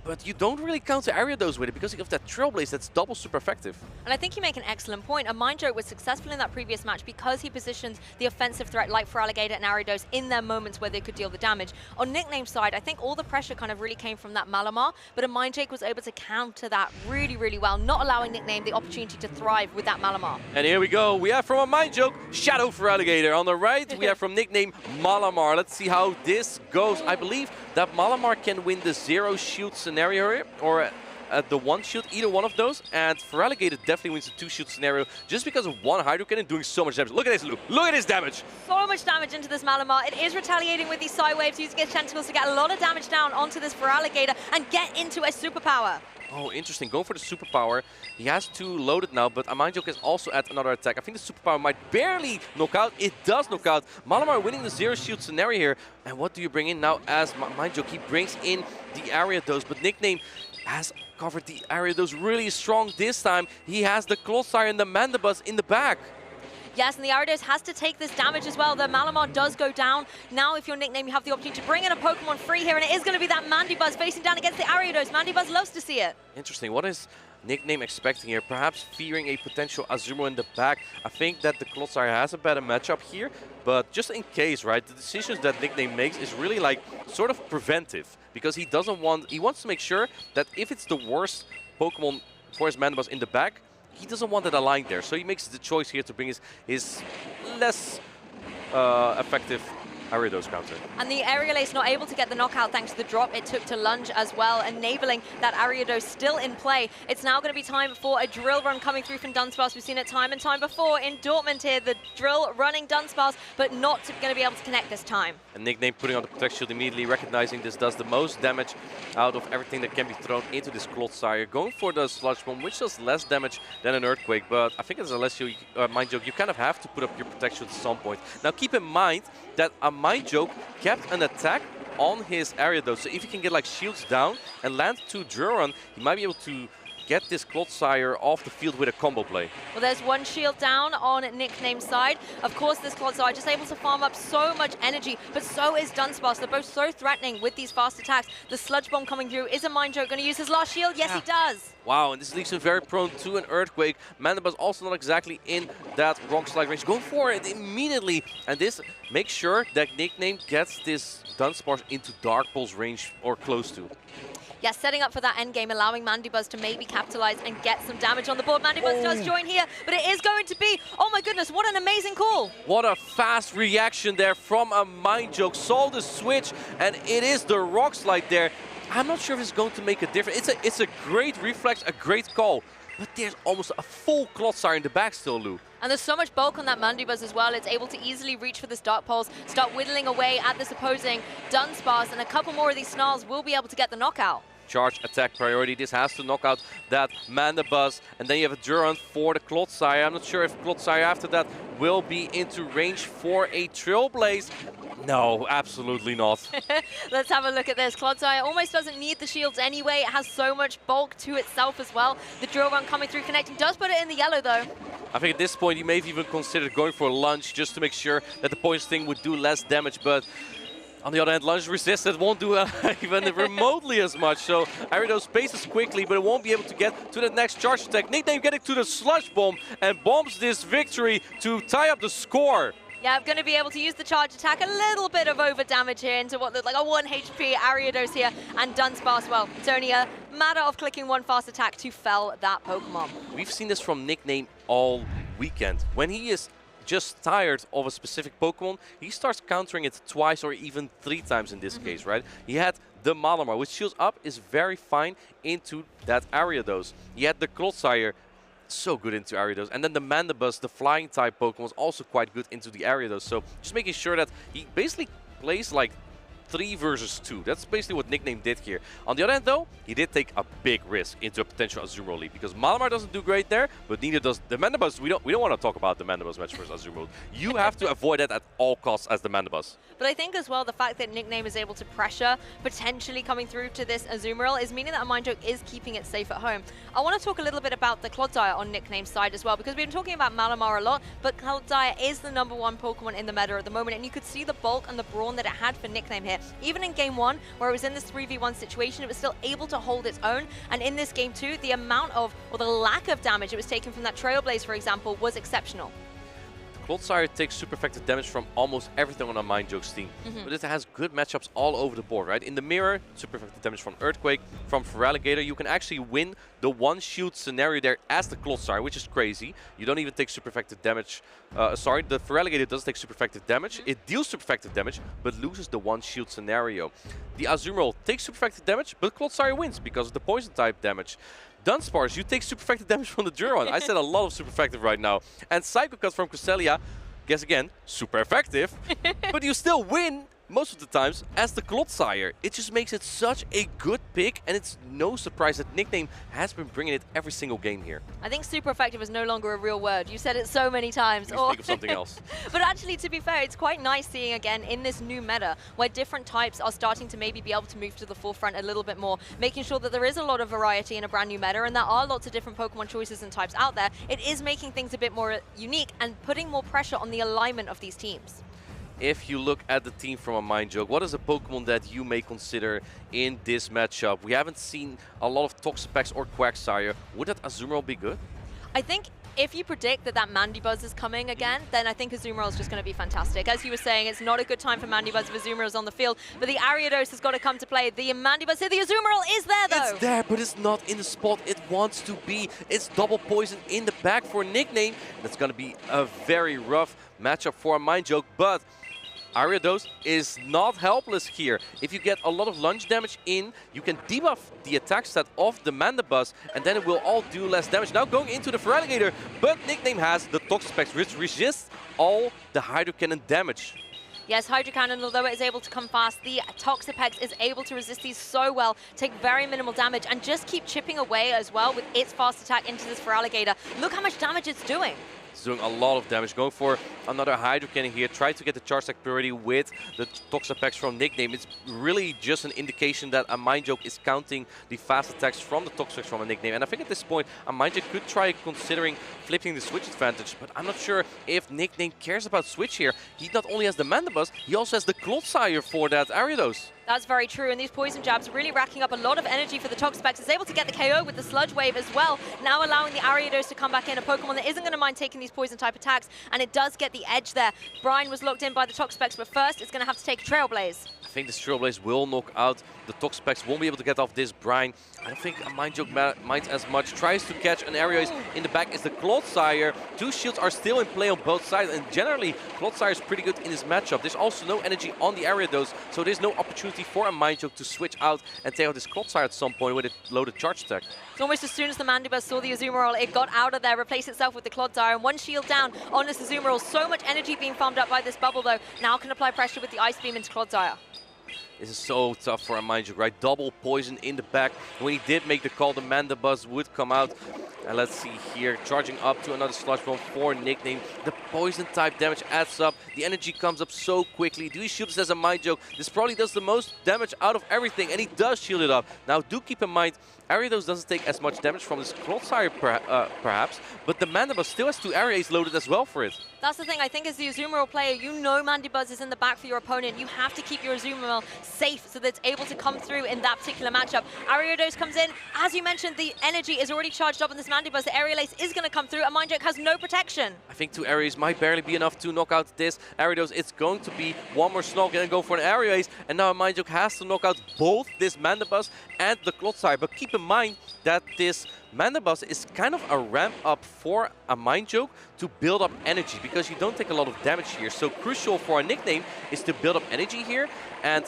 But you don't really counter Ariados with it because of that Trailblaze that's double super effective. And I think you make an excellent point. And Mindjoke was successful in that previous match because he positions the offensive threat like Feraligatr and Ariados in their moments where they could deal the damage. On Nickname's side, I think all the pressure kind of really came from that Malamar, but a Mindjoke was able to counter that really, really well, not allowing Nickname the opportunity to thrive with that Malamar. And here we go. We have from a Mindjoke, Shadow Feraligatr. On the right, we have from Nickname, Malamar. Let's see how this goes. I believe that Malamar can win the 0 shield scenario here, or the 1 shield, either one of those. And Feraligatr definitely wins the 2 shield scenario just because of 1 Hydro Cannon doing so much damage. Look at this, Lou. Look at his damage. So much damage into this Malamar. It is retaliating with these Psy Waves, using its tentacles to get a lot of damage down onto this Feraligatr and get into a superpower. Oh, interesting. Going for the superpower. He has 2 loaded now, but Mindjoke is also at another attack. I think the superpower might barely knock out. It does knock out. Malamar winning the 0 shield scenario here. And what do you bring in now as Mindjoke? He brings in the Ariados, but Nickname has covered the Ariados really strong this time. He has the Clodsire and the Mandibuzz in the back. Yes, and the Ariados has to take this damage as well. The Malamar does go down. Now, if you're Nickname, you have the opportunity to bring in a Pokemon free here, and it is going to be that Mandibuzz facing down against the Ariados. Mandibuzz loves to see it. Interesting. What is Nickname expecting here? Perhaps fearing a potential Azumarill in the back. I think that the Clodsire has a better matchup here, but just in case, right, the decisions that Nickname makes is really like sort of preventive because he doesn't want, he wants to make sure that if it's the worst Pokemon for his Mandibuzz in the back, he doesn't want that aligned there. So he makes the choice here to bring his less effective Ariados counter. And the Aerial Ace not able to get the knockout thanks to the drop it took to lunge as well, enabling that Ariados still in play. It's now going to be time for a drill run coming through from Dunsparce. We've seen it time and time before in Dortmund here, the drill running Dunsparce, but not going to be able to connect this time. And Nickname putting on the Protect Shield immediately, recognizing this does the most damage out of everything that can be thrown into this Clodsire. Going for the Sludge Bomb, which does less damage than an Earthquake, but I think as a Mindjoke, you kind of have to put up your Protect Shield at some point. Now keep in mind that a Mindjoke kept an attack on his Ariados, so if he can get like shields down and land 2 drill run, he might be able to get this Clodsire off the field with a combo play. Well, there's 1 shield down on Nickname's side. Of course, this Clodsire just able to farm up so much energy, but so is Dunsparce. They're both so threatening with these fast attacks. The Sludge Bomb coming through. Is a Mindjoke going to use his last shield? Yes, he does. Wow, and this leaves him very prone to an Earthquake. Mandibuzz also not exactly in that Rock Slide range. Going for it immediately. And this makes sure that Nickname gets this Dunsparce into Dark Pulse range or close to. Yes, setting up for that endgame, allowing Mandibuzz to maybe capitalize and get some damage on the board. Mandibuzz does join here, but it is going to be, oh my goodness, what an amazing call. What a fast reaction there from a Mindjoke. Saw the switch, and it is the Rock Slide there. I'm not sure if it's going to make a difference. It's a great reflex, a great call. But there's almost a full Clodsire in the back still, Lou. And there's so much bulk on that Mandibuzz as well. It's able to easily reach for this Dark Pulse, start whittling away at this opposing Dunsparce, and a couple more of these Snarls will be able to get the knockout. charge attack priority. This has to knock out that Mandibuzz, and then you have a Durant for the Clodsire. I'm not sure if Clodsire after that will be into range for a Trailblaze. No, absolutely not. Let's have a look at this. Clodsire almost doesn't need the shields anyway. It has so much bulk to itself as well. The drill run coming through, connecting, does put it in the yellow though. I think at this point you may have even considered going for a lunge just to make sure that the poison sting would do less damage, but on the other hand, lunge resisted won't do even remotely as much. So Ariados paces quickly, but it won't be able to get to the next charge attack. Nickname getting to the Sludge Bomb and bombs this victory to tie up the score. Yeah, I'm going to be able to use the charge attack, a little bit of over damage here into what looked like a 1 HP Ariados here, and Dunsparce, well, it's only a matter of clicking one fast attack to fell that Pokemon. We've seen this from Nickname all weekend. When he is just tired of a specific Pokemon, he starts countering it twice or even 3 times in this case, right? He had the Malamar, which shields up, is very fine into that Ariados. He had the Clodsire, so good into Ariados. And then the Mandibuzz, the flying type Pokemon, was also quite good into the Ariados. So just making sure that he basically plays like 3 versus 2. That's basically what Nickname did here. On the other hand, though, he did take a big risk into a potential Azumarill lead because Malamar doesn't do great there, but neither does the Mandibuzz. We don't want to talk about the Mandibuzz match versus Azumarill. You have to avoid that at all costs as the Mandibuzz. But I think as well the fact that Nickname is able to pressure potentially coming through to this Azumarill is meaning that a Mind Joke is keeping it safe at home. I want to talk a little bit about the Clodsire on Nickname's side as well, because we've been talking about Malamar a lot, but Clodsire is the #1 Pokemon in the meta at the moment, and you could see the bulk and the brawn that it had for Nickname here. Even in Game 1, where it was in this 3v1 situation, it was still able to hold its own, and in this Game 2, the amount of, or the lack of damage it was taken from that Trailblaze, for example, was exceptional. Clodsire takes super effective damage from almost everything on a Mind Joke's team, but it has good matchups all over the board, right? In the mirror, super effective damage from Earthquake, from Feraligatr. You can actually win the one-shield scenario there as the Clodsire, which is crazy. You don't even take super effective damage. Sorry, the Feraligatr does take super effective damage. It deals super effective damage, but loses the one-shield scenario. The Azumarill takes super effective damage, but Clodsire wins because of the poison type damage. Dunsparce, you take super effective damage from the Duron. I said a lot of super effective right now. And Psycho Cut from Cresselia, guess again, super effective. But you still win most of the times as the Clodsire. It just makes it such a good pick, and it's no surprise that Nickname has been bringing it every single game here. I think super effective is no longer a real word. You said it so many times. Please think of something else. But actually, to be fair, it's quite nice seeing again in this new meta where different types are starting to maybe be able to move to the forefront a little bit more, making sure that there is a lot of variety in a brand new meta and there are lots of different Pokemon choices and types out there. It is making things a bit more unique and putting more pressure on the alignment of these teams. If you look at the team from a Mind Joke, what is a Pokemon that you may consider in this matchup? We haven't seen a lot of Toxapex or Quagsire. Would that Azumarill be good? I think if you predict that Mandibuzz is coming again, then I think Azumarill is just going to be fantastic. As you were saying, it's not a good time for Mandibuzz if Azumarill is on the field, but the Ariados has got to come to play. The Mandibuzz here, the Azumarill is there though. It's there, but it's not in the spot it wants to be. It's double poison in the back for Nickname. That's going to be a very rough matchup for a Mind Joke, but Ariados is not helpless here. If you get a lot of lunge damage in, you can debuff the attack stat of the Mandibuzz, and then it will all do less damage. Now going into the Feraligatr, but Nickname has the Toxapex, which resists all the Hydro Cannon damage. Yes, Hydro Cannon, although it is able to come fast, the Toxapex is able to resist these so well, take very minimal damage, and just keep chipping away as well with its fast attack into this Feraligatr. Look how much damage it's doing. It's doing a lot of damage. Going for another Hydro Cannon here. Try to get the charge attack priority with the Toxapex from Nickname. It's really just an indication that a Mind Joke is counting the fast attacks from the Toxapex from a Nickname. And I think at this point, a Mind Joke could try considering flipping the switch advantage. But I'm not sure if Nickname cares about switch here. He not only has the Mandibuzz, he also has the Clodsire for that Ariados. That's very true, and these poison jabs really racking up a lot of energy for the Toxapex. It's able to get the KO with the Sludge Wave as well, now allowing the Ariados to come back in, a Pokemon that isn't going to mind taking these poison type attacks, and it does get the edge there. Brian was locked in by the Toxapex, but first it's going to have to take a Trailblaze. I think this Trailblaze will knock out the Toxapex, won't be able to get off this Brine. I don't think a Mind Joke minds as much. Tries to catch an area in the back is the Clodsire. 2 shields are still in play on both sides, and generally Clodsire is pretty good in this matchup. There's also no energy on the Ariados, so there's no opportunity for a Mind Joke to switch out and take out this Clodsire at some point with a loaded charge attack. It's almost as soon as the Mandibuzz saw the Azumarill, it got out of there, replaced itself with the Clodsire, and 1 shield down on this Azumarill. So much energy being farmed up by this bubble though. Now can apply pressure with the Ice Beam into Clodsire. This is so tough for a Mindjuk, right? Double poison in the back. When he did make the call, the Mandibuzz would come out. And let's see here, charging up to another Sludge Bomb for Nickname. The poison type damage adds up. The energy comes up so quickly. Do he shield this as a Mindjuk? This probably does the most damage out of everything, and he does shield it up. Now, do keep in mind, Ariados doesn't take as much damage from this Clodsire perhaps, but the Mandibuzz still has 2 Area Ace loaded as well for it. That's the thing, I think as the Azumarill player, you know Mandibuzz is in the back for your opponent. You have to keep your Azumarill safe so that it's able to come through in that particular matchup. Ariados comes in. As you mentioned, the energy is already charged up on this Mandibuzz. The Aerial Ace is going to come through, and Mindjuk has no protection. I think 2 Aerial Ace might barely be enough to knock out this Ariados. It's going to be one more Snog and go for an Aerial Ace, and now Mindjuk has to knock out both this Mandibuzz and the Clodsire. But keep in mind that this Mandibuzz is kind of a ramp up for a Mindjuk to build up energy, because you don't take a lot of damage here. So crucial for a Nickname is to build up energy here and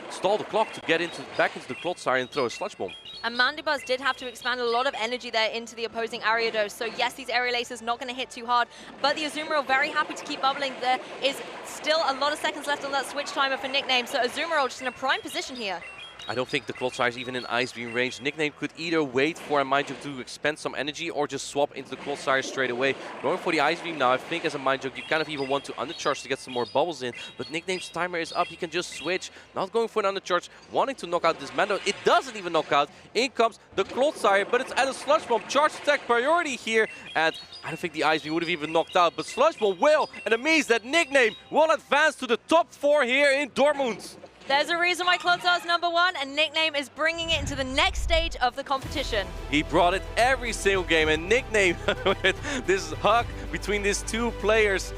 stall the clock to get back into the Clodsire and throw a Sludge Bomb. And Mandibuzz did have to expand a lot of energy there into the opposing Ariados. So yes, these Aerial Aces not going to hit too hard, but the Azumarill very happy to keep bubbling. There is still a lot of seconds left on that switch timer for Nickname, so Azumarill just in a prime position here. I don't think the Clodsire is even in Ice Beam range. Nickname could either wait for a Mindjuk to expend some energy or just swap into the Clodsire straight away. Going for the Ice Beam now, I think as a Mindjuk you kind of even want to undercharge to get some more bubbles in. But Nickname's timer is up, he can just switch. Not going for an undercharge, wanting to knock out this Mando. It doesn't even knock out. In comes the Clodsire, but it's at a Sludge Bomb. Charge attack priority here. And I don't think the Ice Beam would have even knocked out, but Sludge Bomb will. And it means that Nickname will advance to the top 4 here in Dortmund. There's a reason why Clodsire is #1, and Nickname is bringing it into the next stage of the competition. He brought it every single game, and Nickname, with this hug between these 2 players,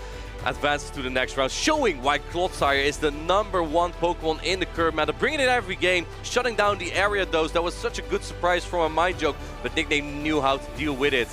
advances to the next round, showing why Clodsire is the #1 Pokemon in the current meta, bringing it every game, shutting down the Ariados. That was such a good surprise from a Mindjuk, but Nickname knew how to deal with it.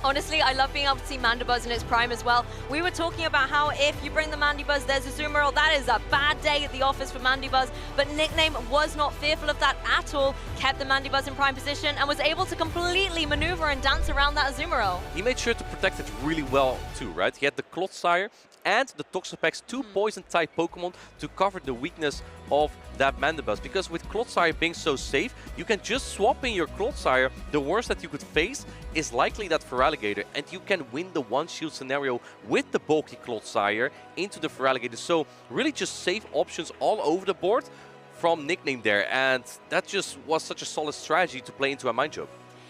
Honestly, I love being able to see Mandibuzz in its prime as well. We were talking about how if you bring the Mandibuzz, there's Azumarill. That is a bad day at the office for Mandibuzz, but Nickname was not fearful of that at all, kept the Mandibuzz in prime position, and was able to completely maneuver and dance around that Azumarill. He made sure to protect it really well too, right? He had the Clodsire and the Toxapex, 2 poison-type Pokemon to cover the weakness of that Mandibuzz. Because with Clodsire being so safe, you can just swap in your Clodsire. The worst that you could face is likely that Feraligatr, and you can win the one-shield scenario with the bulky Clodsire into the Feraligatr. So really just safe options all over the board from Nickname there, and that just was such a solid strategy to play into a Mindjuk.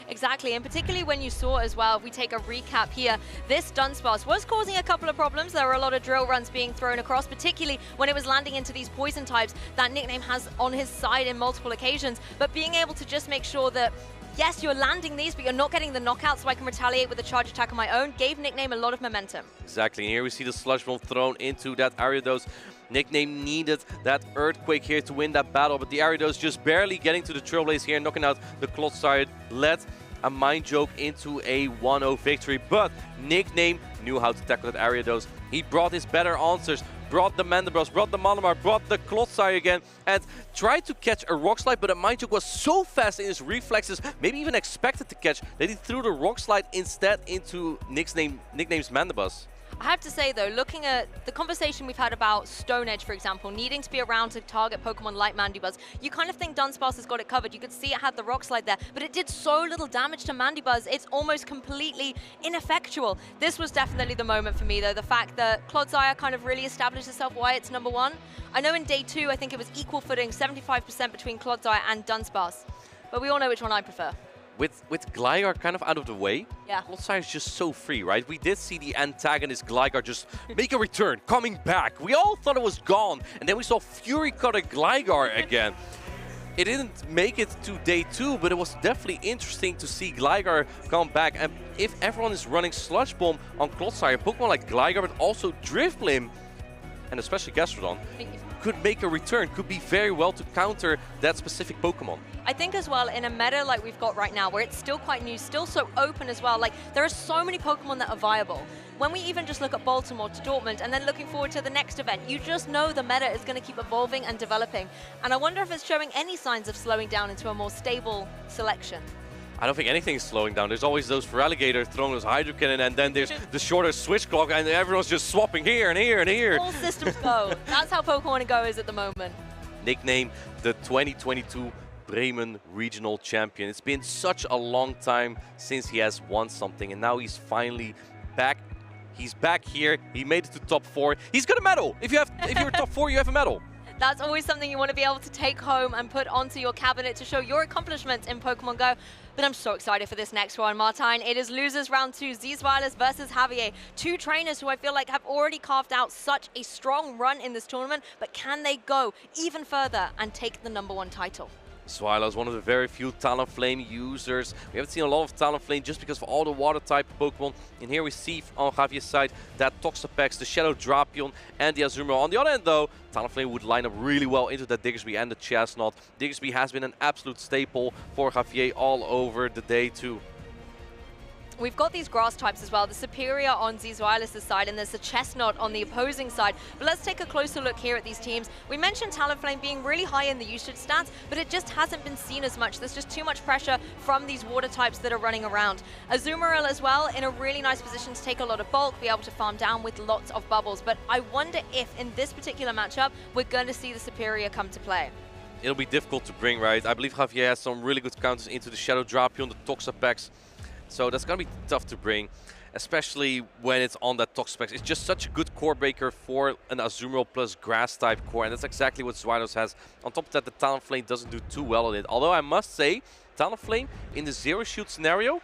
Exactly, and particularly when you saw as well, if we take a recap here, this Dunsparce was causing a couple of problems. There were a lot of drill runs being thrown across, particularly when it was landing into these poison types that Nickname has on his side in multiple occasions. But being able to just make sure that, yes, you're landing these, but you're not getting the knockout, so I can retaliate with a charge attack on my own, gave Nickname a lot of momentum. Exactly, and here we see the Sludge Bomb thrown into that Ariados. Nickname needed that Earthquake here to win that battle, but the Ariados just barely getting to the Trailblaze here, knocking out the Clodsire, led a Mindjuk into a 1-0 victory. But Nickname knew how to tackle that Ariados. He brought his better answers, brought the Mandibuzz, brought the Malamar, brought the Clodsire again, and tried to catch a Rock Slide, but a Mindjuk was so fast in his reflexes, maybe even expected to catch, that he threw the Rock Slide instead into Nickname's Mandibuzz. I have to say though, looking at the conversation we've had about Stone Edge, for example, needing to be around to target Pokemon like Mandibuzz, you kind of think Dunsparce has got it covered. You could see it had the Rock Slide there, but it did so little damage to Mandibuzz, it's almost completely ineffectual. This was definitely the moment for me though, the fact that Clodsire kind of really established itself why it's #1. I know in day 2, I think it was equal footing, 75% between Clodsire and Dunsparce, but we all know which one I prefer. With Gligar kind of out of the way, yeah, Clodsire is just so free, right? We did see the antagonist Gligar just make a return, coming back. We all thought it was gone, and then we saw Fury Cutter Gligar again. It didn't make it to day 2, but it was definitely interesting to see Gligar come back. And if everyone is running Sludge Bomb on Clodsire, Pokemon like Gligar, but also Drifblim, and especially Gastrodon, could make a return, could be very well to counter that specific Pokemon. I think as well, in a meta like we've got right now, where it's still quite new, still so open as well, like there are so many Pokemon that are viable. When we even just look at Baltimore to Dortmund and then looking forward to the next event, you just know the meta is going to keep evolving and developing. And I wonder if it's showing any signs of slowing down into a more stable selection. I don't think anything's slowing down. There's always those Feraligatr throwing those Hydro Cannon, and then there's the shorter switch clock, and everyone's just swapping here and here and here. All systems go. That's how Pokemon Go is at the moment. nicknamed the 2022 Bremen Regional Champion. It's been such a long time since he has won something, and now he's finally back. He's back here. He made it to top 4. He's got a medal. If you're top 4, you have a medal. That's always something you want to be able to take home and put onto your cabinet to show your accomplishments in Pokemon Go. But I'm so excited for this next one, Martijn. It is losers round 2, Zeeswilers versus Javier. 2 trainers who I feel like have already carved out such a strong run in this tournament, but can they go even further and take the #1 title? Swilo is one of the very few Talonflame users. We haven't seen a lot of Talonflame just because of all the water-type Pokemon. And here we see on Javier's side that Toxapex, the Shadow Drapion, and the Azumarill. On the other end, though, Talonflame would line up really well into that Diggersby and the Chestnut. Diggersby has been an absolute staple for Javier all over the day, too. We've got these grass types as well, the Superior on Zeeswilers' side, and there's the Chestnut on the opposing side. But let's take a closer look here at these teams. We mentioned Talonflame being really high in the usage stats, but it just hasn't been seen as much. There's just too much pressure from these water types that are running around. Azumarill as well, in a really nice position to take a lot of bulk, be able to farm down with lots of bubbles. But I wonder if, in this particular matchup, we're going to see the Superior come to play. It'll be difficult to bring, right? I believe Javier has some really good counters into the Shadow Drapion, the Toxapex. So that's going to be tough to bring, especially when it's on that Toxapex. It's just such a good core breaker for an Azumarill plus grass type core, and that's exactly what Zweilos has. On top of that, the Talonflame doesn't do too well on it. Although I must say, Talonflame in the zero shield scenario,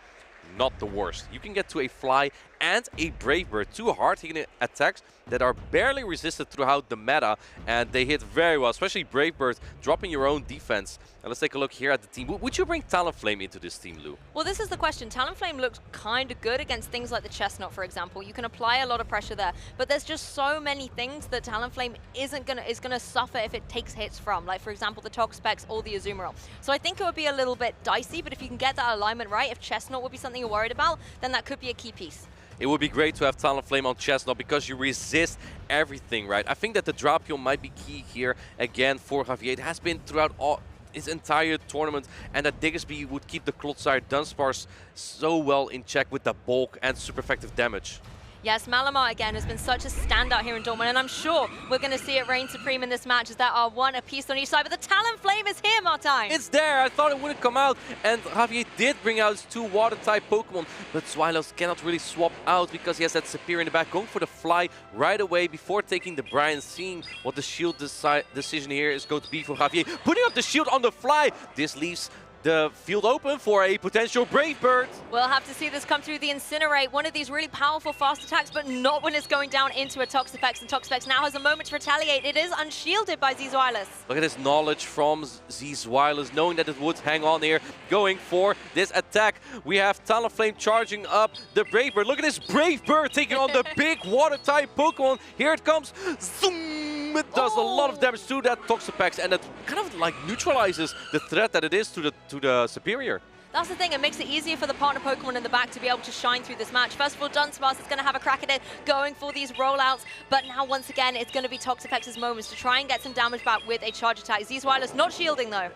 not the worst. You can get to a Fly and a Brave Bird, 2 hard-hitting attacks that are barely resisted throughout the meta, and they hit very well, especially Brave Bird, dropping your own defense. And let's take a look here at the team. Would you bring Talonflame into this team, Lou? Well, this is the question. Talonflame looks kind of good against things like the Chestnut, for example. You can apply a lot of pressure there, but there's just so many things that Talonflame is gonna suffer if it takes hits from, like, for example, the Toxapex or the Azumarill. So I think it would be a little bit dicey, but if you can get that alignment right, if Chestnut would be something you're worried about, then that could be a key piece. It would be great to have Talonflame on Chestnut because you resist everything, right? I think that the Drapion might be key here again for Javier. It has been throughout his entire tournament, and that Diggersby would keep the Clodsire Dunsparce so well in check with the bulk and super effective damage. Yes, Malamar again has been such a standout here in Dortmund, and I'm sure we're going to see it reign supreme in this match as there are 1 apiece on each side. But the Talonflame is here, Martijn. It's there. I thought it wouldn't come out, and Javier did bring out his 2 water-type Pokemon, but Zweilos cannot really swap out because he has that Superior in the back, going for the Fly right away before taking the Brian, seeing what the shield decision here is going to be for Javier. Putting up the shield on the Fly. This leaves the field open for a potential Brave Bird. We'll have to see this come through the Incinerate, one of these really powerful fast attacks, but not when it's going down into a Toxapex, and Toxapex now has a moment to retaliate. It is unshielded by Zeeswilers. Look at this knowledge from Zeeswilers, knowing that it would hang on here, going for this attack. We have Talonflame charging up the Brave Bird. Look at this Brave Bird taking on the big water-type Pokemon. Here it comes. Zoom! It does a lot of damage to that Toxapex, and it kind of like neutralizes the threat that it is to the Superior. That's the thing, it makes it easier for the partner Pokemon in the back to be able to shine through this match. First of all, Dunsparce is going to have a crack at it, going for these rollouts, but now once again, it's going to be Toxapex's moments to try and get some damage back with a charge attack. Zeeswilers not shielding though.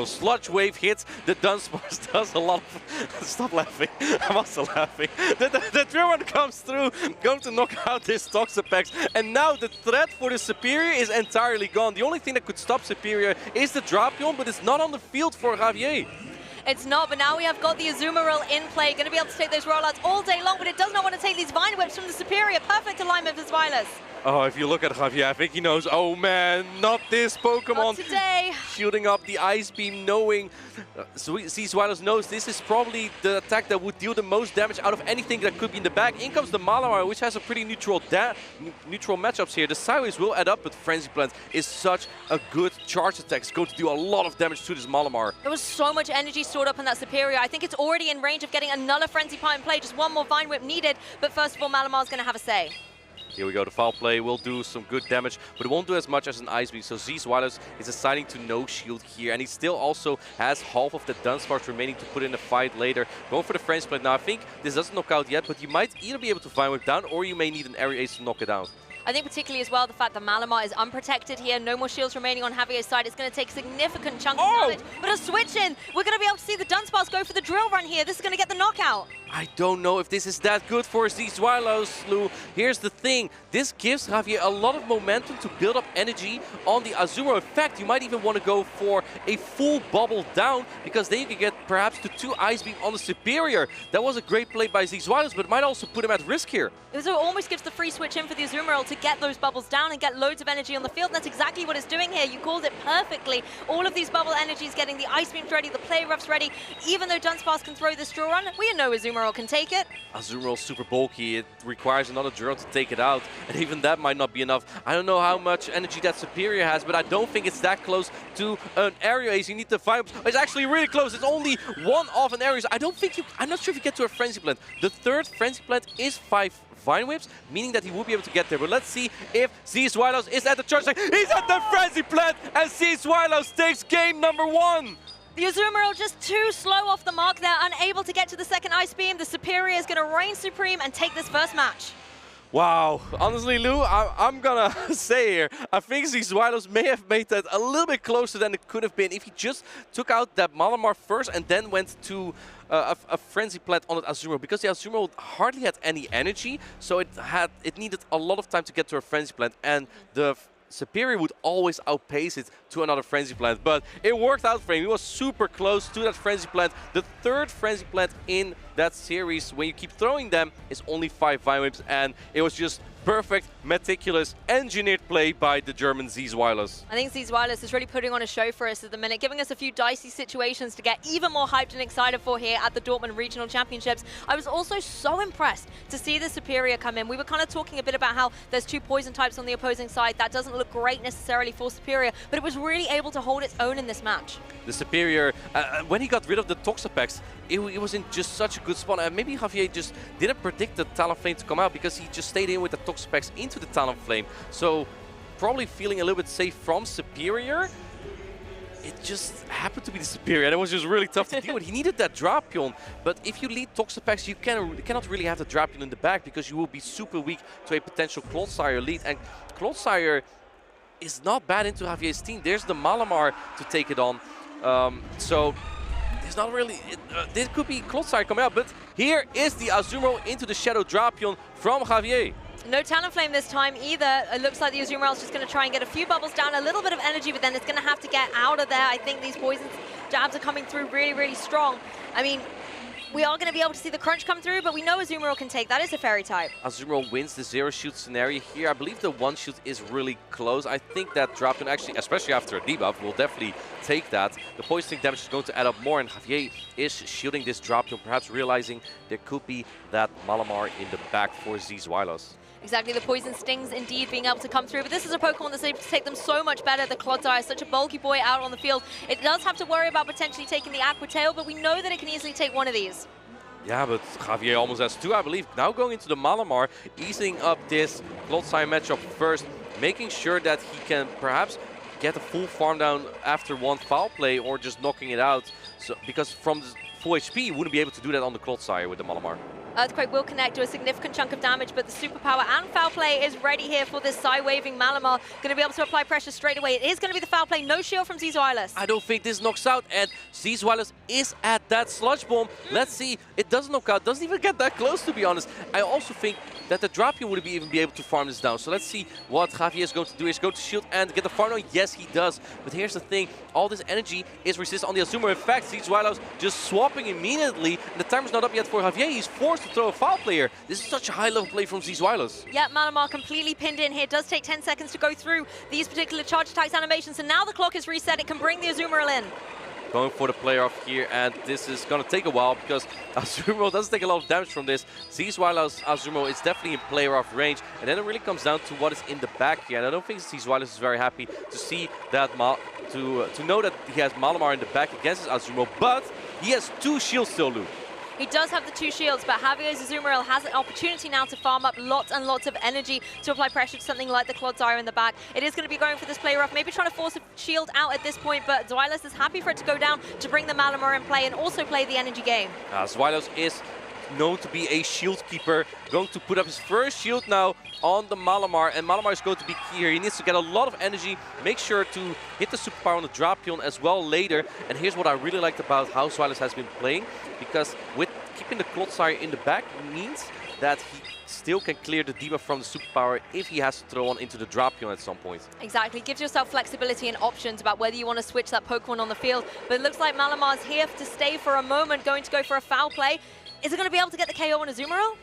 Sludge Wave hits, the Dunsparce does a lot of... Stop laughing, I'm also laughing. The Drill comes through, going to knock out this Toxapex, and now the threat for the Superior is entirely gone. The only thing that could stop Superior is the Drapion, but it's not on the field for Javier. It's not, but now we have got the Azumarill in play, going to be able to take those rollouts all day long, but it does not want to take these Vine Whips from the Superior. Perfect alignment for Zweilos. Oh, if you look at Javier, I think he knows, oh man, not this Pokemon. Not today. Shielding up the Ice Beam, knowing, Zweilos knows this is probably the attack that would deal the most damage out of anything that could be in the back. In comes the Malamar, which has a pretty neutral matchups here. The Sideways will add up, but Frenzy Plant is such a good charge attack. It's going to do a lot of damage to this Malamar. There was so much energy stored up in that Superior. I think it's already in range of getting another Frenzy Plant in play. Just one more Vine Whip needed, but first of all, Malamar's going to have a say. Here we go, the foul play will do some good damage, but it won't do as much as an Ice Beam. So Zeeswilers is deciding to no shield here, and he still also has half of the Dunsparce remaining to put in a fight later. Going for the Frenzy Plant. Now I think this doesn't knock out yet, but you might either be able to Vine Whip down, or you may need an Aerial Ace to knock it out. I think particularly as well the fact that Malamar is unprotected here, no more shields remaining on Javier's side. It's going to take a significant chunk of damage. But a switch in, we're going to be able to see the Dunsparce go for the drill run here. This is going to get the knockout. I don't know if this is that good for Zizwalos, Lou. Here's the thing. This gives Javier a lot of momentum to build up energy on the Azumarill. In fact, you might even want to go for a full bubble down, because then you can get perhaps the 2 Ice Beam on the Superior. That was a great play by Zizwalos, but might also put him at risk here. It almost gives the free switch in for the Azumarill to get those bubbles down and get loads of energy on the field. That's exactly what it's doing here. You called it perfectly. All of these bubble energies getting the Ice Beams ready, the Play Roughs ready. Even though Dunsparce can throw this drill run, we know Azumarill can take it. Azumarill super bulky. It requires another drill to take it out, and even that might not be enough. I don't know how much energy that Superior has, but I don't think it's that close to an Aerial Ace. You need to find. It's actually really close. It's only one off an Aerial Ace. I'm not sure if you get to a Frenzy Plant. The third Frenzy Plant is 5 Vine Whips, meaning that he will be able to get there. But let's see if Zizwalos is at the charge. He's at the Frenzy Plant, and Zizwalos takes game number 1. The Azumarill just too slow off the mark there, unable to get to the second Ice Beam. The Superior is going to reign supreme and take this first match. Wow, honestly, Lou, I'm gonna say here, I think Zizwalos may have made that a little bit closer than it could have been if he just took out that Malamar first and then went to a Frenzy Plant on the Azumarill, because the Azumarill hardly had any energy, so it needed a lot of time to get to a Frenzy Plant, and the Superior would always outpace it to another Frenzy Plant, but it worked out for him. He was super close to that Frenzy Plant. The third Frenzy Plant in that series, when you keep throwing them, is only 5 Vine Whips, and it was just perfect, meticulous, engineered play by the German Zizwalos. I think Zizwalos is really putting on a show for us at the minute, giving us a few dicey situations to get even more hyped and excited for here at the Dortmund Regional Championships. I was also so impressed to see the Superior come in. We were kind of talking a bit about how there's 2 poison types on the opposing side. That doesn't look great necessarily for Superior, but it was really able to hold its own in this match. The Superior, when he got rid of the Toxapex, it was in just such a good spot. And maybe Javier just didn't predict the Talonflame to come out, because he just stayed in with the Toxapex into the Talonflame. So probably feeling a little bit safe from Superior. It just happened to be the Superior, and it was just really tough to deal with. He needed that Drapion, but if you lead Toxapex, you cannot really have the Drapion in the back, because you will be super weak to a potential Clodsire lead. And Clodsire is not bad into Javier's team. There's the Malamar to take it on. So there's not really... This could be Clodsire coming out, but here is the Azumarill into the Shadow Drapion from Javier. No Talonflame this time either. It looks like the Azumarill is just going to try and get a few bubbles down, a little bit of energy, but then it's going to have to get out of there. I think these poison jabs are coming through really, really strong. I mean, we are going to be able to see the crunch come through, but we know Azumarill can take. That is a fairy type. Azumarill wins the 0 shoot scenario here. I believe the 1 shoot is really close. I think that Drapion actually, especially after a debuff, will definitely take that. The poisoning damage is going to add up more, and Javier is shielding this Drapion, perhaps realizing there could be that Malamar in the back for Zizwalos. Exactly, the poison stings indeed being able to come through, but this is a Pokemon that's able to take them so much better. The Clodsire is such a bulky boy out on the field. It does have to worry about potentially taking the Aqua Tail, but we know that it can easily take one of these. Yeah, but Javier almost has 2, I believe. Now going into the Malamar, easing up this Clodsire matchup first, making sure that he can perhaps get a full farm down after 1 foul play, or just knocking it out. So, because from the full HP, you wouldn't be able to do that on the Clodsire with the Malamar. Earthquake will connect to a significant chunk of damage, but the superpower and foul play is ready here for this side-waving Malamar. Going to be able to apply pressure straight away. It is going to be the foul play. No shield from Zizwalos. I don't think this knocks out, and Zizwalos is at that Sludge Bomb. Let's see. It doesn't knock out. Doesn't even get that close, to be honest. I also think that the Drapion would even be able to farm this down. So let's see what Javier is going to do. He's going to shield and get the farm down. Yes, he does. But here's the thing. All this energy is resistant on the Azumarill. In fact, Zizwalos just swapping immediately. And the timer's not up yet for Javier. He's forced to throw a foul player. This is such a high-level play from Zizwalos. Yeah, Malamar completely pinned in here. It does take 10 seconds to go through these particular charge attacks animations. And now the clock is reset. It can bring the Azumarill in. Going for the player off here, and this is going to take a while because Azumarill doesn't take a lot of damage from this. Zizwalos Azumarill is definitely in player off range, and then it really comes down to what is in the back here. And I don't think Zizwalos is very happy to see that, to know that he has Malamar in the back against his Azumarill, but he has 2 shields still, Lou. He does have the 2 shields, but Javier's Azumarill has an opportunity now to farm up lots and lots of energy to apply pressure to something like the Clodsire in the back. It is going to be going for this play rough, maybe trying to force a shield out at this point, but Zizwalos is happy for it to go down to bring the Malamar in play and also play the energy game. Zizwalos is known to be a shield keeper, going to put up his first shield now on the Malamar, and Malamar is going to be key here. He needs to get a lot of energy, make sure to hit the superpower on the Drapion as well later. And here's what I really liked about how Swilos has been playing, because with keeping the Clodsire in the back means that he still can clear the debuff from the superpower if he has to throw on into the Drapion at some point. Exactly, gives yourself flexibility and options about whether you want to switch that Pokemon on the field. But it looks like Malamar's here to stay for a moment, going to go for a foul play. Is it going to be able to get the KO on Azumarill?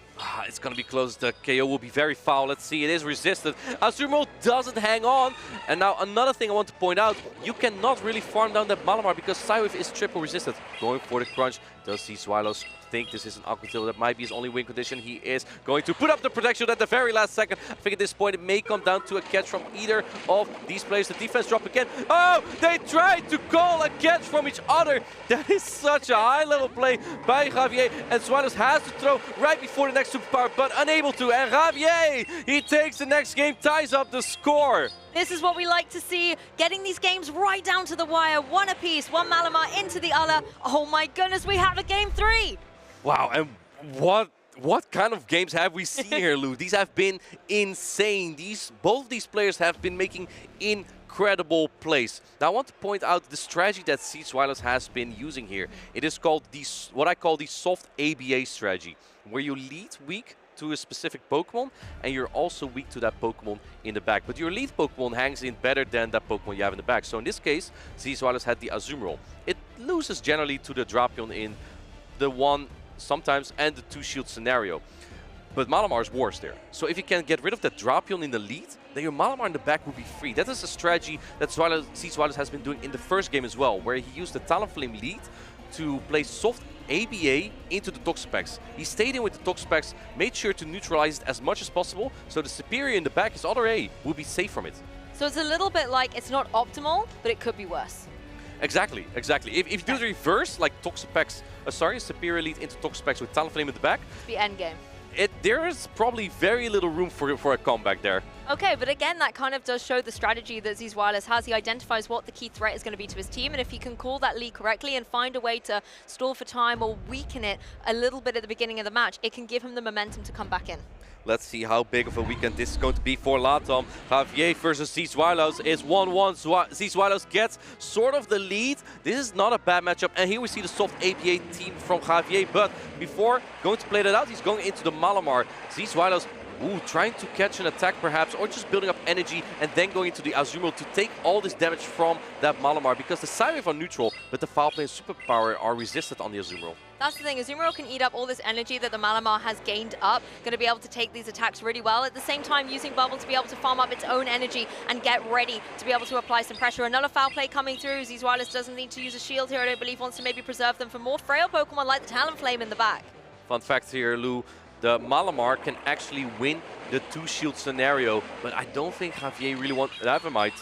It's going to be close. The KO will be very foul. Let's see, it is resisted. Azumarill doesn't hang on. And now another thing I want to point out, you cannot really farm down that Malamar because Psywave is triple resisted. Going for the crunch. Does see Swilos think this is an Aqua Tail? That might be his only win condition. He is going to put up the protection at the very last second. I think at this point it may come down to a catch from either of these players. The defense drop again. Oh, they tried to call a catch from each other. That is such a high level play by Javier. And Swilos has to throw right before the next superpower, but unable to. And Javier, he takes the next game, ties up the score. This is what we like to see, getting these games right down to the wire. One apiece, one Malamar into the other. Oh my goodness, we have a game 3. Wow, and what kind of games have we seen here, Lou? These have been insane. Both of these players have been making incredible plays. Now I want to point out the strategy that Swilos has been using here. It is called what I call the soft ABA strategy, where you lead weak to a specific Pokemon, and you're also weak to that Pokemon in the back. But your lead Pokemon hangs in better than that Pokemon you have in the back. So in this case, Swilos had the Azumarill. It loses generally to the Drapion in the 1 sometimes and the 2 shield scenario. But Malamar is worse there. So if you can get rid of that Drapion in the lead, then your Malamar in the back will be free. That is a strategy that Swilos has been doing in the first game as well, where he used the Talonflame lead to play soft ABA into the Toxapex. He stayed in with the Toxapex, made sure to neutralize it as much as possible, so the Superior in the back, his other A, will be safe from it. So it's a little bit like it's not optimal, but it could be worse. Exactly, exactly. If you do the reverse, like Toxapex, Superior lead into Toxapex with Talonflame in the back, it's the end game. There is probably very little room for a comeback there. Okay, but again, that kind of does show the strategy that Swilos has. He identifies what the key threat is going to be to his team, and if he can call that lead correctly and find a way to stall for time or weaken it a little bit at the beginning of the match, it can give him the momentum to come back in. Let's see how big of a weekend this is going to be for Latam. Javier versus Swilos is 1-1. Swilos gets sort of the lead. This is not a bad matchup. And here we see the soft APA team from Javier. But before going to play that out, he's going into the Malamar. Swilos trying to catch an attack perhaps, or just building up energy and then going into the Azumarill to take all this damage from that Malamar, because the Psywave are neutral, but the Foul Play and Superpower are resisted on the Azumarill. That's the thing, Azumarill can eat up all this energy that the Malamar has gained up, going to be able to take these attacks really well. At the same time, using Bubble to be able to farm up its own energy and get ready to be able to apply some pressure. Another Foul Play coming through. Swilos doesn't need to use a shield here, I don't believe, wants to maybe preserve them for more frail Pokemon like the Talonflame in the back. Fun fact here, Lou. The Malamar can actually win the 2-shield scenario, but I don't think Javier really wants... Never mind.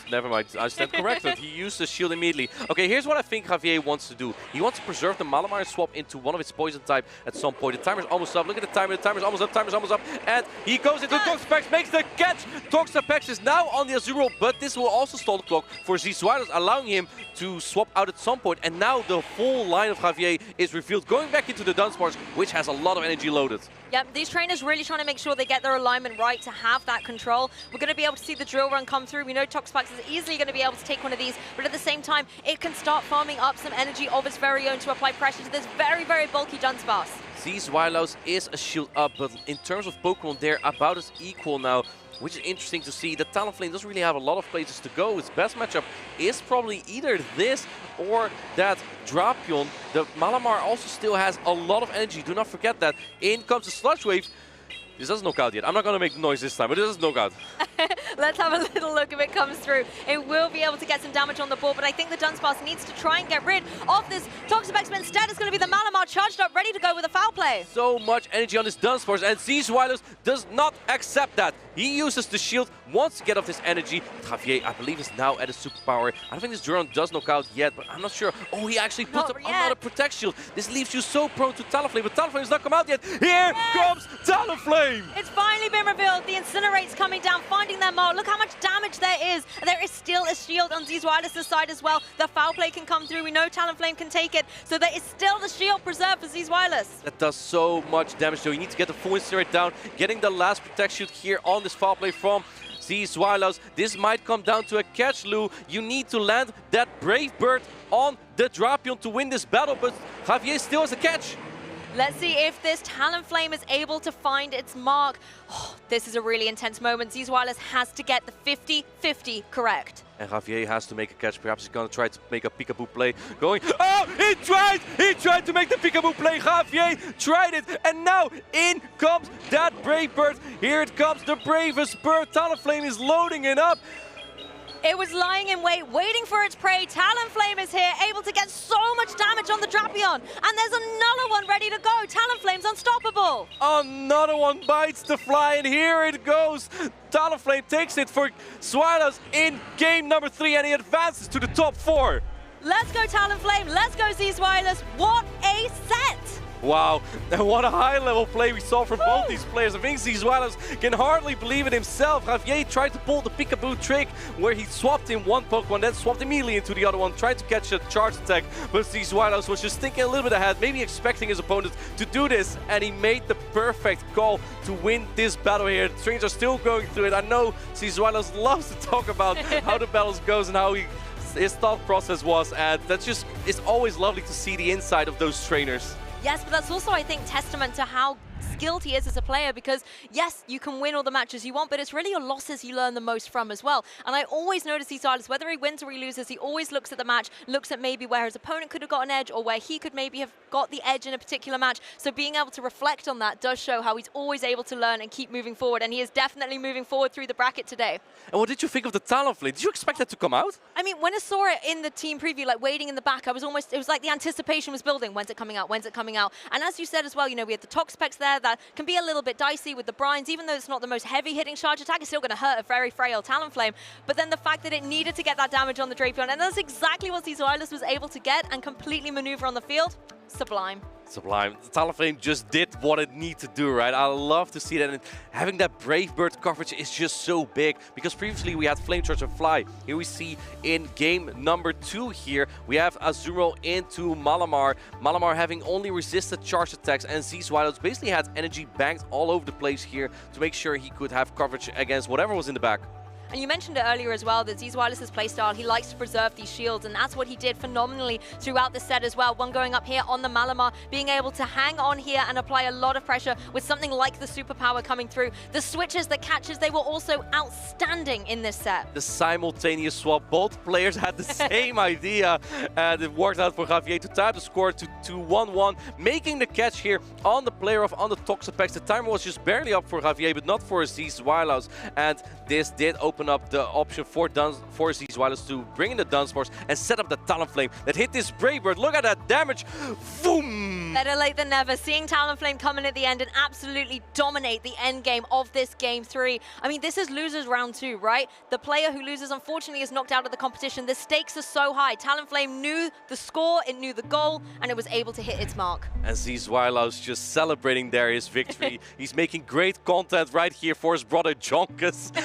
I stand corrected. He used the shield immediately. Okay, here's what I think Javier wants to do. He wants to preserve the Malamar and swap into one of its poison type at some point. The timer's almost up. Look at the timer. The timer's almost up. And he goes into Toxapex, makes the catch. Toxapex is now on the Azumarill, but this will also stall the clock for Swilos, allowing him to swap out at some point. And now the full line of Javier is revealed, going back into the Dunsparce, which has a lot of energy loaded. Yep, these trainers really trying to make sure they get their alignment right to have that control. We're going to be able to see the drill run come through. We know Toxapex is easily going to be able to take one of these, but at the same time, it can start farming up some energy of its very own to apply pressure to this very, very bulky Dunsparce. Swilos is a shield up, but in terms of Pokemon, they're about as equal now, which is interesting to see. The Talonflame doesn't really have a lot of places to go. Its best matchup is probably either this or that Drapion. The Malamar also still has a lot of energy. Do not forget that. In comes the Sludge Wave. This doesn't knock out yet. I'm not going to make noise this time, but it doesn't knock out. Let's have a little look if it comes through. It will be able to get some damage on the board, but I think the Dunsparce needs to try and get rid of this Toxapex, but instead it's going to be the Malamar charged up, ready to go with a Foul Play. So much energy on this Dunsparce, and Swilos does not accept that. He uses the shield, wants to get off this energy. Javier, I believe, is now at a superpower. I don't think this Duron does knock out yet, but I'm not sure. Oh, he actually puts up another Protect Shield. This leaves you so prone to Talonflame, but Talonflame has not come out yet. Here comes Talonflame! Talonflame! It's finally been revealed. The Incinerate's coming down, finding their mark. Look how much damage there is. There is still a shield on Zizwilus' side as well. The foul play can come through. We know Talonflame can take it. So there is still the shield preserved for Zizwilus. That does so much damage though. You need to get the full Incinerate down, getting the last Protect Shield here on this foul play from Zizwilus. This might come down to a catch, Lou. You need to land that Brave Bird on the Drapion to win this battle, but Javier still has a catch. Let's see if this Talonflame is able to find its mark. Oh, this is a really intense moment. Zizwilus has to get the 50-50 correct. And Javier has to make a catch. Perhaps he's going to try to make a peekaboo play. Going, oh, he tried! He tried to make the peekaboo play. Javier tried it. And now in comes that Brave Bird. Here it comes, the bravest bird. Talonflame is loading it up. It was lying in wait, waiting for its prey. Talonflame is here, able to get so much damage on the Drapion. And there's another one ready to go. Talonflame's unstoppable. Another one bites the fly, and here it goes. Talonflame takes it for Zizwilus in game number 3, and he advances to the top 4. Let's go Talonflame, let's go Zizwilus. What a set! Wow, and what a high-level play we saw from both these players. I think Zizwilus can hardly believe it himself. Javier tried to pull the peekaboo trick where he swapped in one Pokemon, then swapped immediately into the other one, tried to catch a charge attack, but Zizwilus was just thinking a little bit ahead, maybe expecting his opponent to do this, and he made the perfect call to win this battle here. The strings are still going through it. I know Zizwilus loves to talk about how the battles goes and how his thought process was, and that's just, it's always lovely to see the inside of those trainers. Yes, but that's also, I think, testament to how skilled he is as a player, because yes, you can win all the matches you want, but it's really your losses you learn the most from as well. And I always notice Zizwilus, whether he wins or he loses, he always looks at the match, looks at maybe where his opponent could have got an edge or where he could maybe have got the edge in a particular match. So being able to reflect on that does show how he's always able to learn and keep moving forward, and he is definitely moving forward through the bracket today. And what did you think of the Talonflame? Did you expect that to come out? I mean, when I saw it in the team preview, like waiting in the back, I was almost, it was like the anticipation was building. When's it coming out? When's it coming out? And as you said as well, you know, we had the Tox specs there that can be a little bit dicey with the brines. Even though it's not the most heavy hitting charge attack, it's still going to hurt a very frail Talonflame. But then the fact that it needed to get that damage on the Drapion, and that's exactly what Zizwilus was able to get and completely maneuver on the field, sublime. Sublime. The Talonflame just did what it needed to do, right? I love to see that. And having that Brave Bird coverage is just so big, because previously we had Flame Charge and Fly. Here we see in game number 2 here, we have Azumarill into Malamar. Malamar having only resisted charge attacks, and Zizwilus basically had energy banked all over the place here to make sure he could have coverage against whatever was in the back. And you mentioned it earlier as well, that Zizwilus' playstyle, he likes to preserve these shields, and that's what he did phenomenally throughout the set as well. One going up here on the Malamar, being able to hang on here and apply a lot of pressure with something like the superpower coming through. The switches, the catches, they were also outstanding in this set. The simultaneous swap, both players had the same idea, and it worked out for Javier to tie the score to 2-1-1, making the catch here on the player on the Toxapex. The timer was just barely up for Javier, but not for Zizwilus, and this did open up the option for Zizwilus to bring in the Dunsparce and set up the Talonflame that hit this Brave Bird. Look at that damage. Boom! Better late than never. Seeing Talonflame come in at the end and absolutely dominate the end game of this game 3. I mean, this is losers round 2, right? The player who loses, unfortunately, is knocked out of the competition. The stakes are so high. Talonflame knew the score, it knew the goal, and it was able to hit its mark. And Zizwilus just celebrating there his victory. He's making great content right here for his brother Jonkus.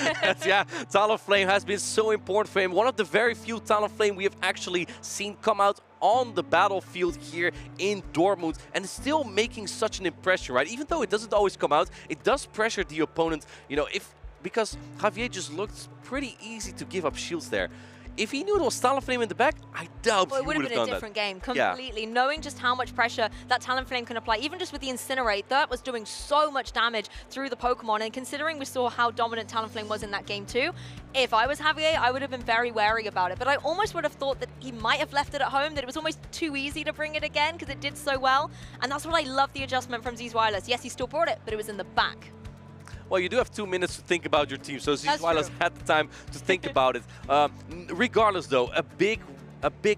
Yeah, Talonflame has been so important for him. One of the very few Talonflame we have actually seen come out on the battlefield here in Dortmund, and still making such an impression, right? Even though it doesn't always come out, it does pressure the opponent, you know, because Javier just looked pretty easy to give up shields there. If he knew it was Talonflame in the back, I doubt he would have done that. It would have been a different game, completely. Yeah. Knowing just how much pressure that Talonflame can apply, even just with the Incinerate, that was doing so much damage through the Pokemon. And considering we saw how dominant Talonflame was in that game too, if I was Javier, I would have been very wary about it. But I almost would have thought that he might have left it at home, that it was almost too easy to bring it again because it did so well. And that's what I love, the adjustment from Zizwilus. Yes, he still brought it, but it was in the back. Well, you do have 2 minutes to think about your team, so Zizwilus had the time to think about it. Regardless, though, a big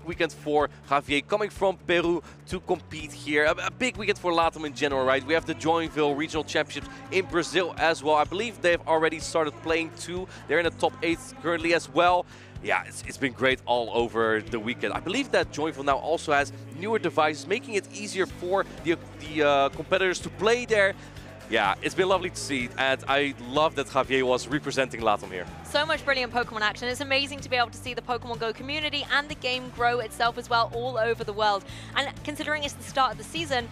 weekend for Javier, coming from Peru to compete here. A big weekend for LATAM in general, right? We have the Joinville Regional Championships in Brazil as well. I believe they've already started playing too. They're in the top 8 currently as well. Yeah, it's been great all over the weekend. I believe that Joinville now also has newer devices, making it easier for the competitors to play there. Yeah, it's been lovely to see, and I love that Javier was representing LATAM here. So much brilliant Pokemon action. It's amazing to be able to see the Pokemon Go community and the game grow itself as well all over the world. And considering it's the start of the season,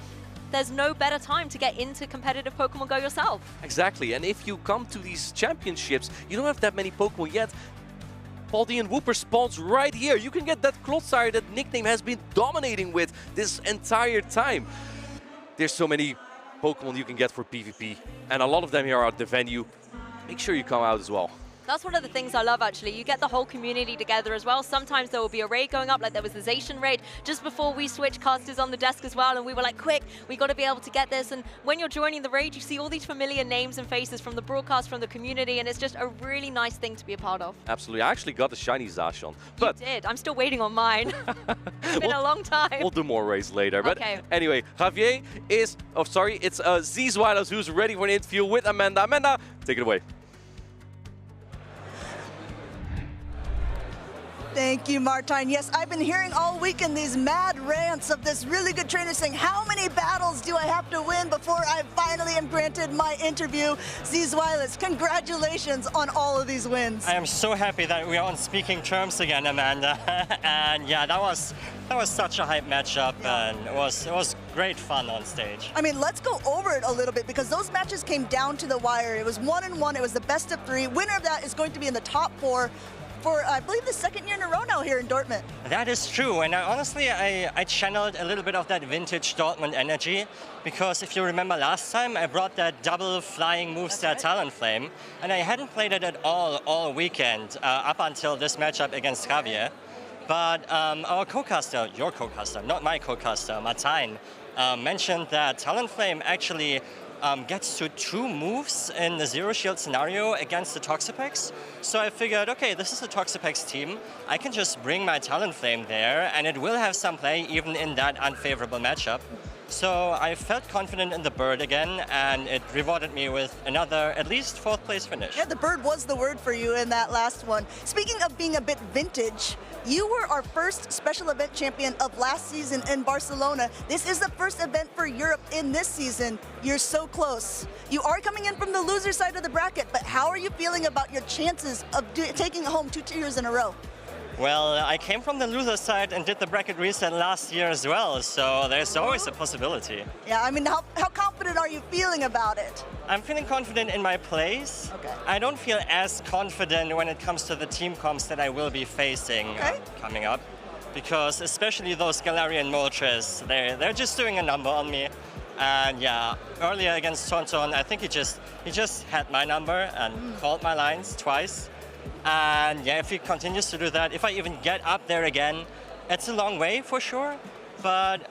there's no better time to get into competitive Pokemon Go yourself. Exactly, and if you come to these championships, you don't have that many Pokemon yet. Paldean Wooper spawns right here. You can get that Clotsire that Nickname has been dominating with this entire time. There's so many Pokemon you can get for PvP, and a lot of them here are at the venue. Make sure you come out as well. That's one of the things I love, actually. You get the whole community together as well. Sometimes there will be a raid going up, like there was the Zacian raid just before we switched casters on the desk as well, and we were like, quick, we got to be able to get this. And when you're joining the raid, you see all these familiar names and faces from the broadcast, from the community, and it's just a really nice thing to be a part of. Absolutely. I actually got the shiny Zacian. But you did. I'm still waiting on mine. It's been a long time. We'll do more raids later. Okay. But anyway, Javier is, it's Zizwiles who's ready for an interview with Amanda. Amanda, take it away. Thank you, Martijn. Yes, I've been hearing all weekend these mad rants of this really good trainer saying, how many battles do I have to win before I finally am granted my interview? Zizwiles, congratulations on all of these wins. I am so happy that we are on speaking terms again, Amanda. And yeah, that was such a hype matchup, and it was great fun on stage. I mean, let's go over it a little bit because those matches came down to the wire. It was 1-1. It was the best of 3. Winner of that is going to be in the top 4. For, I believe, the second year in a row now here in Dortmund. That is true, and honestly, I channeled a little bit of that vintage Dortmund energy, because if you remember last time, I brought that double flying moveset Talonflame, and I hadn't played it at all weekend, up until this matchup against Javier. But our co-caster, your co-caster, not my co-caster, Martijn, mentioned that Talonflame actually gets to 2 moves in the Zero Shield scenario against the Toxapex. So I figured, okay, this is the Toxapex team. I can just bring my Talonflame there, and it will have some play even in that unfavorable matchup. So I felt confident in the bird again, and it rewarded me with another, at least 4th place finish. Yeah, the bird was the word for you in that last one. Speaking of being a bit vintage, you were our first special event champion of last season in Barcelona. This is the first event for Europe in this season. You're so close. You are coming in from the loser side of the bracket, but how are you feeling about your chances of taking home 2 tiers in a row? Well, I came from the loser side and did the bracket reset last year as well, so there's always a possibility. Yeah, I mean, how confident are you feeling about it? I'm feeling confident in my plays. Okay. I don't feel as confident when it comes to the team comps that I will be facing coming up, because especially those Galarian Moltres, they're just doing a number on me. And yeah, earlier against Tonton, I think he just had my number and called my lines twice. And yeah, if he continues to do that, if I even get up there again, it's a long way for sure. But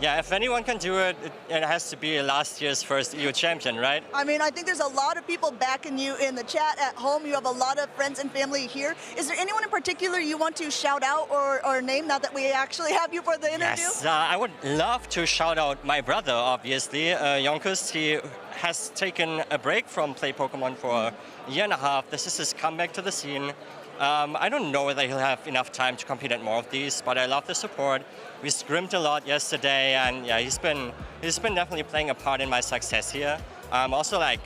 yeah, if anyone can do it, it has to be last year's first EU champion, right? I mean, I think there's a lot of people backing you in the chat at home. You have a lot of friends and family here. Is there anyone in particular you want to shout out or name now that we actually have you for the interview? Yes, I would love to shout out my brother, obviously, Jonkus. He has taken a break from Play Pokemon for a year and a half. This is his comeback to the scene. I don't know whether he'll have enough time to compete at more of these, but I love the support. We scrimped a lot yesterday, and yeah, he's been definitely playing a part in my success here. Also, like,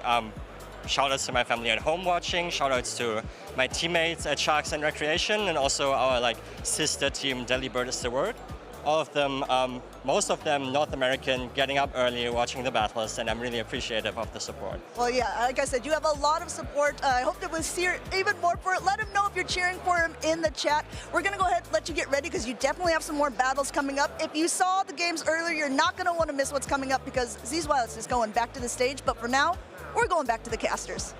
shout-outs to my family at home watching, shout-outs to my teammates at Sharks and Recreation, and also our sister team, Delibird is the word. All of them, most of them North American, getting up early, watching the battles, and I'm really appreciative of the support. Well, yeah, like I said, you have a lot of support. I hope that we'll see even more for it. Let him know if you're cheering for him in the chat. We're going to go ahead and let you get ready because you definitely have some more battles coming up. If you saw the games earlier, you're not going to want to miss what's coming up because Zizwiles is going back to the stage. But for now, we're going back to the casters.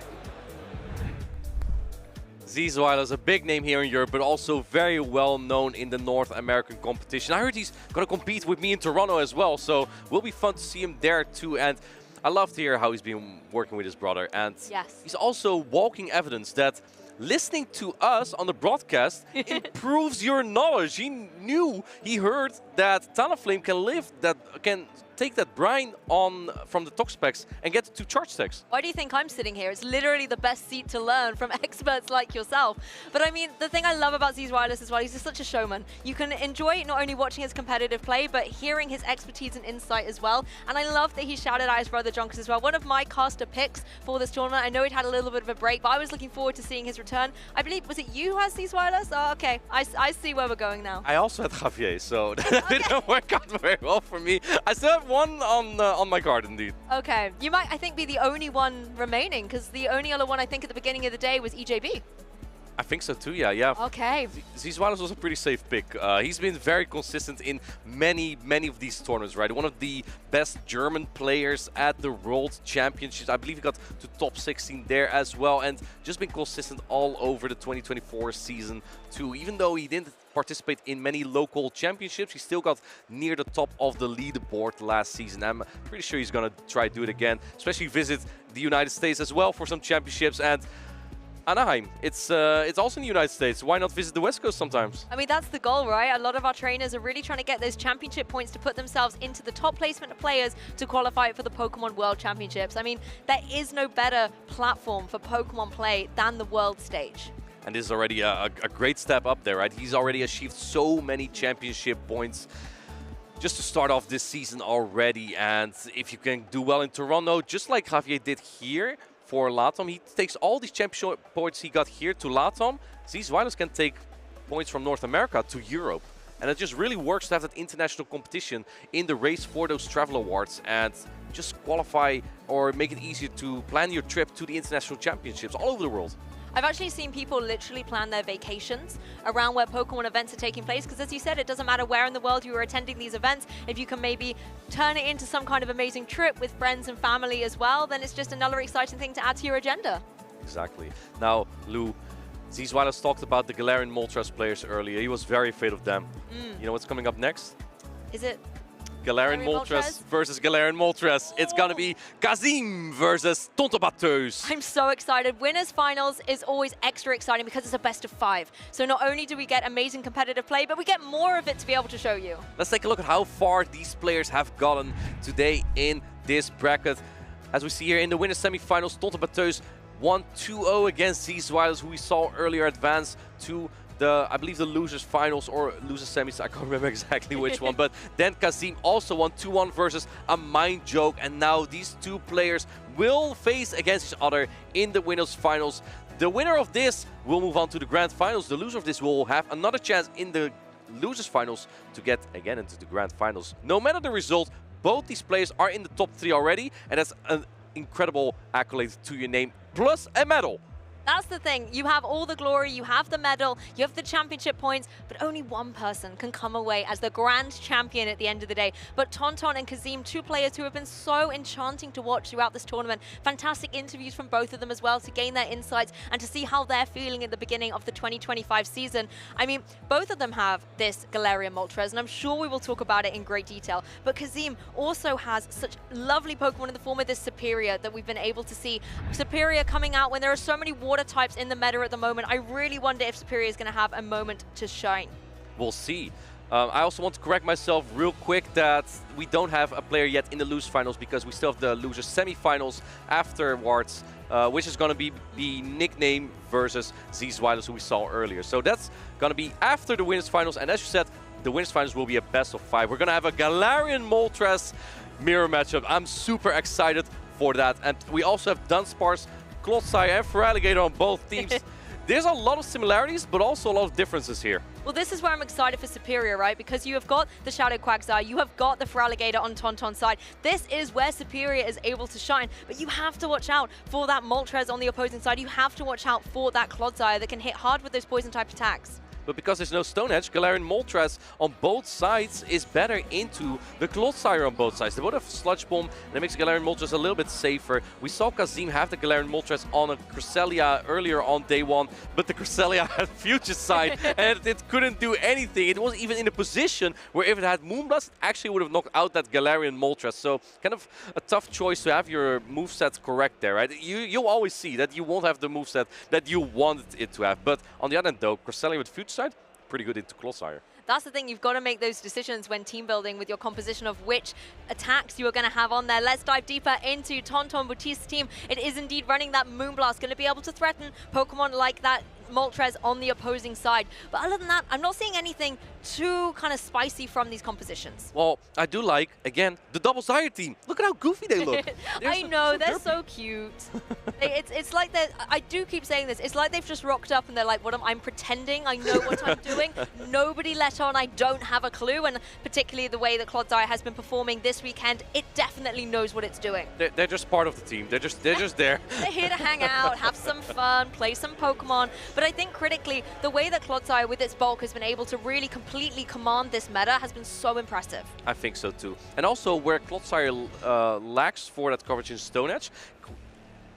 Zizwiles is a big name here in Europe, but also very well known in the North American competition. I heard he's going to compete with me in Toronto as well, so it will be fun to see him there too. And I love to hear how he's been working with his brother. And he's also walking evidence that listening to us on the broadcast improves your knowledge. He heard that Talonflame can take that brine on from the Toxapex and get 2 charge stacks. Why do you think I'm sitting here? It's literally the best seat to learn from experts like yourself. But I mean, the thing I love about Z's Wireless as well, he's just such a showman. You can enjoy not only watching his competitive play, but hearing his expertise and insight as well. And I love that he shouted out his brother Jonkers as well. One of my caster picks for this tournament. I know he'd had a little bit of a break, but I was looking forward to seeing his return. I believe, was it you who has Z's Wireless? Oh, okay. I see where we're going now. I also had Javier, so that didn't work out very well for me. I still have one on my card, indeed. Okay. You might, I think, be the only one remaining, because the only other one I think at the beginning of the day was EJB. I think so too, yeah. Okay. Z's Wireless was a pretty safe pick. He's been very consistent in many of these tournaments, right? One of the best German players at the World Championships. I believe he got to top 16 there as well, and just been consistent all over the 2024 season too. Even though he didn't participate in many local championships, he still got near the top of the leaderboard last season. I'm pretty sure he's gonna try to do it again, especially visit the United States as well for some championships. And Anaheim, it's also in the United States. Why not visit the West Coast sometimes? I mean, that's the goal, right? A lot of our trainers are really trying to get those championship points to put themselves into the top placement of players to qualify for the Pokemon World Championships. I mean, there is no better platform for Pokemon play than the world stage. And this is already a great step up there, right? He's already achieved so many championship points just to start off this season already. And if you can do well in Toronto, just like Javier did here, for Latam, he takes all these championship points he got here to Latam. Z's Wireless can take points from North America to Europe. And it just really works to have that international competition in the race for those travel awards and just qualify or make it easier to plan your trip to the international championships all over the world. I've actually seen people literally plan their vacations around where Pokemon events are taking place, because as you said, it doesn't matter where in the world you are attending these events. If you can maybe turn it into some kind of amazing trip with friends and family as well, then it's just another exciting thing to add to your agenda. Exactly. Now, Lou, Z's Wireless talked about the Galarian Moltres players earlier. He was very afraid of them. You know what's coming up next? Is it Galarian Moltres versus Galarian Moltres. It's gonna be Kazim versus Tontobateus. I'm so excited. Winners finals is always extra exciting because it's a best of 5. So not only do we get amazing competitive play, but we get more of it to be able to show you. Let's take a look at how far these players have gotten today in this bracket. As we see here in the winners semifinals, Tontobateus won 2-0 against Z's Wireless, who we saw earlier advance to I believe the losers finals or losers semis, I can't remember exactly which one, but then Kazim also won 2-1 versus a Mind Joke, and now these two players will face against each other in the winners finals. The winner of this will move on to the grand finals. The loser of this will have another chance in the losers finals to get again into the grand finals. No matter the result, both these players are in the top 3 already, and that's an incredible accolade to your name, plus a medal. That's the thing. You have all the glory, you have the medal, you have the championship points, but only one person can come away as the grand champion at the end of the day. But Tonton and Kazim, 2 players who have been so enchanting to watch throughout this tournament. Fantastic interviews from both of them as well to gain their insights and to see how they're feeling at the beginning of the 2025 season. I mean, both of them have this Galarian Moltres, and I'm sure we will talk about it in great detail. But Kazim also has such lovely Pokemon in the form of this Superior that we've been able to see. Superior coming out when there are so many water types in the meta at the moment. I really wonder if Superior is going to have a moment to shine. We'll see. I also want to correct myself real quick that we don't have a player yet in the losers finals because we still have the losers semifinals afterwards, which is going to be the nickname versus Z's Wireless, who we saw earlier. So that's going to be after the winners finals, and as you said, the winners finals will be a best of 5. We're going to have a Galarian Moltres mirror matchup. I'm super excited for that. And we also have Dunsparce, Clodsire and Feraligatr on both teams. There's a lot of similarities, but also a lot of differences here. Well, this is where I'm excited for Superior, right? Because you have got the Shadow Quagsire, you have got the Feraligatr on Tonton's side. This is where Superior is able to shine, but you have to watch out for that Moltres on the opposing side. You have to watch out for that Clodsire that can hit hard with those poison-type attacks. But because there's no Stone Edge, Galarian Moltres on both sides is better into the Clodsire on both sides. They both have Sludge Bomb, and it makes Galarian Moltres a little bit safer. We saw Kazim have the Galarian Moltres on a Cresselia earlier on day 1, but the Cresselia had Future Sight, and it couldn't do anything. It wasn't even in a position where if it had Moonblast, it actually would have knocked out that Galarian Moltres. So kind of a tough choice to have your moveset correct there, right? You'll always see that you won't have the moveset that you wanted it to have. But on the other hand, though, Cresselia with Future Sight, pretty good into Clodsire. That's the thing, you've got to make those decisions when team building with your composition of which attacks you are going to have on there. Let's dive deeper into Tonton Baptiste's team. It is indeed running that Moonblast, going to be able to threaten Pokemon like that Moltres on the opposing side. But other than that, I'm not seeing anything too kind of spicy from these compositions. Well, I do like, again, the Double Sire team. Look at how goofy they look. I know, they're so cute. It's like they're, I do keep saying this, it's like they've just rocked up and they're like, I'm pretending I know what I'm doing. Nobody let on I don't have a clue, and particularly the way that Clodsire has been performing this weekend, it definitely knows what it's doing. They're just part of the team. They're just there. They're here to hang out, have some fun, play some Pokemon. But I think critically, the way that Clodsire with its bulk has been able to really completely command this meta has been so impressive. I think so too. And also where Clodsire lacks for that coverage in Stone Edge,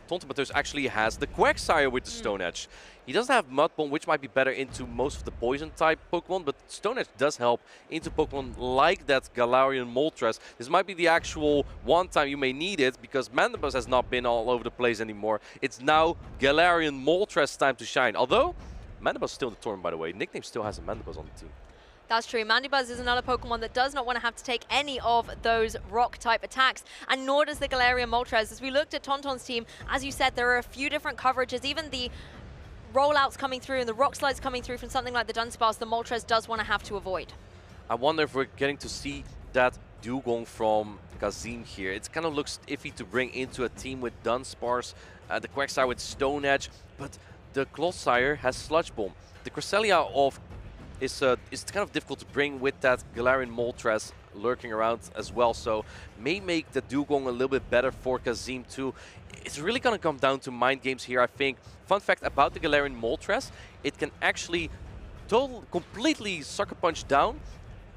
Tonton Baptiste actually has the Quagsire with the Stone Edge. He doesn't have Mud Bomb, which might be better into most of the poison type Pokemon, but Stone Edge does help into Pokemon like that Galarian Moltres. This might be the actual one time you may need it, because Mandibus has not been all over the place anymore. It's now Galarian Moltres time to shine. Although, Mandibus is still in the tournament, by the way. Nickname still has a Mandibus on the team. That's true. Mandibuzz is another Pokemon that does not want to have to take any of those rock-type attacks, and nor does the Galarian Moltres. As we looked at Tonton's team, as you said, there are a few different coverages. Even the rollouts coming through and the rock slides coming through from something like the Dunsparce, the Moltres does want to have to avoid. I wonder if we're getting to see that Dugong from Kazim here. It kind of looks iffy to bring into a team with Dunsparce, the Quagsire with Stone Edge, but the Clodsire has Sludge Bomb. The Cresselia is kind of difficult to bring with that Galarian Moltres lurking around as well, so may make the Dugong a little bit better for Kazim too. It's really going to come down to mind games here, I think. Fun fact about the Galarian Moltres, it can actually completely sucker punch down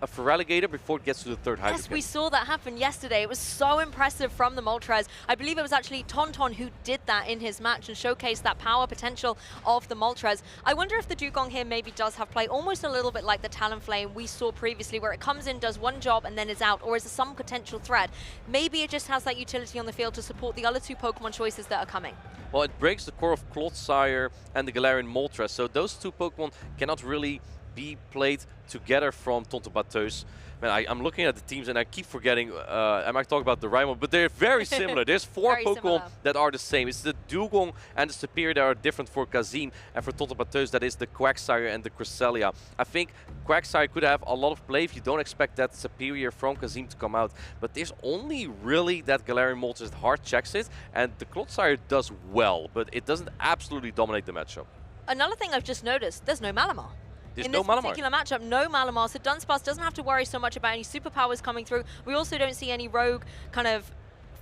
a Feraligatr before it gets to the third Hydro. Yes, we saw that happen yesterday. It was so impressive from the Moltres. I believe it was actually Tonton who did that in his match and showcased that power potential of the Moltres. I wonder if the Dugong here maybe does have play almost a little bit like the Talonflame we saw previously, where it comes in, does one job, and then is out, or is there some potential threat? Maybe it just has that utility on the field to support the other two Pokemon choices that are coming. Well, it breaks the core of Clodsire and the Galarian Moltres, so those two Pokemon cannot really be played together from Tonton Baptiste. Man, I'm looking at the teams and I keep forgetting, I might talk about the Raimon, but they're very similar. There's four Pokemon that are the same. It's the Dugong and the Serperior that are different for Kazim, and for Tonton Baptiste that is the Quagsire and the Cresselia. I think Quagsire could have a lot of play if you don't expect that Serperior from Kazim to come out, but there's only really that Galarian Moltres that hard checks it, and the Clodsire does well, but it doesn't absolutely dominate the matchup. Another thing I've just noticed, there's no Malamar. There's in no this Malamar. particular matchup, no Malamar, so Dunsparce doesn't have to worry so much about any superpowers coming through. We also don't see any rogue kind of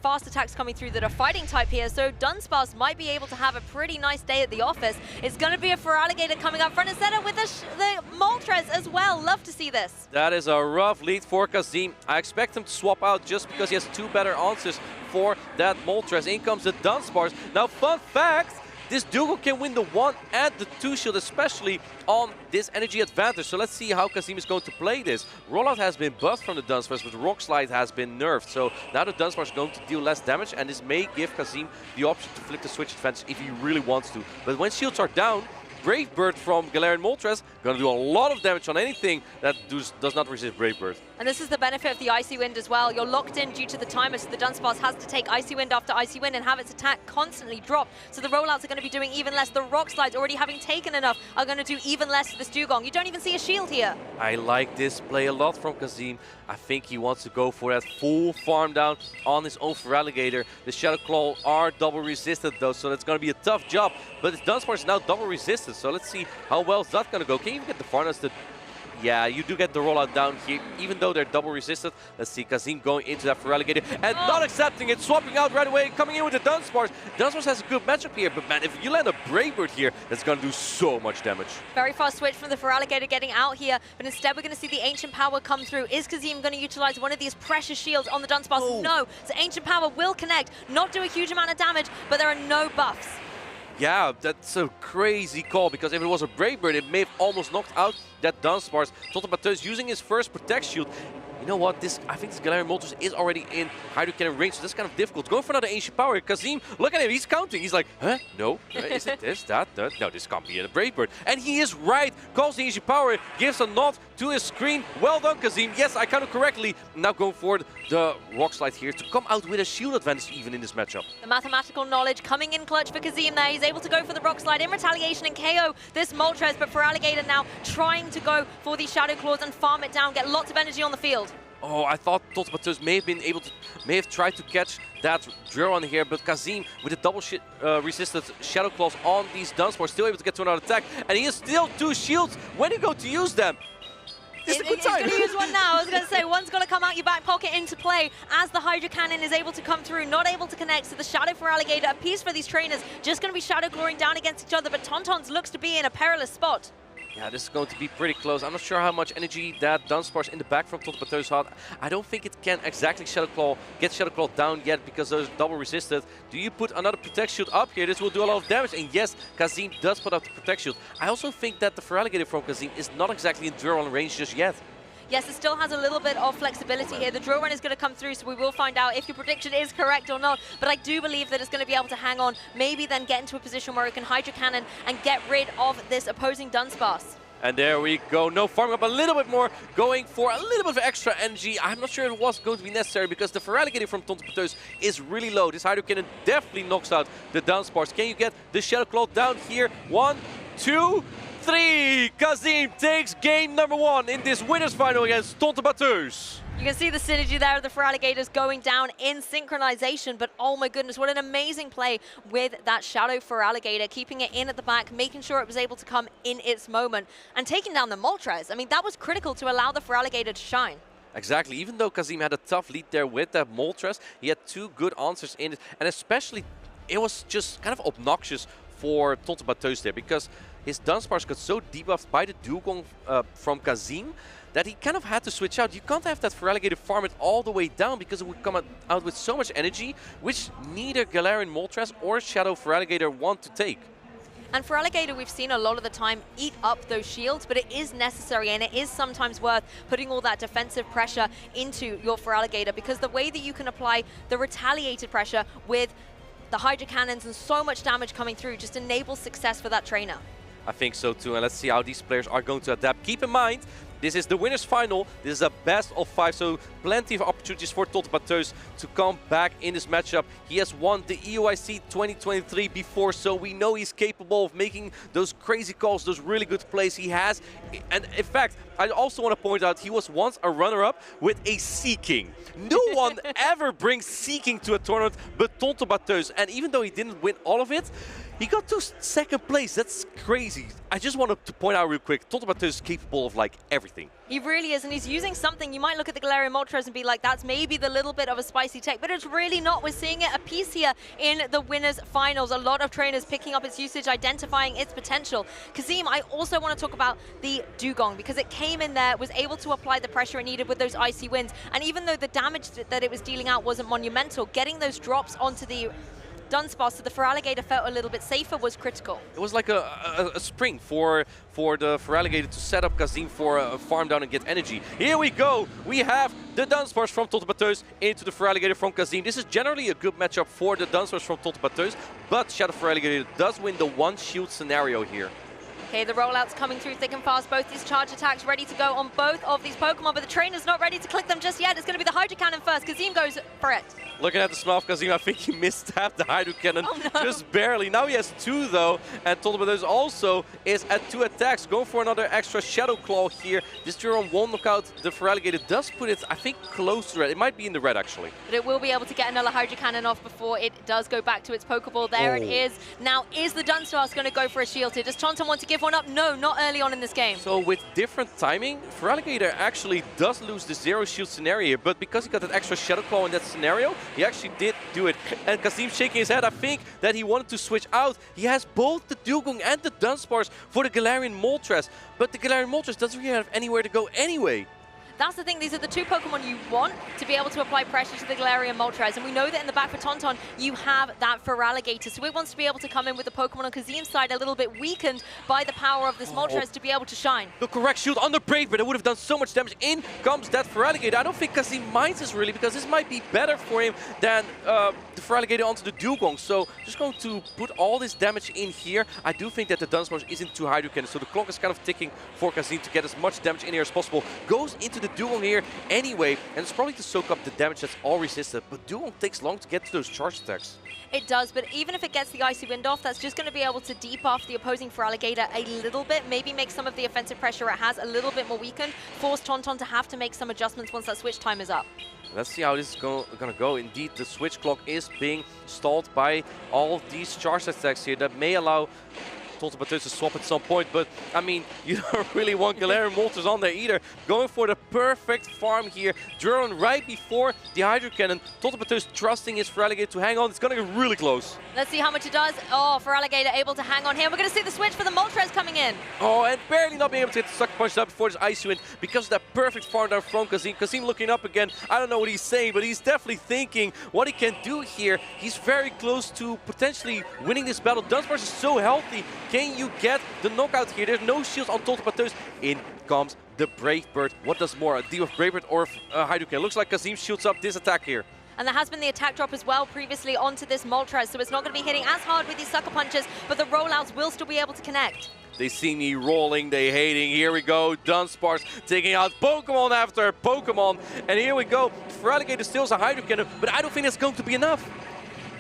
fast attacks coming through that are fighting type here, so Dunsparce might be able to have a pretty nice day at the office. It's going to be a Feraligatr coming up front and center with the Moltres as well. Love to see this. That is a rough lead for Kazim. I expect him to swap out just because he has two better answers for that Moltres. In comes the Dunsparce. Now, fun fact, this Dugong can win the 1 and the 2 shield, especially on this energy advantage. So let's see how Kazim is going to play this. Rollout has been buffed from the Dunsparce, but Rock Slide has been nerfed. So now the Dunsparce is going to deal less damage, and this may give Kazim the option to flick the switch advantage if he really wants to. But when shields are down, Brave Bird from Galarian Moltres going to do a lot of damage on anything that does not resist Brave Bird. And this is the benefit of the Icy Wind as well. You're locked in due to the timer, so the Dunsparce has to take Icy Wind after Icy Wind and have its attack constantly drop. So the rollouts are going to be doing even less. The Rock Slides, already having taken enough, are going to do even less to this Dugong. You don't even see a shield here. I like this play a lot from Kazim. I think he wants to go for that full farm down on his own Feraligatr. The Shadow Claw are double resisted though, so that's going to be a tough job. But the Dunsparce is now double resisted, so let's see how well is that going to go. Can you even get the Farnas to... Yeah, you do get the rollout down here, even though they're double resisted. Let's see Kazim going into that Feraligatr and not accepting it, swapping out right away, coming in with the Dunsparce. Dunsparce has a good matchup here, but man, if you land a Brave Bird here, that's going to do so much damage. Very fast switch from the Feraligatr getting out here, but instead we're going to see the Ancient Power come through. Is Kazim going to utilize one of these precious shields on the Dunsparce? Oh. No, so Ancient Power will connect, not do a huge amount of damage, but there are no buffs. Yeah, that's a crazy call, because if it was a Brave Bird, it may have almost knocked out that Dunsparce. Tonton Baptiste using his first Protect Shield. You know what? I think this Galarian Moltres is already in Hydro Cannon range, so that's kind of difficult. Going for another Ancient Power. Kazim, look at him, he's counting. He's like, huh? No? Is it this, that? No, this can't be a Brave Bird. And he is right. Calls the Ancient Power, gives a nod to his screen. Well done, Kazim. Yes, I counted correctly. Now going for the Rock Slide here to come out with a shield advantage even in this matchup. The mathematical knowledge coming in clutch for Kazim there. He's able to go for the Rock Slide in retaliation and KO this Moltres, but for Alligator now trying to go for these Shadow Claws and farm it down, get lots of energy on the field. Oh, I thought Totbatus may have tried to catch that drill on here, but Kazim with a double resisted Shadow Claws on these Dunsparce, still able to get to another attack, and he has still 2 shields. When you go to use them, it's a good time. He's going to use one now. I was going to say, one's going to come out your back pocket into play as the Hydro Cannon is able to come through, not able to connect. So the Shadow for Alligator, a piece for these trainers, just going to be Shadow Clawing down against each other, but Tauntauns looks to be in a perilous spot. Yeah, this is going to be pretty close. I'm not sure how much energy that Dunsparce in the back from Totbatus had. I don't think it can exactly get Shadow Claw down yet because those double resisted. Do you put another Protect Shield up here? This will do a lot of damage. And yes, Kazim does put up the Protect Shield. I also think that the Feraligatr from Kazim is not exactly in drill on range just yet. Yes, it still has a little bit of flexibility here. The drill run is going to come through, so we will find out if your prediction is correct or not. But I do believe that it's going to be able to hang on, maybe then get into a position where it can Hydro Cannon and get rid of this opposing Dunsparce. And there we go. No, farming up a little bit more, going for a little bit of extra energy. I'm not sure if it was going to be necessary because the Feraligatr from Totbatus is really low. This Hydro Cannon definitely knocks out the Dunsparce. Can you get the Shadow Claw down here? 1, 2, 3. Kazim takes game number 1 in this winners final against Totbatus. You can see the synergy there of the Feraligatrs going down in synchronization, but oh my goodness, what an amazing play with that Shadow Feraligatr, keeping it in at the back, making sure it was able to come in its moment, and taking down the Moltres. I mean, that was critical to allow the Feraligatr to shine. Exactly, even though Kazim had a tough lead there with that Moltres, he had 2 good answers in it, and especially it was just kind of obnoxious for Totbatus there, because his Dunsparce got so debuffed by the Dugong from Kazim that he kind of had to switch out. You can't have that Feraligatr farm it all the way down because it would come out with so much energy, which neither Galarian Moltres or Shadow Feraligatr want to take. And for Alligator, we've seen a lot of the time eat up those shields, but it is necessary and it is sometimes worth putting all that defensive pressure into your Feraligatr, because the way that you can apply the retaliated pressure with the Hydro Cannons and so much damage coming through just enables success for that trainer. I think so too, and let's see how these players are going to adapt. Keep in mind, this is the winners final. This is a best of 5, so plenty of opportunities for Totbatus to come back in this matchup. He has won the EUIC 2023 before, so we know he's capable of making those crazy calls, those really good plays he has. And in fact, I also want to point out he was once a runner-up with a Seeking. No one ever brings Seeking to a tournament but Totbatus, and even though he didn't win all of it, he got to 2nd place. That's crazy. I just wanted to point out real quick, Totbatus is capable of like everything. He really is, and he's using something. You might look at the Galarian Moltres and be like, that's maybe the little bit of a spicy tech, but it's really not. We're seeing it a piece here in the winners finals. A lot of trainers picking up its usage, identifying its potential. Kazim, I also want to talk about the Dugong, because it came in there, was able to apply the pressure it needed with those icy winds, and even though the damage that it was dealing out wasn't monumental, getting those drops onto the Dunsparce so the Feraligatr felt a little bit safer was critical. It was like a spring for the Feraligatr to set up Kazim for a farm down and get energy. Here we go. We have the Dunsparce from Totbatus into the Feraligatr from Kazim. This is generally a good matchup for the Dunsparce from Totbatus, but Shadow Feraligatr does win the 1 shield scenario here. Okay, the rollout's coming through thick and fast. Both these charge attacks ready to go on both of these Pokemon, but the trainer's not ready to click them just yet. It's going to be the Hydro Cannon first. Kazim goes for it. Looking at the smile of Kazim, I think he misstabbed the Hydro Cannon just barely. Now he has 2 though, and Totbatus also is at 2 attacks. Going for another extra Shadow Claw here. This Duron won't knock out the Feraligatr. Does put it, I think, close to red. It might be in the red actually. But it will be able to get another Hydro Cannon off before it does go back to its Pokeball. There it is. Now, is the Dunsparce going to go for a shield here? Does Tauntaun want to give one up? No, not early on in this game. So with different timing, Feraligatr actually does lose the 0 shield scenario here, but because he got that extra Shadow Claw in that scenario, he actually did do it. And Kazim shaking his head, I think that he wanted to switch out. He has both the Dugong and the Dunsparce for the Galarian Moltres, but the Galarian Moltres doesn't really have anywhere to go anyway. That's the thing, these are the two Pokemon you want to be able to apply pressure to the Galarian Moltres. And we know that in the back for Tauntaun, you have that Feraligatr. So it wants to be able to come in with the Pokemon on Kazim's side a little bit weakened by the power of this Moltres to be able to shine. The correct shield on the Brave Bird. It would have done so much damage. In comes that Feraligatr. I don't think Kazim minds this really, because this might be better for him than the Feraligatr onto the Dugong. So just going to put all this damage in here. I do think that the Dunsparce isn't too Hydro Cannon, so the clock is kind of ticking for Kazim to get as much damage in here as possible. Goes into the Dugong here anyway, and it's probably to soak up the damage that's all resisted, but Dugong takes long to get to those charge attacks. It does, but even if it gets the Icy Wind off, that's just going to be able to debuff the opposing Feraligatr a little bit, maybe make some of the offensive pressure it has a little bit more weakened, force Tauntaun to have to make some adjustments once that switch time is up. Let's see how this is going to go. Indeed, the switch clock is being stalled by all of these charge attacks here that may allow Toltebateus to swap at some point, but I mean, you don't really want Galarian Moltres on there either. Going for the perfect farm here. Duron right before the Hydro Cannon. Toltebateus trusting his Feraligatr to hang on. It's going to get really close. Let's see how much it does. Oh, Feraligatr able to hang on here. We're going to see the switch for the Moltres coming in. Oh, and barely not being able to get the Sucker Punch up before this Icy Wind because of that perfect farm down from Kazim. Kazim looking up again. I don't know what he's saying, but he's definitely thinking what he can do here. He's very close to potentially winning this battle. Dunsparce is so healthy. Can you get the knockout here? There's no shields on Toltebateus. In comes the Brave Bird. What does more, a deal of Brave Bird or Hydro Cannon? Looks like Kazim shields up this attack here. And there has been the attack drop as well previously onto this Moltres, so it's not going to be hitting as hard with these Sucker Punches, but the rollouts will still be able to connect. They see me rolling, they hating. Here we go, Dunsparce taking out Pokemon after Pokemon. And here we go, Feraligatr still has a Hydro Cannon, but I don't think that's going to be enough.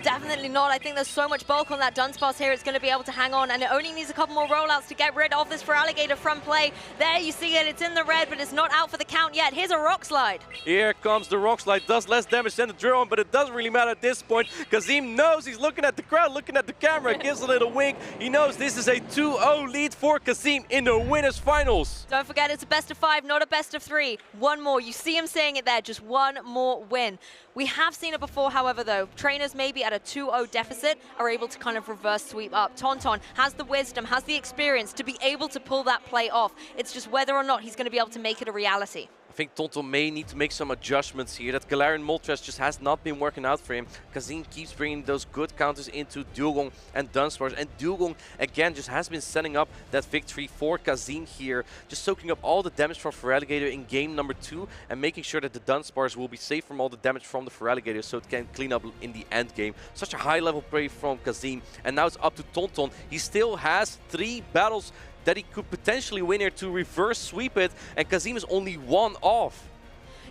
Definitely not. I think there's so much bulk on that Dunsparce here, it's going to be able to hang on, and it only needs a couple more rollouts to get rid of this Feraligatr from play. There you see it, it's in the red, but it's not out for the count yet. Here's a Rock Slide. Here comes the Rock Slide, does less damage than the Drone, but it doesn't really matter at this point. Kazim knows, he's looking at the crowd, looking at the camera, gives a little wink. He knows this is a 2-0 lead for Kazim in the winners finals. Don't forget, it's a best of 5, not a best of 3. One more, you see him saying it there, just one more win. We have seen it before, however, though. Trainers maybe at a 2-0 deficit are able to kind of reverse sweep up. Tauntaun has the wisdom, has the experience to be able to pull that play off. It's just whether or not he's going to be able to make it a reality. I think Tauntaun may need to make some adjustments here. That Galarian Moltres just has not been working out for him. Kazim keeps bringing those good counters into Dugong and Dunsparce. And Dugong, again, just has been setting up that victory for Kazim here. Just soaking up all the damage from Feraligatr in game number 2 and making sure that the Dunsparce will be safe from all the damage from the Feraligatr so it can clean up in the end game. Such a high level play from Kazim. And now it's up to Tauntaun. He still has 3 battles that he could potentially win here to reverse sweep it, and Kazim is only 1 off.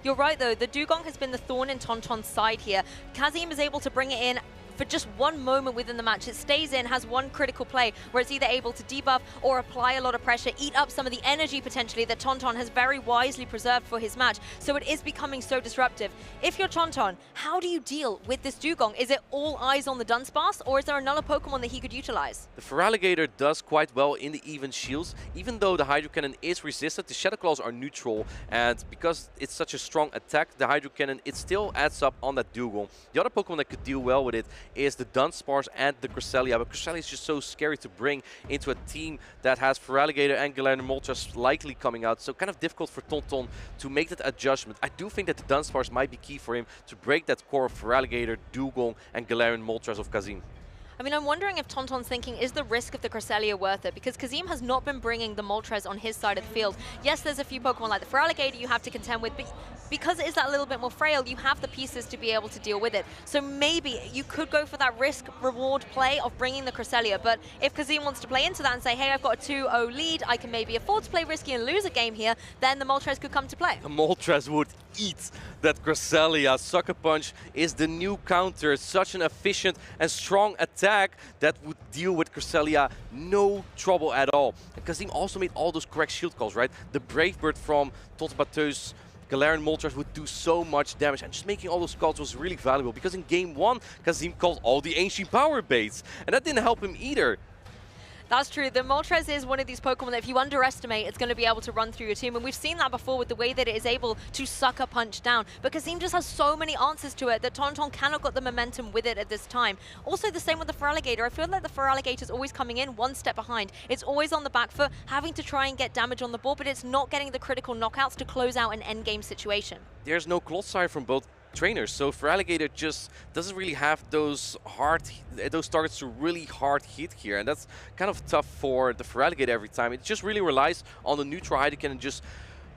You're right though, the Dugong has been the thorn in Tauntaun's side here. Kazim is able to bring it in for just one moment within the match. It stays in, has one critical play where it's either able to debuff or apply a lot of pressure, eat up some of the energy potentially that Tauntaun has very wisely preserved for his match. So it is becoming so disruptive. If you're Tauntaun, how do you deal with this Dugong? Is it all eyes on the Dunsparce, or is there another Pokemon that he could utilize? The Feraligatr does quite well in the even shields. Even though the Hydro Cannon is resisted, the Shadow Claws are neutral, and because it's such a strong attack, the Hydro Cannon, it still adds up on that Dugong. The other Pokemon that could deal well with it is the Dunsparce and the Cresselia, but Cresselia is just so scary to bring into a team that has Feraligatr and Galarian Moltres likely coming out, so kind of difficult for Tauntaun to make that adjustment. I do think that the Dunsparce might be key for him to break that core of Feraligatr, Dugong and Galarian Moltres of Kazim. I mean, I'm wondering if Tauntaun's thinking, is the risk of the Cresselia worth it? Because Kazim has not been bringing the Moltres on his side of the field. Yes, there's a few Pokemon like the Feraligatr you have to contend with, but because it is that little bit more frail, you have the pieces to be able to deal with it. So maybe you could go for that risk-reward play of bringing the Cresselia, but if Kazim wants to play into that and say, hey, I've got a 2-0 lead, I can maybe afford to play risky and lose a game here, then the Moltres could come to play. The Moltres would eat that Cresselia. Sucker Punch is the new counter. Such an efficient and strong attack that would deal with Cresselia no trouble at all. And Kazim also made all those correct shield calls, right? The Brave Bird from Toltebateus, Galarian Moltres would do so much damage, and just making all those calls was really valuable because in game 1, Kazim called all the ancient power baits, and that didn't help him either. That's true. The Moltres is one of these Pokemon that if you underestimate, it's going to be able to run through your team. And we've seen that before with the way that it is able to sucker punch down. But Kazim just has so many answers to it that Tauntaun cannot got the momentum with it at this time. Also the same with the Feraligatr. I feel like the Feraligatr is always coming in one step behind. It's always on the back foot, having to try and get damage on the board, but it's not getting the critical knockouts to close out an endgame situation. There's no Clodsire from both trainers, so Feraligatr just doesn't really have those targets to really hard hit here, and that's kind of tough for the Feraligatr every time. It just really relies on the neutral Heidekin and just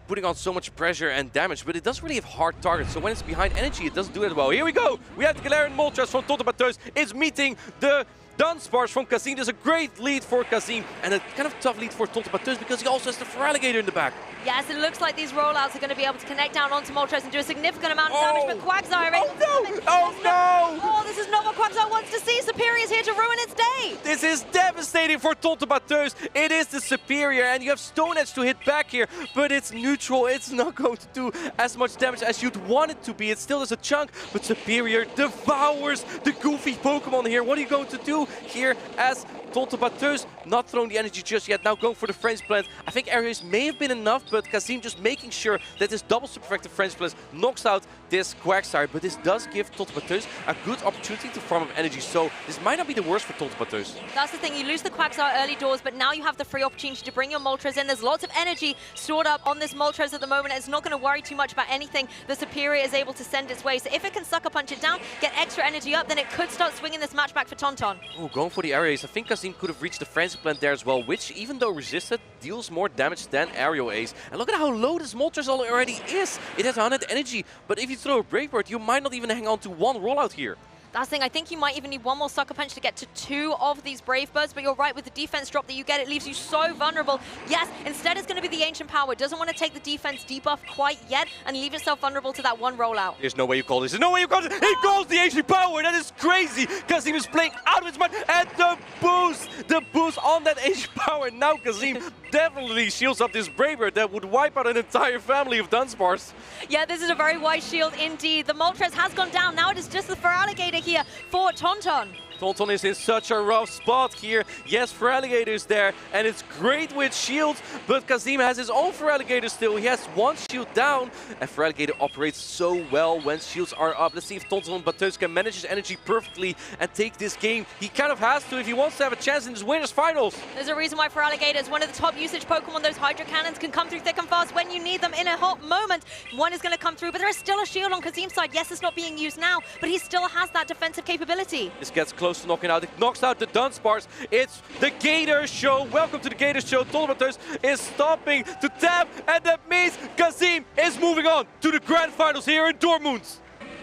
putting on so much pressure and damage, but it doesn't really have hard targets, so when it's behind energy, it doesn't do it well. Here we go! We have the Galarian Moltres from Tonton Bateus. It's meeting the Dunsparce from Kazim. There's a great lead for Kazim, and a kind of tough lead for Tonton Bateus because he also has the Feraligatr in the back. Yes, it looks like these rollouts are going to be able to connect down onto Moltres and do a significant amount of damage, but Quagsire... Oh no! Oh no! Oh, this is not what Quagsire wants to see. Superior's here to ruin its day. This is devastating for Tonton Bateus. It is the Superior, and you have Stone Edge to hit back here, but it's neutral. It's not going to do as much damage as you'd want it to be. It still has a chunk, but Superior devours the goofy Pokemon here. What are you going to do here as Tonton Bateus not throwing the energy just yet, now going for the Frenzy Plant. I think areas may have been enough, but Kazim just making sure that this double super effective Frenzy Plant knocks out this Quagsire, but this does give Tonton Bateus a good opportunity to farm up energy, so this might not be the worst for Tonton Bateus. That's the thing, you lose the Quagsire early doors, but now you have the free opportunity to bring your Moltres in. There's lots of energy stored up on this Moltres at the moment. It's not going to worry too much about anything the Superior is able to send its way, so if it can sucker punch it down, get extra energy up, then it could start swinging this match back for Tauntaun. Oh, going for the areas. I think Kazim could have reached the Frenzy Plant there as well, which, even though resisted, deals more damage than Aerial Ace. And look at how low this Moltres already is. It has 100 energy, but if you throw a Brave Bird, you might not even hang on to one rollout here. That's the thing, I think you might even need one more Sucker Punch to get to 2 of these Brave Birds, but you're right, with the defense drop that you get, it leaves you so vulnerable. Yes, instead it's going to be the Ancient Power. It doesn't want to take the defense debuff quite yet and leave itself vulnerable to that one rollout. There's no way you call this. There's no way you call this. He calls the Ancient Power. That is crazy, Kazim is playing out of his mind. And the boost on that Ancient Power. Now Kazim definitely shields up this Brave Bird that would wipe out an entire family of Dunsparce. Yeah, this is a very wise shield indeed. The Moltres has gone down. Now it is just the Feraligatr here for Tauntaun. Tauntaun is in such a rough spot here. Yes, Feraligatr is there, and it's great with shields, but Kazim has his own Feraligatr still. He has one shield down, and Feraligatr operates so well when shields are up. Let's see if Tonton Bateus can manage his energy perfectly and take this game. He kind of has to if he wants to have a chance in this winners finals. There's a reason why Feraligatr is one of the top usage Pokemon. Those Hydro Cannons can come through thick and fast when you need them in a hot moment. One is going to come through, but there is still a shield on Kazim's side. Yes, it's not being used now, but he still has that defensive capability. This gets close to knocking out. It knocks out the Dunsparce. It's the Gator Show. Welcome to the Gator Show. Tonton Bateus is stopping to tap, and that means Kazim is moving on to the grand finals here in Dortmund.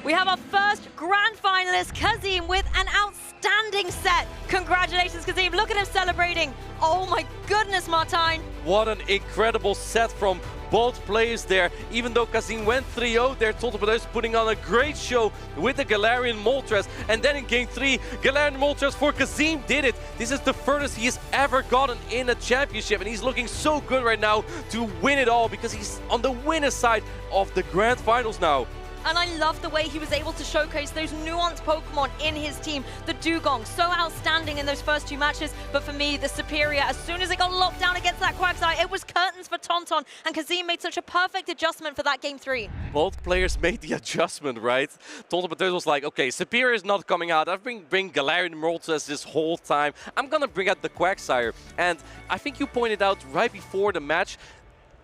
We have our first grand finalist, Kazim, with an outstanding set. Congratulations, Kazim. Look at him celebrating. Oh my goodness, Martijn. What an incredible set from both players there. Even though Kazim went 3-0 there, Tonton Bateus putting on a great show with the Galarian Moltres. And then in game 3, Galarian Moltres for Kazim did it. This is the furthest he has ever gotten in a championship, and he's looking so good right now to win it all because he's on the winner's side of the grand finals now. And I love the way he was able to showcase those nuanced Pokemon in his team. The Dugong, so outstanding in those first 2 matches. But for me, the Superior, as soon as it got locked down against that Quagsire, it was curtains for Tauntaun. And Kazim made such a perfect adjustment for that game 3. Both players made the adjustment, right? Tonton Bateus was like, okay, Superior is not coming out. I've been bringing Galarian Moltres this whole time. I'm going to bring out the Quagsire. And I think you pointed out right before the match,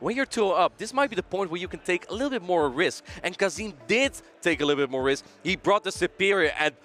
when you're 2-0 up, this might be the point where you can take a little bit more risk. And Kazim did take a little bit more risk. He brought the Superior, and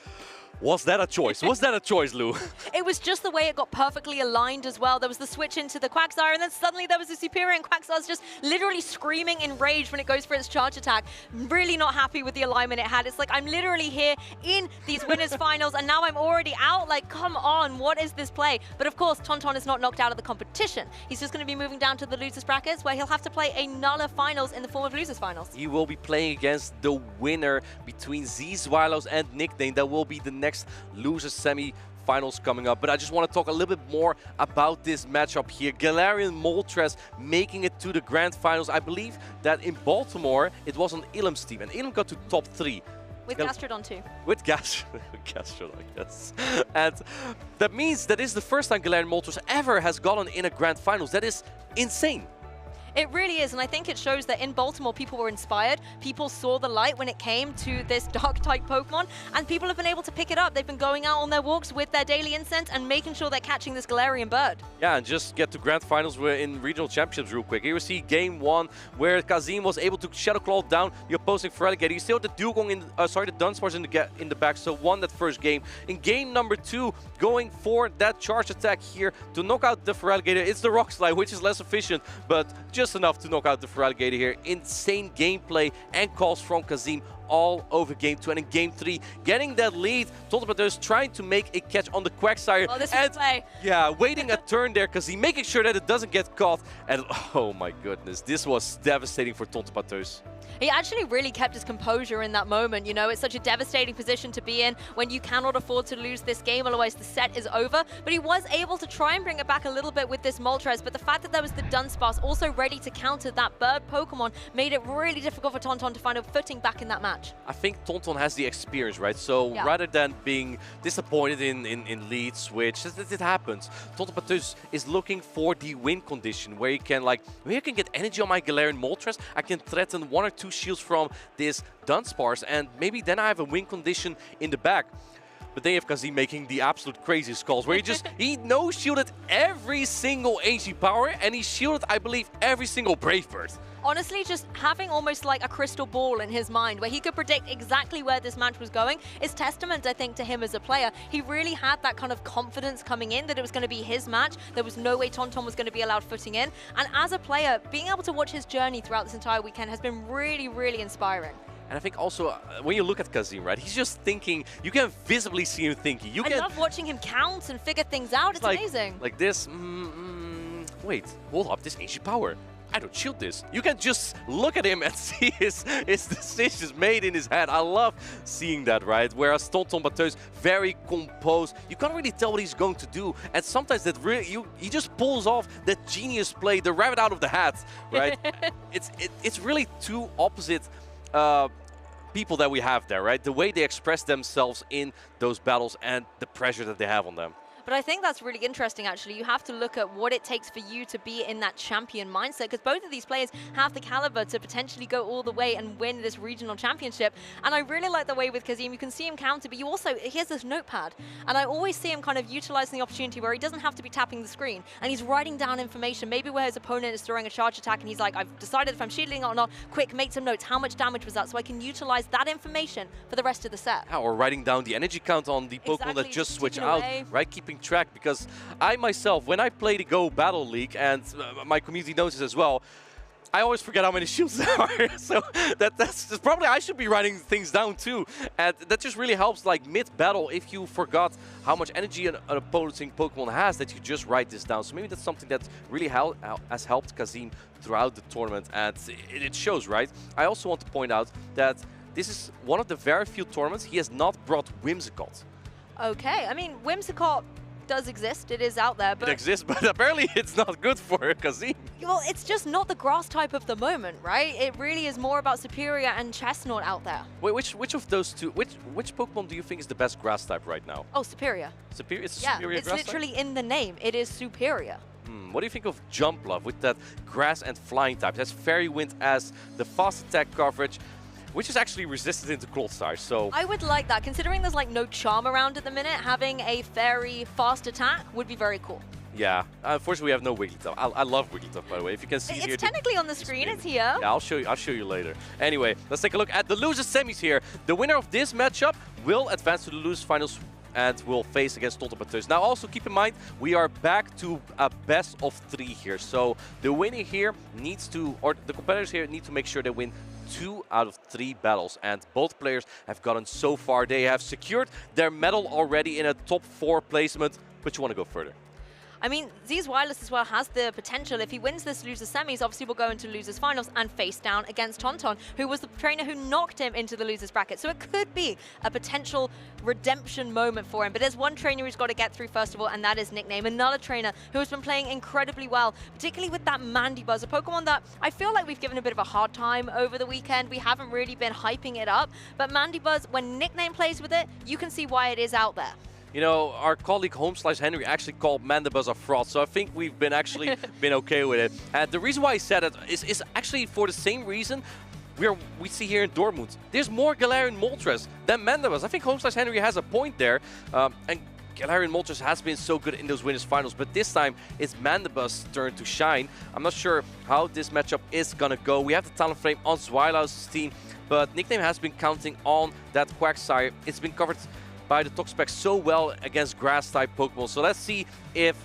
was that a choice? Was that a choice, Lou? It was just the way it got perfectly aligned as well. There was the switch into the Quagsire, and then suddenly there was a Superior, and Quagsire's just literally screaming in rage when it goes for its charge attack. Really not happy with the alignment it had. It's like, I'm literally here in these winners finals, and now I'm already out. Like, come on, what is this play? But of course, Tauntaun is not knocked out of the competition. He's just going to be moving down to the losers brackets, where he'll have to play another finals in the form of losers finals. He will be playing against the winner between Z Zweilos and Nickname. That will be the next losers semi-finals coming up. But I just want to talk a little bit more about this matchup here. Galarian Moltres making it to the grand finals. I believe that in Baltimore, it was on Ilham's team, and Ilham got to top 3. With Gastrodon too. With Gastrodon, yes. And that means that is the first time Galarian Moltres ever has gotten in a grand finals. That is insane. It really is, and I think it shows that in Baltimore, people were inspired. People saw the light when it came to this Dark-type Pokemon, and people have been able to pick it up. They've been going out on their walks with their daily incense and making sure they're catching this Galarian bird. Yeah, and just get to grand finals in regional championships real quick. Here we see game 1, where Kazim was able to Shadow Claw down the opposing Feraligatr. You still had the Dugong in, the Dunsparce in the back, so won that first game. In game number 2, going for that charge attack here to knock out the Feraligatr. It's the Rock Slide, which is less efficient, but just enough to knock out the Feraligatr here. Insane gameplay and calls from Kazim all over game 2. And in game 3, getting that lead, Tontopateus trying to make a catch on the Quagsire. Oh, this is play. Yeah, waiting a turn there, Kazim, making sure that it doesn't get caught. And oh my goodness, this was devastating for Tontopateus. He actually really kept his composure in that moment. You know, it's such a devastating position to be in when you cannot afford to lose this game, otherwise the set is over. But he was able to try and bring it back a little bit with this Moltres, but the fact that there was the Dunsparce also ready to counter that bird Pokemon made it really difficult for Tonton to find a footing back in that match. I think Tonton has the experience, right? So rather than being disappointed in lead switch, it happens. Tontopateus is looking for the win condition where he can maybe I can get energy on my Galarian Moltres, I can threaten 1 or 2 shields from this Dunsparce, and maybe then I have a win condition in the back. But they have Kazim making the absolute craziest calls, where he no-shielded every single AG power, and he shielded, I believe, every single Brave Bird. Honestly, just having almost like a crystal ball in his mind where he could predict exactly where this match was going is testament, I think, to him as a player. He really had that kind of confidence coming in that it was going to be his match. There was no way Tonton was going to be allowed footing in. And as a player, being able to watch his journey throughout this entire weekend has been really, really inspiring. And I think also, when you look at Kazim, right, he's just thinking, you can visibly see him thinking. I love watching him count and figure things out. It's amazing. Like this, wait, hold up, this AG power. I don't shield this. You can just look at him and see his decisions made in his head. I love seeing that, right? Whereas Tontopateus, very composed. You can't really tell what he's going to do. And sometimes that he just pulls off that genius play, the rabbit out of the hat, right? It's really two opposite people that we have there, right? The way they express themselves in those battles and the pressure that they have on them. But I think that's really interesting, actually. You have to look at what it takes for you to be in that champion mindset, because both of these players have the caliber to potentially go all the way and win this regional championship. And I really like the way with Kazim, you can see him counter, but he has this notepad. And I always see him kind of utilizing the opportunity where he doesn't have to be tapping the screen. And he's writing down information, maybe where his opponent is throwing a charge attack and he's like, I've decided if I'm shielding or not. Quick, make some notes. How much damage was that? So I can utilize that information for the rest of the set. Yeah, or writing down the energy count on the Pokemon that just switch out, right? Keeping track, because I myself, when I play the Go Battle League, and my community knows this as well, I always forget how many shields there are. So that's probably, I should be writing things down too. And that just really helps, like mid-battle, if you forgot how much energy an opposing Pokemon has, that you just write this down. So maybe that's something that really has helped Kazim throughout the tournament, and it shows, right? I also want to point out that this is one of the very few tournaments he has not brought Whimsicott. Okay, I mean, Whimsicott does exist, it is out there, but... It exists, but apparently it's not good for Kazim. Well, it's just not the grass type of the moment, right? It really is more about Superior and Chestnut out there. Wait, which of those two, which Pokemon do you think is the best grass type right now? Oh, Superior. Superior? It's a yeah, Superior it's grass literally type? in the name. It is Superior. What do you think of Jump Love with that grass and flying type? It has Fairy Wind as the fast attack coverage, which is actually resistant into Clodsire, so... I would like that. Considering there's like no charm around at the minute, having a fairy fast attack would be very cool. Yeah, unfortunately we have no Wigglytuff. I love Wigglytuff, by the way. If you can see it's here... It's technically on the screen, it's here. Yeah, I'll show you later. Anyway, let's take a look at the losers semis here. The winner of this matchup will advance to the losers finals and will face against Tontopateus. Now also keep in mind, we are back to a best of 3 here. So the winner here needs to, or the competitors here need to make sure they win 2 out of 3 battles, and both players have gotten so far. They have secured their medal already in a top 4 placement, but you want to go further. I mean, Z's Wireless as well has the potential. If he wins this losers semis, obviously we'll go into losers finals and face down against Tonton, who was the trainer who knocked him into the losers bracket. So it could be a potential redemption moment for him. But there's one trainer who's got to get through first of all, and that is Nickname, another trainer who has been playing incredibly well, particularly with that Mandibuzz, a Pokemon that I feel like we've given a bit of a hard time over the weekend. We haven't really been hyping it up, but Mandibuzz, when Nickname plays with it, you can see why it is out there. You know, our colleague Henry actually called Mandibuzz a fraud, so I think we've been actually been okay with it. And the reason why he said it is actually for the same reason we see here in Dortmund. There's more Galarian Moltres than Mandibuzz. I think Henry has a point there. And Galarian Moltres has been so good in those winners finals, but this time it's Mandibuzz's turn to shine. I'm not sure how this matchup is gonna go. We have the Talonflame on Zweilhaus's team, but Nickname has been counting on that Quagsire. It's been covered by the Toxapex so well against grass-type Pokemon. So let's see if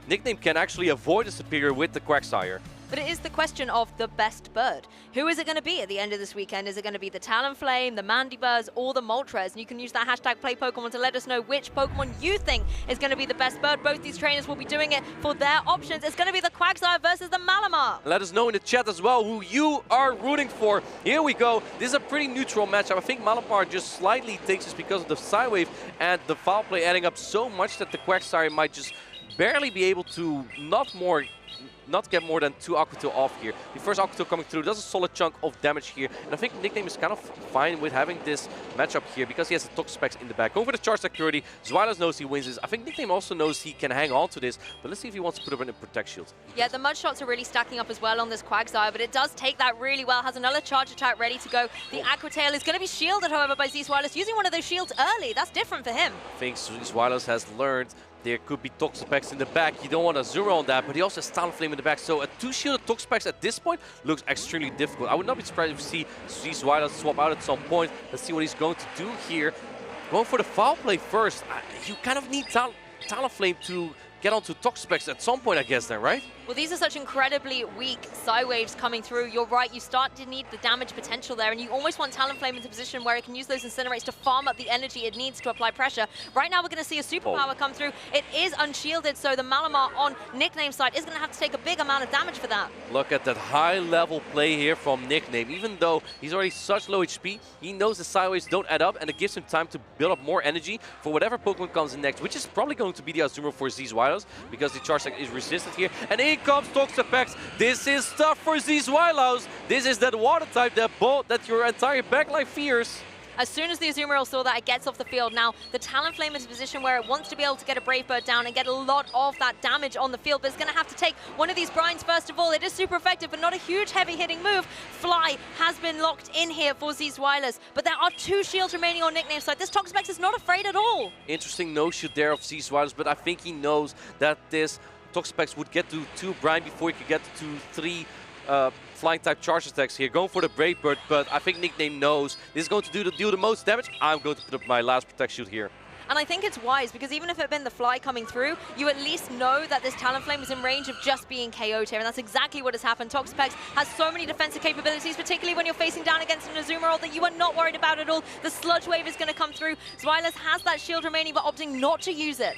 Nickname can actually avoid the Superior with the Quagsire. But it is the question of the best bird. Who is it going to be at the end of this weekend? Is it going to be the Talonflame, the Mandibuzz, or the Moltres? And you can use that hashtag PlayPokemon to let us know which Pokemon you think is going to be the best bird. Both these trainers will be doing it for their options. It's going to be the Quagsire versus the Malamar. Let us know in the chat as well who you are rooting for. Here we go. This is a pretty neutral matchup. I think Malamar just slightly takes this because of the Psywave and the foul play adding up so much that the Quagsire might just barely be able to not get more than 2 Aqua Tail off here. The first Aqua Tail coming through does a solid chunk of damage here, and I think Nickname is kind of fine with having this matchup here because he has the Toxapex in the back. Going for the charge security, Zweilhaus knows he wins this. I think Nickname also knows he can hang on to this, but let's see if he wants to put up in a Protect Shield. Yeah, the Mud Shots are really stacking up as well on this Quagsire, but it does take that really well. Has another charge attack ready to go. The Aqua Tail is going to be shielded, however, by Zweilhaus, using one of those shields early. That's different for him. I think Zweilhaus has learned there could be Toxapex in the back. You don't want a zero on that, but he also has Talonflame in the back. So a 2-shielded Toxapex at this point looks extremely difficult. I would not be surprised if we see Zweilhaus swap out at some point. Let's see what he's going to do here. Going for the foul play first. You kind of need Talonflame to get onto Toxapex at some point, I guess, then, right? Well, these are such incredibly weak Psywaves coming through. You're right, you start to need the damage potential there, and you almost want Talonflame into a position where it can use those Incinerates to farm up the energy it needs to apply pressure. Right now, we're going to see a Superpower come through. It is unshielded, so the Malamar on Nickname's side is going to have to take a big amount of damage for that. Look at that high-level play here from Nickname. Even though he's already such low HP, he knows the Psywaves don't add up, and it gives him time to build up more energy for whatever Pokemon comes in next, which is probably going to be the Azumarill for Zweilhaus, because the Charge Attack is resisted here. And in comes Toxapex. This is tough for Zweilhaus. This is that water type that your entire backline fears. As soon as the Azumarill saw that, it gets off the field. Now, the Talonflame is a position where it wants to be able to get a Brave Bird down and get a lot of that damage on the field, but it's going to have to take one of these brines first of all. It is super effective, but not a huge heavy-hitting move. Fly has been locked in here for Zweilhaus, but there are 2 shields remaining on Nickname's side. This Toxapex is not afraid at all. Interesting no-shoot there of Zweilhaus, but I think he knows that this Toxapex would get to 2 brine before he could get to 3 flying type charge attacks here. Going for the Brave Bird, but I think Nickname knows this is going to do the most damage. I'm going to put up my last Protect Shield here. And I think it's wise, because even if it had been the Fly coming through, you at least know that this Talonflame is in range of just being KO'd here, and that's exactly what has happened. Toxapex has so many defensive capabilities, particularly when you're facing down against an Azumarill, that you are not worried about at all. The Sludge Wave is going to come through. Zweilhaus has that shield remaining, but opting not to use it.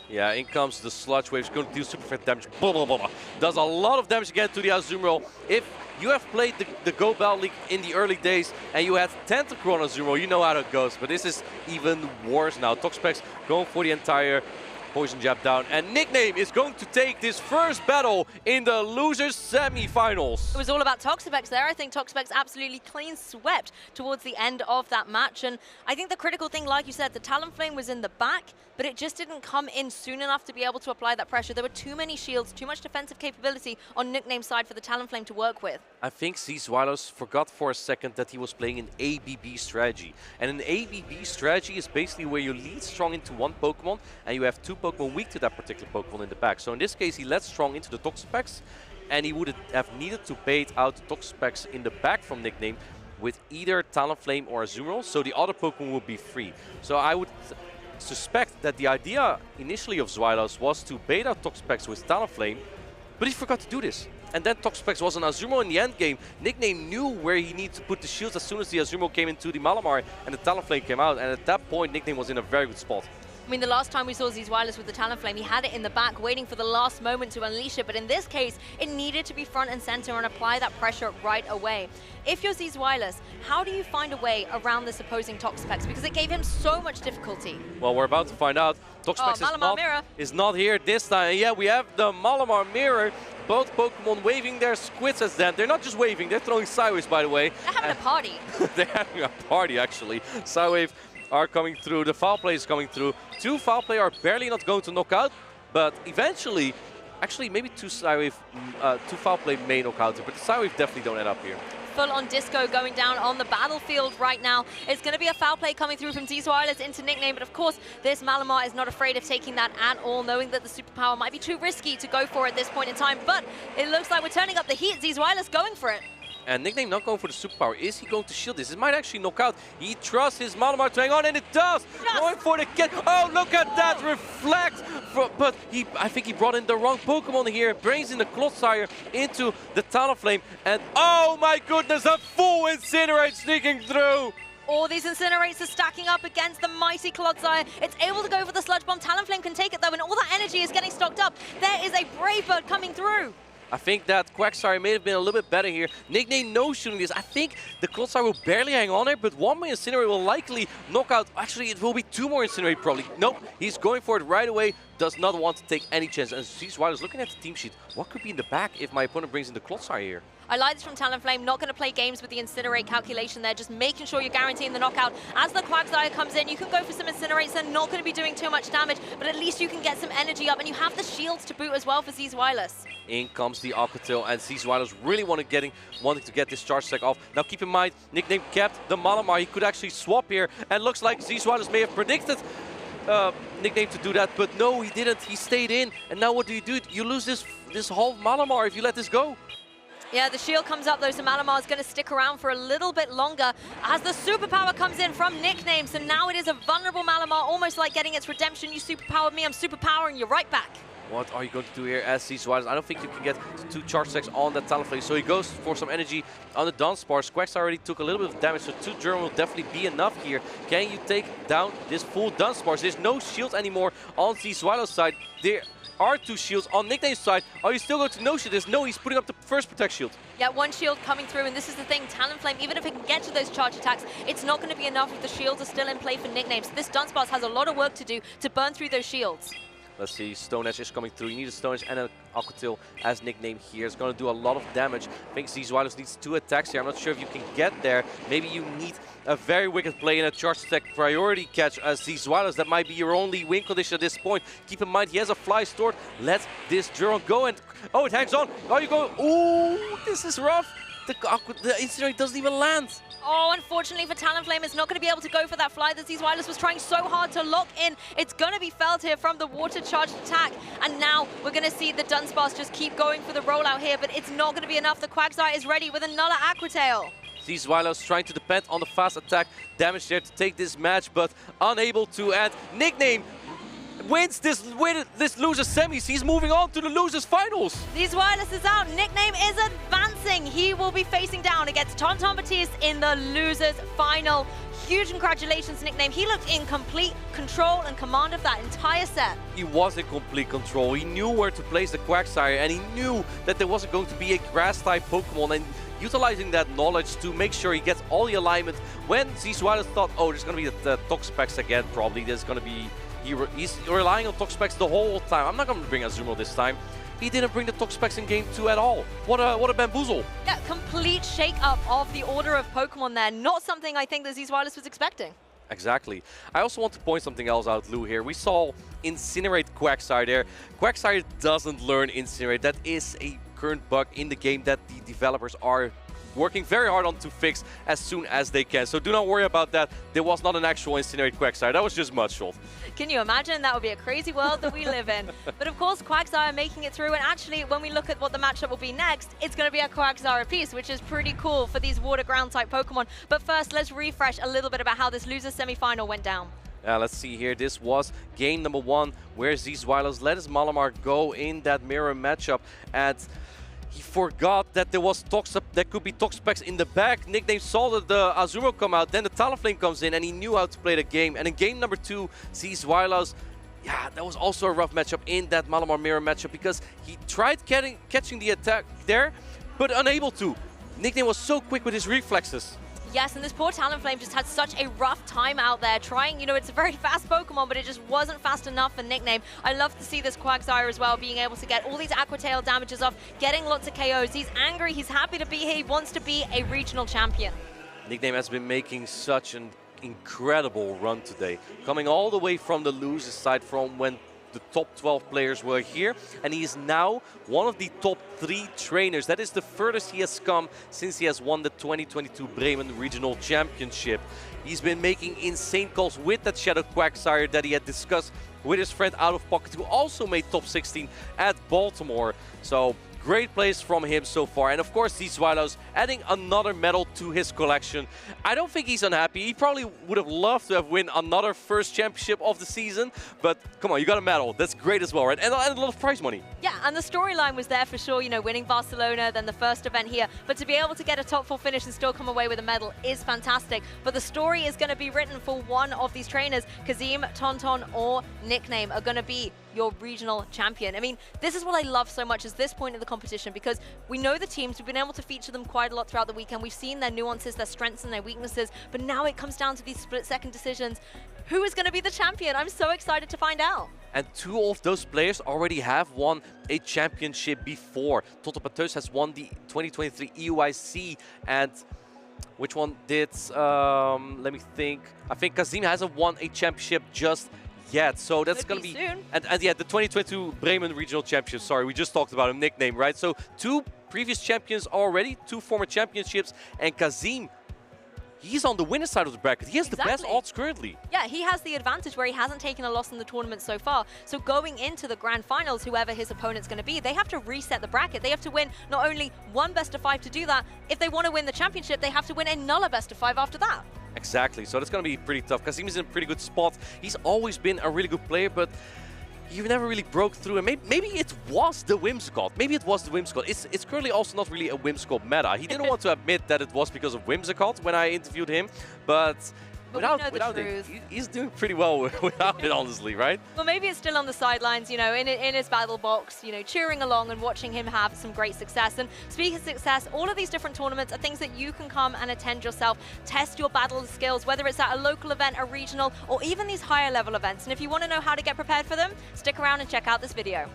Yeah, in comes the Sludge Wave. It's going to do super effective damage. Blah, blah, blah, blah. Does a lot of damage again to the Azumarill. If you have played the Go Battle League in the early days and you had Tentacruel on Azumarill, you know how it goes. But this is even worse now. Toxapex going for the entire poison jab down, and Nickname is going to take this first battle in the losers semi-finals. It was all about Toxapex there. I think Toxapex absolutely clean swept towards the end of that match, and I think the critical thing, like you said, the Talonflame was in the back, but it just didn't come in soon enough to be able to apply that pressure. There were too many shields, too much defensive capability on Nickname's side for the Talonflame to work with. I think Zweilhaus forgot for a second that he was playing an ABB strategy. And an ABB strategy is basically where you lead strong into one Pokemon and you have 2 Pokemon weak to that particular Pokemon in the back. So in this case, he led strong into the Toxapex, and he would have needed to bait out the Toxapex in the back from Nickname with either Talonflame or Azumarill, so the other Pokemon would be free. So I would suspect that the idea initially of Zweilhaus was to bait out Toxapex with Talonflame, but he forgot to do this. And then Toxapex was on Azumarill in the end game. Nickname knew where he needed to put the shields as soon as the Azumarill came into the Malamar and the Talonflame came out, and at that point Nickname was in a very good spot. I mean, the last time we saw Zeezwilus with the Talonflame, he had it in the back, waiting for the last moment to unleash it. But in this case, it needed to be front and center and apply that pressure right away. If you're Zeezwilus, how do you find a way around this opposing Toxapex? Because it gave him so much difficulty. Well, we're about to find out. Toxapex is not here this time. Yeah, we have the Malamar Mirror. Both Pokemon waving their squids at them. They're not just waving, they're throwing Psywave, by the way. They're having a party. They're having a party, actually. Psywave are coming through, the foul play is coming through. 2 foul play are barely not going to knock out, but eventually, actually maybe 2 foul play may knock out, but the Psywave definitely don't end up here. Full-on disco going down on the battlefield right now. It's going to be a foul play coming through from Zeezwilus into Nickname, but of course, this Malamar is not afraid of taking that at all, knowing that the superpower might be too risky to go for at this point in time, but it looks like we're turning up the heat. Zeezwilus going for it. And Nickname not going for the superpower. Is he going to shield this? It might actually knock out. He trusts his Malamar to hang on, and it does! Yes. Going for the catch. Oh, look at that! Reflect! But I think he brought in the wrong Pokemon here. Brings in the Clodsire into the Talonflame. And oh my goodness, a full Incinerate sneaking through! All these Incinerates are stacking up against the mighty Clodsire. It's able to go for the Sludge Bomb. Talonflame can take it though, and all that energy is getting stocked up. There is a Brave Bird coming through. I think that Quagsire may have been a little bit better here. Nickname no shooting this. I think the Clodsire will barely hang on there, but 1 more Incinerate will likely knock out. Actually, it will be 2 more Incinerate probably. Nope, he's going for it right away. Does not want to take any chance. And Zeezwilus looking at the team sheet. What could be in the back if my opponent brings in the Clodsire here? I like this from Talonflame, not going to play games with the Incinerate calculation there, just making sure you're guaranteeing the knockout. As the Quagsire comes in, you can go for some Incinerates. They're not going to be doing too much damage, but at least you can get some energy up, and you have the shields to boot as well for Zeezwilus. In comes the Aquatail, and Zeezwilus really wanting to get this charge stack off. Now keep in mind, Nickname kept the Malamar. He could actually swap here, and looks like Zeezwilus may have predicted Nickname to do that, but no, he didn't. He stayed in, and now what do? You lose this whole Malamar if you let this go. Yeah, the shield comes up though, so Malamar is going to stick around for a little bit longer as the superpower comes in from Nickname. So now it is a vulnerable Malamar, almost like getting its redemption. You superpowered me, I'm superpowering you right back. What are you going to do here as Zeezwilus? I don't think you can get 2 charge stacks on that Talonflame, so he goes for some energy on the Dunsparce. Quagsire already took a little bit of damage, so 2 German will definitely be enough here. Can you take down this full Dunsparce? There's no shield anymore on Zeezwilus' side. There are 2 shields on Nickname's side. Are you still going to no-shield this? No, he's putting up the first protect shield. Yeah, 1 shield coming through, and this is the thing, Talonflame, even if it can get to those charge attacks, it's not going to be enough if the shields are still in play for Nickname. So this Dunsparce has a lot of work to do to burn through those shields. Let's see, Stone Edge is coming through. You need a Stone Edge and an Aquatail as Nickname here. It's going to do a lot of damage. I think Zeezwilus needs 2 attacks here. I'm not sure if you can get there. Maybe you need a very wicked play in a charge attack priority catch as Zeezwilus. That might be your only win condition at this point. Keep in mind, he has a fly stored. Let this Duron go, and oh, it hangs on. Are you going? Ooh, this is rough. The Incinerate doesn't even land. Oh, unfortunately for Talonflame, it's not going to be able to go for that fly that Zeezwilus was trying so hard to lock in. It's going to be felt here from the water charged attack. And now we're going to see the Dunsparce just keep going for the rollout here, but it's not going to be enough. The Quagsire is ready with another Aquatail. Zeezwilus trying to depend on the fast attack damage there to take this match, but unable to. And Nickname wins this losers semis. He's moving on to the losers finals. Zeezwilus is out. Nickname is advancing. He will be facing down against Tonton Batiste in the losers final. Huge congratulations, Nickname. He looked in complete control and command of that entire set. He was in complete control. He knew where to place the Quagsire, and he knew that there wasn't going to be a grass-type Pokemon, and utilizing that knowledge to make sure he gets all the alignment. When Zeezwilus thought, oh, there's going to be the Toxapex again, probably. There's going to be... He's relying on Toxapex the whole time. I'm not going to bring Azumarill this time. He didn't bring the Toxapex in game 2 at all. What a bamboozle. Yeah, complete shake-up of the order of Pokemon there. Not something I think that Zeezwilus was expecting. Exactly. I also want to point something else out, Lou, here. We saw Incinerate Quagsire there. Quagsire doesn't learn Incinerate. That is a current bug in the game that the developers are working very hard on to fix as soon as they can. So do not worry about that. There was not an actual Incinerate Quagsire. That was just Mudshot. Can you imagine? That would be a crazy world that we live in. But of course, Quagsire making it through. And actually, when we look at what the matchup will be next, it's going to be a Quagsire piece, which is pretty cool for these water ground type Pokemon. But first, let's refresh a little bit about how this loser semi-final went down. Let's see here. This was game number 1 where Zeezwilus let his Malamar go in that mirror matchup. And He forgot that there was there could be Toxapex in the back. Nickname saw that the Azumarill come out, then the Talonflame comes in, and he knew how to play the game. And in game number 2, sees Wylaus. Yeah, that was also a rough matchup in that Malamar Mirror matchup because he tried catching the attack there, but unable to. Nickname was so quick with his reflexes. Yes, and this poor Talonflame just had such a rough time out there trying, you know, it's a very fast Pokemon, but it just wasn't fast enough for Nickname. I love to see this Quagsire as well, being able to get all these Aqua Tail damages off, getting lots of KOs. He's angry, he's happy to be here, he wants to be a regional champion. Nickname has been making such an incredible run today, coming all the way from the losers side from when the top 12 players were here, and he is now one of the top 3 trainers. That is the furthest he has come since he has won the 2022 Bremen Regional Championship. He's been making insane calls with that Shadow Quagsire that he had discussed with his friend Out of Pocket, who also made top 16 at Baltimore. So great plays from him so far. And of course, these Wylaus adding another medal to his collection. I don't think he's unhappy. He probably would have loved to have won another first championship of the season. But come on, you got a medal. That's great as well, right? And a lot of prize money. Yeah, and the storyline was there for sure, you know, winning Barcelona, then the first event here. But to be able to get a top 4 finish and still come away with a medal is fantastic. But the story is going to be written for one of these trainers. Kazim, Tonton, or Nickname are going to be your regional champion. I mean, this is what I love so much is this point of the competition, because we know the teams, we've been able to feature them quite a lot throughout the weekend. We've seen their nuances, their strengths and their weaknesses, but now it comes down to these split-second decisions. Who is going to be the champion? I'm so excited to find out. And 2 of those players already have won a championship before. Toto Pateus has won the 2023 EUIC, and which one did, let me think. I think Kazim hasn't won a championship just yet, so that's going to be soon. And yeah, the 2022 Bremen Regional Championship. Sorry, we just talked about him. Nickname, right? So 2 previous champions already, 2 former championships, and Kazim, he's on the winner's side of the bracket. He has the best odds currently. Yeah, he has the advantage where he hasn't taken a loss in the tournament so far. So going into the grand finals, whoever his opponent's going to be, they have to reset the bracket. They have to win not only one best of 5 to do that. If they want to win the championship, they have to win another best of 5 after that. Exactly, so that's going to be pretty tough. Kazim is in a pretty good spot. He's always been a really good player, but he never really broke through. And maybe it was the Whimsicott. Maybe it was the Whimsicott. It's currently also not really a Whimsicott meta. He didn't want to admit that it was because of Whimsicott when I interviewed him, but without it, he's doing pretty well without it, honestly, right? Well, maybe it's still on the sidelines, you know, in his battle box, you know, cheering along and watching him have some great success. And speaking of success, all of these different tournaments are things that you can come and attend yourself, test your battle skills, whether it's at a local event, a regional, or even these higher level events. And if you want to know how to get prepared for them, stick around and check out this video.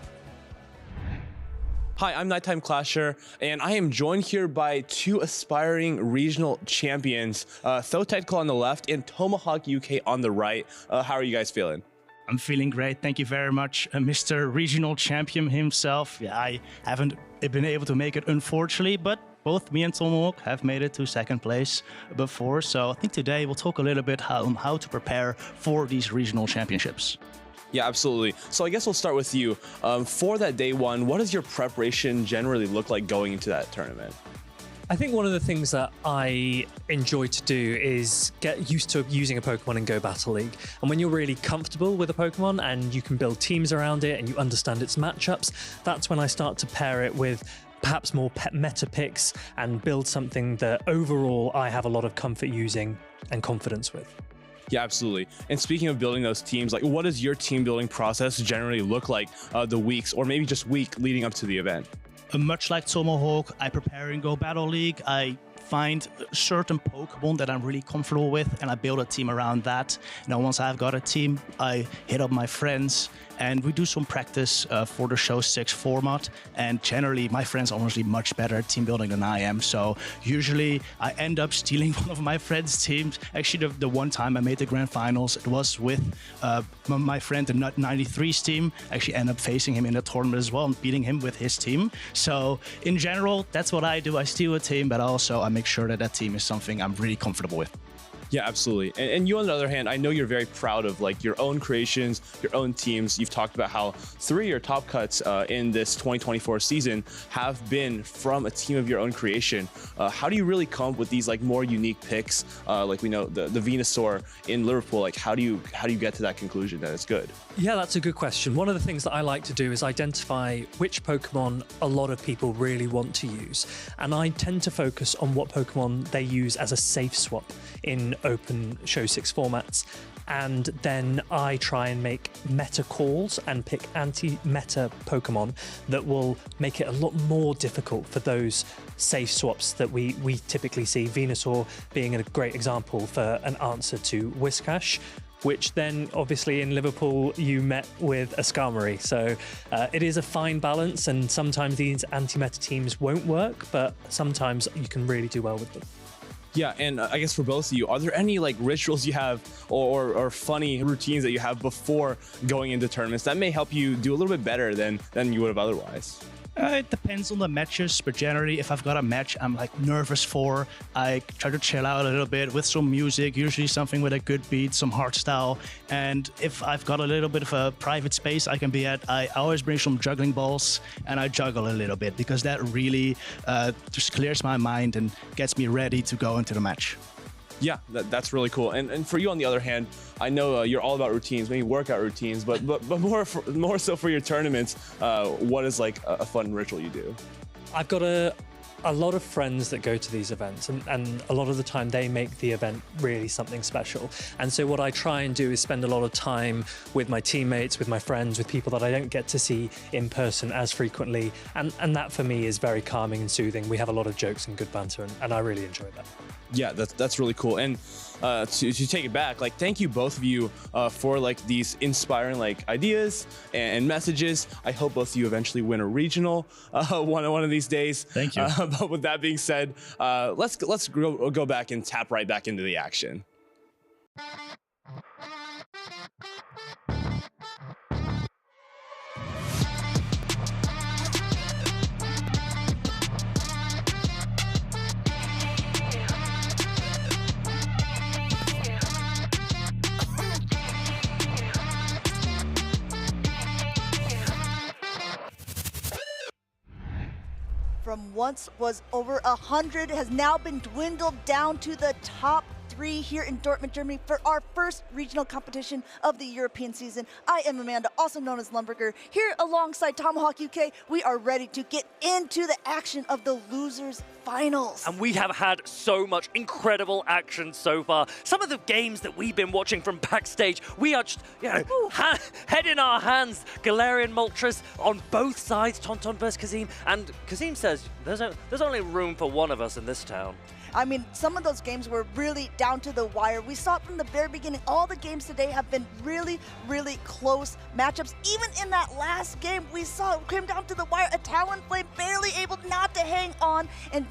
Hi, I'm Nighttime Clasher, and I am joined here by 2 aspiring regional champions, Thotechnical on the left and Tomahawk UK on the right. How are you guys feeling? I'm feeling great. Thank you very much, Mr. Regional Champion himself. Yeah, I haven't been able to make it, unfortunately, but both me and Tomahawk have made it to 2nd place before. So I think today we'll talk a little bit on how to prepare for these regional championships. Yeah, absolutely. So I guess we'll start with you. For that day 1, what does your preparation generally look like going into that tournament? I think one of the things that I enjoy to do is get used to using a Pokemon in Go Battle League. And when you're really comfortable with a Pokemon and you can build teams around it and you understand its matchups, that's when I start to pair it with perhaps more meta picks and build something that overall I have a lot of comfort using and confidence with. Yeah, absolutely. And speaking of building those teams, like what does your team building process generally look like the weeks or maybe just week leading up to the event? Much like Tomahawk, I prepare in Go Battle League. I find certain Pokemon that I'm really comfortable with and I build a team around that. Now, once I've got a team, I hit up my friends and we do some practice for the Show 6 format. And generally, my friends are honestly much better at team building than I am. So usually I end up stealing one of my friends' teams. Actually, the one time I made the grand finals, it was with my friend, the Nut 93's team. I actually end up facing him in the tournament as well and beating him with his team. So in general, that's what I do. I steal a team, but also I make sure that that team is something I'm really comfortable with. Yeah, absolutely. And you, on the other hand, I know you're very proud of like your own creations, your own teams. You've talked about how 3 of your top cuts in this 2024 season have been from a team of your own creation. How do you really come up with these like more unique picks? Like we know the Venusaur in Liverpool. Like how do you get to that conclusion that it's good? Yeah, that's a good question. One of the things that I like to do is identify which Pokemon a lot of people really want to use. And I tend to focus on what Pokemon they use as a safe swap in open Show 6 formats. And then I try and make meta calls and pick anti-meta Pokemon that will make it a lot more difficult for those safe swaps that we typically see. Venusaur being a great example for an answer to Whiscash, which then obviously in Liverpool you met with a Skarmory. So it is a fine balance, and sometimes these anti-meta teams won't work, but sometimes you can really do well with them. Yeah, and I guess for both of you, are there any like rituals you have or funny routines that you have before going into tournaments that may help you do a little bit better than you would have otherwise? It depends on the matches, but generally, if I've got a match I'm like nervous for, I try to chill out a little bit with some music, usually something with a good beat, some hardstyle. And if I've got a little bit of a private space I can be at, I always bring some juggling balls and I juggle a little bit, because that really just clears my mind and gets me ready to go into the match. Yeah, that's really cool. And for you, on the other hand, I know you're all about routines, maybe workout routines, but more so for your tournaments, what is like a fun ritual you do? I've got a lot of friends that go to these events, and a lot of the time they make the event really something special. And so what I try and do is spend a lot of time with my teammates, with my friends, with people that I don't get to see in person as frequently. And that for me is very calming and soothing. We have a lot of jokes and good banter, and I really enjoy that. Yeah, that's really cool. And to take it back, like thank you both of you for like these inspiring like ideas and messages. I hope both of you eventually win a regional one of these days. Thank you. But with that being said, let's go back and tap right back into the action. From once was over 100 has now been dwindled down to the top 3 here in Dortmund, Germany for our first regional competition of the European season. I am Amanda, also known as Lumberger. Here alongside Tomahawk UK, we are ready to get into the action of the losers finals. And we have had so much incredible action so far. Some of the games that we've been watching from backstage, we are just, head in our hands. Galarian Moltres on both sides, Tonton versus Kazim. And Kazim says, there's only room for one of us in this town. I mean, some of those games were really down to the wire. We saw it from the very beginning. All the games today have been really, really close matchups. Even in that last game, we saw it came down to the wire. A Talonflame barely able not to hang on, and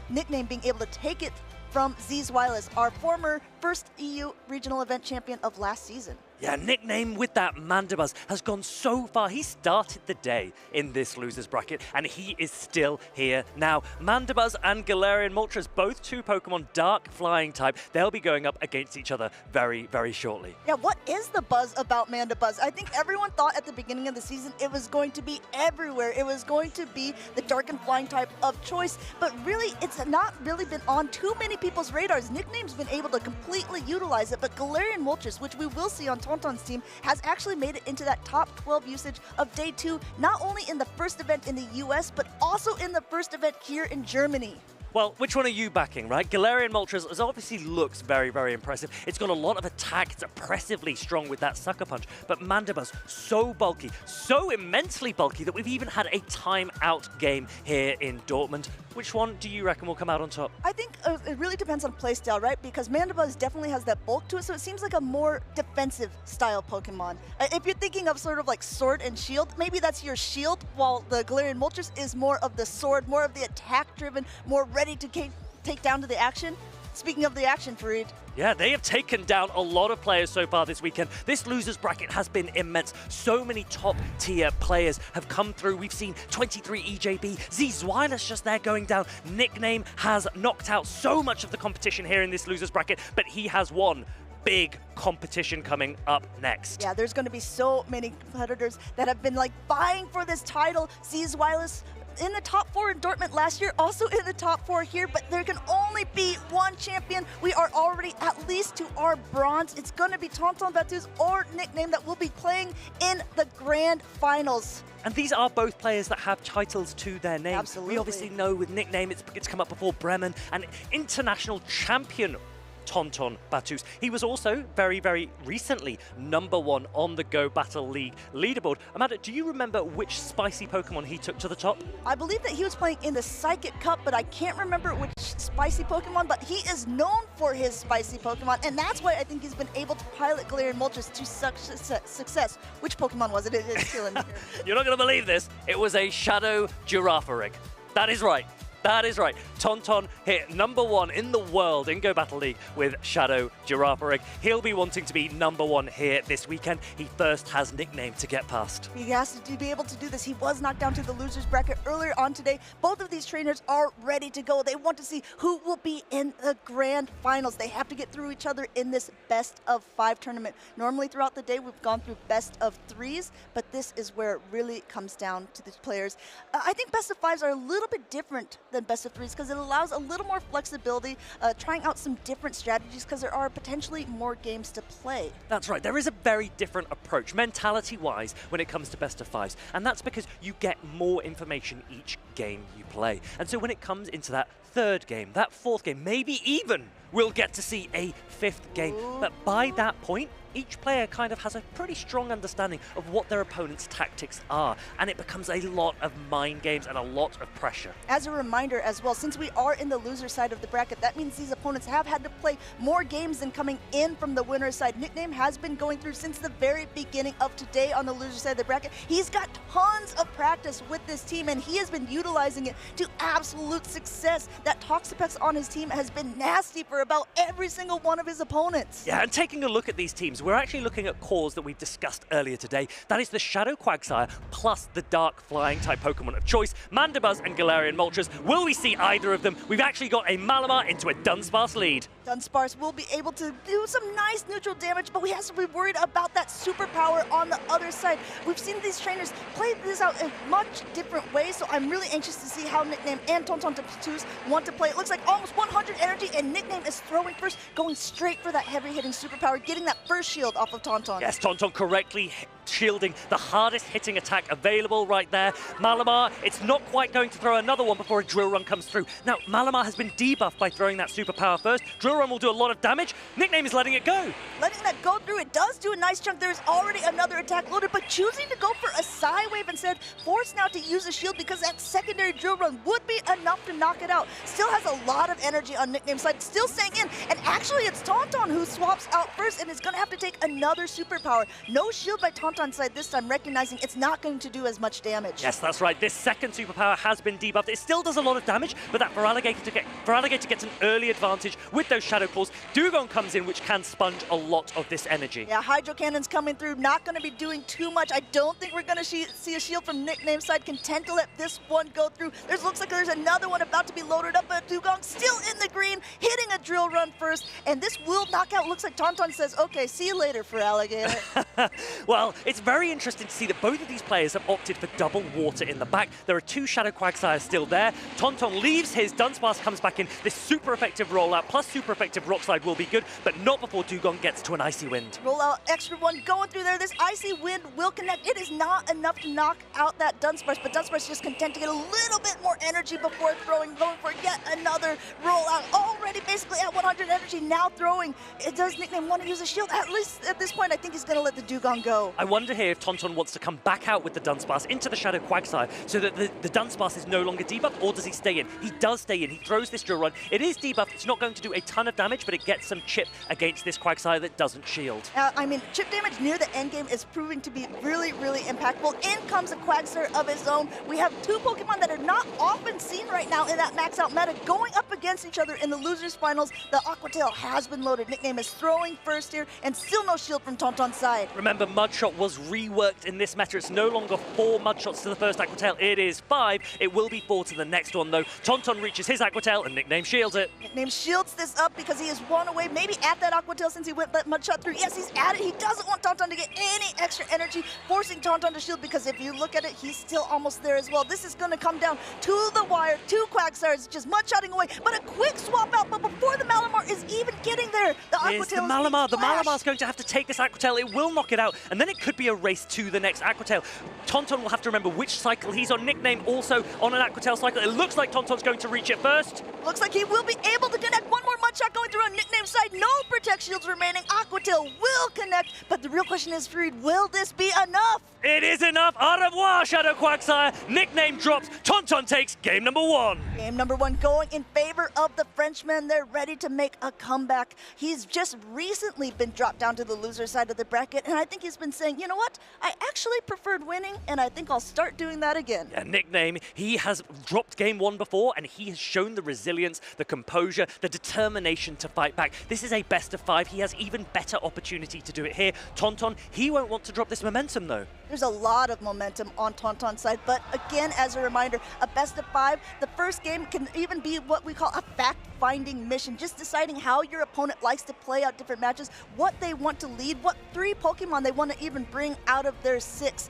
Nickname being able to take it from Z's Wireless, our former first EU regional event champion of last season. Yeah, Nickname with that Mandibuzz has gone so far. He started the day in this losers bracket, and he is still here now. Mandibuzz and Galarian Moltres, both 2 Pokemon Dark Flying type. They'll be going up against each other very, very shortly. Yeah, what is the buzz about Mandibuzz? I think everyone thought at the beginning of the season it was going to be everywhere. It was going to be the Dark and Flying type of choice, but really, it's not really been on too many people's radars. Nickname's been able to completely utilize it, but Galarian Moltres, which we will see on Tonton's team, has actually made it into that top 12 usage of day 2, not only in the first event in the US, but also in the first event here in Germany. Well, which one are you backing, right? Galarian Moltres obviously looks very, very impressive. It's got a lot of attack. It's oppressively strong with that Sucker Punch. But Mandibuzz, so bulky, so immensely bulky that we've even had a timeout game here in Dortmund. Which one do you reckon will come out on top? I think it really depends on playstyle, right? Because Mandibuzz definitely has that bulk to it, so it seems like a more defensive style Pokemon. If you're thinking of sort of like Sword and Shield, maybe that's your shield, while the Galarian Moltres is more of the sword, more of the attack-driven, more ready to take down to the action. Speaking of the action, Fareed. Yeah, they have taken down a lot of players so far this weekend. This losers bracket has been immense. So many top-tier players have come through. We've seen 23 EJB, Zweilous just there going down. Nickname has knocked out so much of the competition here in this losers bracket, but he has won. Big competition coming up next. Yeah, there's going to be so many competitors that have been like vying for this title. Zweilous in the top 4 in Dortmund last year, also in the top 4 here, but there can only be one champion. We are already at least to our bronze. It's going to be Tonton Battus or Nickname that will be playing in the grand finals. And these are both players that have titles to their name. Absolutely. We obviously know with Nickname it's come up before Bremen, an international champion Tonton Battus. He was also very, very recently #1 on the Go Battle League leaderboard. Amanda, do you remember which spicy Pokemon he took to the top? I believe that he was playing in the Psychic Cup, but I can't remember which spicy Pokemon, but he is known for his spicy Pokemon, and that's why I think he's been able to pilot Galarian Moltres to such success. Which Pokemon was it? It's still in here. You're not going to believe this. It was a Shadow Girafarig. That is right. That is right. Tonton hit #1 in the world in Go Battle League with Shadow Girafarig. He'll be wanting to be #1 here this weekend. He first has Nickname to get past. He has to be able to do this. He was knocked down to the losers bracket earlier on today. Both of these trainers are ready to go. They want to see who will be in the grand finals. They have to get through each other in this best of 5 tournament. Normally throughout the day we've gone through best of 3s, but this is where it really comes down to the players. I think best of 5s are a little bit different than best of 3s because it allows a little more flexibility, trying out some different strategies because there are potentially more games to play. That's right, there is a very different approach, mentality-wise, when it comes to best of 5s, and that's because you get more information each game you play. And so when it comes into that 3rd game, that 4th game, maybe even we'll get to see a 5th game. Ooh. But by that point, each player kind of has a pretty strong understanding of what their opponent's tactics are, and it becomes a lot of mind games and a lot of pressure. As a reminder as well, since we are in the loser side of the bracket, that means these opponents have had to play more games than coming in from the winner's side. Nickname has been going through since the very beginning of today on the loser side of the bracket. He's got tons of practice with this team, and he has been utilizing it to absolute success. That Toxapex on his team has been nasty for about every single one of his opponents. Yeah, and taking a look at these teams, we're actually looking at cores that we've discussed earlier today. That is the Shadow Quagsire plus the Dark Flying type Pokemon of choice, Mandibuzz and Galarian Moltres. Will we see either of them? We've actually got a Malamar into a Dunsparce lead. Dunsparce will be able to do some nice neutral damage, but we have to be worried about that superpower on the other side. We've seen these trainers play this out in much different ways, so I'm really anxious to see how Nickname and Tonton Battus want to play. It looks like almost 100 energy, and Nickname is throwing first, going straight for that heavy-hitting superpower, getting that first shield off of Tonton. Yes, Tonton correctly shielding the hardest hitting attack available right there. Malamar, it's not quite going to throw another one before a Drill Run comes through. Now, Malamar has been debuffed by throwing that superpower first. Drill Run will do a lot of damage. Nickname is letting it go. Letting that go through, it does do a nice chunk. There's already another attack loaded, but choosing to go for a Psy Wave instead, forced now to use a shield because that secondary Drill Run would be enough to knock it out. Still has a lot of energy on Nickname's side, still staying in, and actually it's Tonton who swaps out first and is going to have to take another superpower. No shield by Tonton's side this time, recognizing it's not going to do as much damage. Yes, that's right. This second superpower has been debuffed. It still does a lot of damage, but that Feraligatr gets an early advantage with those Shadow Claws. Dugong comes in, which can sponge a lot of this energy. Yeah, Hydro Cannon's coming through, not going to be doing too much. I don't think we're going to see a shield from Nickname's side. Content to let this one go through. Looks like there's another one about to be loaded up, but Dugong still in the green, hitting a Drill Run first, and this will knock out. Looks like Tonton says, okay, see you later, Feraligatr. Well, it's very interesting to see that both of these players have opted for double water in the back. There are 2 Shadow Quagsires still there. Tonton leaves his, Dunsparce comes back in. This super effective rollout plus super effective Rock Slide will be good, but not before Dugong gets to an Icy Wind. Rollout, extra one going through there. This Icy Wind will connect. It is not enough to knock out that Dunsparce, but Dunsparce just content to get a little bit more energy before going for yet another rollout. Already basically at 100 energy, now throwing. It does Nickname want to use a shield? At least at this point, I think he's going to let the Dugong go. I wonder here if Tonton wants to come back out with the Dunsparce into the Shadow Quagsire so that the Dunsparce is no longer debuffed, or does he stay in? He does stay in. He throws this drill run. It is debuffed. It's not going to do a ton of damage, but it gets some chip against this Quagsire that doesn't shield. I mean, chip damage near the end game is proving to be really, really impactful. In comes a Quagsire of his own. We have two Pokemon that are not often seen right now in that max out meta going up against each other in the losers finals. The Aqua Tail has been loaded. Nickname is throwing first here, and still no shield from Tonton's side. Remember, Mudshot was reworked in this meta. It's no longer 4 Mudshots to the first Aqua Tail. It is 5. It will be 4 to the next one, though. Tonton reaches his Aqua Tail, and Nickname shields it. Nickname shields this up because he is one away, maybe at that Aqua Tail since he went that Mudshot through. Yes, he's at it. He doesn't want Tonton to get any extra energy, forcing Tonton to shield, because if you look at it, he's still almost there as well. This is going to come down to the wire. 2 Quagsires just Mudshotting away, but a quick swap out. But before the Malamar is even getting there, the Aqua Tail the Malamar. The Malamar's going to have to take this Aqua Tail. It will knock it out, and then it could be a race to the next Aqua Tail. Tonton will have to remember which cycle he's on. Nickname also on an Aqua Tail cycle. It looks like Tonton's going to reach it first. Looks like he will be able to connect. One more Mudshot going through on Nickname's side. No Protect Shields remaining. Aqua Tail will connect, but the real question is, Fareed, will this be enough? It is enough. Au revoir, Shadow Quagsire. Nickname drops. Tonton takes game number 1. Game number 1 going in favor of the Frenchman. They're ready to make a comeback. He's just recently been dropped down to the loser side of the bracket, and I think he's been saying, you know what? I actually preferred winning, and I think I'll start doing that again. Yeah, Nickname, he has dropped game 1 before, and he has shown the resilience, the composure, the determination to fight back. This is a best of 5. He has even better opportunity to do it here. Tonton, he won't want to drop this momentum, though. There's a lot of momentum on Tonton's side, but again, as a reminder, a best of 5, the first game can even be what we call a fact-finding mission, just deciding how your opponent likes to play out different matches, what they want to lead, what 3 Pokemon they want to even bring out of their 6.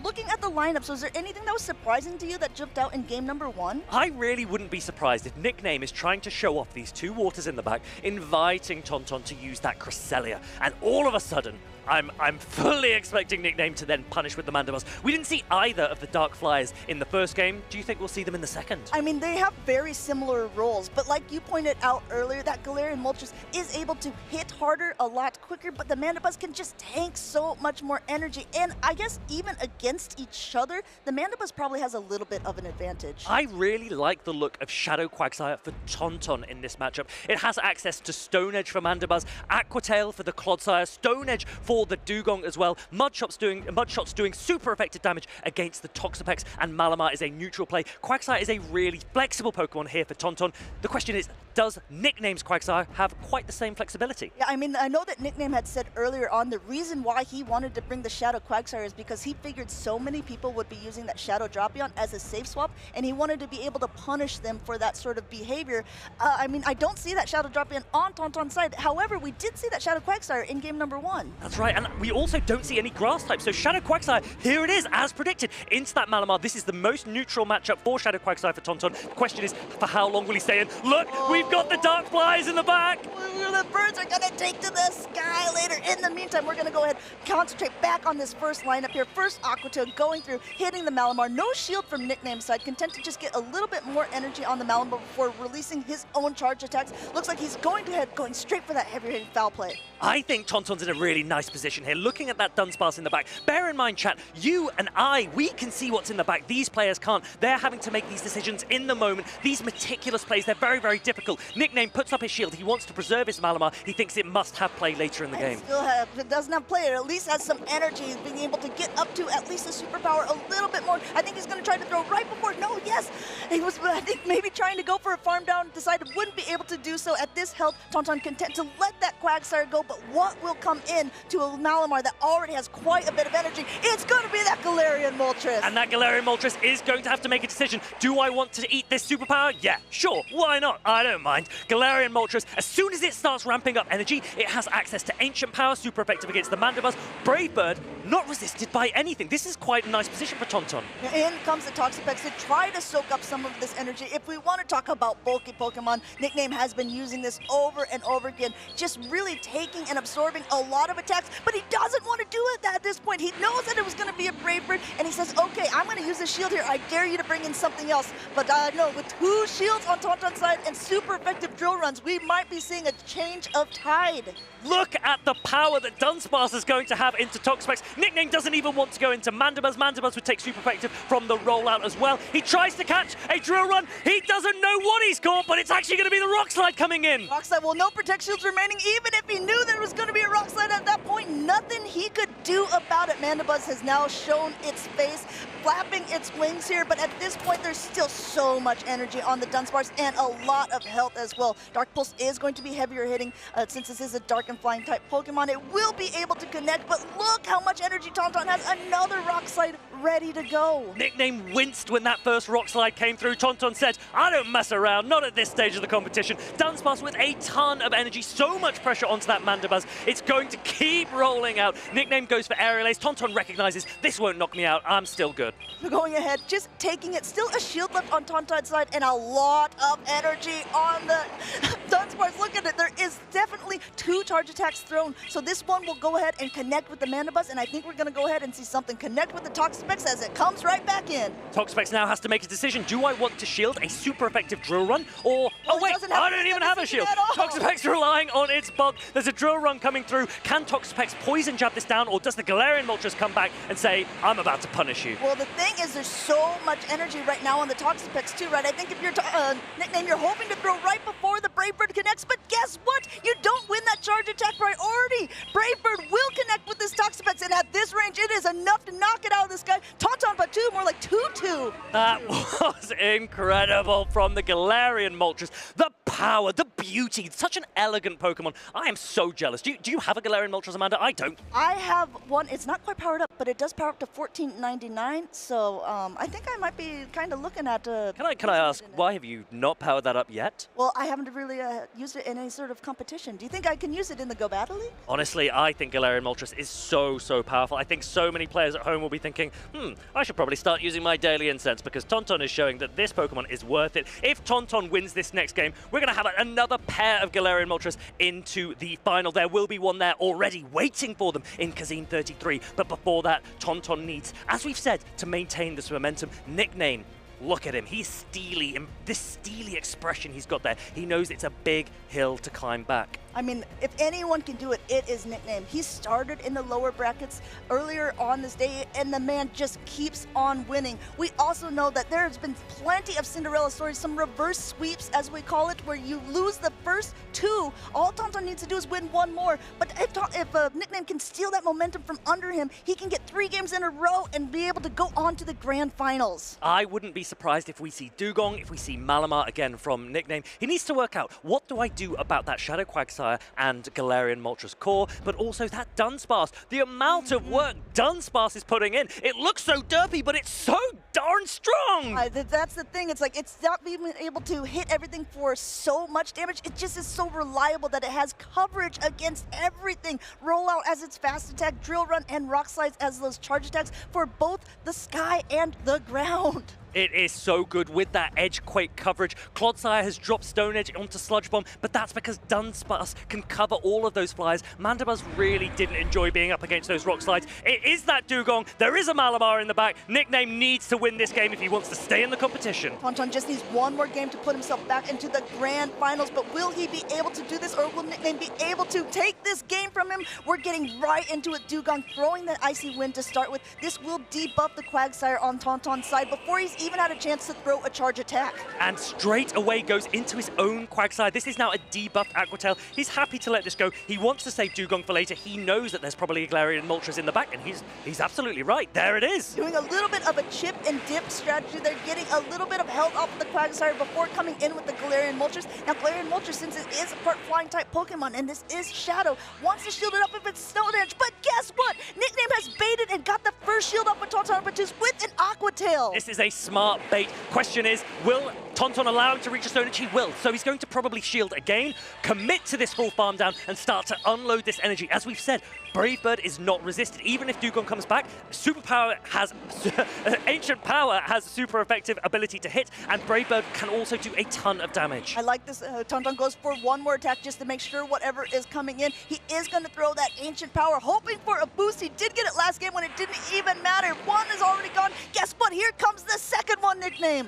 Looking at the lineup, so is there anything that was surprising to you that jumped out in game number 1? I really wouldn't be surprised if Nickname is trying to show off these 2 waters in the back, inviting Tonton to use that Cresselia, and all of a sudden, I'm fully expecting Nickname to then punish with the Mandibuzz. We didn't see either of the Dark Flyers in the first game. Do you think we'll see them in the second? I mean, they have very similar roles, but like you pointed out earlier, that Galarian Moltres is able to hit harder a lot quicker, but the Mandibuzz can just tank so much more energy. And I guess even against each other, the Mandibuzz probably has a little bit of an advantage. I really like the look of Shadow Quagsire for Tonton in this matchup. It has access to Stone Edge for Mandibuzz, Aqua Tail for the Clodsire, Stone Edge for the Dugong as well. Mudshot's doing super effective damage against the Toxapex, and Malamar is a neutral play. Quagsire is a really flexible Pokemon here for Tonton. The question is, does Nickname's Quagsire have quite the same flexibility? Yeah, I mean, I know that Nickname had said earlier on the reason why he wanted to bring the Shadow Quagsire is because he figured so many people would be using that Shadow Drapion as a safe swap, and he wanted to be able to punish them for that sort of behavior. I mean, I don't see that Shadow Drapion on Tonton's side. However, we did see that Shadow Quagsire in game number 1. That's right, and we also don't see any grass type, so Shadow Quagsire, here it is, as predicted, into that Malamar. This is the most neutral matchup for Shadow Quagsire for Tonton. The question is, for how long will he stay in? Look, we've got the Dark Flies in the back! The birds are going to take to the sky later. In the meantime, we're going to go ahead and concentrate back on this first lineup here. First, Aqua Tail going through, hitting the Malamar. No shield from Nickname's side, content to just get a little bit more energy on the Malamar before releasing his own charge attacks. Looks like he's going straight for that heavy-hitting foul play. I think Tonton's in a really nice position here, looking at that Dunsparce in the back. Bear in mind, chat, you and I, we can see what's in the back. These players can't. They're having to make these decisions in the moment. These meticulous plays, they're very, very difficult. Nickname puts up his shield. He wants to preserve his Malamar. He thinks it must have play later in the game. It doesn't have play, or at least has some energy, being able to get up to at least a superpower a little bit more. I think he's going to try to throw right before. No, yes. He was, I think, maybe trying to go for a farm down, decided wouldn't be able to do so. At this health, Tonton content to let that Quagsire go, but what will come in to a Malamar that already has quite a bit of energy? It's going to be that Galarian Moltres. And that Galarian Moltres is going to have to make a decision. Do I want to eat this superpower? Yeah, sure. Why not? I don't mind. Galarian Moltres, as soon as it starts ramping up energy, it has access to Ancient Power, super effective against the Mandibuzz. Brave Bird, not resisted by anything. This is quite a nice position for Tonton. In comes the Toxapex to try to soak up some of this energy. If we want to talk about bulky Pokemon, Nickname has been using this over and over again, just really taking and absorbing a lot of attacks, but he doesn't want to do it at this point. He knows that it was going to be a Brave Bird, and he says, okay, I'm going to use this shield here. I dare you to bring in something else. But no, with 2 shields on Tonton's side and super effective drill runs, we might be seeing a change of tide. Look at the power that Dunsparce is going to have into Toxapex. Nickname doesn't even want to go into Mandibuzz. Mandibuzz would take super effective from the rollout as well. He tries to catch a drill run. He doesn't know what he's caught, but it's actually going to be the Rock Slide coming in. Rock Slide, well, no Protect Shields remaining. Even if he knew there was going to be a Rock Slide at that point, nothing he could do about it. Mandibuzz has now shown its face, flapping its wings here, but at this point, there's still so much energy on the Dunsparce and a lot of health as well. Dark Pulse is going to be heavier hitting since this is a Dark and Flying type Pokemon. It will be able to connect, but look how much energy Tauntaun has. Another Rock Slide ready to go. Nickname winced when that first Rock Slide came through. Tauntaun said, I don't mess around, not at this stage of the competition. Dunsparce with a ton of energy, so much pressure onto that Mandibuzz. It's going to keep rolling out. Nickname goes for Aerial Ace. Tauntaun recognizes, this won't knock me out, I'm still good. Going ahead, just taking it. Still a shield left on Tauntaun's side and a lot of energy on the Dunsparce. Look at it, there is definitely 2 charge attacks thrown. So this one will go ahead and connect with the Mandibuzz, and I think we're gonna go ahead and see something connect with the Toxapex as it comes right back in. Toxapex now has to make a decision. Do I want to shield a super effective drill run, or, oh wait, I don't even have a shield. Toxapex relying on its bug. There's a drill run coming through. Can Toxapex poison jab this down, or does the Galarian Moltres come back and say, I'm about to punish you? Well, the thing is, there's so much energy right now on the Toxapex too, right? I think if you're Nickname, you're hoping to throw right before the Brave Bird connects, but guess what? You don't win that charge attack priority. Brave Bird will connect with this Toxapex, and at this range, it is enough to knock it out of this guy. Tauntaun but 2, more like 2-2. That was incredible from the Galarian Moltres. The power, the beauty, such an elegant Pokemon. I am so jealous. Do you have a Galarian Moltres, Amanda? I don't. I have one. It's not quite powered up, but it does power up to 1499. So I think I might be kind of looking at. Can I ask, why have you not powered that up yet? Well, I haven't really used it in any sort of competition. Do you think I can use it in the Go Battle League? Honestly, I think Galarian Moltres is so powerful. I think so many players at home will be thinking, I should probably start using my Daily Incense, because Tauntaun is showing that this Pokemon is worth it. If Tauntaun wins this next game, we're going to have another pair of Galarian Moltres into the final. There will be one there already waiting for them in Kazim 33. But before that, Tauntaun needs, as we've said, to maintain this momentum. Nickname, look at him. He's steely. This steely expression he's got there. He knows it's a big hill to climb back. I mean, if anyone can do it, it is Nickname. He started in the lower brackets earlier on this day, and the man just keeps on winning. We also know that there's been plenty of Cinderella stories, some reverse sweeps, as we call it, where you lose the first 2. All Tauntaun needs to do is win 1 more. But if Nickname can steal that momentum from under him, he can get 3 games in a row and be able to go on to the grand finals. I wouldn't be surprised if we see Dugong, if we see Malamar again from Nickname. He needs to work out, what do I do about that Shadow Quagsire and Galarian Moltres core, but also that Dunsparce. The amount of work Dunsparce is putting in, it looks so derpy, but it's so darn strong. That's the thing. It's like it's not even able to hit everything for so much damage. It just is so reliable that it has coverage against everything. Rollout as its fast attack, drill run, and rock slides as those charge attacks for both the sky and the ground. It is so good with that Edge Quake coverage. Clodsire has dropped Stone Edge onto Sludge Bomb, but that's because Dunsparce can cover all of those flyers. Mandibuzz really didn't enjoy being up against those rock slides. It is that Dugong. There is a Malamar in the back. Nickname needs to win this game if he wants to stay in the competition. Tauntaun just needs 1 more game to put himself back into the grand finals, but will he be able to do this, or will Nickname be able to take this game from him? We're getting right into it. Dugong throwing that Icy Wind to start with. This will debuff the Quagsire on Tauntaun's side before he's even had a chance to throw a charge attack. And straight away goes into his own Quagsire. This is now a debuffed Aquatail. He's happy to let this go. He wants to save Dugong for later. He knows that there's probably a Galarian Moltres in the back, and he's absolutely right. There it is. Doing a little bit of a chip and dip strategy. They're getting a little bit of health off of the Quagsire before coming in with the Galarian Moltres. Now, Galarian Moltres, since it is a part flying type Pokemon, and this is Shadow, wants to shield it up if it's Stone Edge, but guess what? Nickname has baited and got the first shield up with Tauntaun with an Aquatail. This is a smart bait. Question is, will Tauntaun allow him to reach a Stone Edge? He will. So he's going to probably shield again, commit to this full farm down, and start to unload this energy. As we've said, Brave Bird is not resisted. Even if Dugong comes back, Superpower has Ancient Power has super effective ability to hit, and Brave Bird can also do a ton of damage. I like this. Tauntaun goes for 1 more attack just to make sure whatever is coming in. He is going to throw that Ancient Power, hoping for a boost. He did get it last game when it didn't even matter. 1 is already gone. Guess what? Here comes the second one, Nickname.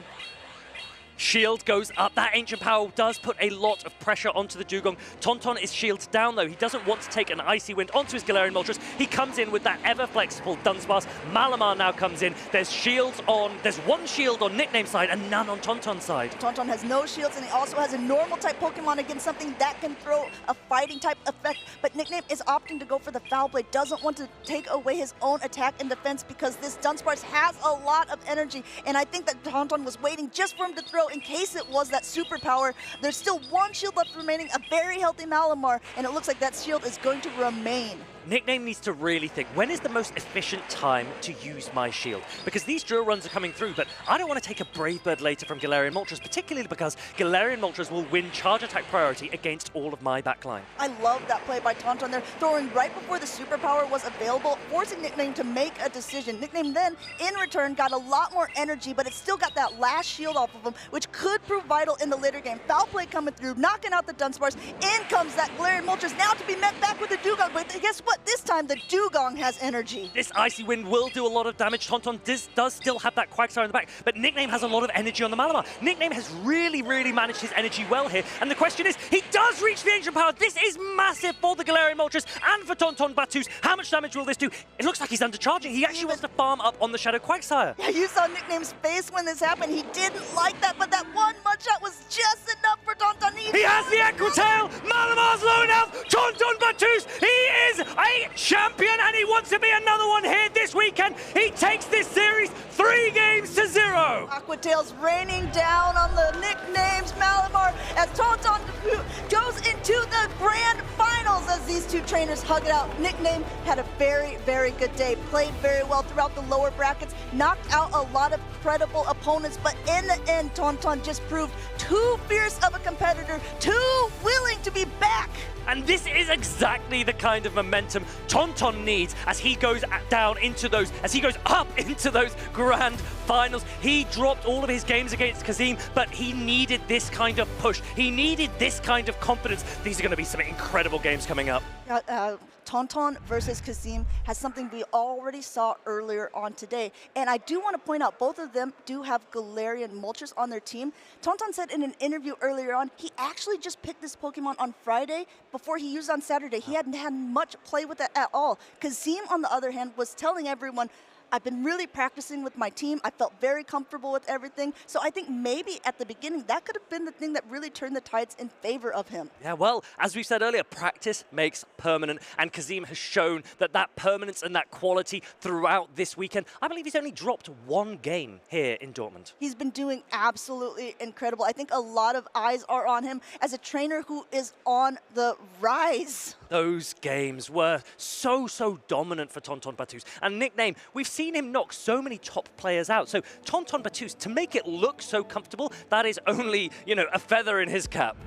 Shield goes up. That Ancient Power does put a lot of pressure onto the Dugong. Tauntaun is shielded down, though. He doesn't want to take an Icy Wind onto his Galarian Moltres. He comes in with that ever-flexible Dunsparce. Malamar now comes in. There's shields on... There's one shield on Nickname's side and none on Tauntaun's side. Tauntaun has no shields, and he also has a normal-type Pokemon against something that can throw a fighting-type effect. But Nickname is opting to go for the Foul Blade. Doesn't want to take away his own attack and defense because this Dunsparce has a lot of energy. And I think that Tauntaun was waiting just for him to throw in case it was that superpower. There's still one shield left remaining, a very healthy Malamar, and it looks like that shield is going to remain. Nickname needs to really think, when is the most efficient time to use my shield? Because these drill runs are coming through, but I don't want to take a Brave Bird later from Galarian Moltres, particularly because Galarian Moltres will win charge attack priority against all of my backline. I love that play by Tauntaun there, throwing right before the superpower was available, forcing Nickname to make a decision. Nickname then, in return, got a lot more energy, but it still got that last shield off of him, which could prove vital in the later game. Foul play coming through, knocking out the Dunsparce. In comes that Galarian Moltres, now to be met back with the Dugong, but guess what? This time, the Dugong has energy. This Icy Wind will do a lot of damage. Tauntaun does still have that Quagsire in the back, but Nickname has a lot of energy on the Malamar. Nickname has really, really managed his energy well here, and the question is, he does reach the Ancient Power. This is massive for the Galarian Moltres and for Tauntaun Battus. How much damage will this do? It looks like he's undercharging. He actually wants to farm up on the Shadow Quagsire. Yeah, you saw Nickname's face when this happened. He didn't like that, but that one mud shot was just enough for Tauntaun. He has the Aqua Tail! Malamar's low enough! Tauntaun Battus! He is a champion, and he wants to be another one here this weekend. He takes this series 3-0. Aqua Tail's raining down on the Nicknames Malamar as Tauntaun goes into the grand finals as these two trainers hug it out. Nickname had a very, very good day, played very well throughout the lower brackets, knocked out a lot of credible opponents, but in the end, Tauntaun just proved too fierce of a competitor, too willing to be back. And this is exactly the kind of momentum Tauntaun needs as he goes down into those, as he goes up into those grand finals. He dropped all of his games against Kazim, but he needed this kind of push. He needed this kind of confidence. These are going to be some incredible games coming up. Tauntaun versus Kazim has something we already saw earlier on today. And I do want to point out, both of them do have Galarian Moltres on their team. Tauntaun said in an interview earlier on, he actually just picked this Pokemon on Friday before he used it on Saturday. He hadn't had much play with it at all. Kazim, on the other hand, was telling everyone, I've been really practicing with my team. I felt very comfortable with everything. So I think maybe at the beginning, that could have been the thing that really turned the tides in favor of him. Yeah, well, as we said earlier, practice makes permanent. And Kazim has shown that permanence and that quality throughout this weekend. I believe he's only dropped one game here in Dortmund. He's been doing absolutely incredible. I think a lot of eyes are on him as a trainer who is on the rise. Those games were so dominant for Tauntaun Battus. And Nickname, we've seen him knock so many top players out. So Tauntaun Battus, to make it look so comfortable, that is only, a feather in his cap.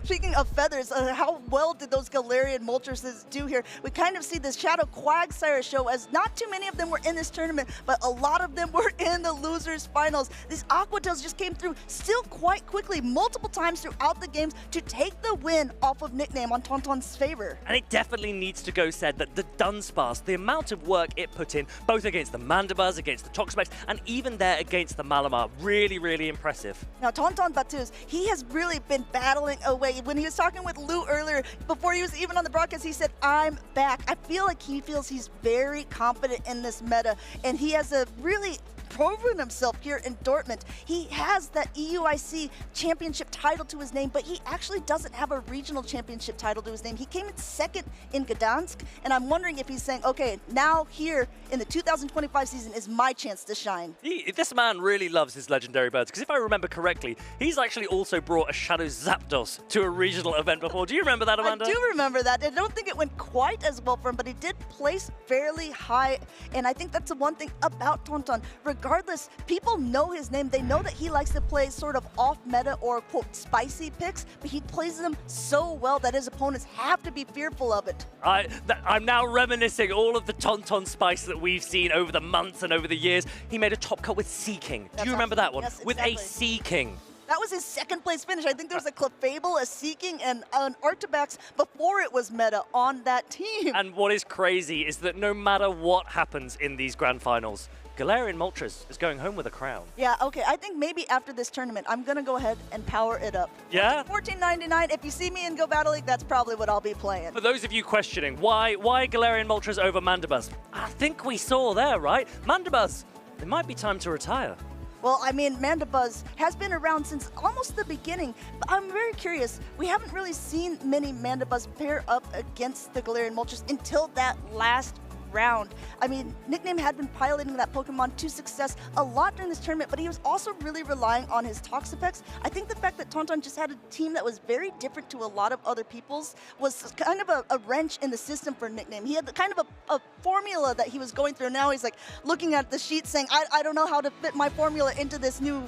Speaking of feathers, how well did those Galarian Moltres do here? We kind of see this Shadow Quagsire show as not too many of them were in this tournament, but a lot of them were in the losers finals. These Aqua Tails just came through still quite quickly, multiple times throughout the games to take the win off of Nickname on Tauntaun's favor. And it definitely needs to go said that the Dunsparce, the amount of work it put in, both against the Mandibuzz, against the Toxapex, and even there against the Malamar, really impressive. Now, Tauntaun Battus, he has really been battling away. When he was talking with Lou earlier, before he was even on the broadcast, he said, I'm back. I feel like he feels he's very confident in this meta, and he has a really proven himself here in Dortmund. He has that EUIC championship title to his name, but he actually doesn't have a regional championship title to his name. He came in second in Gdansk, and I'm wondering if he's saying, okay, now here in the 2025 season is my chance to shine. This man really loves his legendary birds, because if I remember correctly, he's actually also brought a Shadow Zapdos to a regional event before. Do you remember that, Amanda? I do remember that. I don't think it went quite as well for him, but he did place fairly high, and I think that's the one thing about Tauntaun. Regardless, people know his name. They know that he likes to play sort of off-meta or, quote, spicy picks, but he plays them so well that his opponents have to be fearful of it. I'm now reminiscing all of the Tauntaun spice that we've seen over the months and over the years. He made a top cut with Sea King. Do you remember that one? Yes, with exactly. a Sea King. That was his second place finish. I think there was a Clefable, a Seeking, and an Arctibax before it was meta on that team. And what is crazy is that no matter what happens in these grand finals, Galarian Moltres is going home with a crown. Yeah, okay, I think maybe after this tournament, I'm going to go ahead and power it up. Yeah? $14.99, if you see me in Go Battle League, that's probably what I'll be playing. For those of you questioning, why Galarian Moltres over Mandibuzz? I think we saw there, right? Mandibuzz, it might be time to retire. Well, I mean, Mandibuzz has been around since almost the beginning, but I'm very curious. We haven't really seen many Mandibuzz pair up against the Galarian Moltres until that last round. I mean, Nickname had been piloting that Pokemon to success a lot during this tournament, but he was also really relying on his Toxapex. I think the fact that Tauntaun just had a team that was very different to a lot of other people's was kind of a wrench in the system for Nickname. He had kind of a formula that he was going through. Now he's like looking at the sheet saying, I don't know how to fit my formula into this new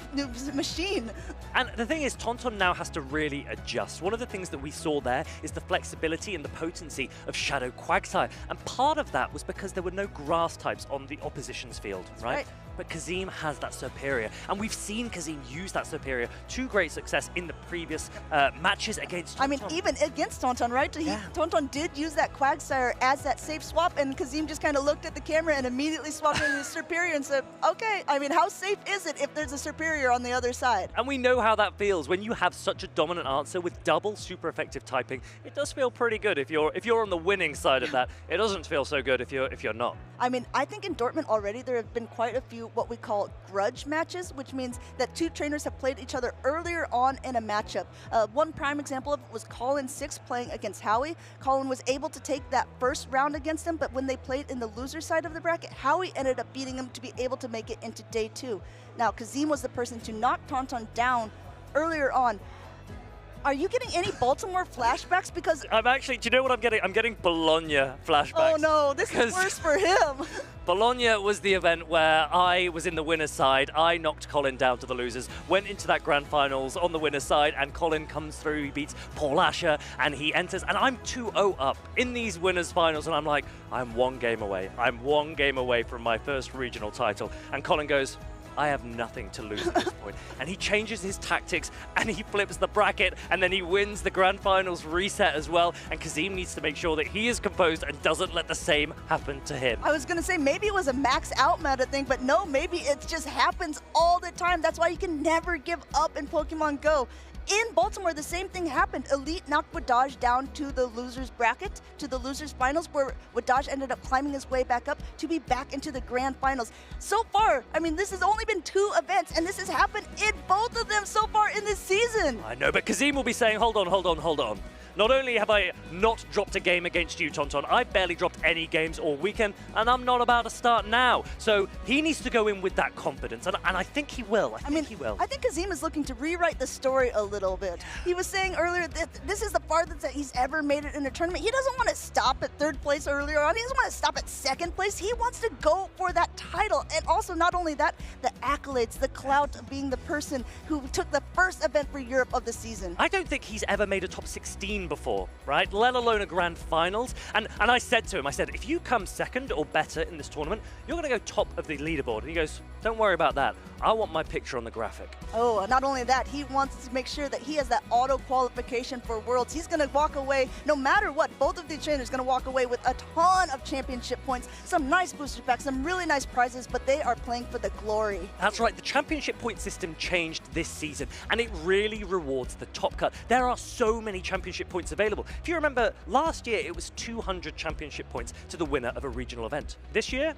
machine. And the thing is, Tauntaun now has to really adjust. One of the things that we saw there is the flexibility and the potency of Shadow Quagsire. And part of that was because there were no grass types on the opposition's field, right? But Kazim has that Serperior, and we've seen Kazim use that Serperior to great success in the previous matches against Tauntaun. I mean, even against Tauntaun, right? Tauntaun did use that Quagsire as that safe swap, and Kazim just kind of looked at the camera and immediately swapped in his Serperior and said, okay, I mean, how safe is it if there's a Serperior on the other side? And we know how that feels. When you have such a dominant answer with double super effective typing, it does feel pretty good if you're on the winning side of that. It doesn't feel so good if you're not. I mean, I think in Dortmund already there have been quite a few what we call grudge matches, which means that two trainers have played each other earlier on in a matchup. One prime example of it was Colin 6 playing against Howie. Colin was able to take that first round against him, but when they played in the loser side of the bracket, Howie ended up beating him to be able to make it into day 2. Now, Kazim was the person to knock Tauntaun down earlier on. Are you getting any Baltimore flashbacks? Because I'm actually, do you know what I'm getting? I'm getting Bologna flashbacks. Oh no, this is worse for him. Bologna was the event where I was in the winner's side. I knocked Colin down to the losers, went into that grand finals on the winner's side, and Colin comes through, he beats Paul Asher, and he enters, and I'm 2-0 up in these winners finals, and I'm like, I'm one game away. I'm one game away from my first regional title. And Colin goes, I have nothing to lose at this point. And he changes his tactics and he flips the bracket and then he wins the grand finals reset as well. And Kazim needs to make sure that he is composed and doesn't let the same happen to him. I was gonna say maybe it was a max out meta thing, but no, maybe it just happens all the time. That's why you can never give up in Pokemon Go. In Baltimore, the same thing happened. Elite knocked Wadaj down to the loser's bracket, to the loser's finals, where Wadaj ended up climbing his way back up to be back into the grand finals. So far, I mean, this has only been 2 events, and this has happened in both of them so far in this season. I know, but Kazim will be saying, hold on, hold on, hold on. Not only have I not dropped a game against you, Tauntaun, I've barely dropped any games all weekend, and I'm not about to start now. So he needs to go in with that confidence, and I think he will. I think he will. I think Kazim is looking to rewrite the story a little bit. He was saying earlier that this is the farthest that he's ever made it in a tournament. He doesn't want to stop at 3rd place earlier on. He doesn't want to stop at 2nd place. He wants to go for that title. And also, not only that, the accolades, the clout of being the person who took the first event for Europe of the season. I don't think he's ever made a top 16 before, right? Let alone a grand finals. And I said to him, I said, if you come 2nd or better in this tournament, you're going to go top of the leaderboard. And he goes, don't worry about that. I want my picture on the graphic. Oh, not only that, he wants to make sure that he has that auto qualification for Worlds. He's going to walk away, no matter what, both of the trainers going to walk away with a ton of championship points, some nice booster packs, some really nice prizes, but they are playing for the glory. That's right, the championship point system changed this season, and it really rewards the top cut. There are so many championship points available. If you remember, last year it was 200 championship points to the winner of a regional event. This year,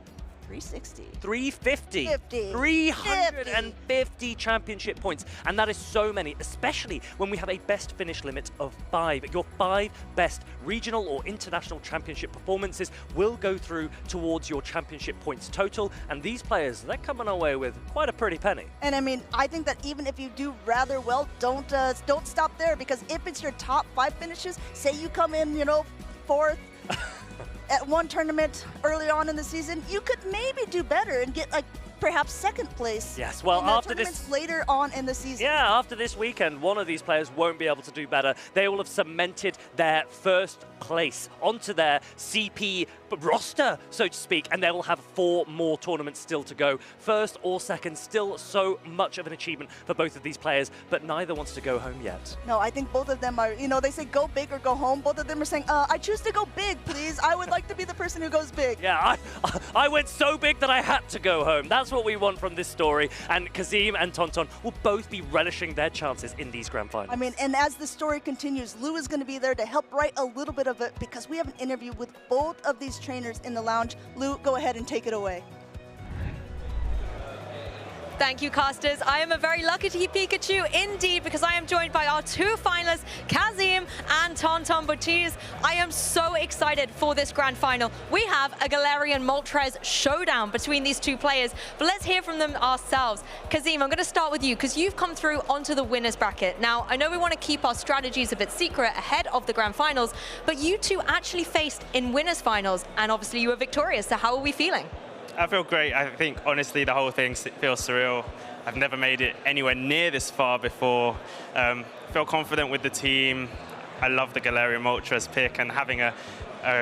360. 350. 50. 350 championship points. And that is so many, especially when we have a best finish limit of 5. Your 5 best regional or international championship performances will go through towards your championship points total. And these players, they're coming away with quite a pretty penny. And I mean, I think that even if you do rather well, don't stop there, because if it's your top 5 finishes, say you come in, 4th, at one tournament early on in the season, you could maybe do better and get perhaps 2nd place. Yes, well, after this later on in the season. Yeah, after this weekend, one of these players won't be able to do better. They will have cemented their 1st place onto their CP roster, so to speak, and they will have 4 more tournaments still to go. First or second, still so much of an achievement for both of these players, but neither wants to go home yet. No, I think both of them are, they say go big or go home. Both of them are saying, I choose to go big, please. I would like to be the person who goes big. Yeah, I went so big that I had to go home. That's what we want from this story, and Kazim and Tonton will both be relishing their chances in these grand finals. I mean, and as the story continues, Lou is going to be there to help write a little bit of it because we have an interview with both of these trainers in the lounge. Lou, go ahead and take it away. Thank you, casters. I am a very lucky Pikachu indeed, because I am joined by our 2 finalists, Kazim and Tonton Baptiste. I am so excited for this grand final. We have a Galarian Moltres showdown between these 2 players, but let's hear from them ourselves. Kazim, I'm going to start with you because you've come through onto the winners bracket. Now, I know we want to keep our strategies a bit secret ahead of the grand finals, but you 2 actually faced in winners finals, and obviously you were victorious. So how are we feeling? I feel great. I think, honestly, the whole thing feels surreal. I've never made it anywhere near this far before. Feel confident with the team. I love the Galarian Moltres pick, and having a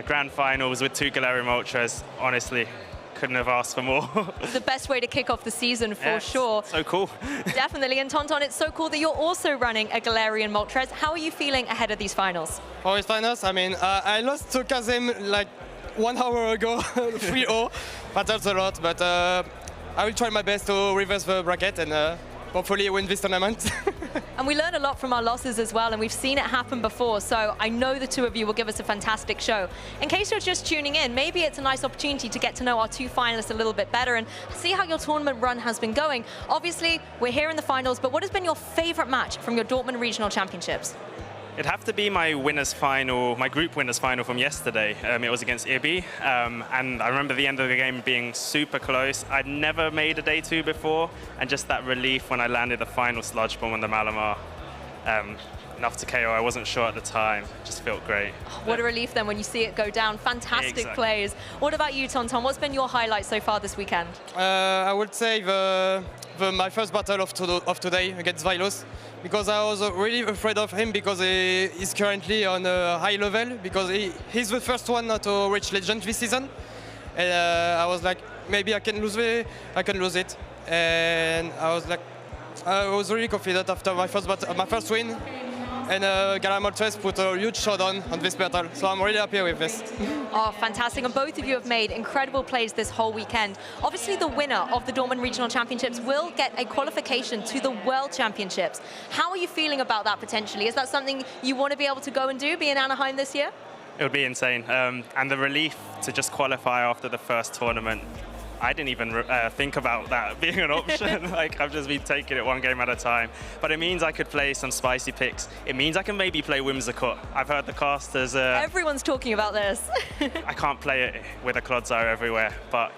grand finals with 2 Galarian Moltres, honestly, couldn't have asked for more. The best way to kick off the season, for sure. So cool. Definitely. And Tonton, it's so cool that you're also running a Galarian Moltres. How are you feeling ahead of these finals? For these finals, I mean, I lost to Kazim like 1 hour ago, 3-0. Matters a lot, but I will try my best to reverse the bracket and hopefully win this tournament. And we learn a lot from our losses as well, and we've seen it happen before, so I know the 2 of you will give us a fantastic show. In case you're just tuning in, maybe it's a nice opportunity to get to know our 2 finalists a little bit better and see how your tournament run has been going. Obviously, we're here in the finals, but what has been your favorite match from your Dortmund Regional Championships? It'd have to be my winners final, my group winners final from yesterday. It was against IBI, and I remember the end of the game being super close. I'd never made a day 2 before, and just that relief when I landed the final sludge bomb on the Malamar. Enough to KO, I wasn't sure at the time. Just felt great. Oh, what a relief then when you see it go down. Fantastic plays. What about you, Tonton? What's been your highlight so far this weekend? I would say my first battle of today against Vilos, because I was really afraid of him because he's currently on a high level, because he's the first one to reach Legend this season. And I was like, maybe I can lose it. And I was really confident after my first win. And Galarian Moltres put a huge showdown on this battle, so I'm really happy with this. Oh, fantastic. And both of you have made incredible plays this whole weekend. Obviously, the winner of the Dortmund Regional Championships will get a qualification to the World Championships. How are you feeling about that potentially? Is that something you want to be able to go and do, be in Anaheim this year? It would be insane. And the relief to just qualify after the first tournament, I didn't even think about that being an option. Like, I've just been taking it 1 game at a time. But it means I could play some spicy picks. It means I can maybe play Whimsicott. I've heard the casters... Everyone's talking about this. I can't play it with a Clodsire everywhere, but,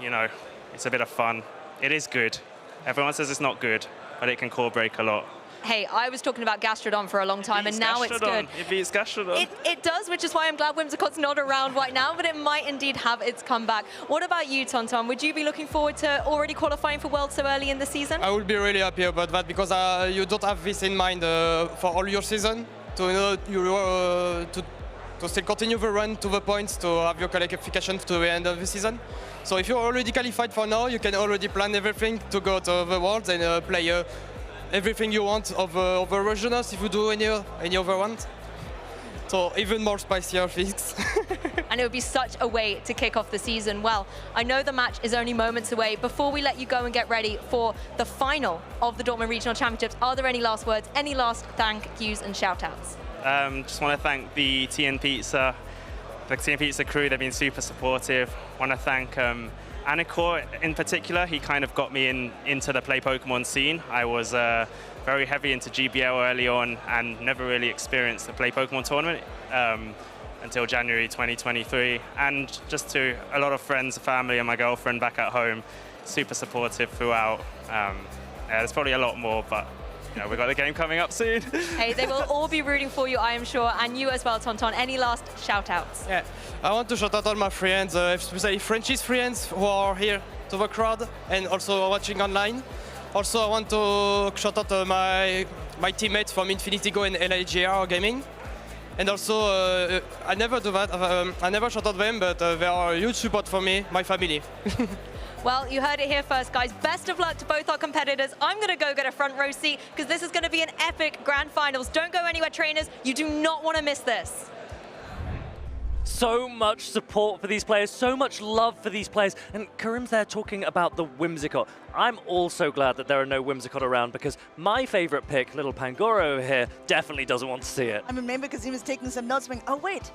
it's a bit of fun. It is good. Everyone says it's not good, but it can core break a lot. Hey, I was talking about Gastrodon for a long time, and now it's good. It beats Gastrodon. It does, which is why I'm glad Whimsicott's not around right now, but it might indeed have its comeback. What about you, Tonton? Would you be looking forward to already qualifying for Worlds so early in the season? I would be really happy about that, because you don't have this in mind for all your season, to still continue the run to the points, to have your qualification to the end of the season. So if you're already qualified for now, you can already plan everything to go to the Worlds and play everything you want of regionals if you do any other ones. So even more spicier things. And it would be such a way to kick off the season. Well, I know the match is only moments away. Before we let you go and get ready for the final of the Dortmund Regional Championships, are there any last words, any last thank yous and shout outs? Just want to thank the TN Pizza crew. They've been super supportive. Want to thank Anikor in particular. He kind of got me into the play Pokemon scene. I was very heavy into GBL early on and never really experienced the play Pokemon tournament until January 2023. And just to a lot of friends, family, and my girlfriend back at home, super supportive throughout. There's probably a lot more, but we've got the game coming up soon. Hey, they will all be rooting for you, I am sure, and you as well, Tonton. Any last shout-outs? Yeah, I want to shout out all my friends, especially Frenchies friends who are here to the crowd and also watching online. Also, I want to shout out my teammates from Infinity Go and LIGR Gaming. And also, I never do that. I never shout at them, but they are a huge support for me, my family. Well, you heard it here first, guys. Best of luck to both our competitors. I'm going to go get a front row seat because this is going to be an epic grand finals. Don't go anywhere, trainers. You do not want to miss this. So much support for these players, so much love for these players. And Karim's there talking about the Whimsicott. I'm also glad that there are no Whimsicott around because my favorite pick, little Pangoro over here, definitely doesn't want to see it. I mean, maybe because he was taking some notes, going, oh, wait.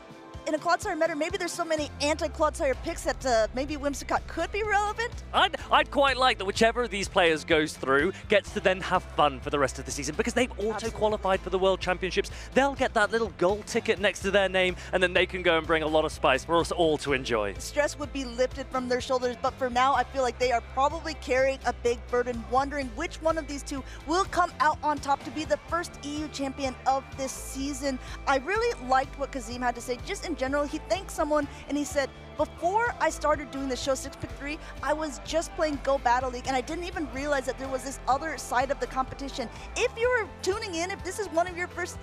In a Clodsire meta, maybe there's so many anti-Clodsire picks that maybe Whimsicott could be relevant? I'd quite like that whichever of these players goes through gets to then have fun for the rest of the season because they've auto-qualified for the World Championships. They'll get that little gold ticket next to their name and then they can go and bring a lot of spice for us all to enjoy. Stress would be lifted from their shoulders, but for now, I feel like they are probably carrying a big burden, wondering which one of these two will come out on top to be the first EU champion of this season. I really liked what Kazim had to say, just in general. He thanked someone and he said, before I started doing the show 6pick3, I was just playing Go Battle League and I didn't even realize that there was this other side of the competition. If you're tuning in, if this is one of your first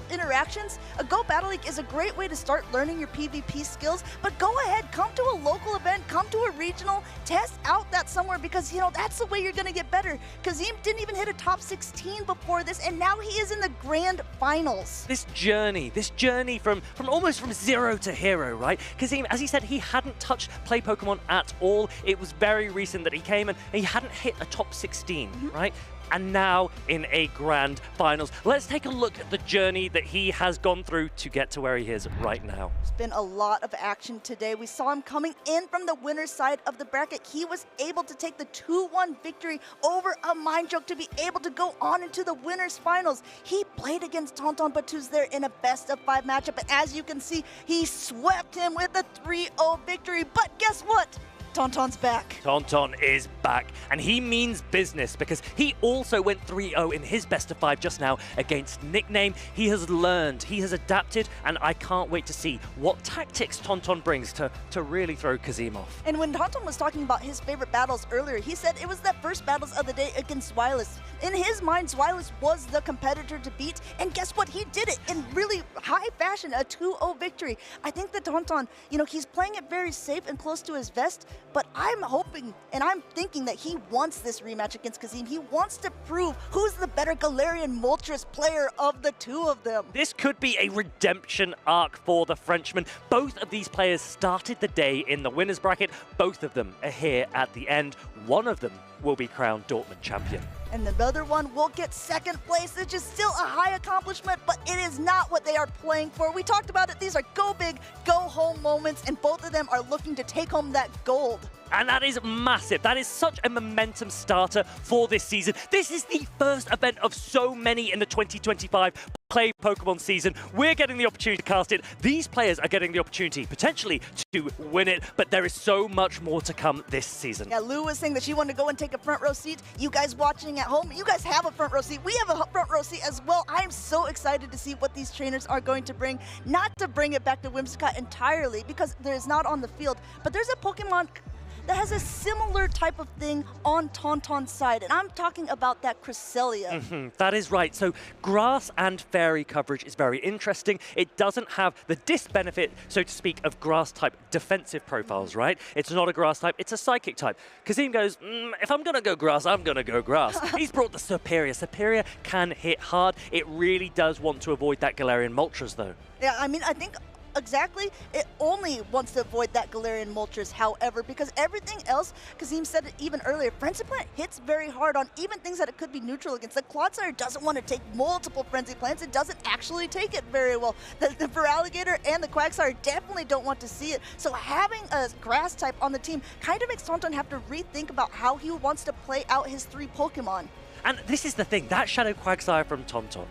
interactions, a Go Battle League is a great way to start learning your PvP skills, but go ahead, come to a local event, come to a regional, test out that somewhere because, you know, that's the way you're going to get better. Kazim didn't even hit a top 16 before this and now he is in the grand finals. This journey from almost from zero to hero, right? Kazim, as he said, he hadn't touched play Pokemon at all. It was very recent that he came and he hadn't hit a top 16, right? And now in a grand finals. Let's take a look at the journey that he has gone through to get to where he is right now. There's been a lot of action today. We saw him coming in from the winner's side of the bracket. He was able to take the 2-1 victory over a Mind Joke to be able to go on into the winner's finals. He played against Tonton Batuz there in a best-of-5 matchup, and as you can see, he swept him with a 3-0 victory. But guess what? Tonton's back. Tonton is back, and he means business because he also went 3-0 in his best of 5 just now against Nickname. He has learned, he has adapted, and I can't wait to see what tactics Tonton brings to really throw Kazim off. And when Tonton was talking about his favorite battles earlier, he said it was the first battles of the day against Zweilous. In his mind, Zweilous was the competitor to beat, and guess what? He did it in really high fashion, a 2-0 victory. I think that Tonton, you know, he's playing it very safe and close to his vest, but I'm hoping and I'm thinking that he wants this rematch against Kazim. He wants to prove who's the better Galarian Moltres player of the two of them. This could be a redemption arc for the Frenchman. Both of these players started the day in the winner's bracket. Both of them are here at the end. One of them will be crowned Dortmund champion. And the other one will get second place, which is still a high accomplishment, but it is not what they are playing for. We talked about it. These are go big, go home moments, and both of them are looking to take home that gold. And that is massive. That is such a momentum starter for this season. This is the first event of so many in the 2025 Play Pokemon season. We're getting the opportunity to cast it. These players are getting the opportunity, potentially, to win it, but there is so much more to come this season. Yeah, Lou was saying that she wanted to go and take a front row seat. You guys watching at home, you guys have a front row seat. We have a front row seat as well. I am so excited to see what these trainers are going to bring. Not to bring it back to Whimsicott entirely, because there's not on the field, but there's a Pokemon that has a similar type of thing on Tauntaun's side, and I'm talking about that Cresselia. That is right. So grass and fairy coverage is very interesting. It doesn't have the disbenefit, so to speak, of grass type defensive profiles, right? It's not a grass type, it's a psychic type. Kazim goes, if I'm gonna go grass, I'm gonna go grass. He's brought the Superior. Superior can hit hard. It really does want to avoid that Galarian Moltres though. Yeah, I mean, I think exactly, it only wants to avoid that Galarian Moltres, however, because everything else, Kazim said it even earlier, Frenzy Plant hits very hard on even things that it could be neutral against. The Clodsire doesn't want to take multiple Frenzy Plants, it doesn't actually take it very well. The Feraligatr and the Quagsire definitely don't want to see it, so having a grass type on the team kind of makes Tauntaun have to rethink about how he wants to play out his 3 Pokemon. And this is the thing, that Shadow Quagsire from Tauntaun,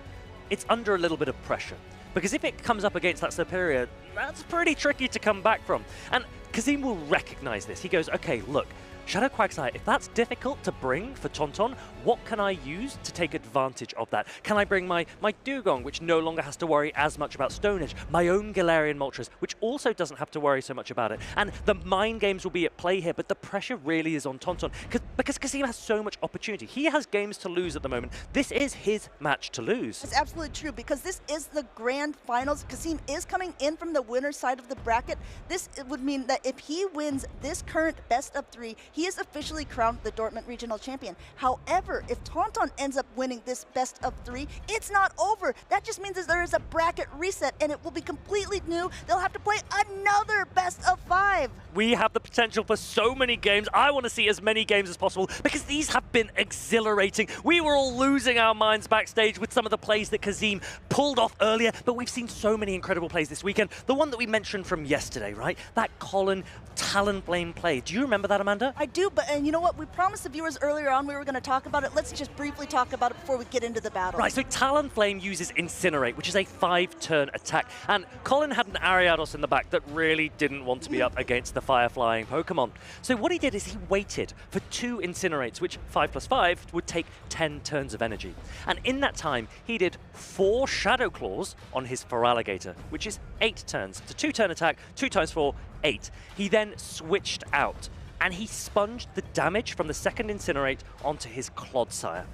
it's under a little bit of pressure. Because if it comes up against that Superior, that's pretty tricky to come back from. And Kazim will recognize this. He goes, okay, look, Shadow Quagsire, if that's difficult to bring for Tauntaun, what can I use to take advantage of that? Can I bring my Dugong, which no longer has to worry as much about Stone Edge, my own Galarian Moltres, which also doesn't have to worry so much about it? And the mind games will be at play here, but the pressure really is on Tauntaun because Kazim has so much opportunity. He has games to lose at the moment. This is his match to lose. It's absolutely true, because this is the grand finals. Kazim is coming in from the winner's side of the bracket. This would mean that if he wins this current best of 3, he is officially crowned the Dortmund Regional Champion. However, if Tauntaun ends up winning this best of 3, it's not over. That just means that there is a bracket reset, and it will be completely new. They'll have to play another best of 5. We have the potential for so many games. I want to see as many games as possible because these have been exhilarating. We were all losing our minds backstage with some of the plays that Kazim pulled off earlier, but we've seen so many incredible plays this weekend. The one that we mentioned from yesterday, right? That Colin Talonflame play. Do you remember that, Amanda? I do, and you know what? We promised the viewers earlier on we were going to talk about it. Let's just briefly talk about it before we get into the battle. Right, so Talonflame uses Incinerate, which is a 5-turn attack. And Colin had an Ariados in the back that really didn't want to be up against the fire-flying Pokemon. So what he did is he waited for 2 Incinerates, which 5 + 5 would take 10 turns of energy. And in that time, he did 4 Shadow Claws on his Feraligatr, which is 8 turns. It's a 2-turn attack, 2 times 4, 8. He then switched out, and he sponged the damage from the second Incinerate onto his Clodsire.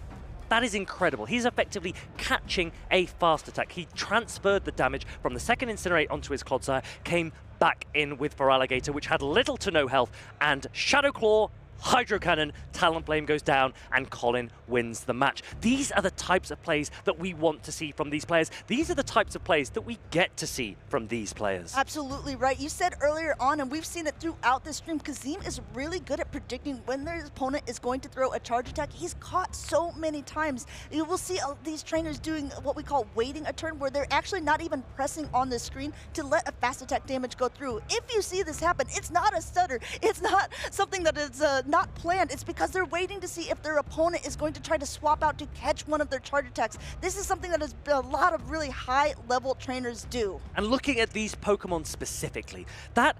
That is incredible. He's effectively catching a fast attack. He transferred the damage from the second Incinerate onto his Clodsire, came back in with Feraligatr, which had little to no health, and Shadow Claw, Hydro Cannon, Talonflame goes down, and Colin wins the match. These are the types of plays that we want to see from these players. These are the types of plays that we get to see from these players. Absolutely right. You said earlier on, and we've seen it throughout this stream, Kazim is really good at predicting when their opponent is going to throw a charge attack. He's caught so many times. You will see these trainers doing what we call waiting a turn, where they're actually not even pressing on the screen to let a fast attack damage go through. If you see this happen, it's not a stutter. It's not something that is not planned. It's because they're waiting to see if their opponent is going to try to swap out to catch one of their charge attacks. This is something that a lot of really high-level trainers do. And looking at these Pokemon specifically, that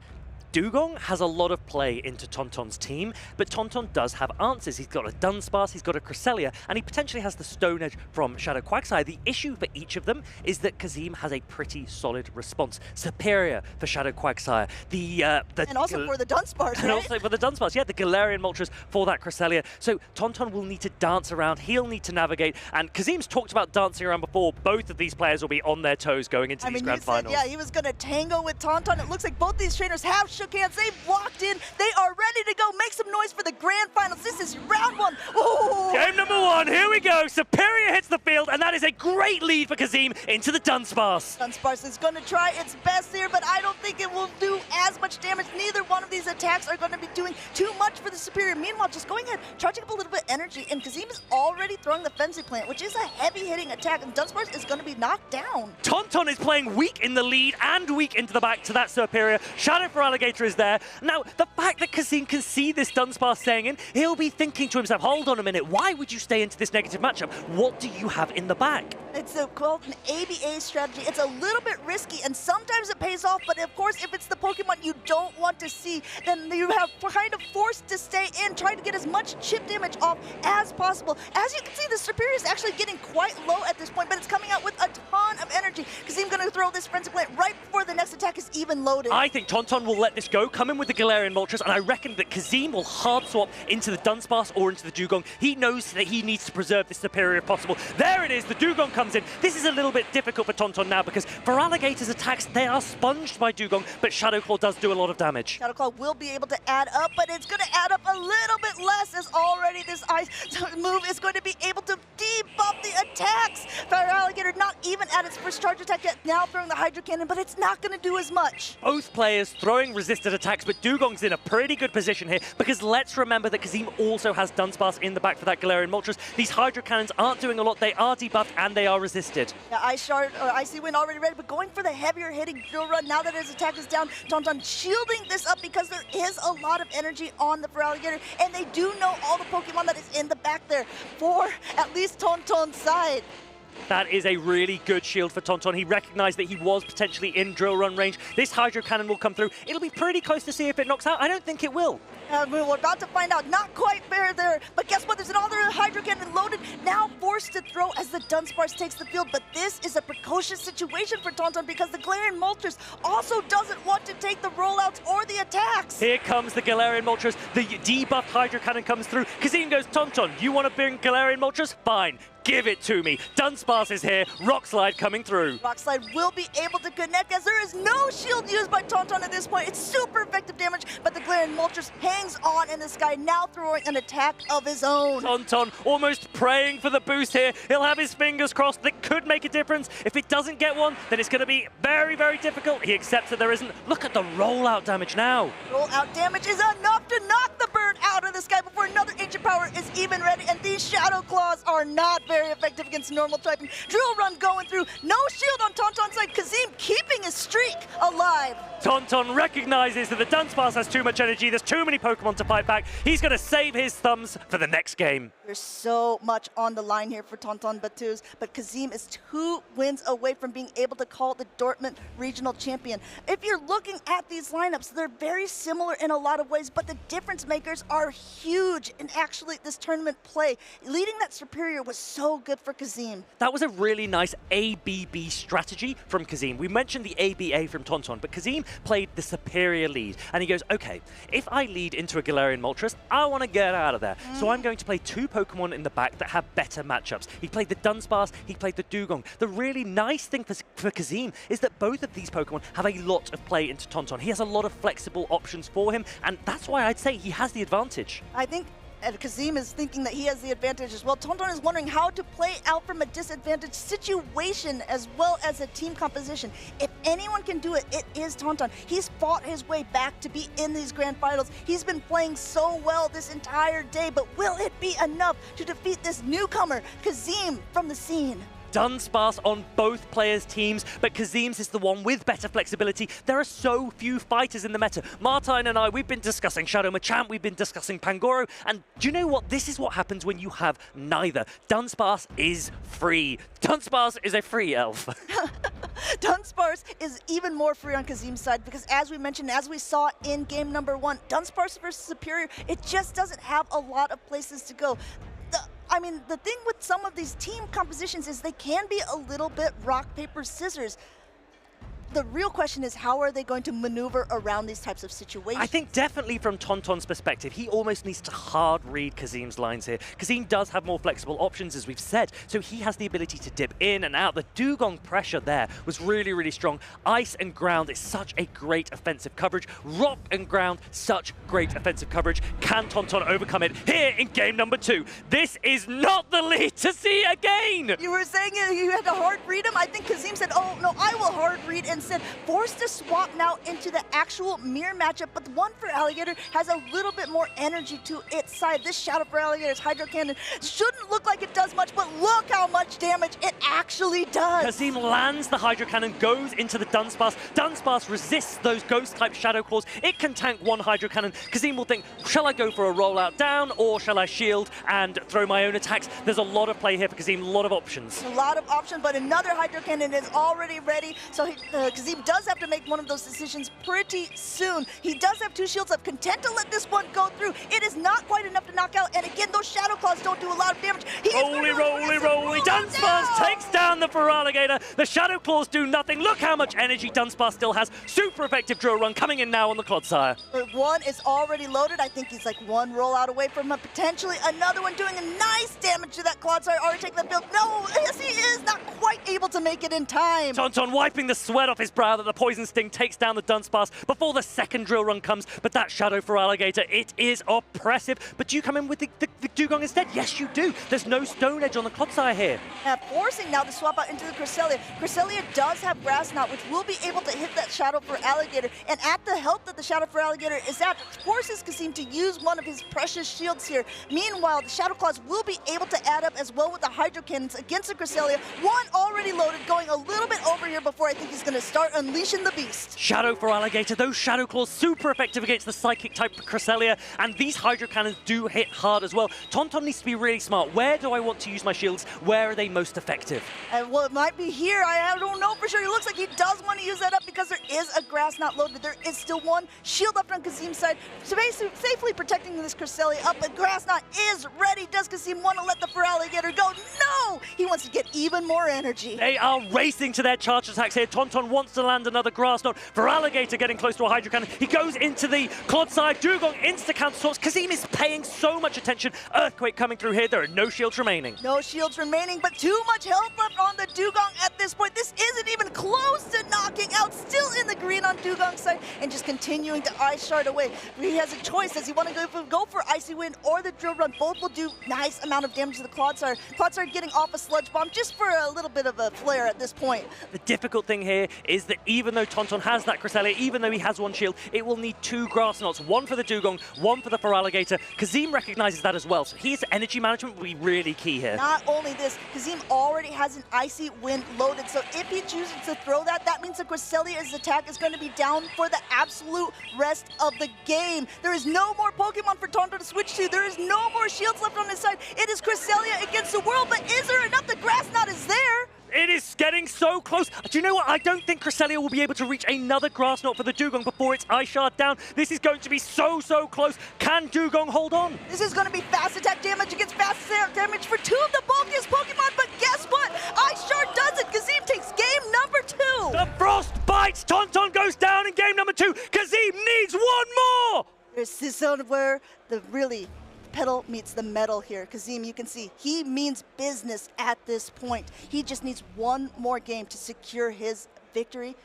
Dugong has a lot of play into Tauntaun's team, but Tauntaun does have answers. He's got a Dunsparce, he's got a Cresselia, and he potentially has the Stone Edge from Shadow Quagsire. The issue for each of them is that Kazim has a pretty solid response. Superior for Shadow Quagsire. And also for the Dunsparce, And also for the Dunsparce, yeah, the Galarian Moltres for that Cresselia. So Tauntaun will need to dance around, he'll need to navigate, and Kazim's talked about dancing around before. Both of these players will be on their toes going into these grand finals. Yeah, he was going to tango with Tauntaun. It looks like both these trainers have shook hands. They've walked in. They are ready to go. Make some noise for the grand finals. This is round 1. Ooh. Game number 1. Here we go. Superior hits the field, and that is a great lead for Kazim into the Dunsparce. Dunsparce is going to try its best here, but I don't think it will do as much damage. Neither one of these attacks are going to be doing too much for the Superior. Meanwhile, just going ahead, charging up a little bit of energy, and Kazim is already throwing the Frenzy Plant, which is a heavy-hitting attack, and Dunsparce is going to be knocked down. Tauntaun is playing weak in the lead and weak into the back to that Superior. Shadow Feraligatr is there. Now, the fact that Kazim can see this Dunsparce staying in, he'll be thinking to himself, hold on a minute, why would you stay into this negative matchup? What do you have in the back? It's called an ABA strategy. It's a little bit risky, and sometimes it pays off, but of course, if it's the Pokemon you don't want to see, then you have kind of forced to stay in, trying to get as much chip damage off as possible. As you can see, the Superior is actually getting quite low at this point, but it's coming out with a ton of energy. Kazim going to throw this Frenzy Plant right before the next attack is even loaded. I think Tauntaun will let this go, come in with the Galarian Moltres, and I reckon that Kazim will hard swap into the Dunsparce or into the Dugong. He knows that he needs to preserve this Superior if possible. There it is, the Dugong comes in. This is a little bit difficult for Tauntaun now because Feraligator's attacks, they are sponged by Dugong, but Shadow Claw does do a lot of damage. Shadow Claw will be able to add up, but it's going to add up a little bit less, as already this ice move is going to be able to debuff the attacks. Feraligator not even at its first charge attack yet, now throwing the Hydro Cannon, but it's not going to do as much. Both players throwing resisted attacks, but Dugong's in a pretty good position here because let's remember that Kazim also has Dunsparce in the back for that Galarian Moltres. These Hydro Cannons aren't doing a lot, they are debuffed and they are resisted. Yeah, Icy Wind already ready, but going for the heavier hitting drill run now that his attack is down. Tauntaun shielding this up because there is a lot of energy on the Feraligatr, and they do know all the Pokemon that is in the back there for at least Tauntaun's side. That is a really good shield for Tauntaun. He recognized that he was potentially in drill run range. This Hydro Cannon will come through. It'll be pretty close to see if it knocks out. I don't think it will. We're about to find out. Not quite fair there. But guess what? There's another Hydro Cannon loaded. Now forced to throw as the Dunsparce takes the field. But this is a precocious situation for Tauntaun because the Galarian Moltres also doesn't want to take the rollouts or the attacks. Here comes the Galarian Moltres. The debuffed Hydro Cannon comes through. Kazim goes, Tauntaun, you want to bring Galarian Moltres? Fine. Give it to me. Dunsparce is here. Rock Slide coming through. Rock Slide will be able to connect as there is no shield used by Tauntaun at this point. It's super effective damage, but the Galarian Moltres hangs on in the sky, now throwing an attack of his own. Tauntaun almost praying for the boost here. He'll have his fingers crossed. That could make a difference. If it doesn't get one, then it's going to be very, very difficult. He accepts that there isn't. Look at the rollout damage now. Rollout damage is enough to knock the bird out of the sky before another Ancient Power is even ready, and these Shadow Claws are not very effective against normal typing. Drill Run going through. No shield on Tauntaun's side. Kazim keeping his streak alive. Tauntaun recognizes that the Dunsparce has too much energy. There's too many Pokemon to fight back. He's going to save his thumbs for the next game. There's so much on the line here for Tauntaun Batuz, but Kazim is 2 wins away from being able to call the Dortmund Regional Champion. If you're looking at these lineups, they're very similar in a lot of ways, but the difference makers are huge in actually this tournament play. Leading that Superior was so good for Kazim. That was a really nice ABB strategy from Kazim. We mentioned the ABA from Tauntaun, but Kazim played the Superior lead, and he goes, okay, if I lead into a Galarian Moltres, I want to get out of there. So I'm going to play 2 Pokemon in the back that have better matchups. He played the Dunsparce, he played the Dugong. The really nice thing for Kazim is that both of these Pokemon have a lot of play into Tauntaun. He has a lot of flexible options for him, and that's why I'd say he has the advantage. I think Kazim is thinking that he has the advantage as well. Tauntaun is wondering how to play out from a disadvantaged situation as well as a team composition. If anyone can do it, it is Tauntaun. He's fought his way back to be in these grand finals. He's been playing so well this entire day, but will it be enough to defeat this newcomer, Kazim from the scene? Dunsparce on both players' teams, but Kazim's is the one with better flexibility. There are so few fighters in the meta. Martine and I, we've been discussing Shadow Machamp, we've been discussing Pangoro, and do you know what? This is what happens when you have neither. Dunsparce is free. Dunsparce is a free elf. Dunsparce is even more free on Kazim's side because, as we mentioned, as we saw in game number 1, Dunsparce versus Superior, it just doesn't have a lot of places to go. I mean, the thing with some of these team compositions is they can be a little bit rock, paper, scissors. The real question is, how are they going to maneuver around these types of situations? I think definitely from Tauntaun's perspective, he almost needs to hard read Kazim's lines here. Kazim does have more flexible options, as we've said, so he has the ability to dip in and out. The Dugong pressure there was really, really strong. Ice and ground is such a great offensive coverage. Rock and ground, such great offensive coverage. Can Tauntaun overcome it here in game number 2? This is not the lead to see again! You were saying you had to hard read him? I think Kazim said, oh, no, I will hard read, and said, forced to swap now into the actual mirror matchup, but the one for Alligator has a little bit more energy to its side. This Shadow for Alligator's Hydro Cannon shouldn't look like it does much, but look how much damage it actually does. Kazim lands the Hydro Cannon, goes into the Dunsparce. Dunsparce resists those Ghost-type Shadow Claws. It can tank one Hydro Cannon. Kazim will think, shall I go for a rollout down, or shall I shield and throw my own attacks? There's a lot of play here for Kazim, a lot of options. A lot of options, but another Hydro Cannon is already ready, so Kazim does have to make one of those decisions pretty soon. He does have 2 shields up, content to let this one go through. It is not quite enough to knock out, and again, those Shadow Claws don't do a lot of damage. Roly. Dunsparce takes down the Feraligatr. The Shadow Claws do nothing. Look how much energy Dunsparce still has. Super effective drill run coming in now on the Clodsire. One is already loaded. I think he's like 1 rollout away from potentially another one doing a nice damage to that Clodsire. Already taking the build. No, yes, he is not quite able to make it in time. Tauntaun wiping the sweat off his brow that the Poison Sting takes down the Dunsparce before the second drill run comes, but that Shadow Feraligatr, it is oppressive. But do you come in with the Dugong instead? Yes, you do. There's no Stone Edge on the Clodsire here. Forcing now to swap out into the Cresselia. Cresselia does have Grass Knot, which will be able to hit that Shadow Feraligatr, and at the help that the Shadow Feraligatr is at, forces Kazim to use one of his precious shields here. Meanwhile, the Shadow Claws will be able to add up as well with the Hydro Cannons against the Cresselia. One already loaded, going a little bit over here before I think he's going to start unleashing the beast. Shadow for Alligator, those Shadow Claws super effective against the Psychic type Cresselia, and these Hydro Cannons do hit hard as well. Tauntaun needs to be really smart. Where do I want to use my shields? Where are they most effective? Well, it might be here. I don't know for sure. He looks like he does want to use that up because there is a Grass Knot loaded. There is still one shield left on Kazim's side. So basically, safely protecting this Cresselia up, but Grass Knot is ready. Does Kazim want to let the Feraligatr go? No! He wants to get even more energy. They are racing to their charge attacks here. Tauntaun wants to land another Grass Knot. Feraligatr getting close to a Hydro Cannon. He goes into the Clod side. Dugong insta-counter sorts. Kazim is paying so much attention. Earthquake coming through here. There are no shields remaining. No shields remaining, but too much health left on the Dugong at this point. This isn't even close to knocking out. Still in the green on Dugong's side and just continuing to Ice Shard away. He has a choice. Does he want to go for Icy Wind or the Drill Run? Both will do nice amount of damage to the Clodsire. Clodsire getting off a Sludge Bomb just for a little bit of a flare at this point. The difficult thing here is that even though Tauntaun has that Cresselia, even though he has one shield, it will need two Grass Knots, one for the Dugong, one for the Feraligatr. Kazim recognizes that as well, so his energy management will be really key here. Not only this, Kazim already has an Icy Wind loaded, so if he chooses to throw that, that means the Cresselia's attack is going to be down for the absolute rest of the game. There is no more Pokemon for Tauntaun to switch to. There is no more shields left on his side. It is Cresselia against the world, but is there enough? The Grass Knot is there. It is getting so close. Do you know what? I don't think Cresselia will be able to reach another Grass Knot for the Dugong before it's Ice Shard down. This is going to be so close. Can Dugong hold on? This is going to be fast attack damage against fast damage for two of the bulkiest Pokemon, but guess what? Ice Shard does it. Kazim takes game number 2. The Frost bites. Tauntaun goes down in game number 2. Kazim needs one more. This is where the really pedal meets the metal here. Kazim, you can see, he means business at this point. He just needs one more game to secure his victory.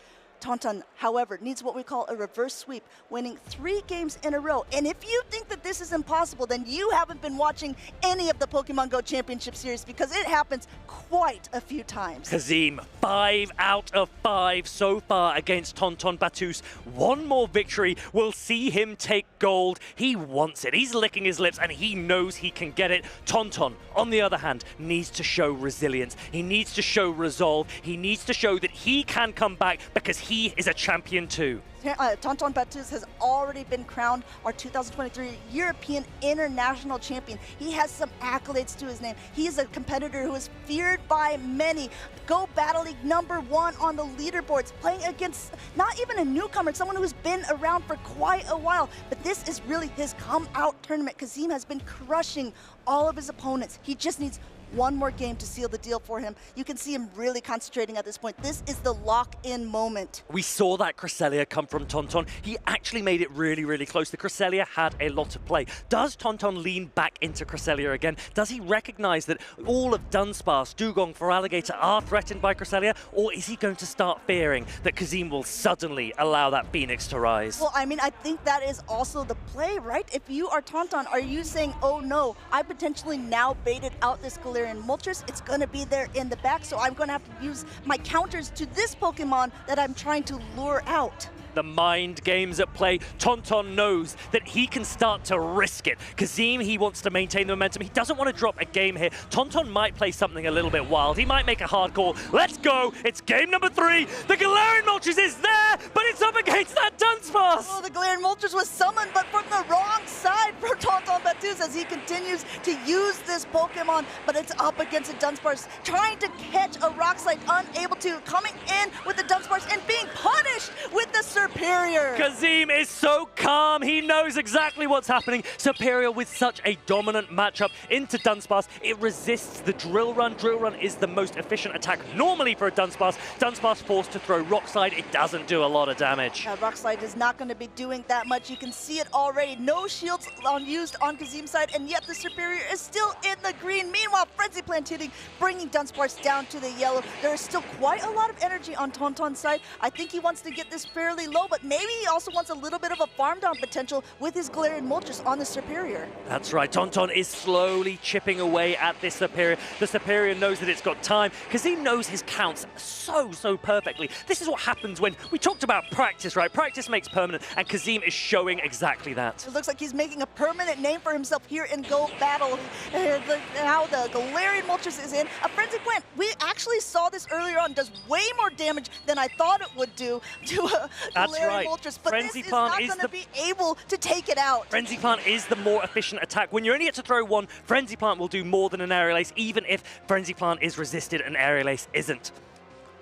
Tauntaun, however, needs what we call a reverse sweep, winning 3 games in a row. And if you think that this is impossible, then you haven't been watching any of the Pokemon Go Championship Series because it happens quite a few times. Kazim, 5 out of 5 so far against Tauntaun Battus. One more victory will see him take gold. He wants it. He's licking his lips and he knows he can get it. Tauntaun, on the other hand, needs to show resilience. He needs to show resolve. He needs to show that he can come back because he is a champion too. Tauntaun Battus has already been crowned our 2023 European International Champion. He has some accolades to his name. He is a competitor who is feared by many. Go Battle League #1 on the leaderboards, playing against not even a newcomer, someone who's been around for quite a while. But this is really his come-out tournament. Kazim has been crushing all of his opponents. He just needs one more game to seal the deal for him. You can see him really concentrating at this point. This is the lock-in moment. We saw that Cresselia come from Tauntaun. He actually made it really close. The Cresselia had a lot of play. Does Tauntaun lean back into Cresselia again? Does he recognize that all of Dunsparce, Dugong, Feraligatr are threatened by Cresselia? Or is he going to start fearing that Kazim will suddenly allow that Phoenix to rise? Well, I mean, I think that is also the play, right? If you are Tauntaun, are you saying, oh no, I potentially now baited out this Galarian Moltres, it's going to be there in the back, so I'm going to have to use my counters to this Pokemon that I'm trying to lure out. The mind games at play. Tauntaun knows that he can start to risk it. Kazim, he wants to maintain the momentum. He doesn't want to drop a game here. Tauntaun might play something a little bit wild. He might make a hard call. Let's go. It's game number 3. The Galarian Moltres is there, but it's up against that Dunsparce. Oh, the Galarian Moltres was summoned, but from the wrong side for Tauntaun Battus as he continues to use this Pokemon, but it's up against a Dunsparce, trying to catch a Rock Slide, unable to, coming in with the Dunsparce and being punished with the Superior. Kazim is so calm. He knows exactly what's happening. Superior with such a dominant matchup into Dunsparce. It resists the Drill Run. Drill Run is the most efficient attack normally for a Dunsparce. Dunsparce forced to throw Rock Slide. It doesn't do a lot of damage. Rock Slide is not going to be doing that much. You can see it already. No shields used on Kazim's side, and yet the Superior is still in the green. Meanwhile, Frenzy Plant hitting, bringing Dunsparce down to the yellow. There is still quite a lot of energy on Tauntaun's side. I think he wants to get this fairly low, but maybe he also wants a little bit of a farm down potential with his Galarian Moltres on the Superior. That's right. Tauntaun is slowly chipping away at this Superior. The Superior knows that it's got time because he knows his counts so perfectly. This is what happens when we talked about practice, right? Practice makes permanent, and Kazim is showing exactly that. It looks like he's making a permanent name for himself himself here in Go Battle. Now the Galarian Moltres is in. A Frenzy Plant, we actually saw this earlier on, does way more damage than I thought it would do to a Galarian Moltres, but Frenzy this is Plant not going to be able to take it out. Frenzy Plant is the more efficient attack. When you only get to throw one, Frenzy Plant will do more than an Aerial Ace, even if Frenzy Plant is resisted and Aerial Ace isn't.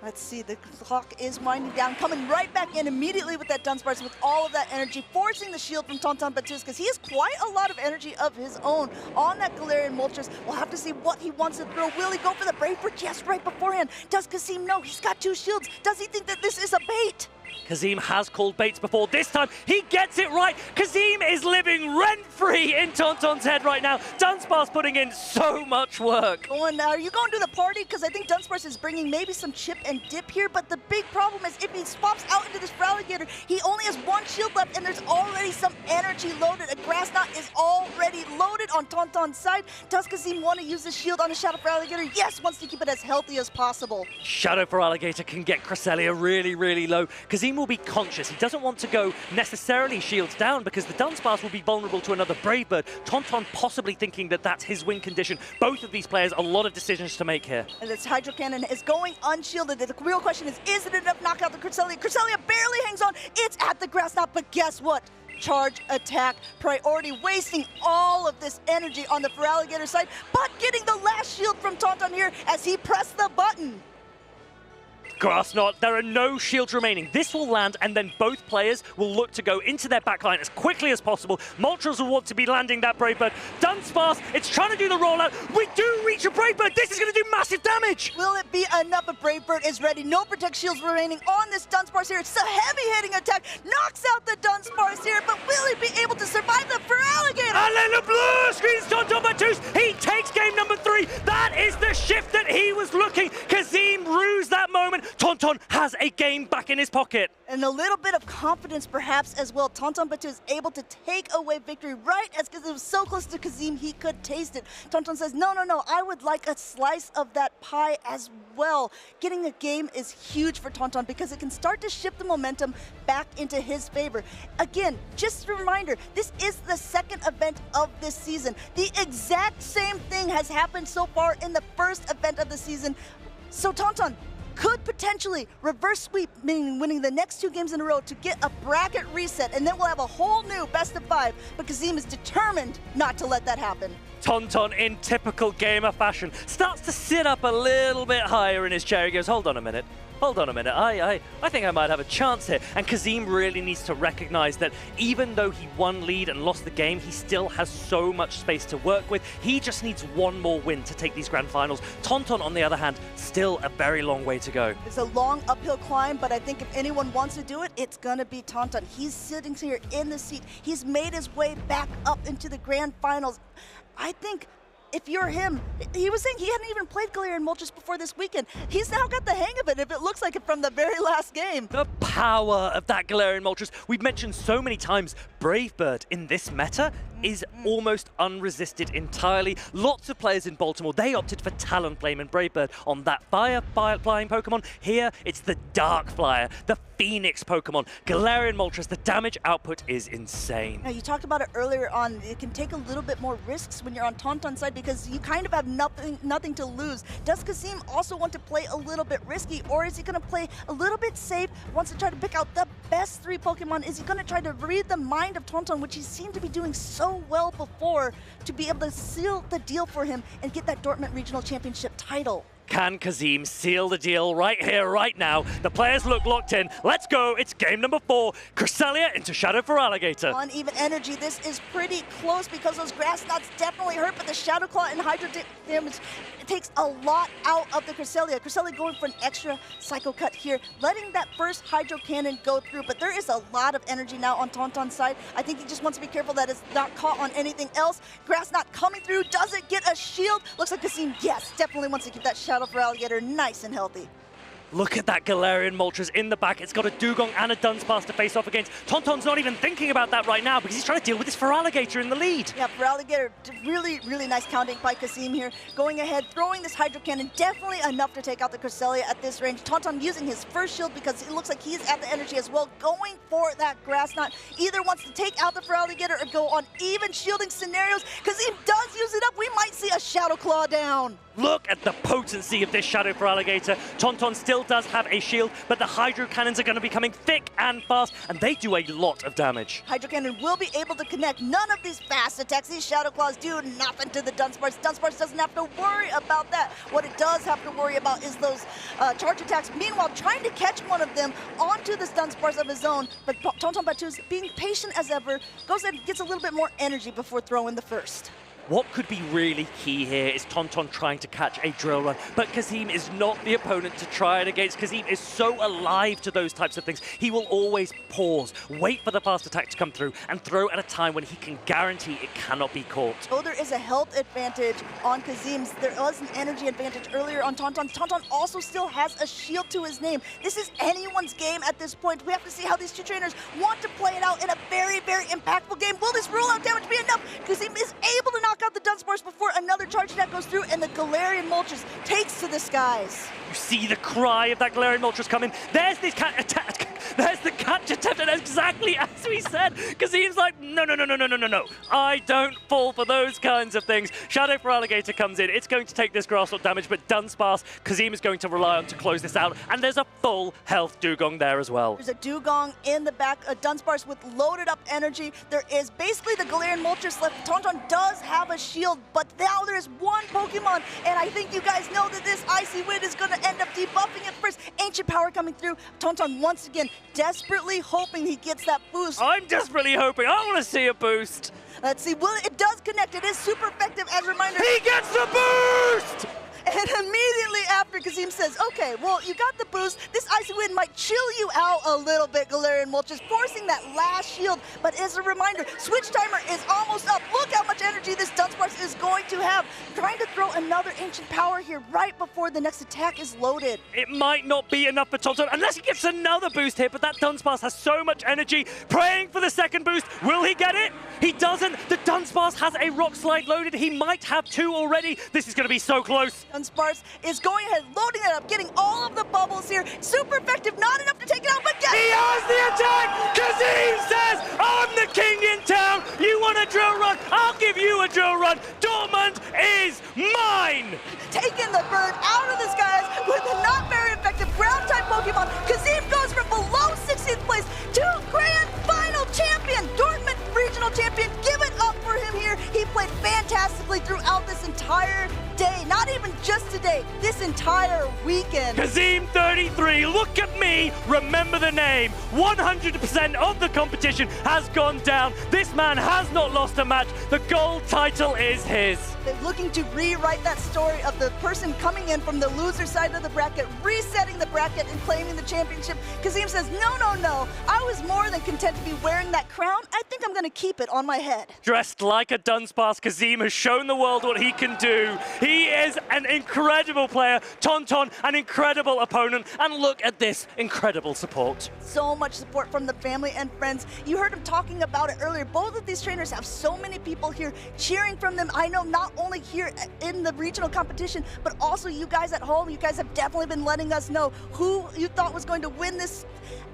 Let's see, the clock is winding down, coming right back in immediately with that Dunsparce with all of that energy, forcing the shield from Tonton Battus because he has quite a lot of energy of his own on that Galarian Moltres. We'll have to see what he wants to throw. Will he go for the Brave Bird? Yes, right beforehand. Does Kasim know? He's got 2 shields. Does he think that this is a bait? Kazim has called baits before. This time, he gets it right. Kazim is living rent-free in Tonton's head right now. Dunsparce putting in so much work. Are you going to the party? Because I think Dunsparce is bringing maybe some chip and dip here, but the big problem is if he swaps out into this Feraligatr, he only has 1 shield left, and there's already some energy loaded. A Grass Knot is already loaded on Tonton's side. Does Kazim want to use the shield on the Shadow Feraligatr? Yes, wants to keep it as healthy as possible. Shadow Feraligatr can get Cresselia really, really low. Kazim will be conscious. He doesn't want to go necessarily shields down because the Dunsparce will be vulnerable to another Brave Bird. Tonton possibly thinking that that's his win condition. Both of these players, a lot of decisions to make here. And this Hydro Cannon is going unshielded. The real question is it enough to knock out the Cresselia? Cresselia barely hangs on. It's at the Grass Knot, but guess what? Charge attack priority, wasting all of this energy on the Feraligatr side, but getting the last shield from Tonton here as he pressed the button. Grass Knot, there are no shields remaining. This will land, and then both players will look to go into their backline as quickly as possible. Moltres will want to be landing that Brave Bird. Dunsparce, it's trying to do the rollout. We do reach a Brave Bird. This is going to do massive damage. Will it be enough? A Brave Bird is ready. No Protect Shields remaining on this Dunsparce here. It's a heavy-hitting attack. Knocks out the Dunsparce here, but will he be able to survive the Feraligatr? Alain Le Bleu screens Tonton Battus. He takes game number 3. That is the shift that he was looking. Kazim rues that moment. Tonton has a game back in his pocket. And a little bit of confidence perhaps as well. Tonton Battus is able to take away victory right as it was so close to Kazim he could taste it. Tonton says, no, I would like a slice of that pie as well. Getting a game is huge for Tonton because it can start to shift the momentum back into his favor. Again, just a reminder, this is the 2nd event of this season. The exact same thing has happened so far in the 1st event of the season. So Tonton could potentially reverse sweep, meaning winning the next 2 games in a row to get a bracket reset, and then we'll have a whole new best of 5. But Kazim is determined not to let that happen. Tonton, in typical gamer fashion, starts to sit up a little bit higher in his chair. He goes, hold on a minute. I think I might have a chance here. And Kazim really needs to recognize that even though he won lead and lost the game, he still has so much space to work with. He just needs 1 more win to take these grand finals. Tonton, on the other hand, still a very long way to go. It's a long uphill climb, but I think if anyone wants to do it, it's gonna be Tonton. He's sitting here in the seat. He's made his way back up into the grand finals. I think if you're him, he was saying he hadn't even played Galarian Moltres before this weekend. He's now got the hang of it, if it looks like it from the very last game. The power of that Galarian Moltres. We've mentioned so many times, Brave Bird in this meta is almost unresisted entirely. Lots of players in Baltimore, they opted for Talonflame and Brave Bird on that fire flying Pokemon. Here, it's the Dark Flyer, the Phoenix Pokemon. Galarian Moltres, the damage output is insane. Now, you talked about it earlier on. It can take a little bit more risks when you're on Tonton's side because you kind of have nothing to lose. Does Kazim also want to play a little bit risky, or is he going to play a little bit safe, wants to try to pick out the best 3 Pokemon? Is he going to try to read the mind of Tonton, which he seemed to be doing so well before, to be able to seal the deal for him and get that Dortmund Regional Championship title? Can Kazim seal the deal right here, right now? The players look locked in. Let's go. It's game number 4. Cresselia into Shadow Feraligatr. Uneven energy. This is pretty close because those Grass Knots definitely hurt, but the Shadow Claw and Hydro damage, it takes a lot out of the Cresselia. Cresselia going for an extra Psycho Cut here, letting that first Hydro Cannon go through, but there is a lot of energy now on Tonton's side. I think he just wants to be careful that it's not caught on anything else. Grass Knot coming through. Does it get a shield? Looks like Kazim, yes, definitely wants to keep that Shadow Feraligatr nice and healthy. Look at that Galarian Moltres in the back. It's got a Dugong and a Dunsparce to face off against. Tauntaun's not even thinking about that right now because he's trying to deal with this Feraligatr in the lead. Yeah, Feraligatr, really, really nice counting by Kazim here. Going ahead, throwing this Hydro Cannon, definitely enough to take out the Cresselia at this range. Tauntaun using his first shield because it looks like he's at the energy as well, going for that Grass Knot. Either wants to take out the Feraligatr or go on even shielding scenarios. Kazim does use it up. We might see a Shadow Claw down. Look at the potency of this Shadow Feraligatr. Tauntaun still does have a shield, but the Hydro Cannons are going to be coming thick and fast, and they do a lot of damage. Hydro Cannon will be able to connect. None of these fast attacks, these Shadow Claws do nothing to the Dunsparce. Dunsparce doesn't have to worry about that. What it does have to worry about is those charge attacks. Meanwhile, trying to catch one of them onto this Dunsparce of his own, but Tauntaun Batuz, being patient as ever, goes and gets a little bit more energy before throwing the first. What could be really key here is Tauntaun trying to catch a Drill Run, but Kazim is not the opponent to try it against. Kazim is so alive to those types of things. He will always pause, wait for the fast attack to come through, and throw at a time when he can guarantee it cannot be caught. Though there is a health advantage on Kazim's, there was an energy advantage earlier on Tauntaun's. Tauntaun also still has a shield to his name. This is anyone's game at this point. We have to see how these two trainers want to play it out in a very, very impactful game. Will this rollout damage be enough? Kazim is able to knock out the Dunsparce before another charge attack goes through, and the Galarian Moltres takes to the skies. You see the cry of that Galarian Moltres coming. There's this catch attack. There's the catch attempt, and exactly as we said, Kazim's like, no. I don't fall for those kinds of things. Shadow Feraligatr comes in. It's going to take this Grass Knot damage, but Dunsparce, Kazim is going to rely on to close this out, and there's a full health Dugong there as well. There's a Dugong in the back, a Dunsparce with loaded up energy. There is basically the Galarian Moltres left. Tauntaun does have a shield, but now there's one Pokemon, and I think you guys know that this Icy Wind is going to end up debuffing it first. Ancient Power coming through. Tauntaun once again desperately hoping he gets that boost. I'm desperately hoping. I want to see a boost. Let's see. Well, it does connect. It is super effective as a reminder. He gets the boost! And immediately after, Kazim says, okay, well, you got the boost. This Icy Wind might chill you out a little bit, Galarian Moltres, forcing that last shield. But as a reminder, switch timer is almost up. Look how much energy this Dunsparce is going to have. Trying to throw another Ancient Power here right before the next attack is loaded. It might not be enough for Tauntaun unless he gets another boost here, but that Dunsparce has so much energy. Praying for the second boost. Will he get it? He doesn't. The Dunsparce has a Rock Slide loaded. He might have two already. This is going to be so close. Dunsparce is going ahead, loading it up, getting all of the bubbles here. Super effective, not enough to take it out, but yes! He has the attack! Kazim says, I'm the king in town! You want a drill run? I'll give you a drill run! Dortmund is mine! Taking the bird out of the skies with a not very effective ground-type Pokemon. Kazim goes from below 16th place to Grand Final Champion! Dortmund Regional Champion, give it up for him here. He played fantastically throughout this entire day, not even just today, this entire weekend. Kazim 33, look at me, remember the name. 100% of the competition has gone down. This man has not lost a match. The gold title is his. They're looking to rewrite that story of the person coming in from the loser side of the bracket, resetting the bracket and claiming the championship. Kazim says, no. I was more than content to be wearing that crown. I think I'm going to keep it on my head. Dressed like a Dunsparce, Kazim has shown the world what he can do. He is an incredible player. Tauntaun, an incredible opponent. And look at this incredible support. So much support from the family and friends. You heard him talking about it earlier. Both of these trainers have so many people here cheering from them. I know not only here in the regional competition, but also you guys at home. You guys have definitely been letting us know who you thought was going to win this.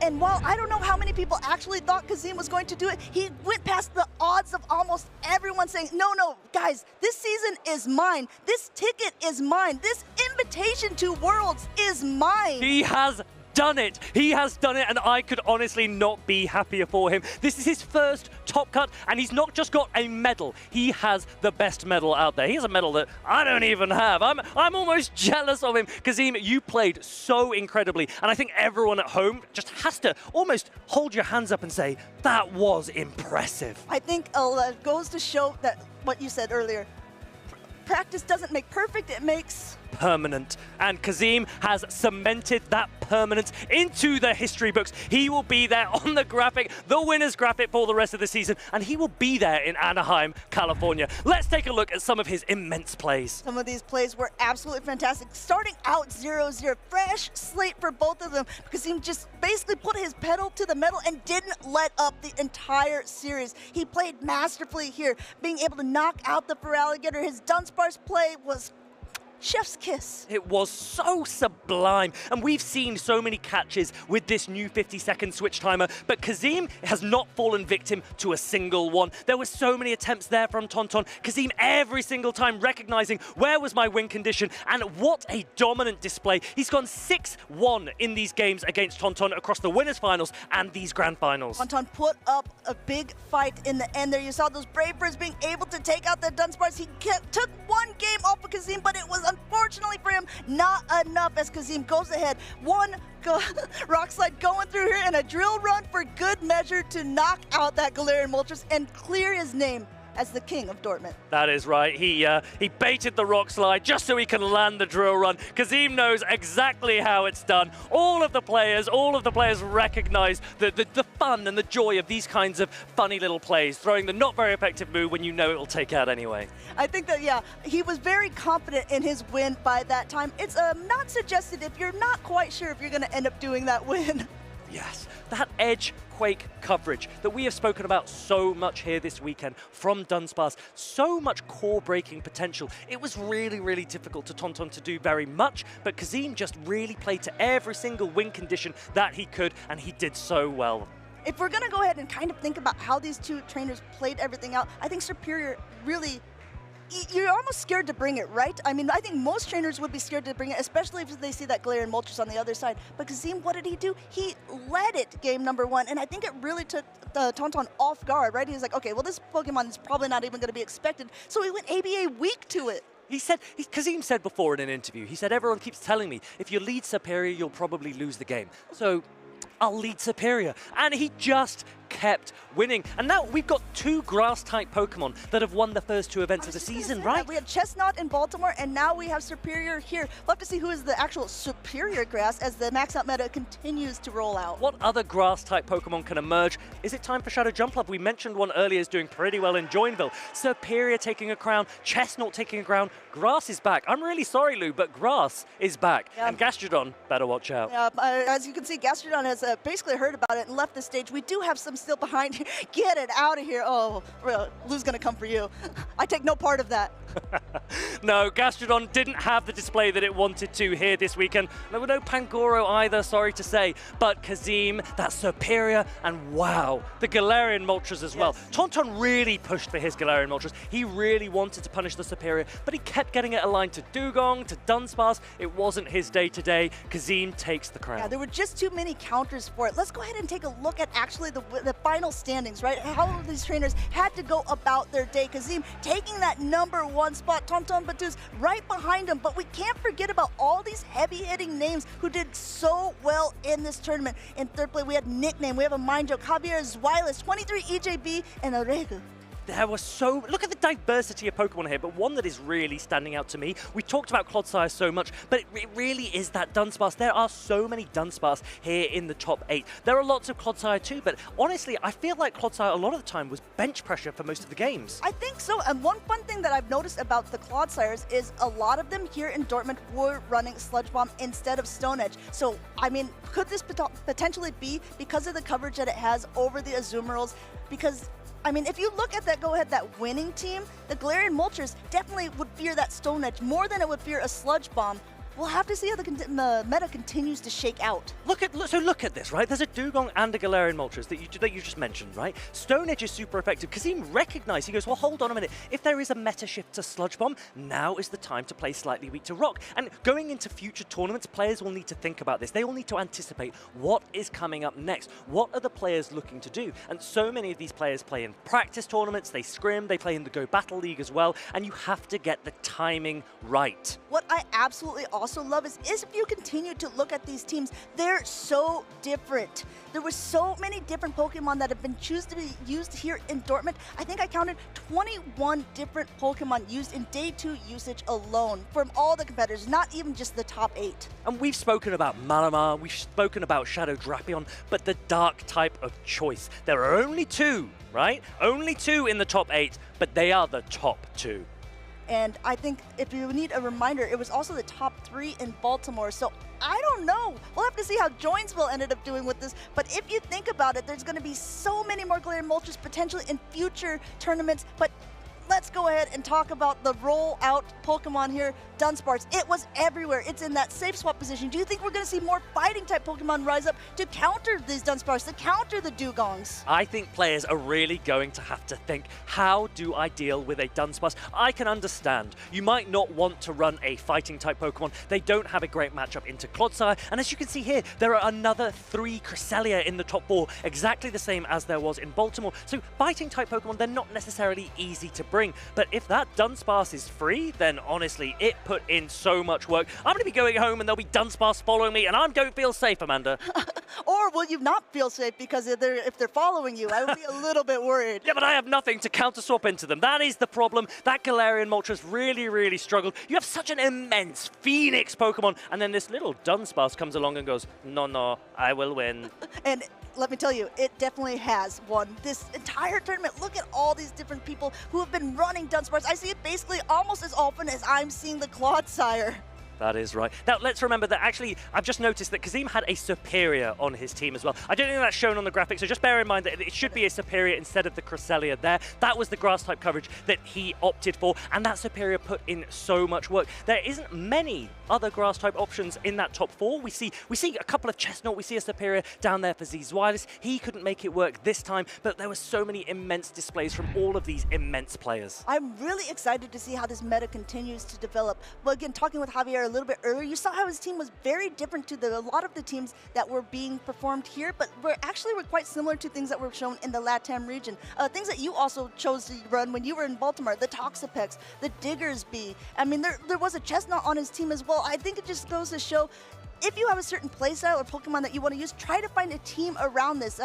And while I don't know how many people actually thought Kazim was going to do it, he went past the odds of almost everyone saying, no, guys, this season is mine. This ticket is mine. This invitation to Worlds is mine. He has done it. He has done it, and I could honestly not be happier for him. This is his first top cut, and he's not just got a medal. He has the best medal out there. He has a medal that I don't even have. I'm almost jealous of him. Kazim, you played so incredibly, and I think everyone at home just has to almost hold your hands up and say, that was impressive. I think it goes to show that what you said earlier, practice doesn't make perfect, it makes permanent. And Kazim has cemented that permanence into the history books. He will be there on the graphic, the winner's graphic for the rest of the season, and he will be there in Anaheim, California. Let's take a look at some of his immense plays. Some of these plays were absolutely fantastic. Starting out 0-0, fresh slate for both of them because he just basically put his pedal to the metal and didn't let up the entire series. He played masterfully here, being able to knock out the Feraligatr. His Dunsparce play was chef's kiss. It was so sublime, and we've seen so many catches with this new 50-second switch timer, but Kazim has not fallen victim to a single one. There were so many attempts there from Tonton. Kazim every single time recognizing where was my win condition, and what a dominant display. He's gone 6-1 in these games against Tonton across the winners finals and these grand finals. Tonton put up a big fight in the end there. You saw those Brave Birds being able to take out the Dunsparce. He took one game off of Kazim, but it was unfortunately for him not enough as Kazim goes ahead. One rock slide going through here and a drill run for good measure to knock out that Galarian Moltres and clear his name as the king of Dortmund. That is right. He baited the rock slide just so he can land the drill run. Kazim knows exactly how it's done. All of the players recognize the fun and the joy of these kinds of funny little plays, throwing the not very effective move when you know it will take out anyway. I think that, yeah, he was very confident in his win by that time. It's not suggested if you're not quite sure if you're going to end up doing that win. Yes, that edge quake coverage that we have spoken about so much here this weekend from Dunsparce, so much core breaking potential. It was really, really difficult to Tonton to do very much, but Kazim just really played to every single win condition that he could, and he did so well. If we're going to go ahead and kind of think about how these two trainers played everything out, I think Superior really, you're almost scared to bring it, right? I mean, I think most trainers would be scared to bring it, especially if they see that Galarian Moltres on the other side. But Kazim, what did he do? He led it game number one, and I think it really took Tonton off guard, right? He was like, okay, well, this Pokemon is probably not even going to be expected, so he went ABA weak to it. He said, Kazim said before in an interview, he said, everyone keeps telling me, if you lead Superior, you'll probably lose the game. So I'll lead Superior. And he just kept winning. And now we've got two grass-type Pokemon that have won the first two events of the season, right? We had Chestnut in Baltimore, and now we have Superior here. We'll have to see who is the actual superior grass as the max-out meta continues to roll out. What other grass-type Pokemon can emerge? Is it time for Shadow Jumpluff? We mentioned one earlier is doing pretty well in Joinville. Superior taking a crown, Chestnut taking a crown, Grass is back. I'm really sorry, Lou, but Grass is back. Yeah. And Gastrodon, better watch out. Yeah, as you can see, Gastrodon has basically heard about it and left the stage. We do have some still behind here. Get it out of here. Oh, Lou's going to come for you. I take no part of that. No, Gastrodon didn't have the display that it wanted to here this weekend. There were no Pangoro either, sorry to say. But Kazim, that's Superior, and wow, the Galarian Moltres as well. Tonton really pushed for his Galarian Moltres. He really wanted to punish the Superior, but he kept getting it aligned to Dugong, to Dunsparce. It wasn't his day today. Kazim takes the crown. Yeah, there were just too many counters for it. Let's go ahead and take a look at actually the final standings, right? How these trainers had to go about their day. Kazim taking that #1 spot, Tonton Batus right behind him, but we can't forget about all these heavy-hitting names who did so well in this tournament. In third place, we had Nickname, we have a Mind Joke, Javier Zweilis, 23 EJB, and Oregu. There was look at the diversity of Pokemon here, but one that is really standing out to me. We talked about Clodsire so much, but it really is that Dunsparce. There are so many Dunsparce here in the top 8. There are lots of Clodsire too, but honestly, I feel like Clodsire a lot of the time was bench pressure for most of the games. I think so, and one fun thing that I've noticed about the Clodsires is a lot of them here in Dortmund were running Sludge Bomb instead of Stone Edge. So, I mean, could this potentially be because of the coverage that it has over the Azumarill? Because I mean, if you look at that, that winning team, the Galarian Moltres definitely would fear that Stone Edge more than it would fear a Sludge Bomb. We'll have to see how the meta continues to shake out. Look at this, right? There's a Dugong and a Galarian Moltres that you just mentioned, right? Stone Edge is super effective. Kazim recognized, he goes, well, hold on a minute. If there is a meta shift to Sludge Bomb, now is the time to play slightly weak to Rock. And going into future tournaments, players will need to think about this. They will need to anticipate what is coming up next. What are the players looking to do? And so many of these players play in practice tournaments, they scrim, they play in the Go Battle League as well, and you have to get the timing right. What I absolutely also also love is if you continue to look at these teams, they're so different. There were so many different Pokemon that have been chosen to be used here in Dortmund. I think I counted 21 different Pokemon used in day 2 usage alone from all the competitors, not even just the top 8. And we've spoken about Malamar, we've spoken about Shadow Drapion, but the dark type of choice. There are only 2, right? Only 2 in the top 8, but they are the top 2. And I think if you need a reminder, it was also the top 3 in Baltimore. So I don't know. We'll have to see how Joinsville ended up doing with this. But if you think about it, there's going to be so many more Galarian Moltres potentially in future tournaments. But let's go ahead and talk about the rollout Pokemon here, Dunsparce. It was everywhere. It's in that safe swap position. Do you think we're going to see more fighting-type Pokemon rise up to counter these Dunsparce, to counter the Dugongs? I think players are really going to have to think, how do I deal with a Dunsparce? I can understand. You might not want to run a fighting-type Pokemon. They don't have a great matchup into Clodsire. And as you can see here, there are another 3 Cresselia in the top 4, exactly the same as there was in Baltimore. So fighting-type Pokemon, they're not necessarily easy to bring. But if that Dunsparce is free, then honestly, it put in so much work. I'm going to be going home and there'll be Dunsparce following me, and I don't feel safe, Amanda. Or will you not feel safe because if they're following you? I would be a little bit worried. Yeah, but I have nothing to counter-swap into them. That is the problem. That Galarian Moltres really, really struggled. You have such an immense Phoenix Pokemon, and then this little Dunsparce comes along and goes, no, I will win. And let me tell you, it definitely has won this entire tournament. Look at all these different people who have been running Dunsparce. I see it basically almost as often as I'm seeing the Clodsire. That is right. Now, let's remember that actually, I've just noticed that Kazim had a Superior on his team as well. I don't think that's shown on the graphic, so just bear in mind that it should be a Superior instead of the Cresselia there. That was the Grass-type coverage that he opted for, and that Superior put in so much work. There isn't many other Grass-type options in that top 4. We see a couple of Chestnut, we see a Superior down there for Z's Wireless. He couldn't make it work this time, but there were so many immense displays from all of these immense players. I'm really excited to see how this meta continues to develop. But again, talking with Javier a little bit earlier, you saw how his team was very different to a lot of the teams that were being performed here, but were quite similar to things that were shown in the LATAM region. Things that you also chose to run when you were in Baltimore, the Toxapex, the Diggersby. I mean, there was a Chestnut on his team as well. I think it just goes to show, if you have a certain playstyle or Pokemon that you want to use, try to find a team around this.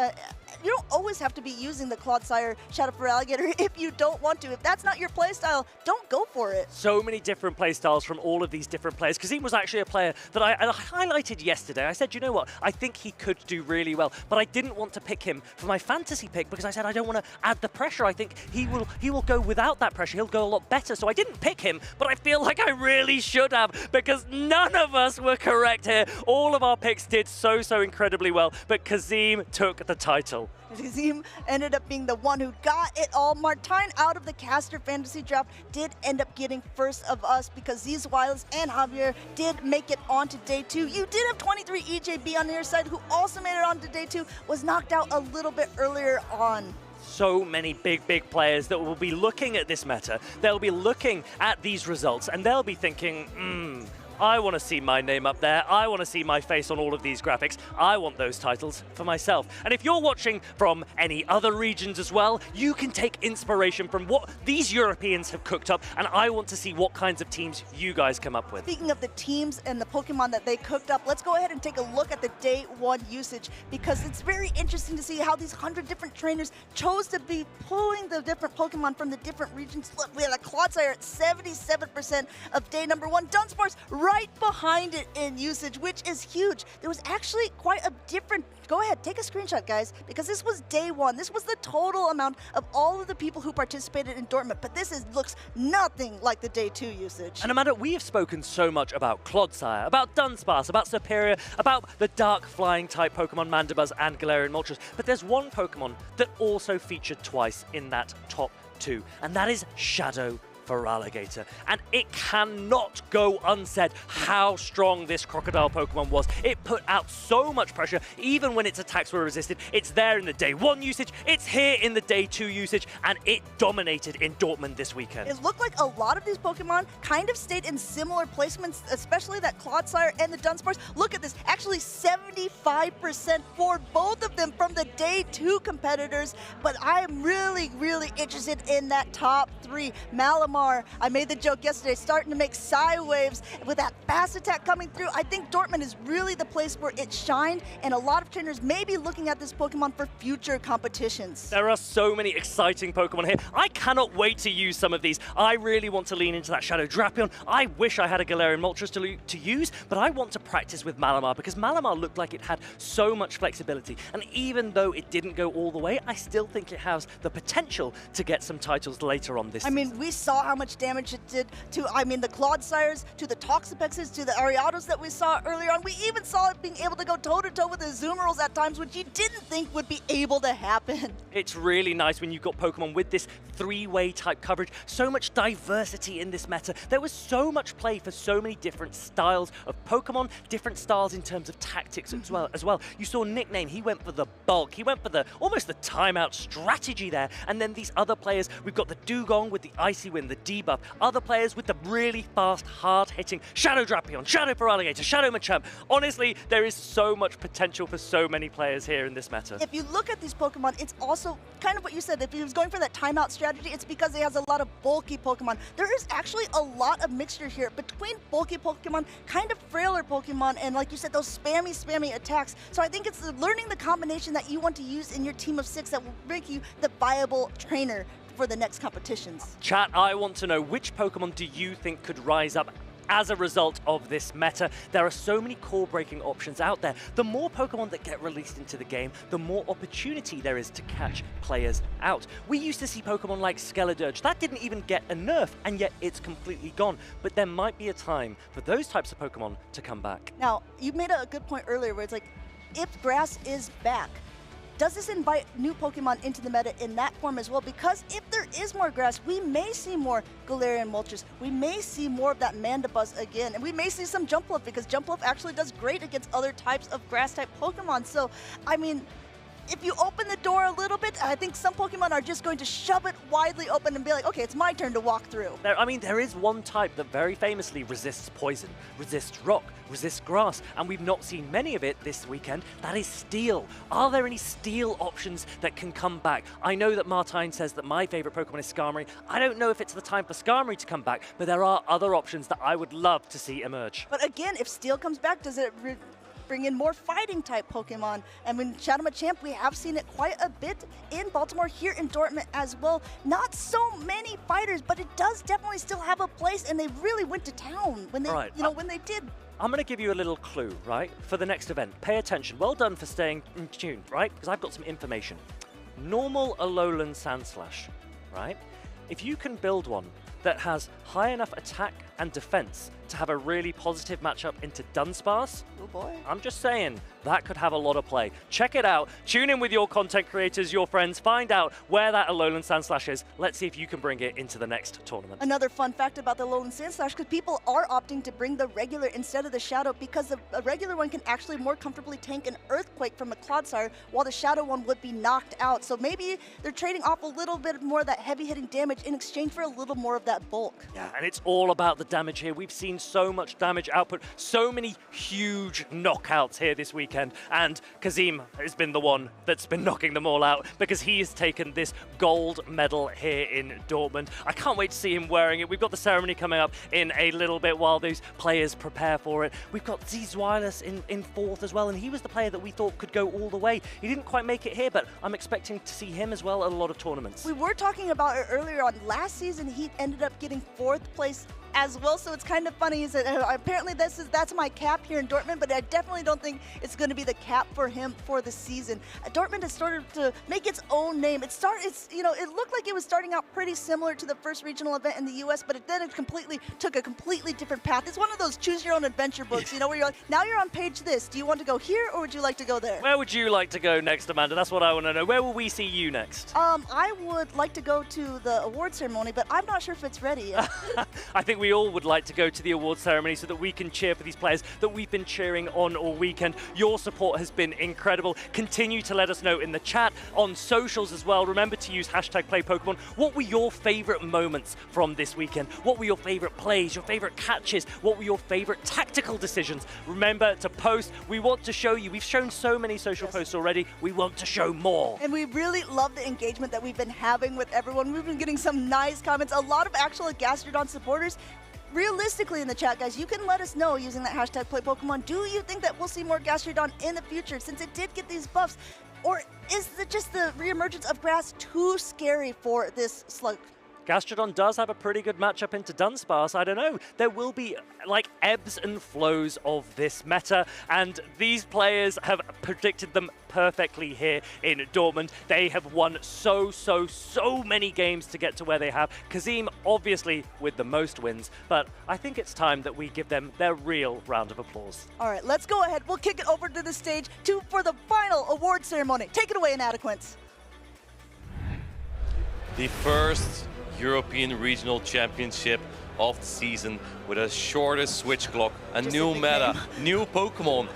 You don't always have to be using the Clodsire Shadow Feraligatr if you don't want to. If that's not your playstyle, don't go for it. So many different playstyles from all of these different players. Kazim was actually a player that I highlighted yesterday. I said, you know what, I think he could do really well, but I didn't want to pick him for my fantasy pick because I said I don't want to add the pressure. I think he will go without that pressure. He'll go a lot better. So I didn't pick him, but I feel like I really should have because none of us were correct here. All of our picks did so incredibly well, but Kazim took the title. Kazim ended up being the one who got it all. Martine, out of the caster fantasy draft, did end up getting first of us because Z's Wireless and Javier did make it on to day 2. You did have 23 EJB on your side, who also made it on to day 2, was knocked out a little bit earlier on. So many big players that will be looking at this meta. They'll be looking at these results and they'll be thinking, I want to see my name up there. I want to see my face on all of these graphics. I want those titles for myself. And if you're watching from any other regions as well, you can take inspiration from what these Europeans have cooked up, and I want to see what kinds of teams you guys come up with. Speaking of the teams and the Pokemon that they cooked up, let's go ahead and take a look at the day 1 usage, because it's very interesting to see how these 100 different trainers chose to be pulling the different Pokemon from the different regions. Look, we had a Clodsire at 77% of day number 1. Dunsparce right behind it in usage, which is huge. There was actually quite a different... Go ahead, take a screenshot, guys, because this was day 1. This was the total amount of all of the people who participated in Dortmund, but this looks nothing like the day 2 usage. And Amanda, we have spoken so much about Clodsire, about Dunsparce, about Superior, about the dark flying type Pokemon Mandibuzz and Galarian Moltres, but there's one Pokemon that also featured twice in that top 2, and that is Shadow Feraligatr, and it cannot go unsaid how strong this crocodile Pokemon was. It put out so much pressure, even when its attacks were resisted. It's there in the day 1 usage, it's here in the day 2 usage, and it dominated in Dortmund this weekend. It looked like a lot of these Pokemon kind of stayed in similar placements, especially that Clodsire and the Dunsparce. Look at this, actually 75% for both of them from the day 2 competitors, but I am really interested in that top 3. Malamar Malamar. I made the joke yesterday, starting to make Psy waves with that fast attack coming through. I think Dortmund is really the place where it shined, and a lot of trainers may be looking at this Pokemon for future competitions. There are so many exciting Pokemon here. I cannot wait to use some of these. I really want to lean into that Shadow Drapion. I wish I had a Galarian Moltres to use, but I want to practice with Malamar because Malamar looked like it had so much flexibility. And even though it didn't go all the way, I still think it has the potential to get some titles later on this season. I mean, we saw how much damage it did to, the Clodsires, to the Toxapexes, to the Ariados that we saw earlier on. We even saw it being able to go toe-to-toe with the Azumarill at times, which you didn't think would be able to happen. It's really nice when you've got Pokemon with this three-way type coverage. So much diversity in this meta. There was so much play for so many different styles of Pokemon, different styles in terms of tactics as well. You saw Nickname, he went for the bulk. He went for almost the timeout strategy there. And then these other players, we've got the Dugong with the Icy Wind, the debuff. Other players with the really fast, hard-hitting Shadow Drapion, Shadow Feraligatr, Shadow Machamp. Honestly, there is so much potential for so many players here in this meta. If you look at these Pokemon, it's also kind of what you said. If he was going for that timeout strategy, it's because he has a lot of bulky Pokemon. There is actually a lot of mixture here between bulky Pokemon, kind of frailer Pokemon, and like you said, those spammy attacks. So I think it's learning the combination that you want to use in your team of 6 that will make you the viable trainer for the next competitions. Chat, I want to know, which Pokemon do you think could rise up as a result of this meta? There are so many core-breaking options out there. The more Pokemon that get released into the game, the more opportunity there is to catch players out. We used to see Pokemon like Skeledirge. That didn't even get a nerf, and yet it's completely gone. But there might be a time for those types of Pokemon to come back. Now, you made a good point earlier where it's like, if grass is back, does this invite new Pokemon into the meta in that form as well? Because if there is more grass, we may see more Galarian Moltres. We may see more of that Mandibuzz again. And we may see some Jumpluff, because Jumpluff actually does great against other types of grass-type Pokemon. So, I mean, if you open the door a little bit, I think some Pokemon are just going to shove it widely open and be like, okay, it's my turn to walk through. There is one type that very famously resists poison, resists rock, resists grass, and we've not seen many of it this weekend. That is Steel. Are there any Steel options that can come back? I know that Martine says that my favorite Pokemon is Skarmory. I don't know if it's the time for Skarmory to come back, but there are other options that I would love to see emerge. But again, if Steel comes back, does it bring in more fighting type Pokemon? And when Shadow Machamp, we have seen it quite a bit in Baltimore, here in Dortmund as well. Not so many fighters, but it does definitely still have a place, and they really went to town when they, when they did. I'm going to give you a little clue, right, for the next event. Pay attention. Well done for staying in tune, right? Because I've got some information. Normal Alolan Sandslash, right? If you can build one that has high enough attack and defense to have a really positive matchup into Dunsparce, oh boy, I'm just saying, that could have a lot of play. Check it out. Tune in with your content creators, your friends. Find out where that Alolan Sandslash is. Let's see if you can bring it into the next tournament. Another fun fact about the Alolan Sandslash, because people are opting to bring the regular instead of the Shadow, because a regular one can actually more comfortably tank an Earthquake from a Clodsire, while the Shadow one would be knocked out. So maybe they're trading off a little bit more of that heavy-hitting damage in exchange for a little more of that bulk. Yeah, and it's all about the damage here. We've seen so much damage output, so many huge knockouts here this weekend, and Kazim has been the one that's been knocking them all out, because he has taken this gold medal here in Dortmund. I can't wait to see him wearing it. We've got the ceremony coming up in a little bit while those players prepare for it. We've got Zweilous in fourth as well, and he was the player that we thought could go all the way. He didn't quite make it here, but I'm expecting to see him as well at a lot of tournaments. We were talking about it earlier on. Last season, he ended up getting 4th place as well, so it's kind of funny. Is that apparently that's my cap here in Dortmund, but I definitely don't think it's going to be the cap for him for the season. Dortmund has started to make its own name. It looked like it was starting out pretty similar to the first regional event in the U.S., but then it took a completely different path. It's one of those choose your own adventure books, where you're like, now you're on page this. Do you want to go here, or would you like to go there? Where would you like to go next, Amanda? That's what I want to know. Where will we see you next? I would like to go to the award ceremony, but I'm not sure if it's ready yet. I think we all would like to go to the award ceremony so that we can cheer for these players that we've been cheering on all weekend. Your support has been incredible. Continue to let us know in the chat, on socials as well. Remember to use #PlayPokemon. What were your favorite moments from this weekend? What were your favorite plays, your favorite catches? What were your favorite tactical decisions? Remember to post. We want to show you. We've shown so many social posts already. We want to show more. And we really love the engagement that we've been having with everyone. We've been getting some nice comments. A lot of actual Gastrodon supporters. Realistically in the chat, guys, you can let us know using that hashtag #PlayPokemon. Do you think that we'll see more Gastrodon in the future since it did get these buffs? Or is it just the reemergence of grass too scary for this slug? Gastrodon does have a pretty good matchup into Dunsparce. I don't know. There will be like ebbs and flows of this meta, and these players have predicted them perfectly here in Dortmund. They have won so many games to get to where they have. Kazim, obviously, with the most wins, but I think it's time that we give them their real round of applause. All right, let's go ahead. We'll kick it over to the stage for the final award ceremony. Take it away, Inadequates. The first European Regional Championship of the season with a shorter switch clock, a new meta, new Pokemon,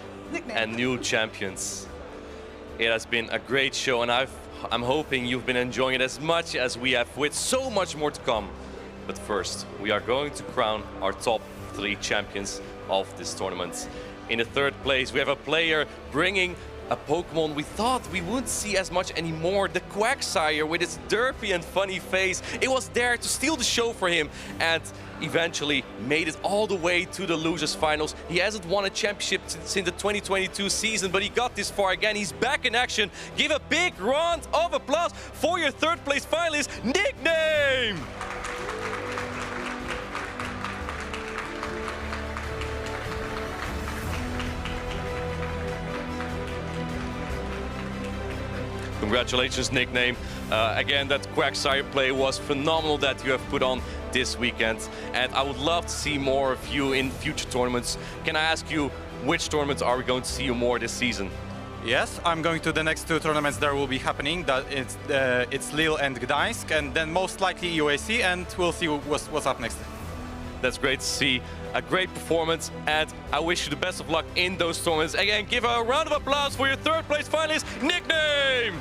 and new champions. It has been a great show, and I'm hoping you've been enjoying it as much as we have, with so much more to come. But first, we are going to crown our top 3 champions of this tournament. In the 3rd place, we have a player bringing a Pokemon we thought we wouldn't see as much anymore, the Quagsire with its derpy and funny face. It was there to steal the show for him and eventually made it all the way to the losers finals. He hasn't won a championship since the 2022 season, but he got this far again. He's back in action. Give a big round of applause for your 3rd place finalist, Nickname! Congratulations, Nickname. Again, that Quagsire play was phenomenal that you have put on this weekend. And I would love to see more of you in future tournaments. Can I ask you, which tournaments are we going to see you more this season? Yes, I'm going to the next 2 tournaments that will be happening. It's Lille and Gdańsk, and then most likely UAC, and we'll see what's up next. That's great to see. A great performance, and I wish you the best of luck in those tournaments. Again, give a round of applause for your 3rd place finalist, Nickname!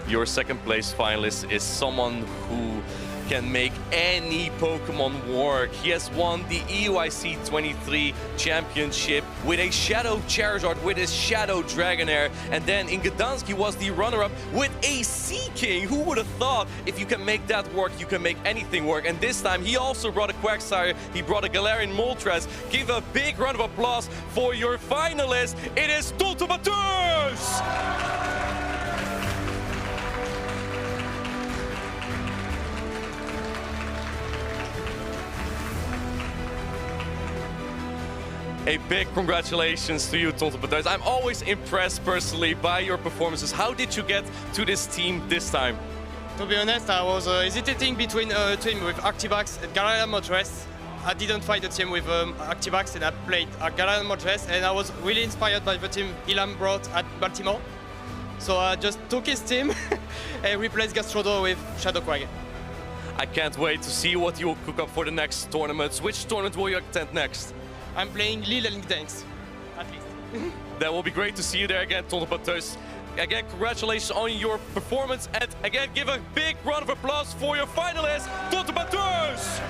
Your 2nd place finalist is someone who can make any Pokemon work. He has won the EUIC 23 championship with a Shadow Charizard, with his Shadow Dragonair, and then in Gdansk he was the runner-up with a Sea King. Who would have thought if you can make that work, you can make anything work? And this time he also brought a Quagsire, he brought a Galarian Moltres. Give a big round of applause for your finalist. It is Toltomatus! A big congratulations to you, Toltomatus. I'm always impressed personally by your performances. How did you get to this team this time? To be honest, I was hesitating between a team with Activax and Galarian Moltres. I didn't find a team with Activax, and I played Galarian Moltres, and I was really inspired by the team Ilham brought at Baltimore. So I just took his team and replaced Gastrodon with Shadow Quag. I can't wait to see what you will cook up for the next tournaments. Which tournament will you attend next? I'm playing Lille and Gdańsk, at least. That will be great to see you there again, Toltomatus. Again, congratulations on your performance, and again, give a big round of applause for your finalist, Toltomatus!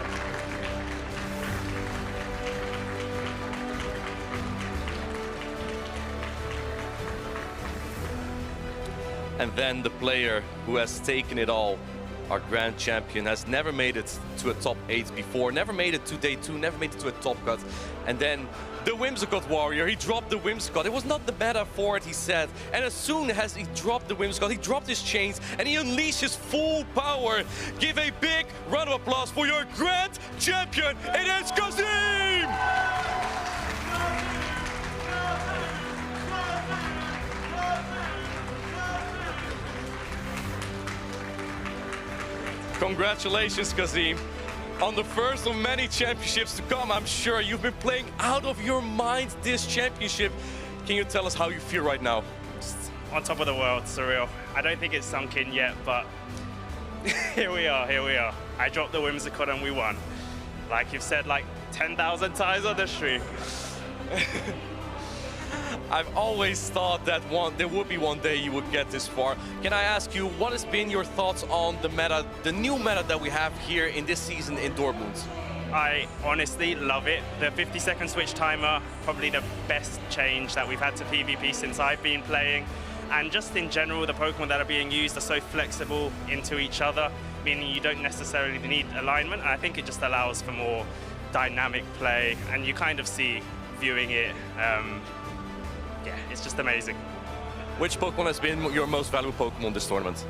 And then the player who has taken it all, our grand champion, has never made it to a top 8 before, never made it to day 2, never made it to a top cut. And then the Whimsicott warrior, he dropped the Whimsicott. It was not the meta for it, he said. And as soon as he dropped the Whimsicott, he dropped his chains and he unleashed his full power. Give a big round of applause for your grand champion. It is Kazim! Congratulations, Kazim. On the first of many championships to come, I'm sure you've been playing out of your mind this championship. Can you tell us how you feel right now? Just on top of the world, surreal. I don't think it's sunk in yet, but here we are, here we are. I dropped the Whimsicott and we won. Like you've said like 10,000 times on the stream. I've always thought that there would be one day you would get this far. Can I ask you, what has been your thoughts on the meta, the new meta that we have here in this season in Dortmund? I honestly love it. The 50-second switch timer, probably the best change that we've had to PvP since I've been playing. And just in general, the Pokemon that are being used are so flexible into each other, meaning you don't necessarily need alignment. And I think it just allows for more dynamic play, and you kind of see viewing it, yeah, it's just amazing. Which Pokemon has been your most valuable Pokemon this tournament?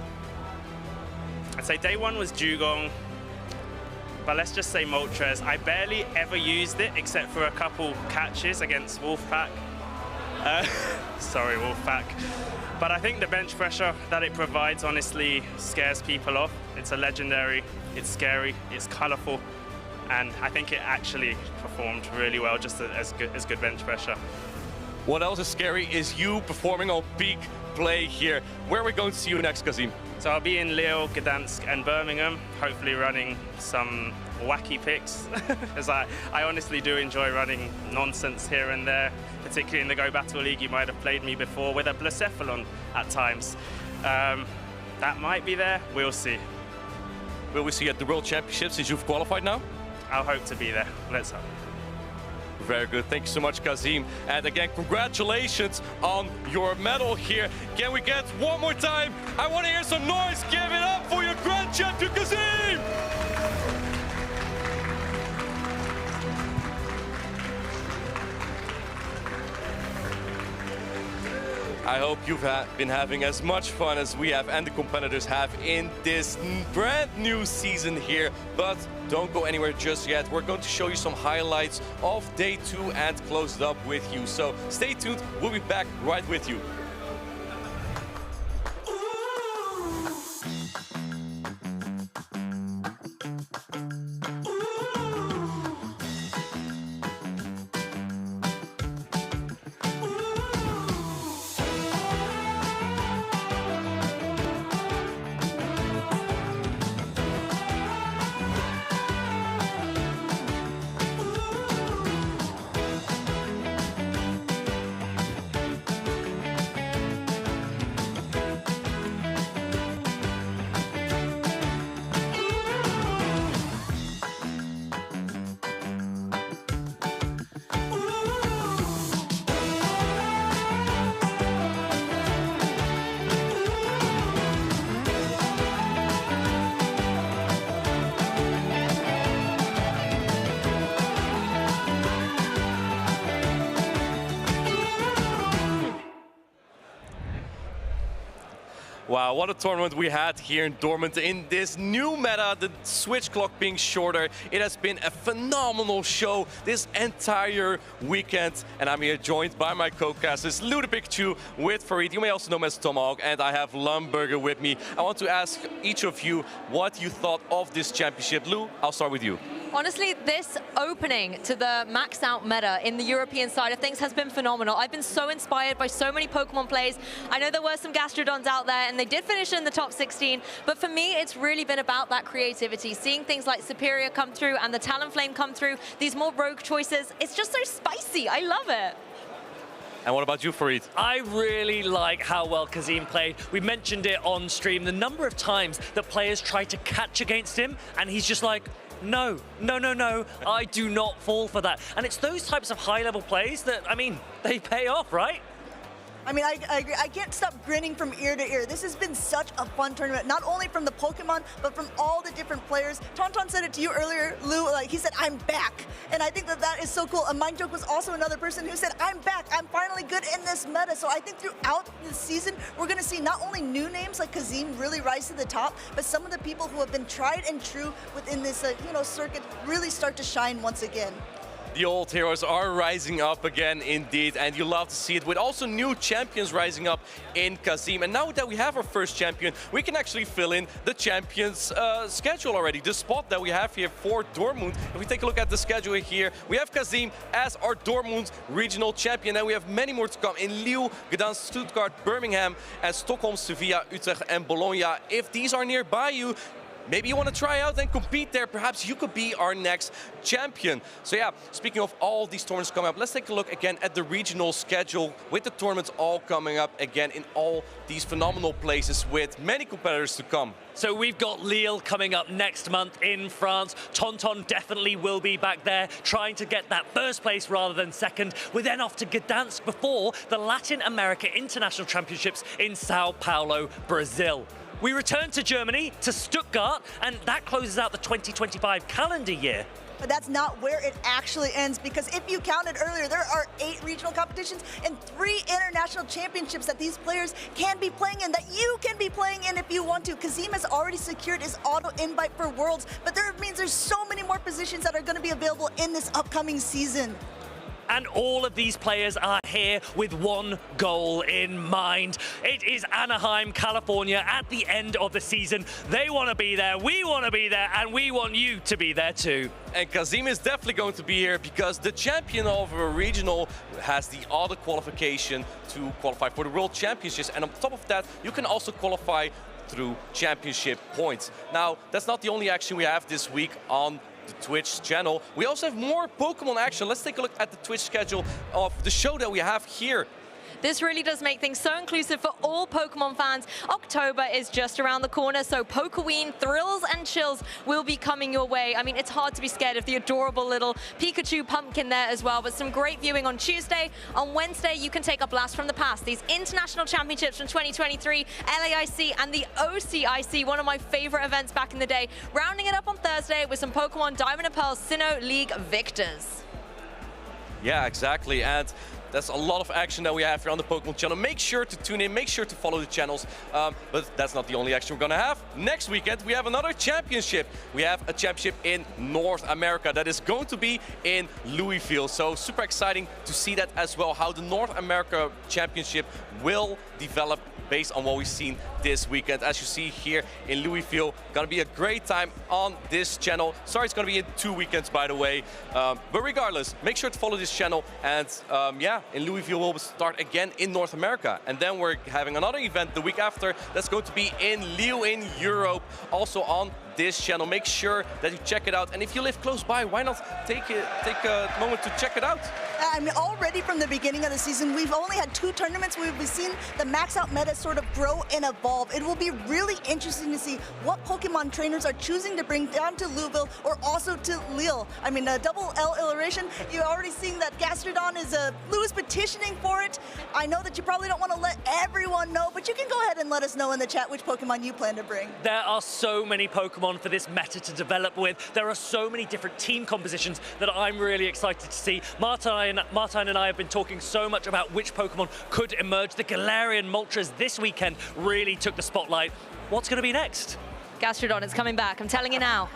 I'd say day one was Dugong, but let's just say Moltres. I barely ever used it except for a couple catches against Wolfpack. Sorry, Wolfpack. But I think the bench pressure that it provides honestly scares people off. It's a legendary, it's scary, it's colorful, and I think it actually performed really well, just as good bench pressure. What else is scary is you performing on peak play here. Where are we going to see you next, Kazim? So I'll be in Lille, Gdansk, and Birmingham, hopefully running some wacky picks, as I honestly do enjoy running nonsense here and there, particularly in the Go Battle League. You might have played me before with a Blacephalon at times. That might be there, we'll see. Will we see you at the World Championships since you've qualified now? I'll hope to be there, let's hope. Very good, thank you so much, Kazim. And again, congratulations on your medal here. Can we get one more time? I want to hear some noise. Give it up for your grand champion, Kazim! I hope you've been having as much fun as we have and the competitors have in this brand new season here. But don't go anywhere just yet. We're going to show you some highlights of day 2 and close it up with you. So stay tuned, we'll be back right with you. Wow, what a tournament we had here in Dortmund in this new meta, the switch clock being shorter. It has been a phenomenal show this entire weekend. And I'm here joined by my co-casters, Ludovic with Farid. You may also know him as Tomahawk, and I have Lumberger with me. I want to ask each of you what you thought of this championship. Lou, I'll start with you. Honestly, this opening to the maxed out meta in the European side of things has been phenomenal. I've been so inspired by so many Pokemon plays. I know there were some Gastrodons out there and they did finish in the top 16, but for me, it's really been about that creativity. Seeing things like Superior come through and the Talonflame come through, these more rogue choices, it's just so spicy. I love it. And what about you, Farid? I really like how well Kazim played. We mentioned it on stream, the number of times that players try to catch against him, and he's just like, no, no, no, no, I do not fall for that. And it's those types of high-level plays that, I mean, they pay off, right? I mean, I can't stop grinning from ear to ear. This has been such a fun tournament, not only from the Pokemon, but from all the different players. Tauntaun said it to you earlier, Lou, like he said, I'm back. And I think that that is so cool. And Mind Joke was also another person who said, I'm back, I'm finally good in this meta. So I think throughout the season, we're gonna see not only new names like Kazim really rise to the top, but some of the people who have been tried and true within this circuit really start to shine once again. The old heroes are rising up again, indeed, and you love to see it with also new champions rising up in Kazim. And now that we have our first champion, we can actually fill in the champions schedule already, the spot that we have here for Dortmund. If we take a look at the schedule here, we have Kazim as our Dortmund regional champion, and we have many more to come in Lille, Gdansk, Stuttgart, Birmingham, and Stockholm, Sevilla, Utrecht, and Bologna. If these are nearby you, maybe you want to try out and compete there. Perhaps you could be our next champion. So yeah, speaking of all these tournaments coming up, let's take a look again at the regional schedule with the tournaments all coming up again in all these phenomenal places with many competitors to come. So we've got Lille coming up next month in France. Tonton definitely will be back there, trying to get that first place rather than second. We're then off to Gdansk before the Latin America International Championships in Sao Paulo, Brazil. We return to Germany, to Stuttgart, and that closes out the 2025 calendar year. But that's not where it actually ends, because if you counted earlier, there are 8 regional competitions and 3 international championships that these players can be playing in, that you can be playing in if you want to. Kazim has already secured his auto invite for Worlds, but that means there's so many more positions that are going to be available in this upcoming season. And all of these players are here with one goal in mind. It is Anaheim, California at the end of the season. They want to be there, we want to be there, and we want you to be there too. And Kazim is definitely going to be here because the champion of a regional has the auto qualification to qualify for the World Championships. And on top of that, you can also qualify through championship points. Now, that's not the only action we have this week on the Twitch channel. We also have more Pokemon action. Let's take a look at the Twitch schedule of the show that we have here. This really does make things so inclusive for all Pokemon fans. October is just around the corner, so Pokeween thrills and chills will be coming your way. I mean, it's hard to be scared of the adorable little Pikachu pumpkin there as well, but some great viewing on Tuesday. On Wednesday, you can take a blast from the past. These international championships from 2023, LAIC and the OCIC, one of my favorite events back in the day. Rounding it up on Thursday with some Pokemon Diamond and Pearl Sinnoh League victors. Yeah, exactly. And that's a lot of action that we have here on the Pokemon channel. Make sure to tune in, make sure to follow the channels. But that's not the only action we're gonna have. Next weekend, we have another championship. We have a championship in North America that is going to be in Louisville. So super exciting to see that as well, how the North America Championship will develop based on what we've seen this weekend. As you see here in Louisville, gonna be a great time on this channel. Sorry, it's gonna be in 2 weekends, by the way. But regardless, make sure to follow this channel. And yeah, in Louisville, we'll start again in North America. And then we're having another event the week after that's going to be in Lille in Europe, also on this channel. Make sure that you check it out. And if you live close by, why not take a moment to check it out? I mean, already from the beginning of the season, we've only had 2 tournaments. We've seen the max out meta sort of grow and evolve. It will be really interesting to see what Pokemon trainers are choosing to bring down to Louisville or also to Lille. I mean, a double L iteration. You're already seeing that Gastrodon is Lou is petitioning for it. I know that you probably don't want to let everyone know, but you can go ahead and let us know in the chat which Pokemon you plan to bring. There are so many Pokemon for this meta to develop with. There are so many different team compositions that I'm really excited to see. Martijn and I have been talking so much about which Pokemon could emerge. The Galarian Moltres this weekend really took the spotlight. What's going to be next? Gastrodon is coming back, I'm telling you now.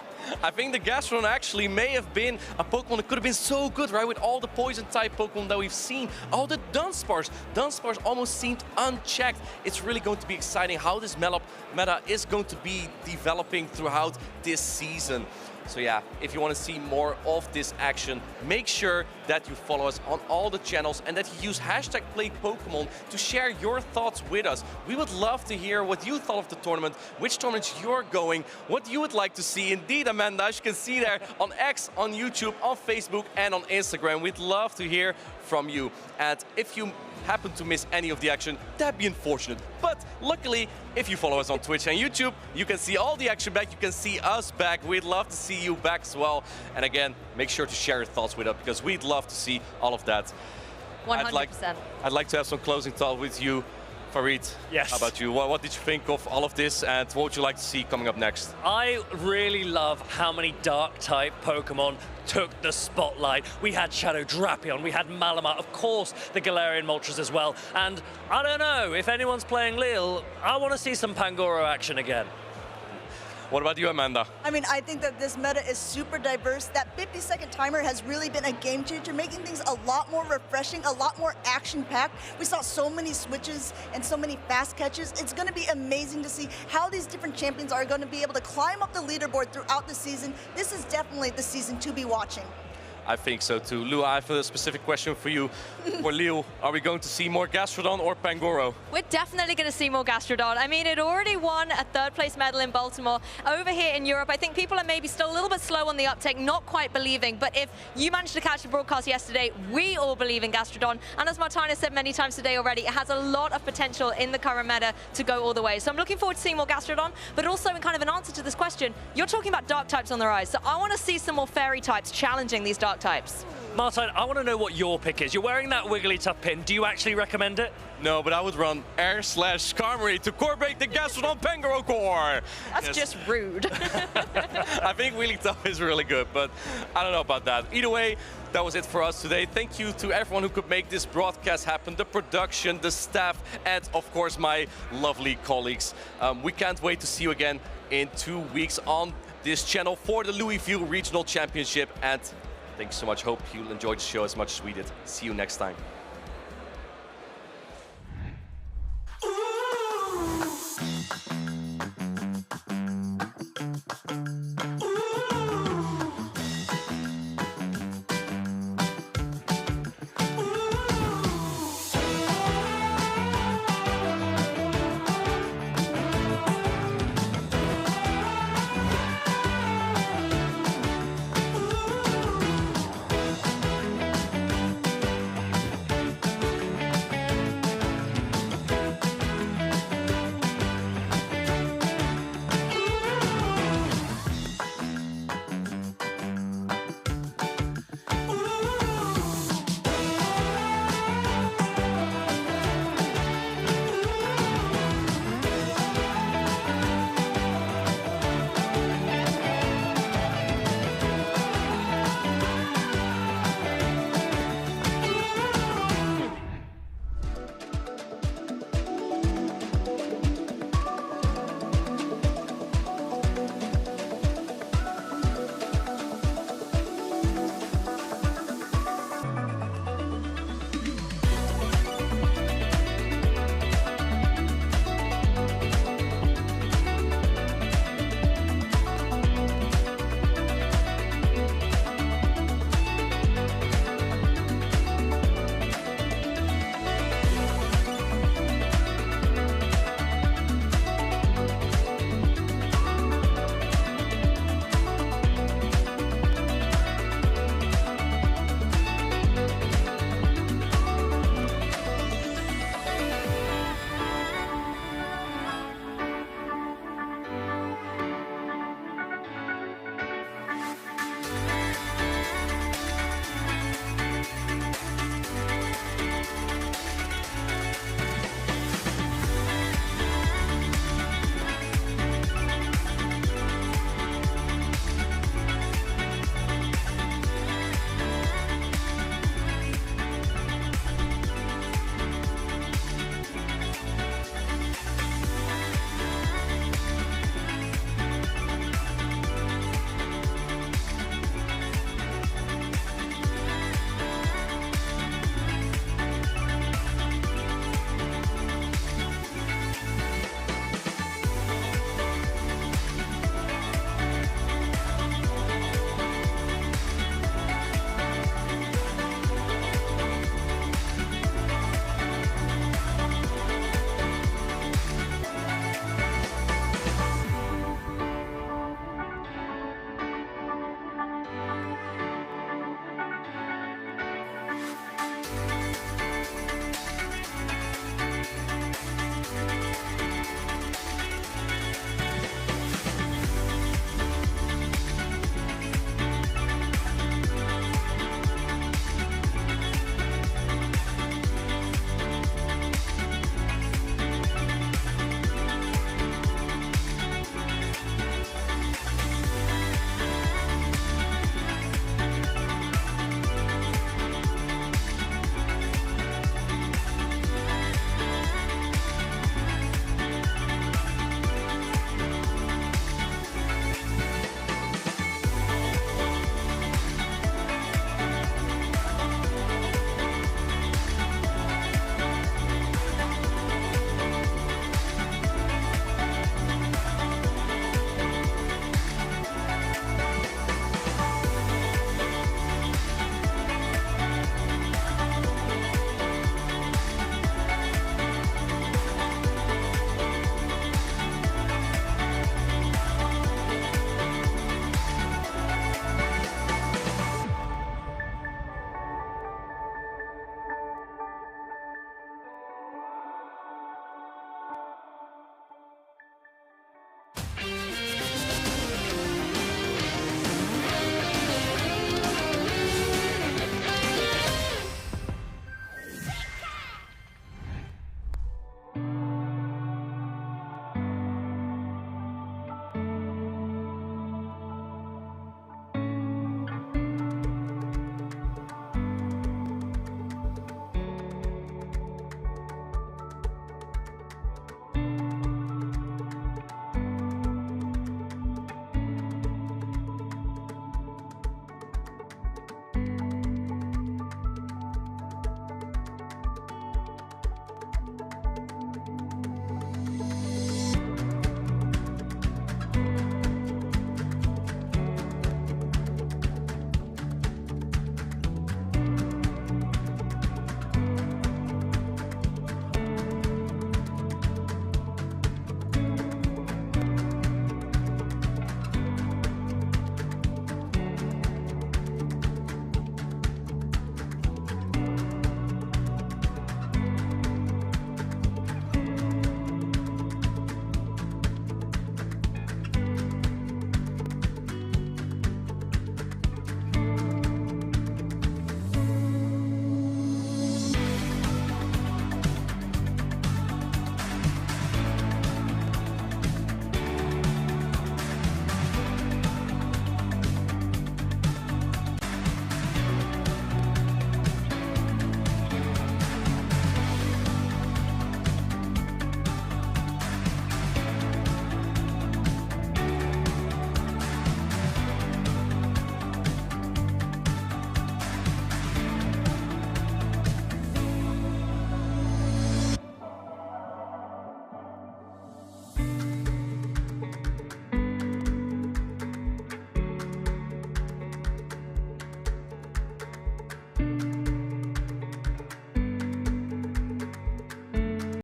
I think the Gastrodon actually may have been a Pokemon that could have been so good, right? With all the Poison-type Pokemon that we've seen. All the Dunsparce. Dunsparce almost seemed unchecked. It's really going to be exciting how this meta is going to be developing throughout this season. So yeah, if you want to see more of this action, make sure that you follow us on all the channels and that you use #PlayPokemon to share your thoughts with us. We would love to hear what you thought of the tournament, which tournaments you're going, what you would like to see. Indeed, Amanda, as you can see there on X, on YouTube, on Facebook, and on Instagram. We'd love to hear from you. And if you happen to miss any of the action, that'd be unfortunate. But luckily, if you follow us on Twitch and YouTube, you can see all the action back, you can see us back. We'd love to see you back as well. And again, make sure to share your thoughts with us because we'd love to see all of that. 100%. I'd like to have some closing thought with you, Farid. Yes. How about you? What did you think of all of this and what would you like to see coming up next? I really love how many Dark-type Pokemon took the spotlight. We had Shadow Drapion, we had Malamar, of course the Galarian Moltres as well. And I don't know, if anyone's playing Lille, I want to see some Pangoro action again. What about you, Amanda? I mean, I think that this meta is super diverse. That 50-second timer has really been a game changer, making things a lot more refreshing, a lot more action-packed. We saw so many switches and so many fast catches. It's going to be amazing to see how these different champions are going to be able to climb up the leaderboard throughout the season. This is definitely the season to be watching. I think so too. Lou, I have a specific question for you. For Lille, are we going to see more Gastrodon or Pangoro? We're definitely going to see more Gastrodon. I mean, it already won a third-place medal in Baltimore. Over here in Europe, I think people are maybe still a little bit slow on the uptake, not quite believing. But if you managed to catch the broadcast yesterday, we all believe in Gastrodon. And as Martina said many times today already, it has a lot of potential in the current meta to go all the way. So I'm looking forward to seeing more Gastrodon, but also in kind of an answer to this question, you're talking about dark types on the rise. So I want to see some more fairy types challenging these dark types. Martin, I want to know what your pick is. You're wearing that Wigglytuff pin. Do you actually recommend it? No, but I would run air/Skarmory to core break the Gastrodon Pangoro core. That's just rude. I think Wigglytuff is really good, but I don't know about that. Either way, that was it for us today. Thank you to everyone who could make this broadcast happen, the production, the staff, and of course my lovely colleagues. We can't wait to see you again in 2 weeks on this channel for the Louisville Regional Championship. And thanks so much. Hope you enjoyed the show as much as we did. See you next time.